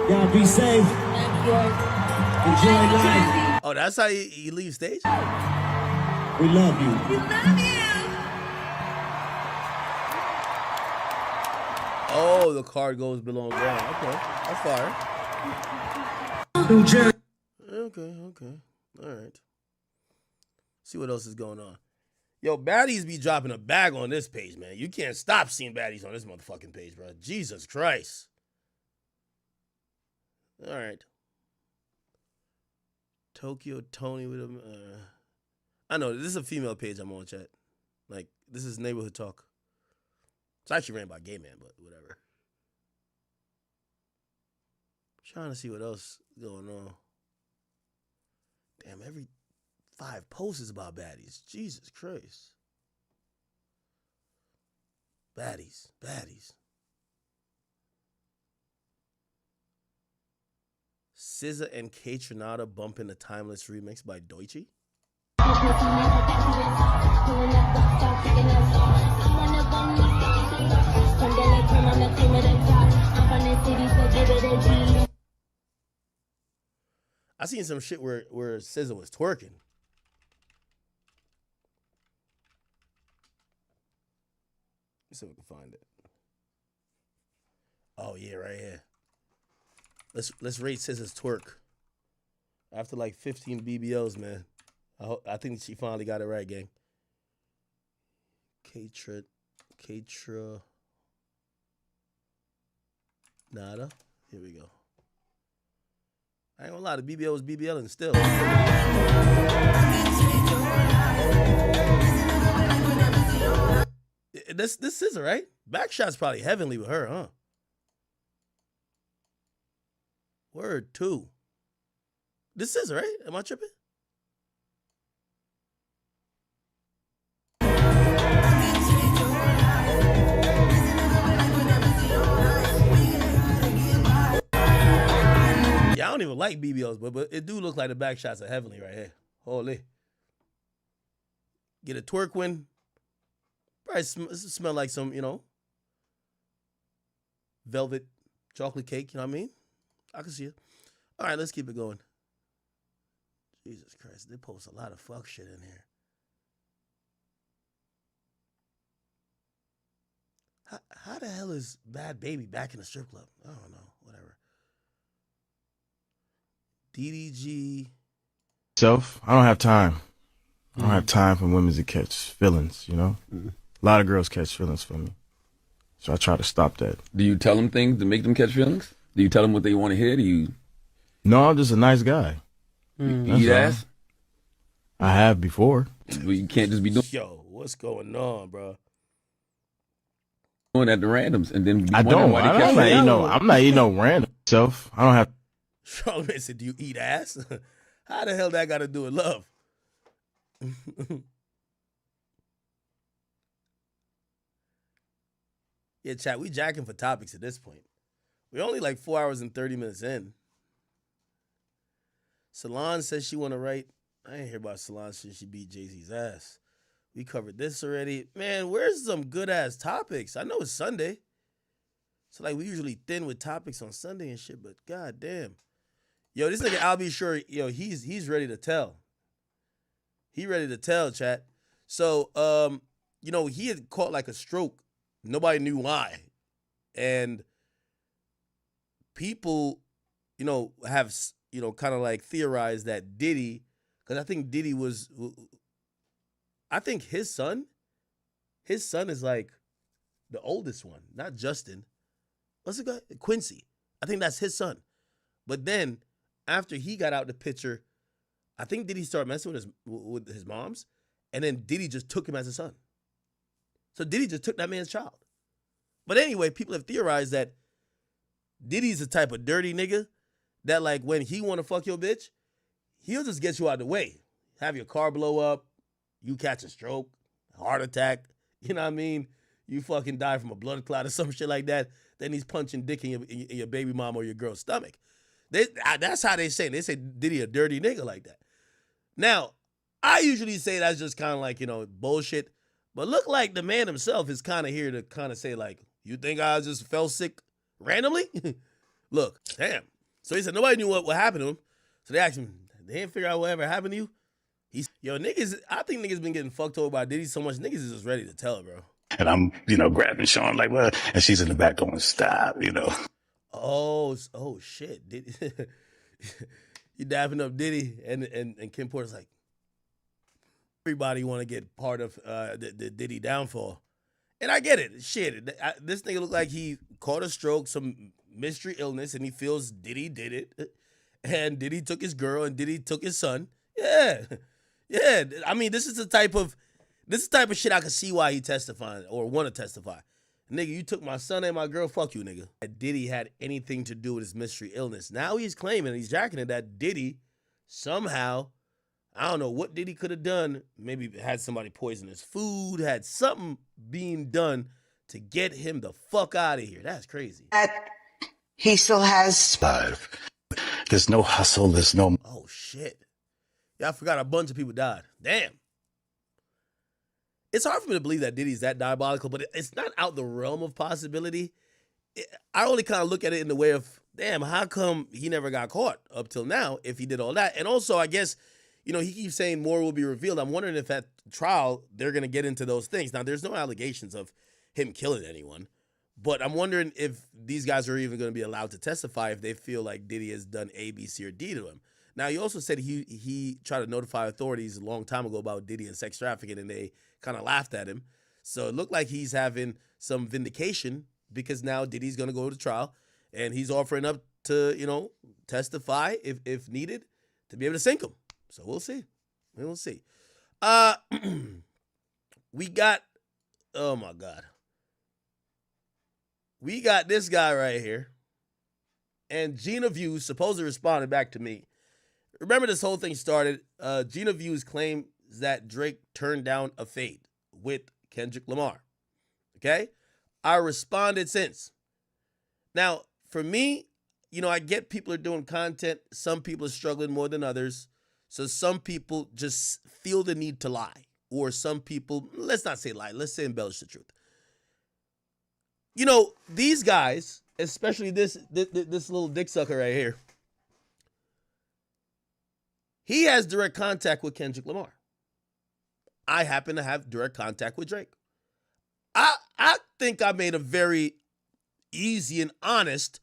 y'all be safe. Enjoy life. Oh, that's how you leave stage? We love you. We love you. Oh, the card goes below ground. Okay, that's fire. New Jersey. Okay. All right. See what else is going on. Yo, baddies be dropping a bag on this page, man. You can't stop seeing baddies on this motherfucking page, bro. Jesus Christ. All right. Tokyo Tony with him. I know, this is a female page I'm on, chat. Like, this is neighborhood talk. It's actually ran by a gay man, but whatever. Trying to see what else is going on. Damn, every 5 posts is about baddies. Jesus Christ. Baddies. SZA and K Tronada bumping the Timeless remix by Deutsche. I seen some shit where SZA was twerking. Let's see if we can find it. Oh yeah, right here. Let's rate SZA's twerk. After like 15 BBLs, man. I think she finally got it right, gang. Katra. Nada. Here we go. I ain't gonna lie, the BBL was BBLing still. This SZA, right? Backshot's probably heavenly with her, huh? Word 2. This SZA, right? Am I tripping? Yeah, I don't even like BBLs, but it do look like the back shots are heavenly right here. Holy. Get a twerk win. Probably smell like some, velvet chocolate cake, you know what I mean? I can see it. All right, let's keep it going. Jesus Christ, they post a lot of fuck shit in here. How the hell is Bad Baby back in the strip club? I don't know, whatever. DDG. I don't have time. I don't have time for women to catch feelings, A lot of girls catch feelings for me. So I try to stop that. Do you tell them things to make them catch feelings? Do you tell them what they want to hear? Do you? No, I'm just a nice guy. You eat ass? I have before. You can't just be Yo, what's going on, bro? doing at the randoms and then be I wondering don't. why they I'm catch not eating feelings. no. I'm not eating no random stuff. I don't have. Strongman said, "Do you eat ass?" How the hell that got to do with love? Yeah, chat. We jacking for topics at this point. We're only like 4 hours and 30 minutes in. Solange says she want to write. I ain't hear about Solange since she beat Jay-Z's ass. We covered this already. Man, where's some good ass topics? I know it's Sunday. So like we usually thin with topics on Sunday and shit, but god damn. Yo, this nigga I'll be sure, yo, he's ready to tell. He ready to tell, chat. So you know, he had caught like a stroke. Nobody knew why. And people, you know, have, you know, kind of like theorized that Diddy, because I think Diddy was, I think his son is like the oldest one, not Justin. What's it called? Quincy. I think that's his son. But then after he got out the picture, I think Diddy started messing with his moms, and then Diddy just took him as a son. So Diddy just took that man's child. But anyway, people have theorized that Diddy's the type of dirty nigga that like when he want to fuck your bitch, he'll just get you out of the way. Have your car blow up, you catch a stroke, heart attack, you know what I mean? You fucking die from a blood clot or some shit like that. Then he's punching dick in your baby mom or your girl's stomach. That's how they say it. They say Diddy a dirty nigga like that. Now, I usually say that's just kind of like, you know, bullshit. But look like the man himself is kind of here to kind of say like, you think I just fell sick randomly? Look, damn. So he said nobody knew what happened to him. So they asked him, they didn't figure out whatever happened to you? He's, yo, niggas, I think niggas been getting fucked over by Diddy so much, niggas is just ready to tell it, bro. And I'm, you know, grabbing Sean like, well, and she's in the back going, stop, you know. Oh shit. Diddy. You dapping up Diddy and Kim Porter's like, everybody want to get part of the Diddy downfall. And I get it. Shit. This nigga look like he caught a stroke, some mystery illness, and he feels Diddy did it. And Diddy took his girl and Diddy took his son. Yeah. Yeah. I mean, this is the type of shit I can see why he testifying or want to testify. Nigga, you took my son and my girl, fuck you, nigga. That Diddy had anything to do with his mystery illness. Now he's claiming, he's jacking it, that Diddy somehow, I don't know what Diddy could have done, maybe had somebody poison his food, had something being done to get him the fuck out of here. That's crazy. He still has life. There's no hustle, there's no... Oh, shit. Yeah, I forgot a bunch of people died. Damn. It's hard for me to believe that Diddy's that diabolical, but it's not out the realm of possibility. I only kind of look at it in the way of, damn, how come he never got caught up till now if he did all that? And also, I guess, you know, he keeps saying more will be revealed. I'm wondering if at trial they're going to get into those things. Now, there's no allegations of him killing anyone, but I'm wondering if these guys are even going to be allowed to testify if they feel like Diddy has done A, B, C, or D to him. Now, he also said he tried to notify authorities a long time ago about Diddy and sex trafficking, and they kind of laughed at him. So it looked like he's having some vindication because now Diddy's going to go to trial, and he's offering up to, you know, testify if needed to be able to sink him. So we'll see. We'll see. We got, oh my God. We got this guy right here. And Gina Views supposedly responded back to me. Remember this whole thing started. Gina Views claims that Drake turned down a fade with Kendrick Lamar. Okay? I responded since. Now, for me, you know, I get people are doing content. Some people are struggling more than others. So some people just feel the need to lie. Or some people, let's not say lie, let's say embellish the truth. You know, these guys, especially this little dick sucker right here, he has direct contact with Kendrick Lamar. I happen to have direct contact with Drake. I think I made a very easy and honest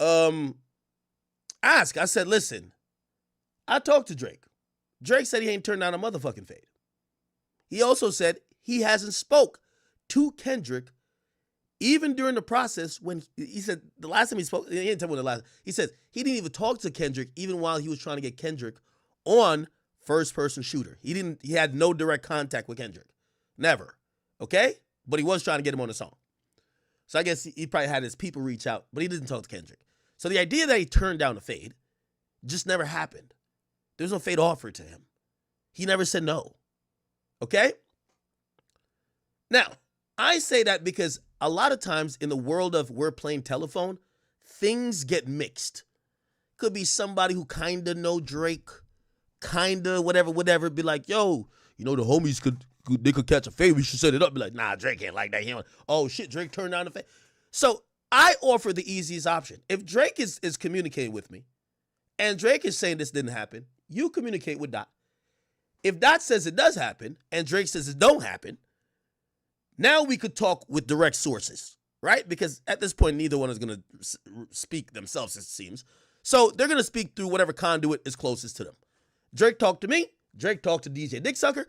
ask. I said, listen, I talked to Drake. Drake said he ain't turned down a motherfucking fade. He also said he hasn't spoke to Kendrick even during the process when he said the last time he spoke, he didn't tell me when the last, he says he didn't even talk to Kendrick even while he was trying to get Kendrick on first-person shooter. He had no direct contact with Kendrick. Never. Okay? But he was trying to get him on the song. So I guess he probably had his people reach out, but he didn't talk to Kendrick. So the idea that he turned down the fade just never happened. There's no fade offered to him. He never said no. Okay? Now, I say that because a lot of times in the world of we're playing telephone, things get mixed. Could be somebody who kind of know Drake, kind of whatever, be like, yo, the homies could catch a fade. We should set it up. Be like, nah, Drake ain't like that. Oh, shit, Drake turned down the fade. So I offer the easiest option. If Drake is communicating with me and Drake is saying this didn't happen, you communicate with Dot. If Dot says it does happen and Drake says it don't happen, now we could talk with direct sources, right? Because at this point, neither one is going to speak themselves, it seems. So they're going to speak through whatever conduit is closest to them. Drake talked to me. Drake talked to DJ Dicksucker.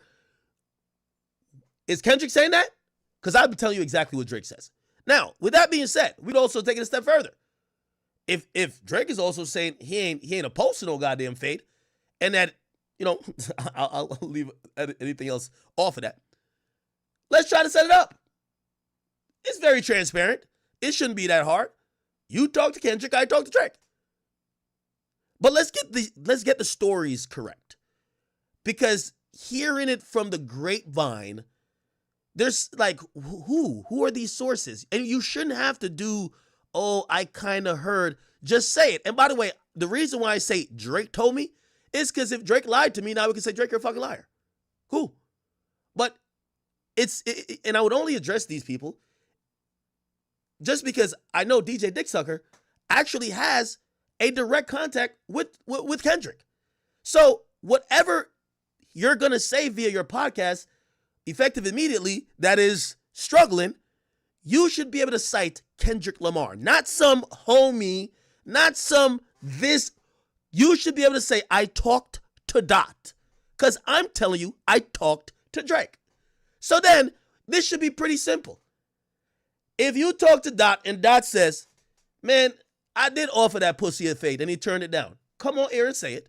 Is Kendrick saying that? Because I've been telling you exactly what Drake says. Now, with that being said, we'd also take it a step further. If Drake is also saying he ain't opposed to no goddamn fade, and that, I'll leave anything else off of that. Let's try to set it up. It's very transparent. It shouldn't be that hard. You talk to Kendrick, I talk to Drake. But let's get the stories correct. Because hearing it from the grapevine, there's like, who are these sources? And you shouldn't have to do, I kind of heard. Just say it. And by the way, the reason why I say Drake told me is because if Drake lied to me, now we can say, Drake, you're a fucking liar. Cool. But and I would only address these people just because I know DJ Dicksucker actually has a direct contact with Kendrick. So whatever you're going to say via your podcast, effective immediately, that is struggling, you should be able to cite Kendrick Lamar, not some homie, not some this. You should be able to say, I talked to Dot. Because I'm telling you, I talked to Drake. So then, this should be pretty simple. If you talk to Dot and Dot says, man, I did offer that pussy a fade and he turned it down. Come on air and say it.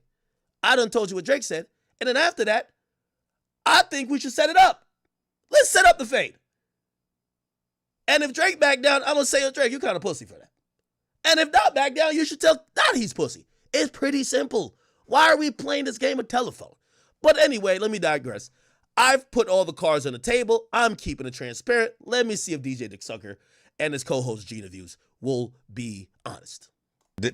I done told you what Drake said. And then after that, I think we should set it up. Let's set up the fade. And if Drake back down, I'm going to say, oh, Drake, you kind of pussy for that. And if Dot back down, you should tell Dot he's pussy. It's pretty simple. Why are we playing this game of telephone? But anyway, let me digress. I've put all the cards on the table. I'm keeping it transparent. Let me see if DJ Dicksucker and his co-host Gina Views will be honest.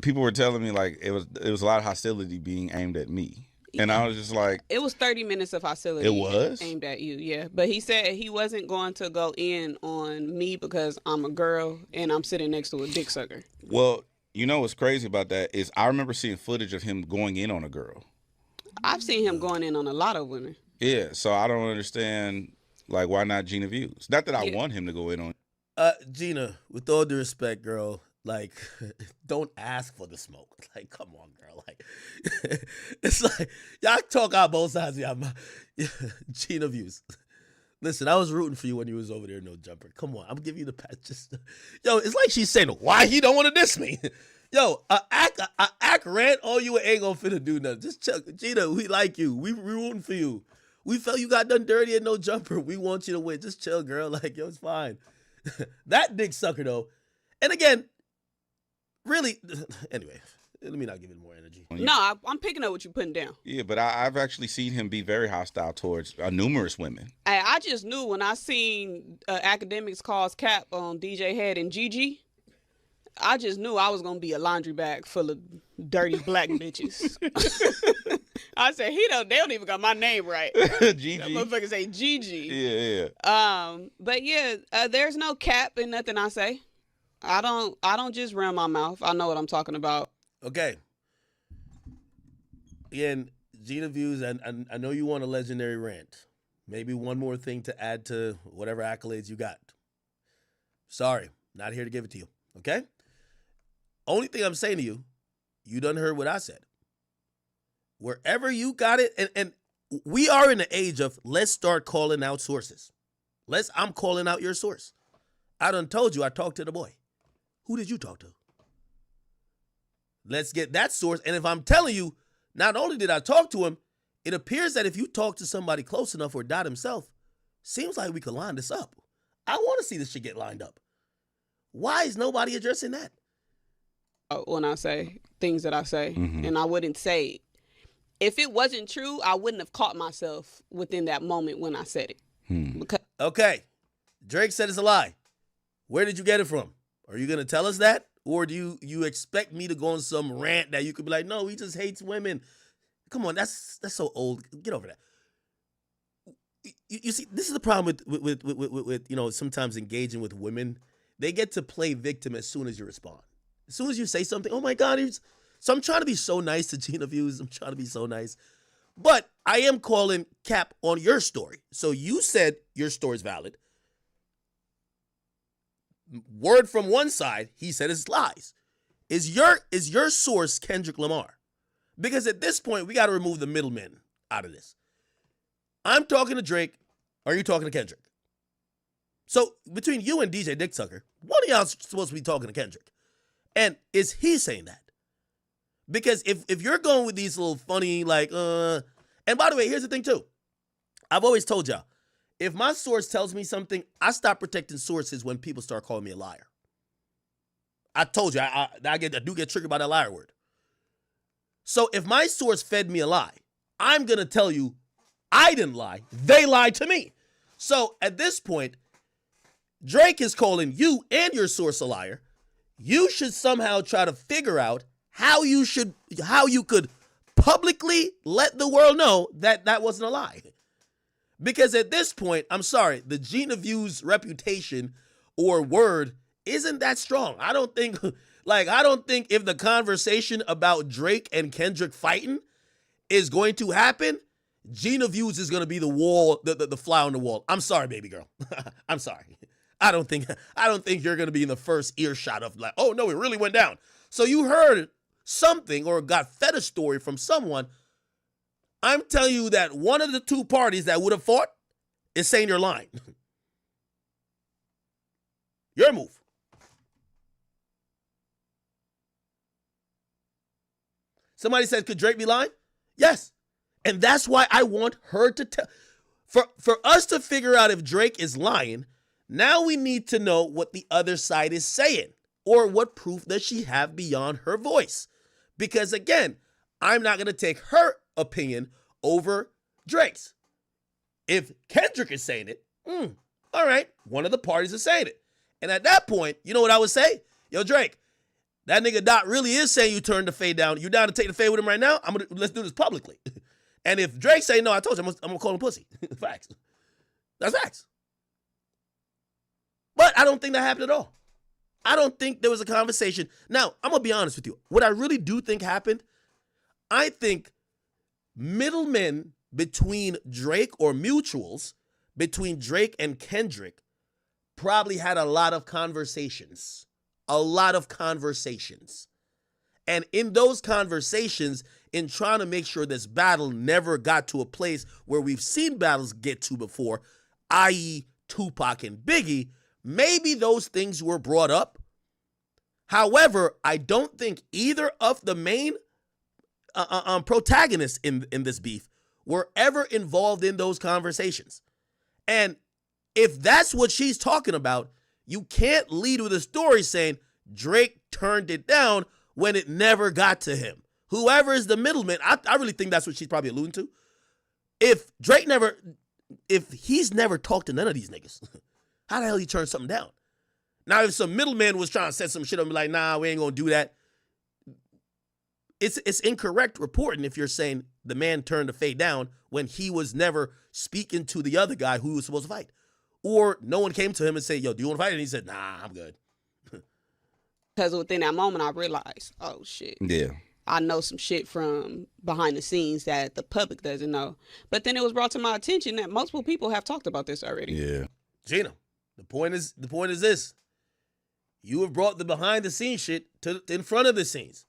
People were telling me like it was a lot of hostility being aimed at me. And I was just like... It was 30 minutes of hostility. It was? Aimed at you, yeah. But he said he wasn't going to go in on me because I'm a girl and I'm sitting next to a dick sucker. Well, what's crazy about that is I remember seeing footage of him going in on a girl. I've seen him going in on a lot of women. Yeah, so I don't understand, like, why not Gina Views? Not that I want him to go in on. Gina, with all due respect, girl, like, don't ask for the smoke. Like, come on, girl. Like, it's like, y'all talk out both sides of y'all. Gina Views. Listen, I was rooting for you when you was over there, no jumper. Come on, I'm giving you the pass. Yo, it's like she's saying, why he don't want to diss me? Yo, act rant all you ain't gonna finna do nothing. Just chill. Gina, we like you. We rooting for you. We felt you got done dirty and no jumper. We want you to win. Just chill, girl. Like, yo, it's fine. That dick sucker, though. And again, really, anyway, let me not give it more energy. No, I'm picking up what you're putting down. Yeah, but I've actually seen him be very hostile towards numerous women. I just knew when I seen Academics cause cap on DJ Head and GG, I just knew I was going to be a laundry bag full of dirty black bitches. I said, they don't even got my name right. GG. That motherfucker say GG. Yeah. But yeah, there's no cap in nothing I say. I don't just run my mouth. I know what I'm talking about. Okay. Again, Gina Views, and I know you want a legendary rant. Maybe one more thing to add to whatever accolades you got. Sorry, not here to give it to you. Okay? Only thing I'm saying to you, you done heard what I said. Wherever you got it, and we are in the age of let's start calling out sources. I'm calling out your source. I done told you I talked to the boy. Who did you talk to? Let's get that source. And if I'm telling you, not only did I talk to him, it appears that if you talk to somebody close enough or Dot himself, seems like we could line this up. I want to see this shit get lined up. Why is nobody addressing that? When I say things that I say, Mm-hmm. and I wouldn't say, if it wasn't true, I wouldn't have caught myself within that moment when I said it. Because Okay, Drake said it's a lie. Where did you get it from? Are you going to tell us that? Or do you expect me to go on some rant that you could be like, no, he just hates women. Come on, that's so old. Get over that. You see, this is the problem with sometimes engaging with women. They get to play victim as soon as you respond. As soon as you say something, oh my God. So I'm trying to be so nice to Gina Views. I'm trying to be so nice. But I am calling cap on your story. So you said your story's valid. Word from one side, he said it's lies. Is your source Kendrick Lamar? Because at this point, we got to remove the middlemen out of this. I'm talking to Drake. Are you talking to Kendrick? So between you and DJ Dick Tucker, one of y'all's supposed to be talking to Kendrick. And is he saying that? Because if you're going with these little funny, and by the way, here's the thing too. I've always told y'all, if my source tells me something, I stop protecting sources when people start calling me a liar. I told you, I do get triggered by that liar word. So if my source fed me a lie, I'm going to tell you, I didn't lie. They lied to me. So at this point, Drake is calling you and your source a liar. You should somehow try to figure out how you could publicly let the world know that that wasn't a lie. Because at this point, I'm sorry, the Gina Views reputation or word isn't that strong. I don't think if the conversation about Drake and Kendrick fighting is going to happen, Gina Views is going to be the wall, the fly on the wall. I'm sorry, baby girl. I'm sorry. I don't think you're going to be in the first earshot of like, oh no, it really went down. So you heard something or got fed a story from someone. I'm telling you that one of the two parties that would have fought is saying you're lying. Your move. Somebody said, could Drake be lying? Yes. And that's why I want her to tell. For us to figure out if Drake is lying, now we need to know what the other side is saying or what proof does she have beyond her voice. Because again, I'm not going to take her opinion over Drake's. If Kendrick is saying it, all right, one of the parties is saying it. And at that point, you know what I would say? Yo, Drake, that nigga Dot really is saying you turned the fade down. You down to take the fade with him right now? Let's do this publicly. And if Drake say no, I told you I'm gonna call him pussy. Facts. That's facts. But I don't think that happened at all. I don't think there was a conversation. Now, I'm gonna be honest with you. What I really do think happened, I think middlemen between Drake or mutuals between Drake and Kendrick probably had a lot of conversations. And in those conversations, in trying to make sure this battle never got to a place where we've seen battles get to before, i.e. Tupac and Biggie, maybe those things were brought up. However, I don't think either of the main protagonists in this beef were ever involved in those conversations. And if that's what she's talking about, you can't lead with a story saying Drake turned it down when it never got to him. Whoever is the middleman, I really think that's what she's probably alluding to. If he's never talked to none of these niggas, how the hell he turned something down? Now, if some middleman was trying to set some shit up and be like, nah, we ain't gonna do that, it's incorrect reporting if you're saying the man turned the fade down when he was never speaking to the other guy who was supposed to fight. Or no one came to him and said, yo, do you want to fight? And he said, nah, I'm good. because within that moment, I realized, oh shit. Yeah. I know some shit from behind the scenes that the public doesn't know. But then it was brought to my attention that multiple people have talked about this already. Yeah. Gina, the point is this. You have brought the behind the scenes shit to in front of the scenes.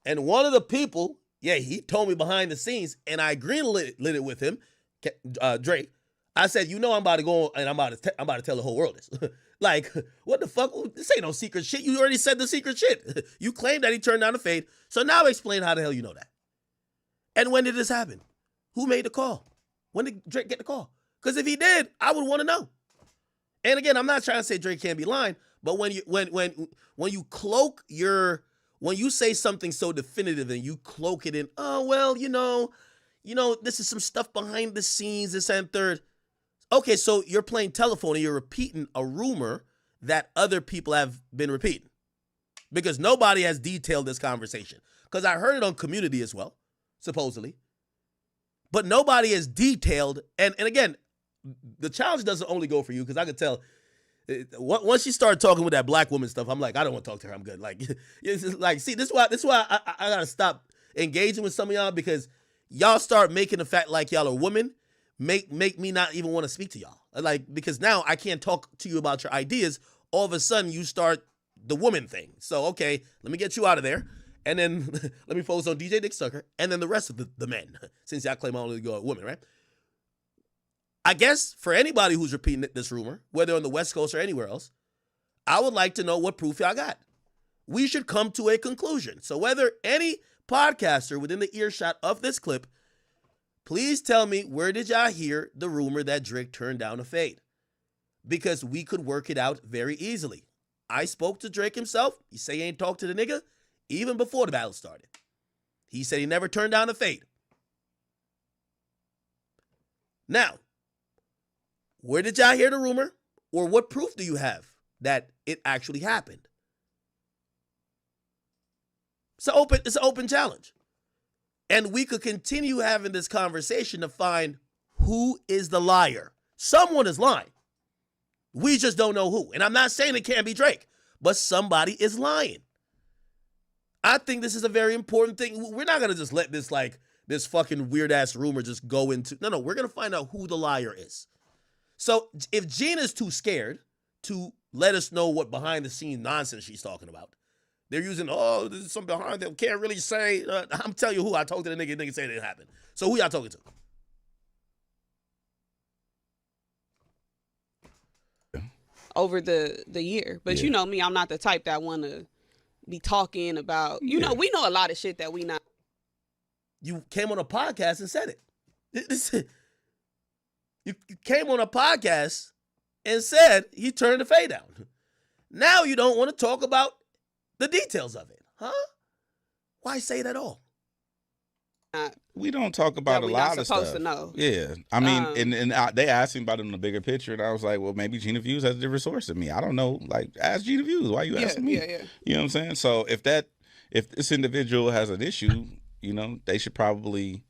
And one of the people, yeah, he told me behind the scenes, and I greenlit it with him, Drake. I said, you know, I'm about to go and I'm about to tell the whole world this. Like, what the fuck? This ain't no secret shit. You already said the secret shit. You claimed that he turned down the fade. So now explain how the hell you know that. And when did this happen? Who made the call? When did Drake get the call? Because if he did, I would want to know. And again, I'm not trying to say Drake can't be lying, but when you cloak your, when you say something so definitive and you cloak it in, oh well, you know, this is some stuff behind the scenes, this and third. Okay, so you're playing telephone and you're repeating a rumor that other people have been repeating. Because nobody has detailed this conversation. Because I heard it on Community as well, supposedly. But nobody has detailed, and again, the challenge doesn't only go for you, because I could tell, once you start talking with that black woman stuff, I'm like, I don't want to talk to her, I'm good. Like, it's just like, see, this is why I got to stop engaging with some of y'all, because y'all start making the fact like y'all are women, make me not even want to speak to y'all. Like, because now I can't talk to you about your ideas. All of a sudden, you start the woman thing. So, okay, let me get you out of there. And then let me focus on DJ Dick Sucker and then the rest of the men, since y'all claim I only go at women, right? I guess for anybody who's repeating this rumor, whether on the West Coast or anywhere else, I would like to know what proof y'all got. We should come to a conclusion. So whether any podcaster within the earshot of this clip, please tell me, where did y'all hear the rumor that Drake turned down a fade? Because we could work it out very easily. I spoke to Drake himself. He say he ain't talked to the nigga even before the battle started. He said he never turned down a fade. Now, where did y'all hear the rumor? Or what proof do you have that it actually happened? It's an open challenge. And we could continue having this conversation to find who is the liar. Someone is lying. We just don't know who. And I'm not saying it can't be Drake, but somebody is lying. I think this is a very important thing. We're not going to just let this fucking weird-ass rumor just go into... No, we're going to find out who the liar is. So if Gina's too scared to let us know what behind-the-scenes nonsense she's talking about, they're using, oh, there's something behind them, can't really say... I'm telling you who I talked to the nigga said it didn't happen. So who y'all talking to? Over the year. But you know me, I'm not the type that want to be talking about, you know, we know a lot of shit that we not. You came on a podcast and said it. You came on a podcast and said he turned the fade down. Now you don't want to talk about the details of it, huh? Why say it at all? We don't talk about a lot of stuff. Supposed to know. Yeah, I mean, and they asked me about it in the bigger picture, and I was like, well, maybe Gina Views has a different source than me. I don't know. Like, ask Gina Views. Why are you asking me? Yeah. You know what I'm saying? So if this individual has an issue, you know, they should probably.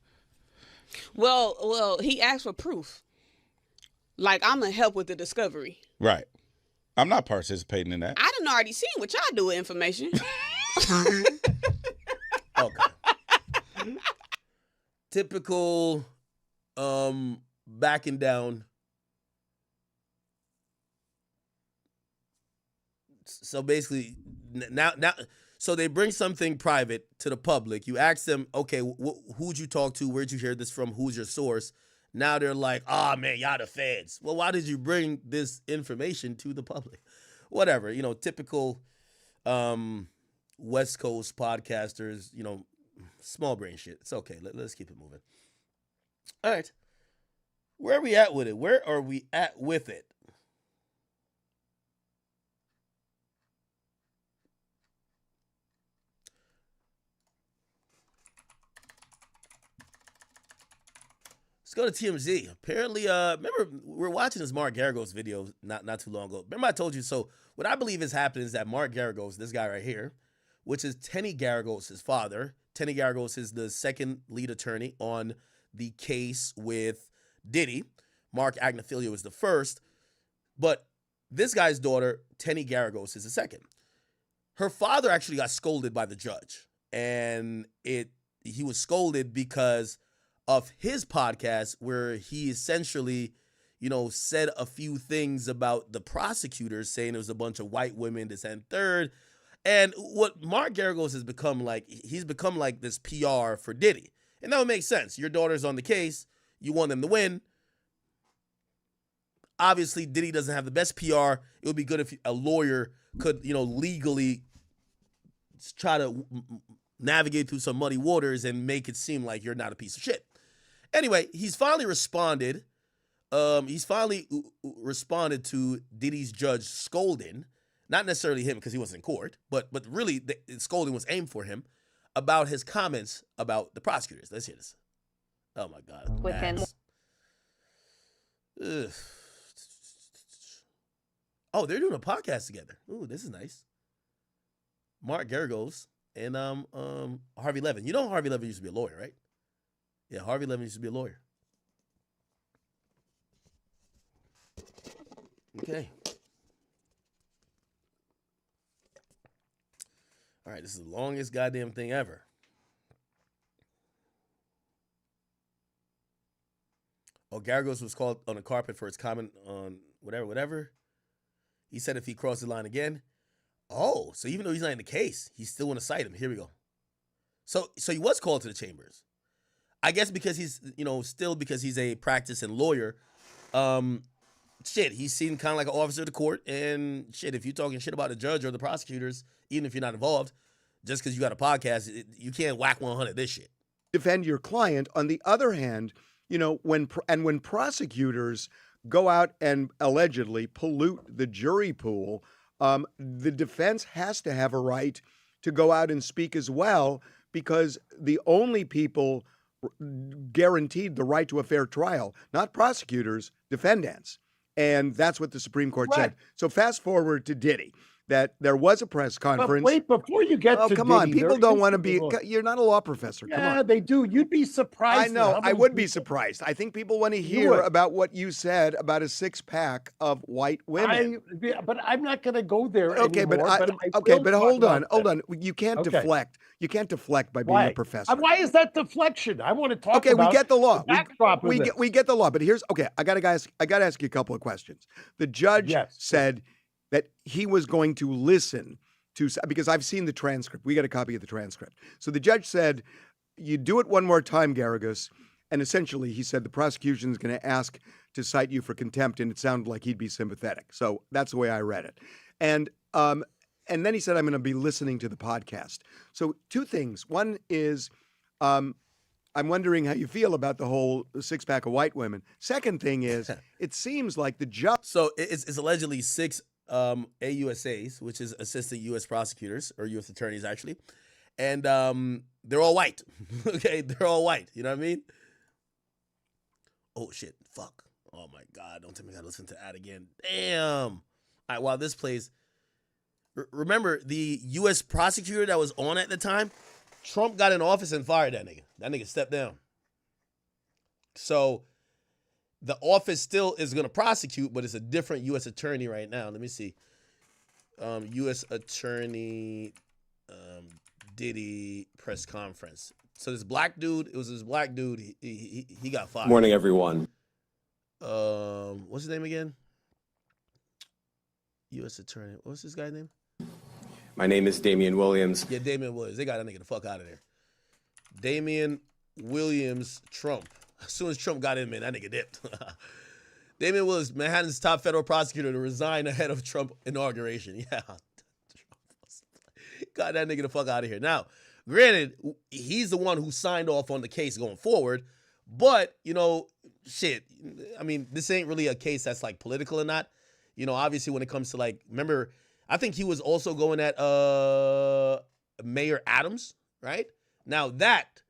Well, he asked for proof. Like, I'm gonna help with the discovery. Right. I'm not participating in that. I done already seen what y'all do with information. Okay. Typical backing down. So basically, now, so they bring something private to the public. You ask them, okay, who'd you talk to? Where'd you hear this from? Who's your source? Now they're like, oh man, y'all the feds. Well, why did you bring this information to the public? Whatever, you know, typical West Coast podcasters, you know, small brain shit. It's okay. Let's keep it moving. All right. Where are we at with it? Where are we at with it? Let's go to TMZ. Apparently, remember, we were watching this Mark Garagos video not too long ago. Remember I told you, so what I believe is happening is that Mark Garagos, this guy right here, which is Tenny Garagos' father. Tenny Garagos is the second lead attorney on the case with Diddy. Mark Agnifilio is the first. But this guy's daughter, Tenny Garagos, is the second. Her father actually got scolded by the judge. And he was scolded because of his podcast where he essentially, you know, said a few things about the prosecutors, saying it was a bunch of white women, this and third. And what Mark Garagos has become like, he's become like this PR for Diddy. And that would make sense. Your daughter's on the case. You want them to win. Obviously, Diddy doesn't have the best PR. It would be good if a lawyer could, you know, legally try to navigate through some muddy waters and make it seem like you're not a piece of shit. Anyway, he's finally responded. He's finally responded to Diddy's judge scolding, not necessarily him because he wasn't in court, but really the scolding was aimed for him about his comments about the prosecutors. Let's hear this. Oh my God. Within. Ugh. Oh, they're doing a podcast together. Ooh, this is nice. Mark Geragos and Harvey Levin. You know Harvey Levin used to be a lawyer, right? Yeah, Harvey Levin used to be a lawyer. Okay. All right, this is the longest goddamn thing ever. Oh, Geragos was called on the carpet for his comment on whatever. He said if he crossed the line again. Oh, so even though he's not in the case, he still want to cite him. Here we go. So he was called to the chambers. I guess because he's, still because he's a practicing lawyer. He's seen kind of like an officer of the court. And shit, if you're talking shit about the judge or the prosecutors, even if you're not involved, just because you got a podcast, you can't whack 100 this shit. Defend your client. On the other hand, when prosecutors go out and allegedly pollute the jury pool, the defense has to have a right to go out and speak as well, because the only people guaranteed the right to a fair trial, not prosecutors, defendants. And that's what the Supreme Court said. So fast forward to Diddy, that there was a press conference. But wait, before you get to come Diddy, on. People don't want to be, you're not a law professor. Come on. Yeah, they do. You'd be surprised. I know. I would be surprised. I think people want to hear about what you said about a six-pack of white women. But I'm not going to go there okay, anymore. But hold on. You can't deflect. You can't deflect by being a professor. Why is that deflection? I want to talk about. Okay, we get the law. We get the law. But here's I got to ask you a couple of questions. The judge said that he was going to listen to, because I've seen the transcript. We got a copy of the transcript. So the judge said, you do it one more time, Geragos. And essentially he said the prosecution is going to ask to cite you for contempt. And it sounded like he'd be sympathetic. So that's the way I read it. And then he said, I'm going to be listening to the podcast. So two things. One is, I'm wondering how you feel about the whole six-pack of white women. Second thing is, it seems like the judge. So it's allegedly 6 AUSAs, which is assistant U.S. prosecutors or U.S. attorneys, actually. And they're all white. Okay, they're all white. You know what I mean? Oh, shit. Fuck. Oh, my God. Don't tell me I gotta listen to that again. Damn. All right, while this plays, remember the U.S. prosecutor that was on at the time? Trump got in office and fired that nigga. That nigga stepped down. So the office still is going to prosecute, but it's a different U.S. attorney right now. Let me see. U.S. attorney Diddy press conference. So this black dude, it was this black dude. He got fired. Morning, everyone. What's his name again? U.S. attorney. What's this guy's name? My name is Damian Williams. Yeah, Damian Williams. They got that nigga the fuck out of there. Damian Williams Trump. As soon as Trump got in, man, that nigga dipped. Damian Williams, Manhattan's top federal prosecutor, to resign ahead of Trump inauguration. Yeah. Got that nigga the fuck out of here. Now, granted, he's the one who signed off on the case going forward, but, shit, I mean, this ain't really a case that's like political or not. Obviously when it comes to remember, I think he was also going at Mayor Adams, right? Now that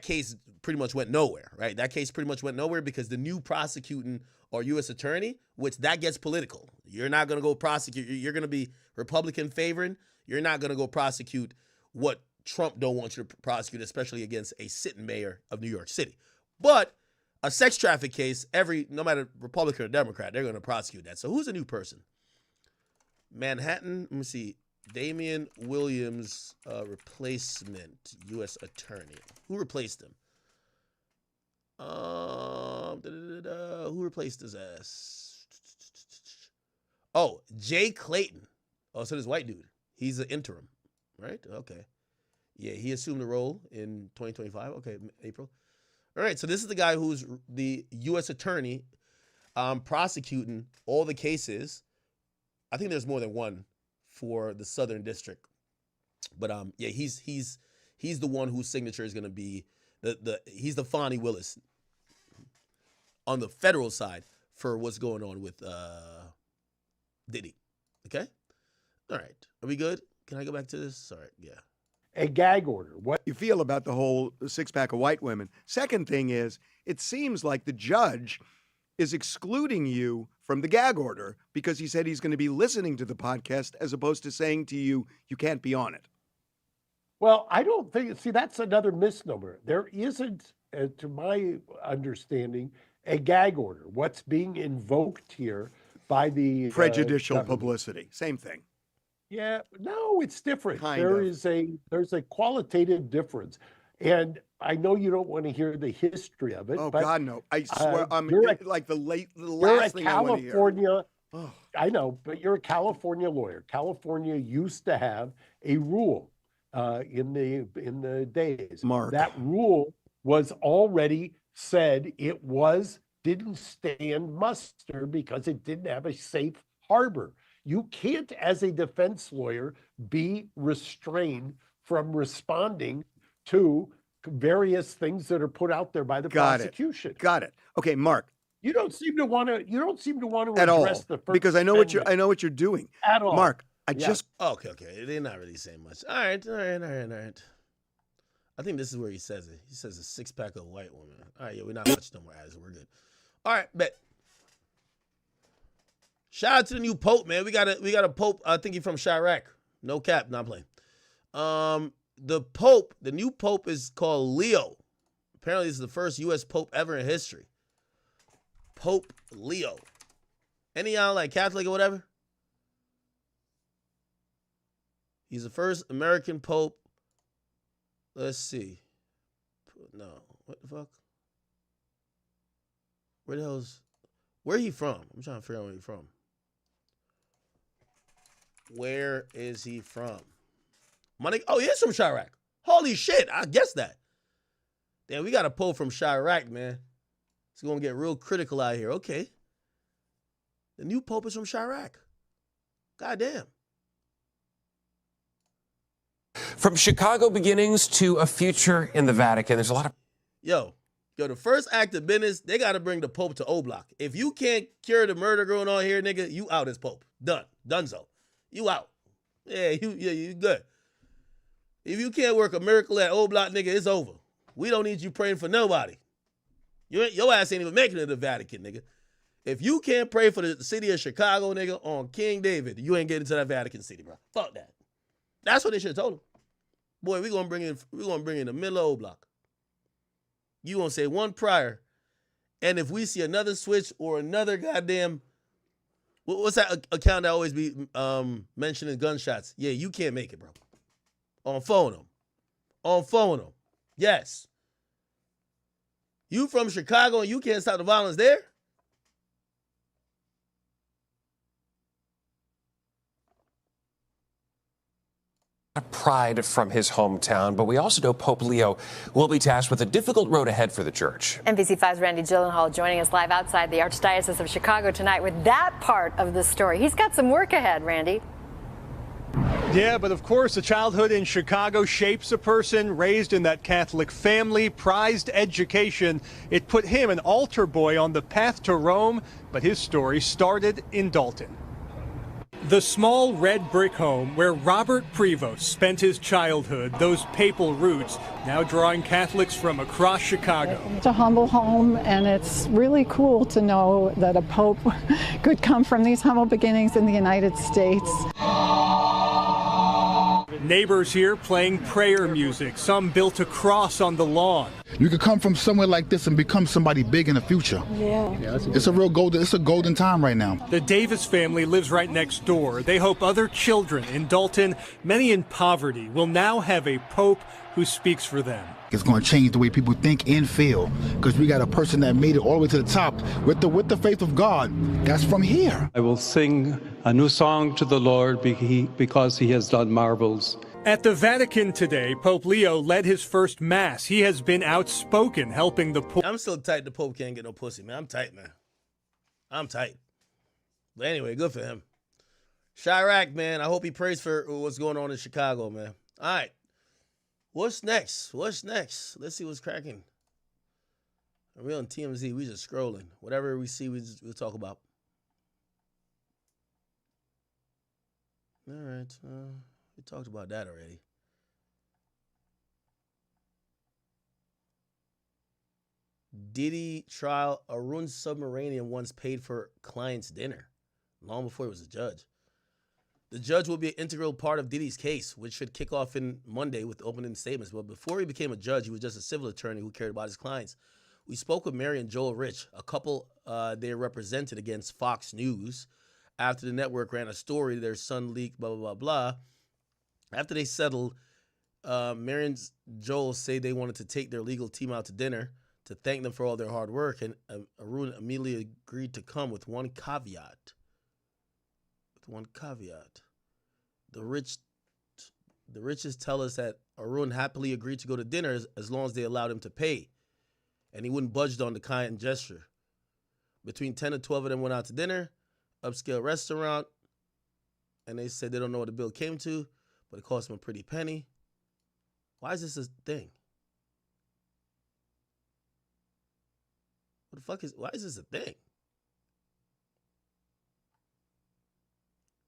case pretty much went nowhere, right? That case pretty much went nowhere because the new prosecuting or U.S. attorney, which that gets political. You're not going to go prosecute. You're going to be Republican favoring. You're not going to go prosecute what Trump don't want you to prosecute, especially against a sitting mayor of New York City. But a sex traffic case, no matter Republican or Democrat, they're going to prosecute that. So who's a new person? Manhattan, let me see. Damian Williams replacement U.S. attorney. Who replaced him? Who replaced his ass? Oh, Jay Clayton. Oh, so this white dude. He's an interim, right? Okay. Yeah, he assumed the role in 2025. Okay, April. All right, so this is the guy who's the U.S. attorney prosecuting all the cases. I think there's more than one for the Southern District. But yeah, he's the one whose signature is going to be He's the Fonnie Willis on the federal side for what's going on with Diddy. Okay? All right. Are we good? Can I go back to this? All right. Yeah. A gag order. What you feel about the whole six-pack of white women. Second thing is, it seems like the judge is excluding you from the gag order because he said he's going to be listening to the podcast as opposed to saying to you, you can't be on it. Well, I don't think, see, that's another misnomer. There isn't, to my understanding, a gag order. What's being invoked here by the Prejudicial government. publicity. Same thing. Yeah, no, it's different. Kind There's of. a qualitative difference. And I know you don't want to hear the history of it. Oh, but, God, no. I swear, I'm like the you're last a thing I want to hear. California, I know, but you're a California lawyer. California used to have a rule in the days. Mark. That rule was already said didn't stand muster because it didn't have a safe harbor. You can't, as a defense lawyer, be restrained from responding to various things that are put out there by the prosecution. Got it. Okay, Mark. You don't seem to want to At all, address the first because I know Amendment. what you're doing. At all. Mark, Yeah. Okay. They're not really saying much. All right. I think this is where he says it. He says a six-pack of white women. All right, yeah, we're not much no more ads. We're good. All right, bet. Shout out to the new Pope, man. We got a Pope. I think he's from Chirac. No cap, not playing. The new Pope is called Leo. Apparently, this is the first U.S. Pope ever in history. Pope Leo. Any y'all like Catholic or whatever? He's the first American Pope. Let's see. No, what the fuck? Where he from? I'm trying to figure out where he's from. Where is he from? Oh, he is from Chirac. Holy shit, I guessed that. Damn, we got a Pope from Chirac, man. It's going to get real critical out here. Okay. The new Pope is from Chirac. Goddamn. From Chicago beginnings to a future in the Vatican, there's a lot of... Yo, the first act of business, they got to bring the Pope to O-Block. If you can't cure the murder going on here, nigga, you out as Pope. Done. Donezo. You out. Yeah, you good. If you can't work a miracle at O-Block, nigga, it's over. We don't need you praying for nobody. Your ass ain't even making it to the Vatican, nigga. If you can't pray for the city of Chicago, nigga, on King David, you ain't getting to that Vatican City, bro. Fuck that. That's what they should have told him. Boy, we're gonna bring in the middle of O-Block. You gonna say one prayer, and if we see another switch or another goddamn, what's that account that always be mentioning gunshots? Yeah, you can't make it, bro. On phone them. Yes. You from Chicago and you can't stop the violence there? pride from his hometown, but we also know Pope Leo will be tasked with a difficult road ahead for the church. NBC5's Randy Gyllenhaal joining us live outside the Archdiocese of Chicago tonight with that part of the story. He's got some work ahead, Randy. Yeah, but of course, a childhood in Chicago shapes a person raised in that Catholic family, prized education. It put him, an altar boy, on the path to Rome, but his story started in Dalton. The small red brick home where Robert Prevost spent his childhood, those papal roots, now drawing Catholics from across Chicago. It's a humble home, and it's really cool to know that a pope could come from these humble beginnings in the United States. Neighbors here playing prayer music. Some built a cross on the lawn. You could come from somewhere like this and become somebody big in the future. Yeah. It's a golden time right now. The Davis family lives right next door. They hope other children in Dalton, many in poverty, will now have a pope who speaks for them. It's going to change the way people think and feel, because we got a person that made it all the way to the top with the faith of God. That's from here. I will sing a new song to the Lord because he has done marvels. At the Vatican today, Pope Leo led his first mass. He has been outspoken, helping the poor. I'm still tight. The Pope can't get no pussy, man. I'm tight, man. I'm tight. But anyway, good for him. Chirac, man. I hope he prays for what's going on in Chicago, man. All right. What's next? What's next? Let's see what's cracking. Real on TMZ, we just scrolling. Whatever we see, we'll talk about. All right. We talked about that already. Diddy trial, Arun Submaranian once paid for client's dinner, long before he was a judge. The judge will be an integral part of Diddy's case, which should kick off in Monday with opening statements. But before he became a judge, he was just a civil attorney who cared about his clients. We spoke with Mary and Joel Rich, a couple they represented against Fox News after the network ran a story their son leaked, blah, blah, blah, blah. After they settled, Mary and Joel say they wanted to take their legal team out to dinner to thank them for all their hard work, and Arun immediately agreed to come with one caveat. The riches tell us that Arun happily agreed to go to dinner as long as they allowed him to pay, and he wouldn't budge on the kind gesture. Between 10 and 12 of them went out to dinner, upscale restaurant, and they said they don't know what the bill came to, but it cost them a pretty penny. Why is this a thing? Why is this a thing?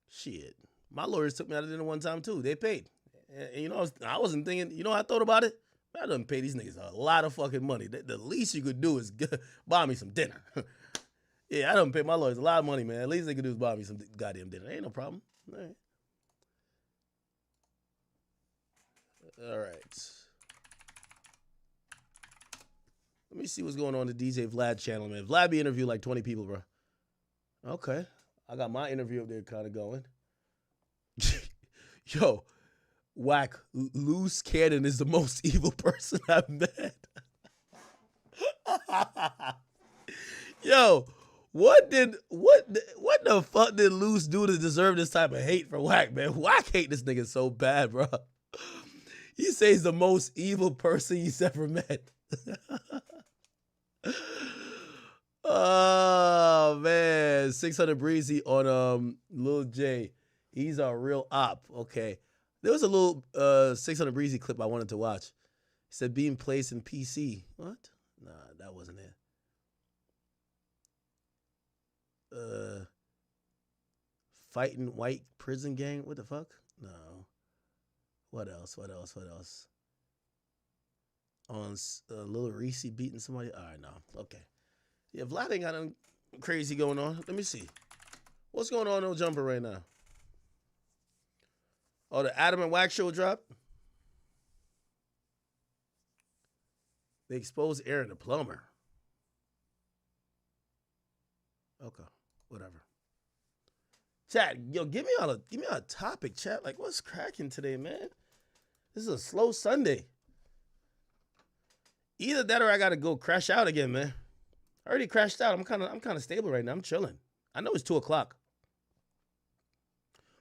Shit. My lawyers took me out of dinner one time too. They paid. And you know, I wasn't thinking, you know how I thought about it? I done pay these niggas a lot of fucking money. The least you could do is buy me some dinner. Yeah, I done pay my lawyers a lot of money, man. At least they could do is buy me some goddamn dinner. Ain't no problem. All right. Let me see what's going on the DJ Vlad channel, man. Vlad be interviewed like 20 people, bro. Okay. I got my interview up there kind of going. Yo, whack. Loose Cannon is the most evil person I've met. Yo, what the fuck did Loose do to deserve this type of hate from Whack, man? Whack hate this nigga so bad, bro. He says he's the most evil person he's ever met. Oh man, 600 Breezy on Lil J. He's a real op. Okay, there was a little 600 Breezy clip I wanted to watch. He said being placed in PC. What? Nah, that wasn't it. Fighting white prison gang. What the fuck? No. What else? On Lil Reese beating somebody. All right, no. Okay. Yeah, Vlad ain't got nothing crazy going on. Let me see. What's going on No Jumper right now? Oh, the Adam and Wax show dropped? They exposed Aaron the plumber. Okay, whatever. Chat, yo, give me a topic, chat. Like, what's cracking today, man? This is a slow Sunday. Either that or I gotta go crash out again, man. I already crashed out. I'm kind of stable right now. I'm chilling. I know it's 2:00.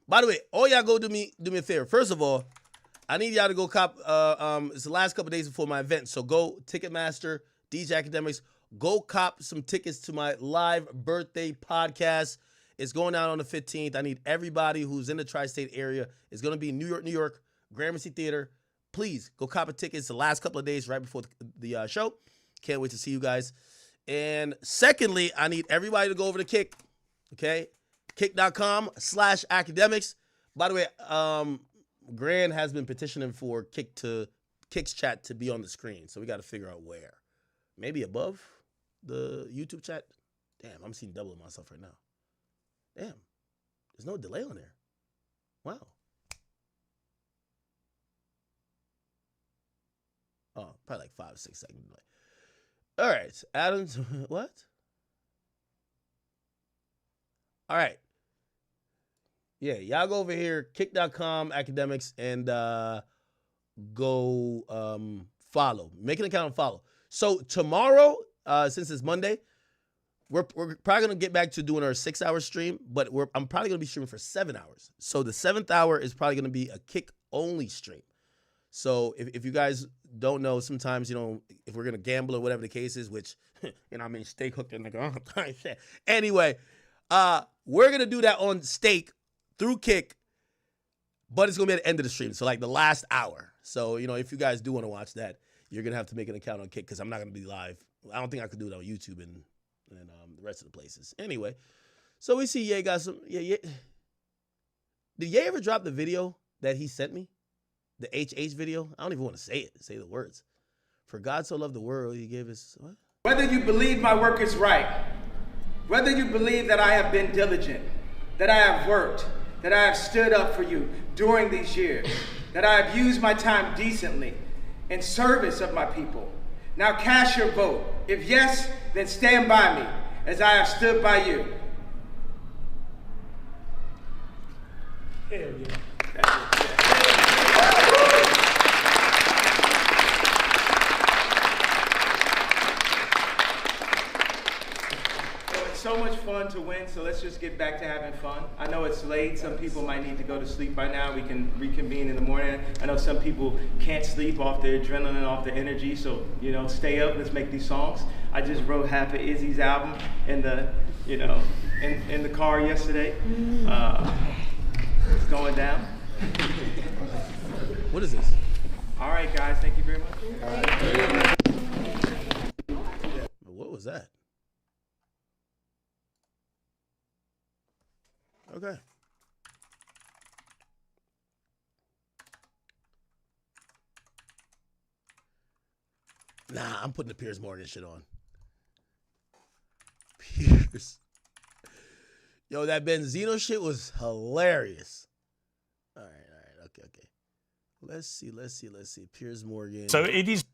By the way, all y'all go do me a favor. First of all, I need y'all to go cop. It's the last couple days before my event, so go Ticketmaster, DJ Academics. Go cop some tickets to my live birthday podcast. It's going out on the 15th. I need everybody who's in the tri-state area. It's going to be in New York, Gramercy Theater. Please go cop a ticket. It's the last couple of days right before the show. Can't wait to see you guys. And secondly, I need everybody to go over to Kick. Okay? Kick.com/academics. By the way, Grand has been petitioning for Kick's chat to be on the screen. So we got to figure out where. Maybe above the YouTube chat. Damn, I'm seeing double of myself right now. Damn. There's no delay on there. Wow. Oh, probably like 5 or 6 seconds delay. All right. Adams, what? All right. Yeah, y'all go over here, kick.com, academics, and go follow. Make an account and follow. So tomorrow, since it's Monday, we're probably going to get back to doing our 6-hour stream, but I'm probably going to be streaming for 7 hours. So the 7th hour is probably going to be a Kick-only stream. So if you guys don't know, sometimes, you know, if we're going to gamble or whatever the case is, which, you know, I mean, Stake hooked and nigga. Shit. Anyway, we're going to do that on Stake through Kick, but it's going to be at the end of the stream. So like the last hour. So, you know, if you guys do want to watch that, you're going to have to make an account on Kick because I'm not going to be live. I don't think I could do it on YouTube and the rest of the places. Anyway, so we see Ye got some. Ye. Did Ye ever drop the video that he sent me? The HH video? I don't even want to say it. Say the words. For God so loved the world, he gave us what? Whether you believe my work is right, whether you believe that I have been diligent, that I have worked, that I have stood up for you during these years, that I have used my time decently in service of my people. Now cast your vote. If yes, then stand by me as I have stood by you. Hell yeah. So much fun to win, so let's just get back to having fun. I know it's late. Some people might need to go to sleep by now. We can reconvene in the morning. I know some people can't sleep off their adrenaline, off their energy, so, you know, stay up. Let's make these songs. I just wrote half of Izzy's album in the, you know, in the car yesterday. It's going down. What is this? All right, guys. Thank you very much. What was that? Okay. Nah, I'm putting the Piers Morgan shit on. Piers. Yo, that Benzino shit was hilarious. All right. Okay. Let's see. Piers Morgan. So it is.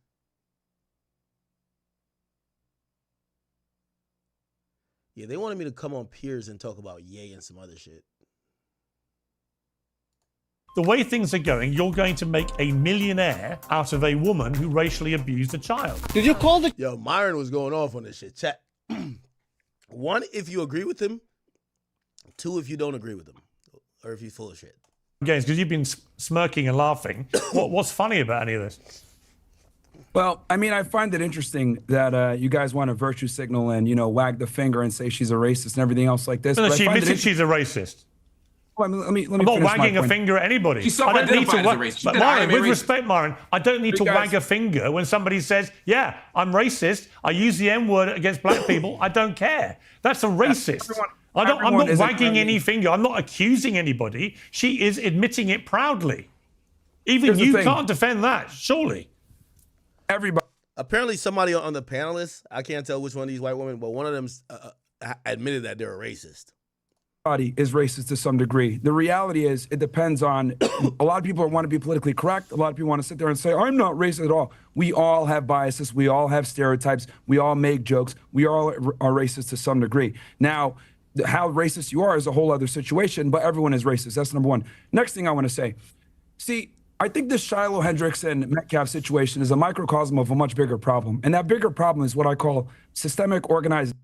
Yeah, they wanted me to come on Piers and talk about Ye and some other shit. The way things are going, you're going to make a millionaire out of a woman who racially abused a child. Did you call the... Yo, Myron was going off on this shit. Chat. 1, if you agree with him. 2, if you don't agree with him. Or if he's full of shit. Games, because you've been smirking and laughing. What's funny about any of this? Well, I mean, I find it interesting that you guys want to virtue signal and, you know, wag the finger and say she's a racist and everything else like this. No, but she I find admitted she's a racist. Well, let me I'm not finish my wagging a point. finger at anybody. She I don't need to self-identified as a wag. racist. She But said, "I am Myron, a with racist." respect, Myron, I don't need to Because- wag a finger when somebody says, yeah, I'm racist. I use the N-word against black people. I don't care. That's a racist. I'm everyone not isn't wagging really- any finger. I'm not accusing anybody. She is admitting it proudly. Even Here's the you thing. can't defend that, surely. Everybody. Apparently somebody on the panelists, I can't tell which one of these white women, but one of them admitted that they're a racist. Everybody is racist to some degree. The reality is it depends on, a lot of people want to be politically correct. A lot of people want to sit there and say, I'm not racist at all. We all have biases. We all have stereotypes. We all make jokes. We all are racist to some degree. Now, how racist you are is a whole other situation, but everyone is racist. That's number one. Next thing I want to say, see, I think this Shiloh, Hendricks, and Metcalf situation is a microcosm of a much bigger problem. And that bigger problem is what I call systemic organization.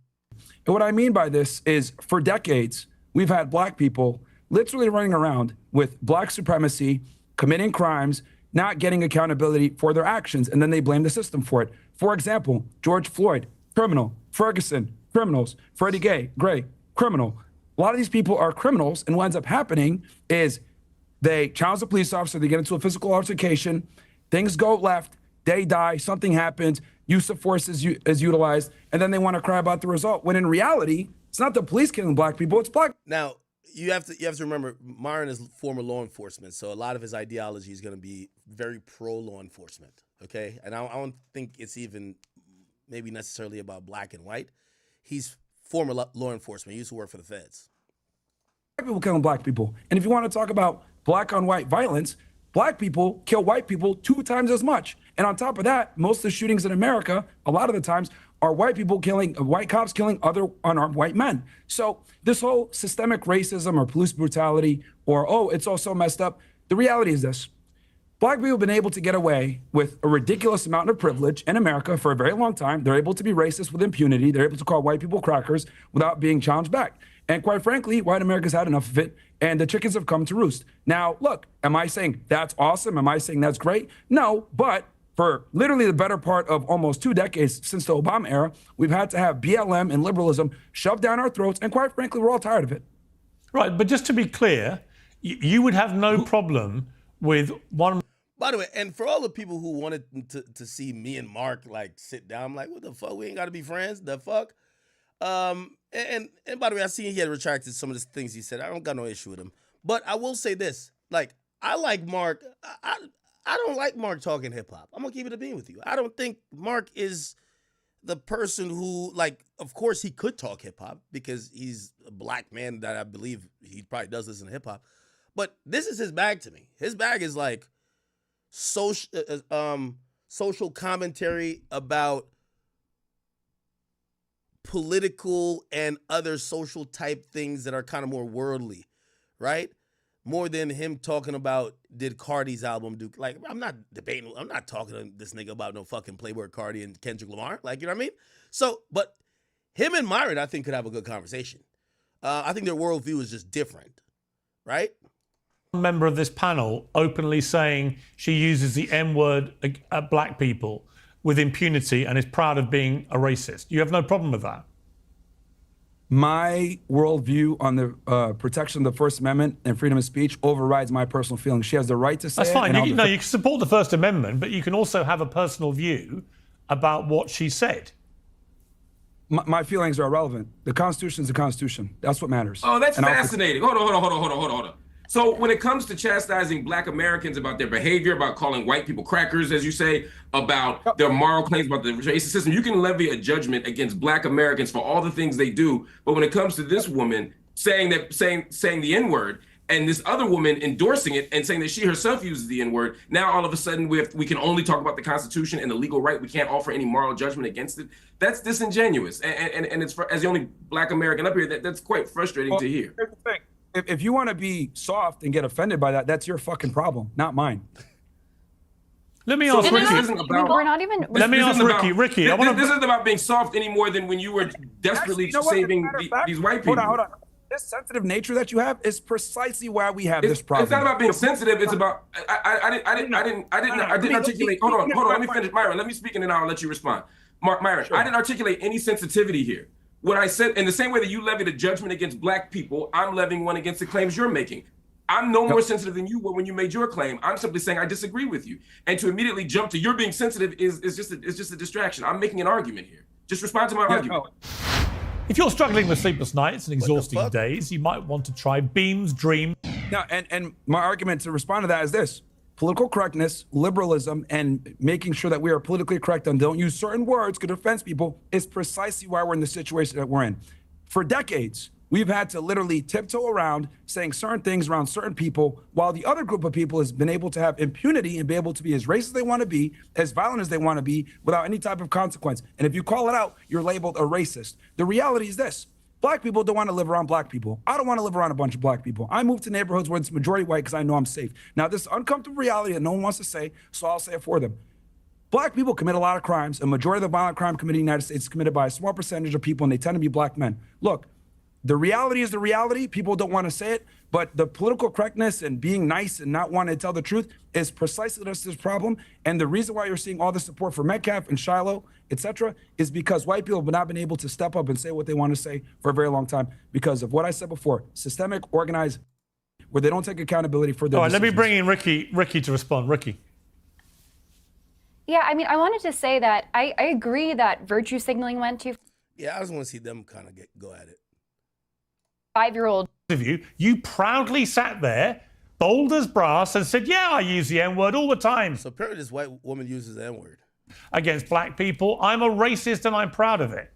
And what I mean by this is for decades, we've had black people literally running around with black supremacy, committing crimes, not getting accountability for their actions, and then they blame the system for it. For example, George Floyd, criminal. Ferguson, criminals. Freddie Gray, criminal. A lot of these people are criminals, and what ends up happening is they challenge the police officer, they get into a physical altercation, things go left, they die, something happens, use of force is utilized, and then they want to cry about the result, when in reality, it's not the police killing black people, it's black. Now, you have to remember, Myron is former law enforcement, so a lot of his ideology is going to be very pro-law enforcement, okay? And I don't think it's even maybe necessarily about black and white. He's former law enforcement. He used to work for the feds. Black people killing black people. And if you want to talk about black on white violence, black people kill white people 2 times as much. And on top of that, most of the shootings in America, a lot of the times, are white people killing, white cops killing other unarmed white men. So this whole systemic racism or police brutality or, oh, it's all so messed up. The reality is this. Black people have been able to get away with a ridiculous amount of privilege in America for a very long time. They're able to be racist with impunity. They're able to call white people crackers without being challenged back. And quite frankly, white America's had enough of it, and the chickens have come to roost. Now, look, am I saying that's awesome? Am I saying that's great? No, but for literally the better part of almost 2 decades since the Obama era, we've had to have BLM and liberalism shoved down our throats, and quite frankly, we're all tired of it. Right, but just to be clear, you would have no problem with one... By the way, and for all the people who wanted to see me and Mark like sit down, I'm like, what the fuck? We ain't got to be friends. The fuck? And by the way, I seen he had retracted some of the things he said. I don't got no issue with him. But I will say this: like, I like Mark. I don't like Mark talking hip hop. I'm gonna keep it a bean with you. I don't think Mark is the person who, like, of course he could talk hip hop because he's a black man that I believe he probably does listen to hip hop. But this is his bag to me. His bag is like social commentary about political and other social type things that are kind of more worldly, right? More than him talking about did Cardi's album do, like, I'm not debating, I'm not talking to this nigga about no fucking Playboy Cardi and Kendrick Lamar, like, you know what I mean? So, but him and Myron, I think, could have a good conversation. I think their worldview is just different, right? Member of this panel openly saying she uses the N-word at black people with impunity and is proud of being a racist. You have no problem with that? My worldview on the protection of the First Amendment and freedom of speech overrides my personal feelings. She has the right to say That's fine. it. You can support the First Amendment, but you can also have a personal view about what she said. My feelings are irrelevant. The Constitution is the Constitution. That's what matters. Oh, that's fascinating. Hold on. So when it comes to chastising black Americans about their behavior, about calling white people crackers, as you say, about their moral claims about the racist system, you can levy a judgment against black Americans for all the things they do. But when it comes to this woman saying the N-word, and this other woman endorsing it and saying that she herself uses the N-word, now all of a sudden we can only talk about the Constitution and the legal right. We can't offer any moral judgment against it. That's disingenuous. And it's as the only black American up here, that's quite frustrating to hear. Here's the thing. If you want to be soft and get offended by that, that's your fucking problem, not mine. Let me ask Ricky. We're not even. Let me ask Ricky. This isn't about being soft any more than when you were desperately saving these white people. Hold on. This sensitive nature that you have is precisely why we have this problem. It's not about being sensitive. It's about I didn't articulate. Hold on. Let me finish, Myron. Let me speak and then I'll let you respond. Myron, sure. I didn't articulate any sensitivity here. What I said, in the same way that you levied a judgment against black people, I'm levying one against the claims you're making. I'm no more sensitive than you were when you made your claim. I'm simply saying I disagree with you. And to immediately jump to you're being sensitive is just a distraction. I'm making an argument here. Just respond to my argument. No. If you're struggling with sleepless nights and exhausting days, you might want to try Beam's Dream. Now, and my argument to respond to that is this. Political correctness, liberalism, and making sure that we are politically correct and don't use certain words to offend people is precisely why we're in the situation that we're in. For decades, we've had to literally tiptoe around saying certain things around certain people, while the other group of people has been able to have impunity and be able to be as racist as they want to be, as violent as they want to be, without any type of consequence. And if you call it out, you're labeled a racist. The reality is this. Black people don't want to live around black people. I don't want to live around a bunch of black people. I move to neighborhoods where it's majority white because I know I'm safe. Now, this is uncomfortable reality that no one wants to say, so I'll say it for them. Black people commit a lot of crimes. A majority of the violent crime committed in the United States is committed by a small percentage of people, and they tend to be black men. Look, the reality is the reality. People don't want to say it, but the political correctness and being nice and not wanting to tell the truth is precisely this problem. And the reason why you're seeing all the support for Metcalf and Shiloh, etc., is because white people have not been able to step up and say what they want to say for a very long time because of what I said before, systemic, organized, where they don't take accountability for their decisions. Let me bring in Ricky to respond. Ricky. Yeah, I mean, I wanted to say that I agree that virtue signaling went too. Yeah, I just want to see them kind of go at it. 5-year-old. You proudly sat there, bold as brass, and said, yeah, I use the N-word all the time. So apparently this white woman uses the N-word. Against black people. I'm a racist and I'm proud of it.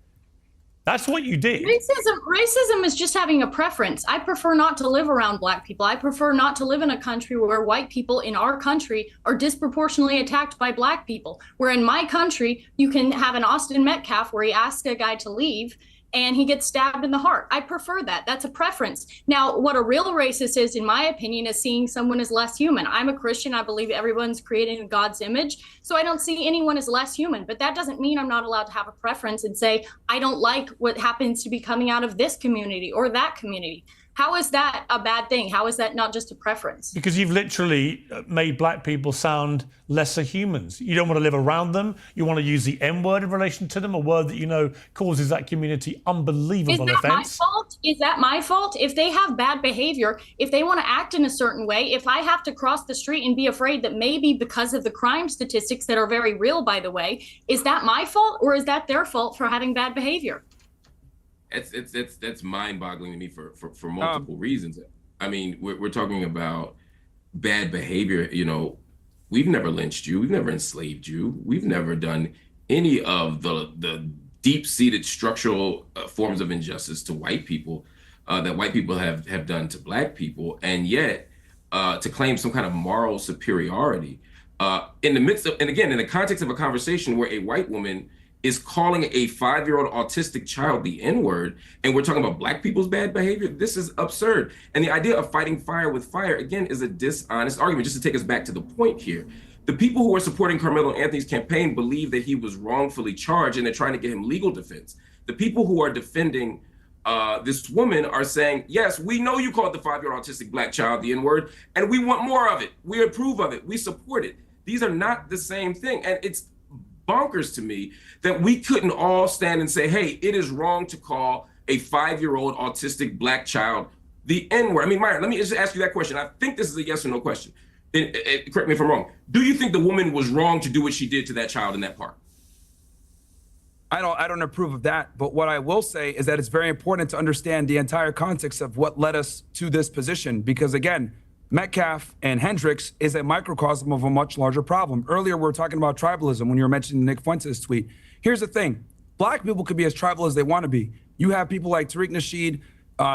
That's what you did. Racism is just having a preference. I prefer not to live around black people. I prefer not to live in a country where white people in our country are disproportionately attacked by black people. Where in my country, you can have an Austin Metcalf where he asks a guy to leave and he gets stabbed in the heart. I prefer that. That's a preference. Now, what a real racist is, in my opinion, is seeing someone as less human. I'm a Christian. I believe everyone's created in God's image. So I don't see anyone as less human. But that doesn't mean I'm not allowed to have a preference and say, I don't like what happens to be coming out of this community or that community. How is that a bad thing? How is that not just a preference? Because you've literally made black people sound lesser humans. You don't want to live around them. You want to use the N word in relation to them, a word that you know causes that community unbelievable offense. My fault? Is that my fault? If they have bad behavior, if they want to act in a certain way, if I have to cross the street and be afraid that maybe because of the crime statistics that are very real, by the way, is that my fault or is that their fault for having bad behavior? That's mind-boggling to me for multiple reasons. I mean, we're talking about bad behavior. You know, we've never lynched you, we've never enslaved you, we've never done any of the deep-seated structural forms of injustice to white people that white people have done to black people, and yet to claim some kind of moral superiority in the midst of, and again, in the context of a conversation where a white woman is calling a 5-year-old autistic child the N-word, and we're talking about black people's bad behavior. This is absurd. And the idea of fighting fire with fire, again, is a dishonest argument. Just to take us back to the point here, the people who are supporting Carmelo Anthony's campaign believe that he was wrongfully charged, and they're trying to get him legal defense. The people who are defending this woman are saying, yes, we know you called the 5-year-old autistic black child the N-word, and we want more of it. We approve of it. We support it. These are not the same thing. And it's bonkers to me that we couldn't all stand and say, hey, it is wrong to call a 5-year-old autistic black child the N-word. I mean, Myron, let me just ask you that question. I think this is a yes or no question. Correct me if I'm wrong. Do you think the woman was wrong to do what she did to that child in that park? I don't approve of that. But what I will say is that it's very important to understand the entire context of what led us to this position. Because again, Metcalf and Hendricks is a microcosm of a much larger problem. Earlier, we were talking about tribalism when you were mentioning Nick Fuentes' tweet. Here's the thing. Black people could be as tribal as they want to be. You have people like Tariq Nasheed,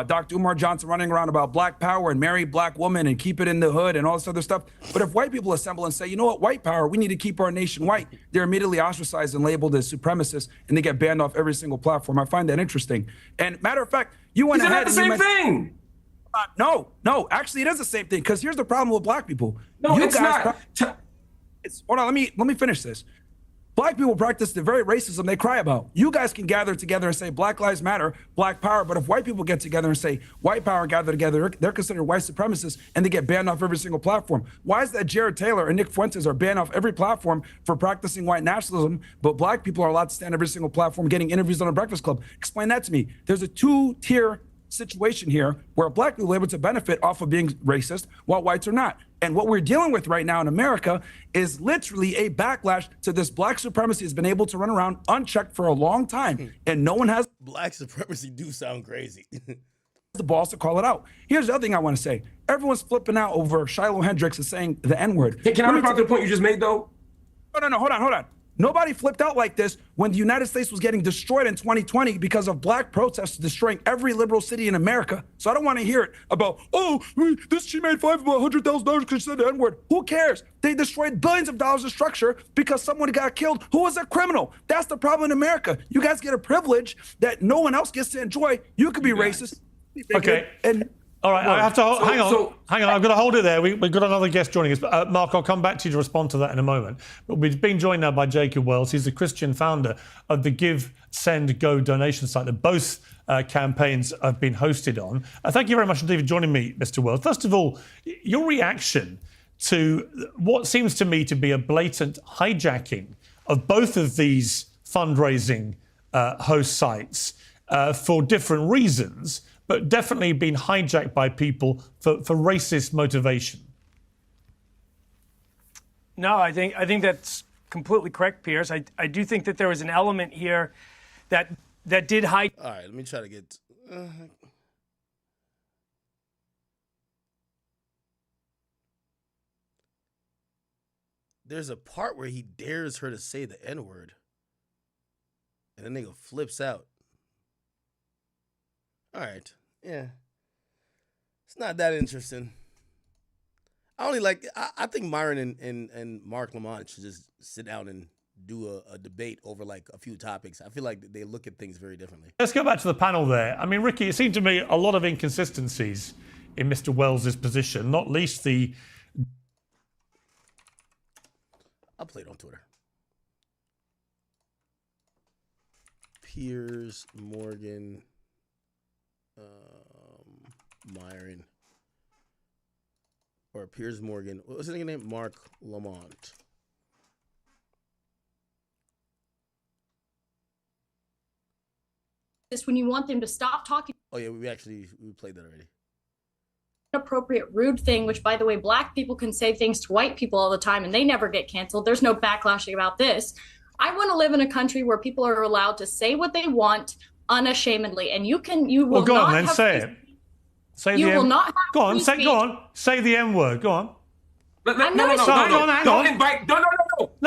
Dr. Umar Johnson running around about black power and marry black women and keep it in the hood and all this other stuff. But if white people assemble and say, you know what, white power, we need to keep our nation white, they're immediately ostracized and labeled as supremacists, and they get banned off every single platform. I find that interesting. And matter of fact, you went ahead and you mentioned... It's the same thing. No, actually it is the same thing, because here's the problem with black people. No, it's not. Hold on, let me finish this. Black people practice the very racism they cry about. You guys can gather together and say Black Lives Matter, Black Power, but if white people get together and say white power, gather together, they're considered white supremacists and they get banned off every single platform. Why is that Jared Taylor and Nick Fuentes are banned off every platform for practicing white nationalism, but black people are allowed to stand every single platform getting interviews on a Breakfast Club? Explain that to me. There's a two-tier situation here where black people are able to benefit off of being racist while whites are not. And what we're dealing with right now in America is literally a backlash to this black supremacy has been able to run around unchecked for a long time, and no one has black supremacy do sound crazy. the balls to call it out. Here's the other thing I want to say. Everyone's flipping out over Shiloh Hendricks and saying the N-word. Hey, can I respond to the point you just made though? No, hold on. Nobody flipped out like this when the United States was getting destroyed in 2020 because of black protests destroying every liberal city in America. So I don't want to hear it about, she made $500,000 because she said the N-word. Who cares? They destroyed billions of dollars of structure because someone got killed who was a criminal. That's the problem in America. You guys get a privilege that no one else gets to enjoy. You could be racist. Okay. And all right, I have to hang on. I've got to hold it there. We've got another guest joining us. Mark, I'll come back to you to respond to that in a moment. But we've been joined now by Jacob Wells. He's the Christian founder of the Give, Send, Go donation site that both campaigns have been hosted on. Thank you very much indeed for joining me, Mr. Wells. First of all, your reaction to what seems to me to be a blatant hijacking of both of these fundraising host sites for different reasons, but definitely been hijacked by people for racist motivation. No, I think that's completely correct, Pierce. I do think that there was an element here that did hijack. All right, let me try to get. There's a part where he dares her to say the N-word, and the nigga flips out. All right, yeah. It's not that interesting. I think Myron and Mark Lamont should just sit down and do a debate over like a few topics. I feel like they look at things very differently. Let's go back to the panel there. I mean, Ricky, it seemed to me a lot of inconsistencies in Mr. Wells' position, not least the... I'll play it on Twitter. Piers Morgan... Myron. Or Piers Morgan. What was his name? Mark Lamont. This when you want them to stop talking. Oh yeah, we played that already. Inappropriate, rude thing, which by the way, black people can say things to white people all the time and they never get canceled. There's no backlashing about this. I want to live in a country where people are allowed to say what they want unashamedly, and you will well, go not on then, have say it. Say you the will M. not have Go on, free say. speech. Go on, say the M word. Go on. No. Hang Don't on. invite. No.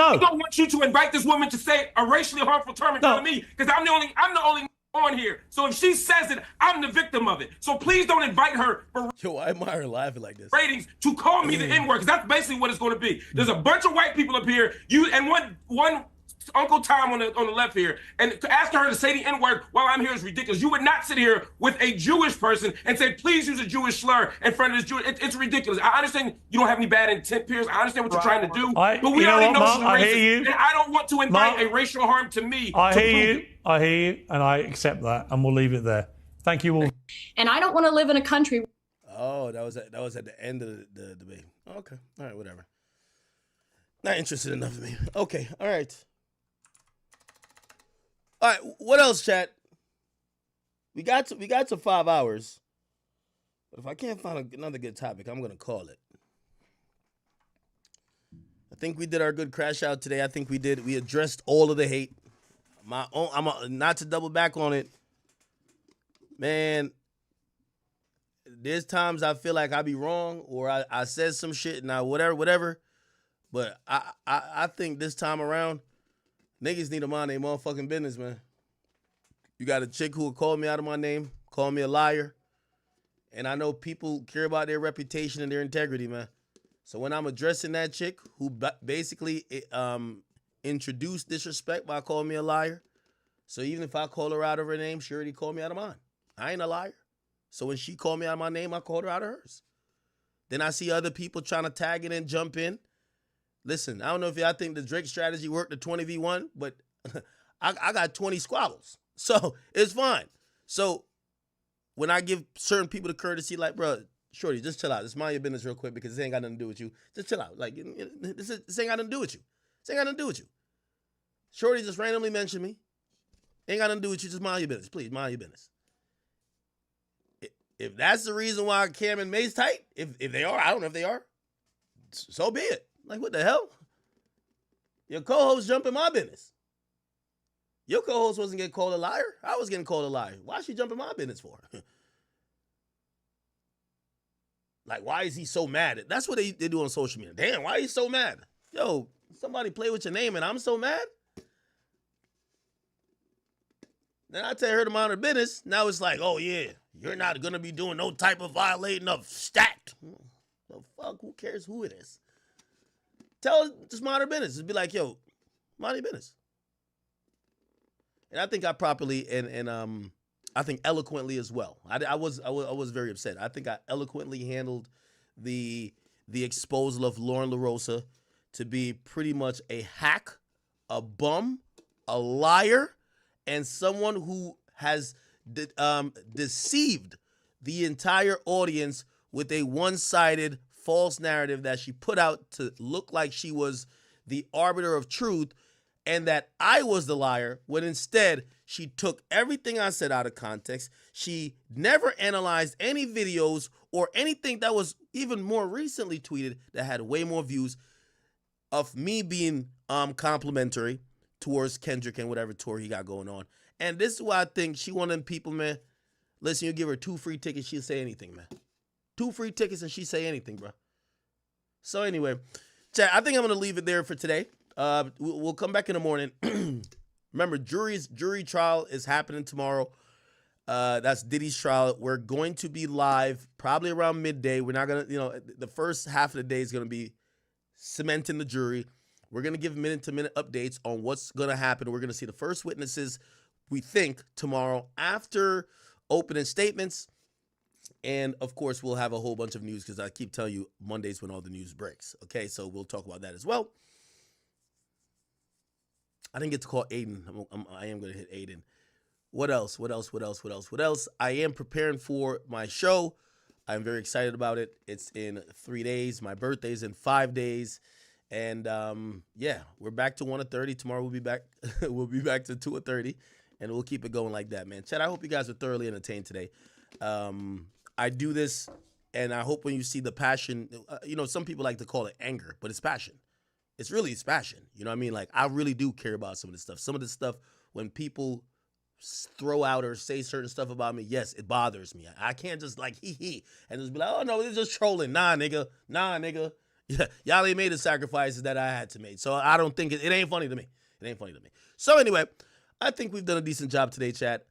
I don't want you to invite this woman to say a racially harmful term in front of me because I'm the only on here. So if she says it, I'm the victim of it. So please don't invite her for why am I laughing like this? Ratings to call me the N-word because that's basically what it's going to be. There's a bunch of white people up here. You and one Uncle Tom on the left here, and asking her to say the N-word while I'm here is ridiculous. You would not sit here with a Jewish person and say, please use a Jewish slur in front of this Jewish. It's ridiculous. I understand you don't have any bad intent, Piers. I understand what you're trying to do. But we already know she's racist. And I don't want to invite a racial harm to me. I hear you, and I accept that, and we'll leave it there. Thank you all. And I don't want to live in a country. Oh, that was at the end of the debate. Okay, all right, whatever. Not interested enough in me. Okay, all right. All right, what else, chat? We got to 5 hours. But if I can't find another good topic, I'm gonna call it. I think we did our good crash out today. I think we did. We addressed all of the hate. Not to double back on it, man. There's times I feel like I be wrong or I said some shit and whatever. But I think this time around, niggas need to mind their motherfucking business, man. You got a chick who will call me out of my name, call me a liar. And I know people care about their reputation and their integrity, man. So when I'm addressing that chick who basically introduced disrespect by calling me a liar, so even if I call her out of her name, she already called me out of mine. I ain't a liar. So when she called me out of my name, I called her out of hers. Then I see other people trying to tag it and jump in. Listen, I don't know if y'all think the Drake strategy worked, the 20v1, but I got 20 squabbles. So it's fine. So when I give certain people the courtesy, like, bro, shorty, just chill out. Just mind your business real quick because this ain't got nothing to do with you. Just chill out. Like, this ain't got nothing to do with you. This ain't got nothing to do with you. Shorty just randomly mentioned me. Ain't got nothing to do with you. Just mind your business. Please, mind your business. If that's the reason why Cam and Mase tight, if they are, I don't know if they are, so be it. Like, what the hell? Your co-host jumping my business. Your co-host wasn't getting called a liar. I was getting called a liar. Why is she jumping my business for? Like, why is he so mad? That's what they do on social media. Damn, why are you so mad? Yo, somebody play with your name and I'm so mad? Then I tell her to mind her business. Now it's like, oh, yeah, you're not going to be doing no type of violating of stat. The fuck? Who cares who it is? Tell her, just mind her business. Just be like, yo, mind your business. And I think I properly and I think eloquently as well. I was very upset. I think I eloquently handled the exposal of Lauren LaRosa to be pretty much a hack, a bum, a liar, and someone who has deceived the entire audience with a one-sided false narrative that she put out to look like she was the arbiter of truth and that I was the liar, when instead she took everything I said out of context. She never analyzed any videos or anything that was even more recently tweeted that had way more views of me being complimentary towards Kendrick and whatever tour he got going on. And this is why I think she one of them people, man. Listen, you give her 2 free tickets, she'll say anything, man. 2 free tickets and she say anything, bro. So anyway, chat, I think I'm going to leave it there for today. We'll come back in the morning. Remember, jury trial is happening tomorrow. That's Diddy's trial. We're going to be live probably around midday. We're not going to, the first half of the day is going to be cementing the jury. We're going to give minute-to-minute updates on what's going to happen. We're going to see the first witnesses, we think, tomorrow after opening statements. And, of course, we'll have a whole bunch of news because I keep telling you Monday's when all the news breaks. Okay, so we'll talk about that as well. I didn't get to call Aiden. I am going to hit Aiden. What else? I am preparing for my show. I'm very excited about it. It's in 3 days. My birthday's in 5 days. And yeah, we're back to 1:30. Tomorrow we'll be back. We'll be back to 2:30, and we'll keep it going like that, man. Chad, I hope you guys are thoroughly entertained today. I do this, and I hope when you see the passion, some people like to call it anger, but it's passion. It's passion. You know what I mean? Like, I really do care about some of this stuff. Some of this stuff, when people throw out or say certain stuff about me, yes, it bothers me. I can't just like hee and just be like, oh no, it's just trolling. Nah, nigga. Yeah, y'all ain't made the sacrifices that I had to make. So I don't think it ain't funny to me. It ain't funny to me. So anyway, I think we've done a decent job today, chat.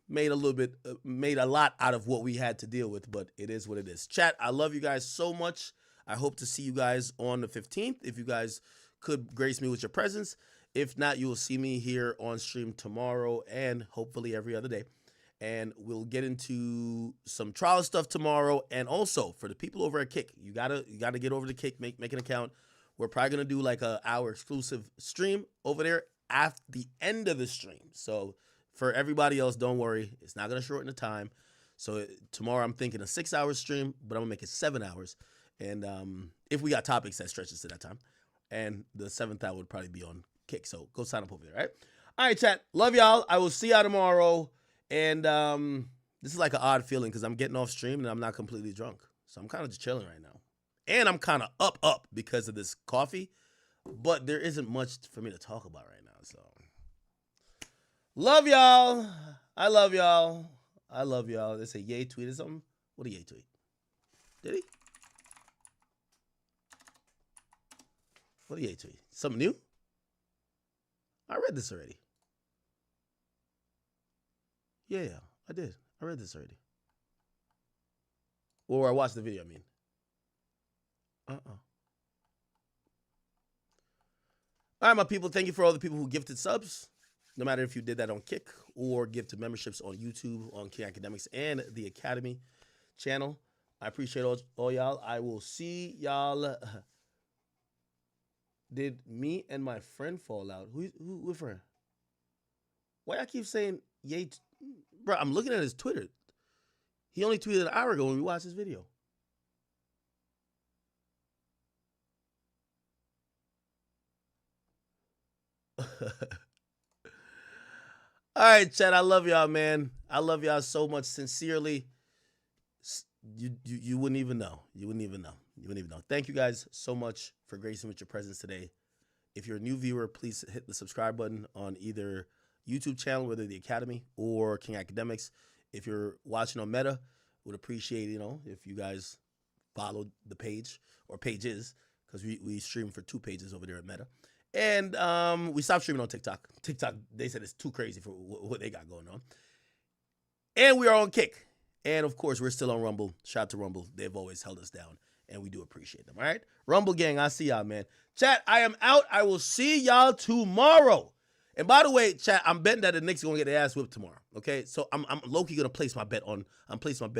Made a lot out of what we had to deal with, but it is what it is. Chat, I love you guys so much. I hope to see you guys on the 15th. If you guys could grace me with your presence. If not, you will see me here on stream tomorrow and hopefully every other day. And we'll get into some trial stuff tomorrow. And also, for the people over at Kick, you gotta get over to Kick, make an account. We're probably gonna do like our exclusive stream over there at the end of the stream. So for everybody else, don't worry, it's not gonna shorten the time. So tomorrow I'm thinking a 6-hour stream, but I'm gonna make it 7 hours. And if we got topics that stretches to that time, and the 7th hour would probably be on Kick. So go sign up over there, right? All right, chat. Love y'all. I will see y'all tomorrow. And this is like an odd feeling because I'm getting off stream and I'm not completely drunk. So I'm kind of just chilling right now. And I'm kind of up because of this coffee. But there isn't much for me to talk about right now. So love y'all. I love y'all. I love y'all. They say Ye tweeted something. What did Ye tweet? Did he? What did Ye tweet? Something new? I read this already. Yeah, I did. I read this already. Or I watched the video, I mean. All right, my people, thank you for all the people who gifted subs. No matter if you did that on Kick or gifted memberships on YouTube, on King Academics, and the Academy channel. I appreciate all y'all. I will see y'all. Did me and my friend fall out? Who friend? Why I keep saying Ye? Bro, I'm looking at his Twitter. He only tweeted an hour ago when we watched this video. All right, chat. I love y'all, man. I love y'all so much. Sincerely, you wouldn't even know. You wouldn't even know. You wouldn't even know. Thank you guys so much for gracing with your presence today. If you're a new viewer, please hit the subscribe button on either YouTube channel, whether the Academy or King Academics. If you're watching on Meta, would appreciate, if you guys followed the page or pages, because we stream for 2 pages over there at Meta. And we stopped streaming on TikTok. TikTok, they said it's too crazy for what they got going on. And we are on Kick. And of course, we're still on Rumble. Shout out to Rumble. They've always held us down. And we do appreciate them, all right? Rumble gang, I see y'all, man. Chat, I am out. I will see y'all tomorrow. And by the way, chat, I'm betting that the Knicks are going to get their ass whipped tomorrow, okay? So I'm low-key going to place my bet on Boston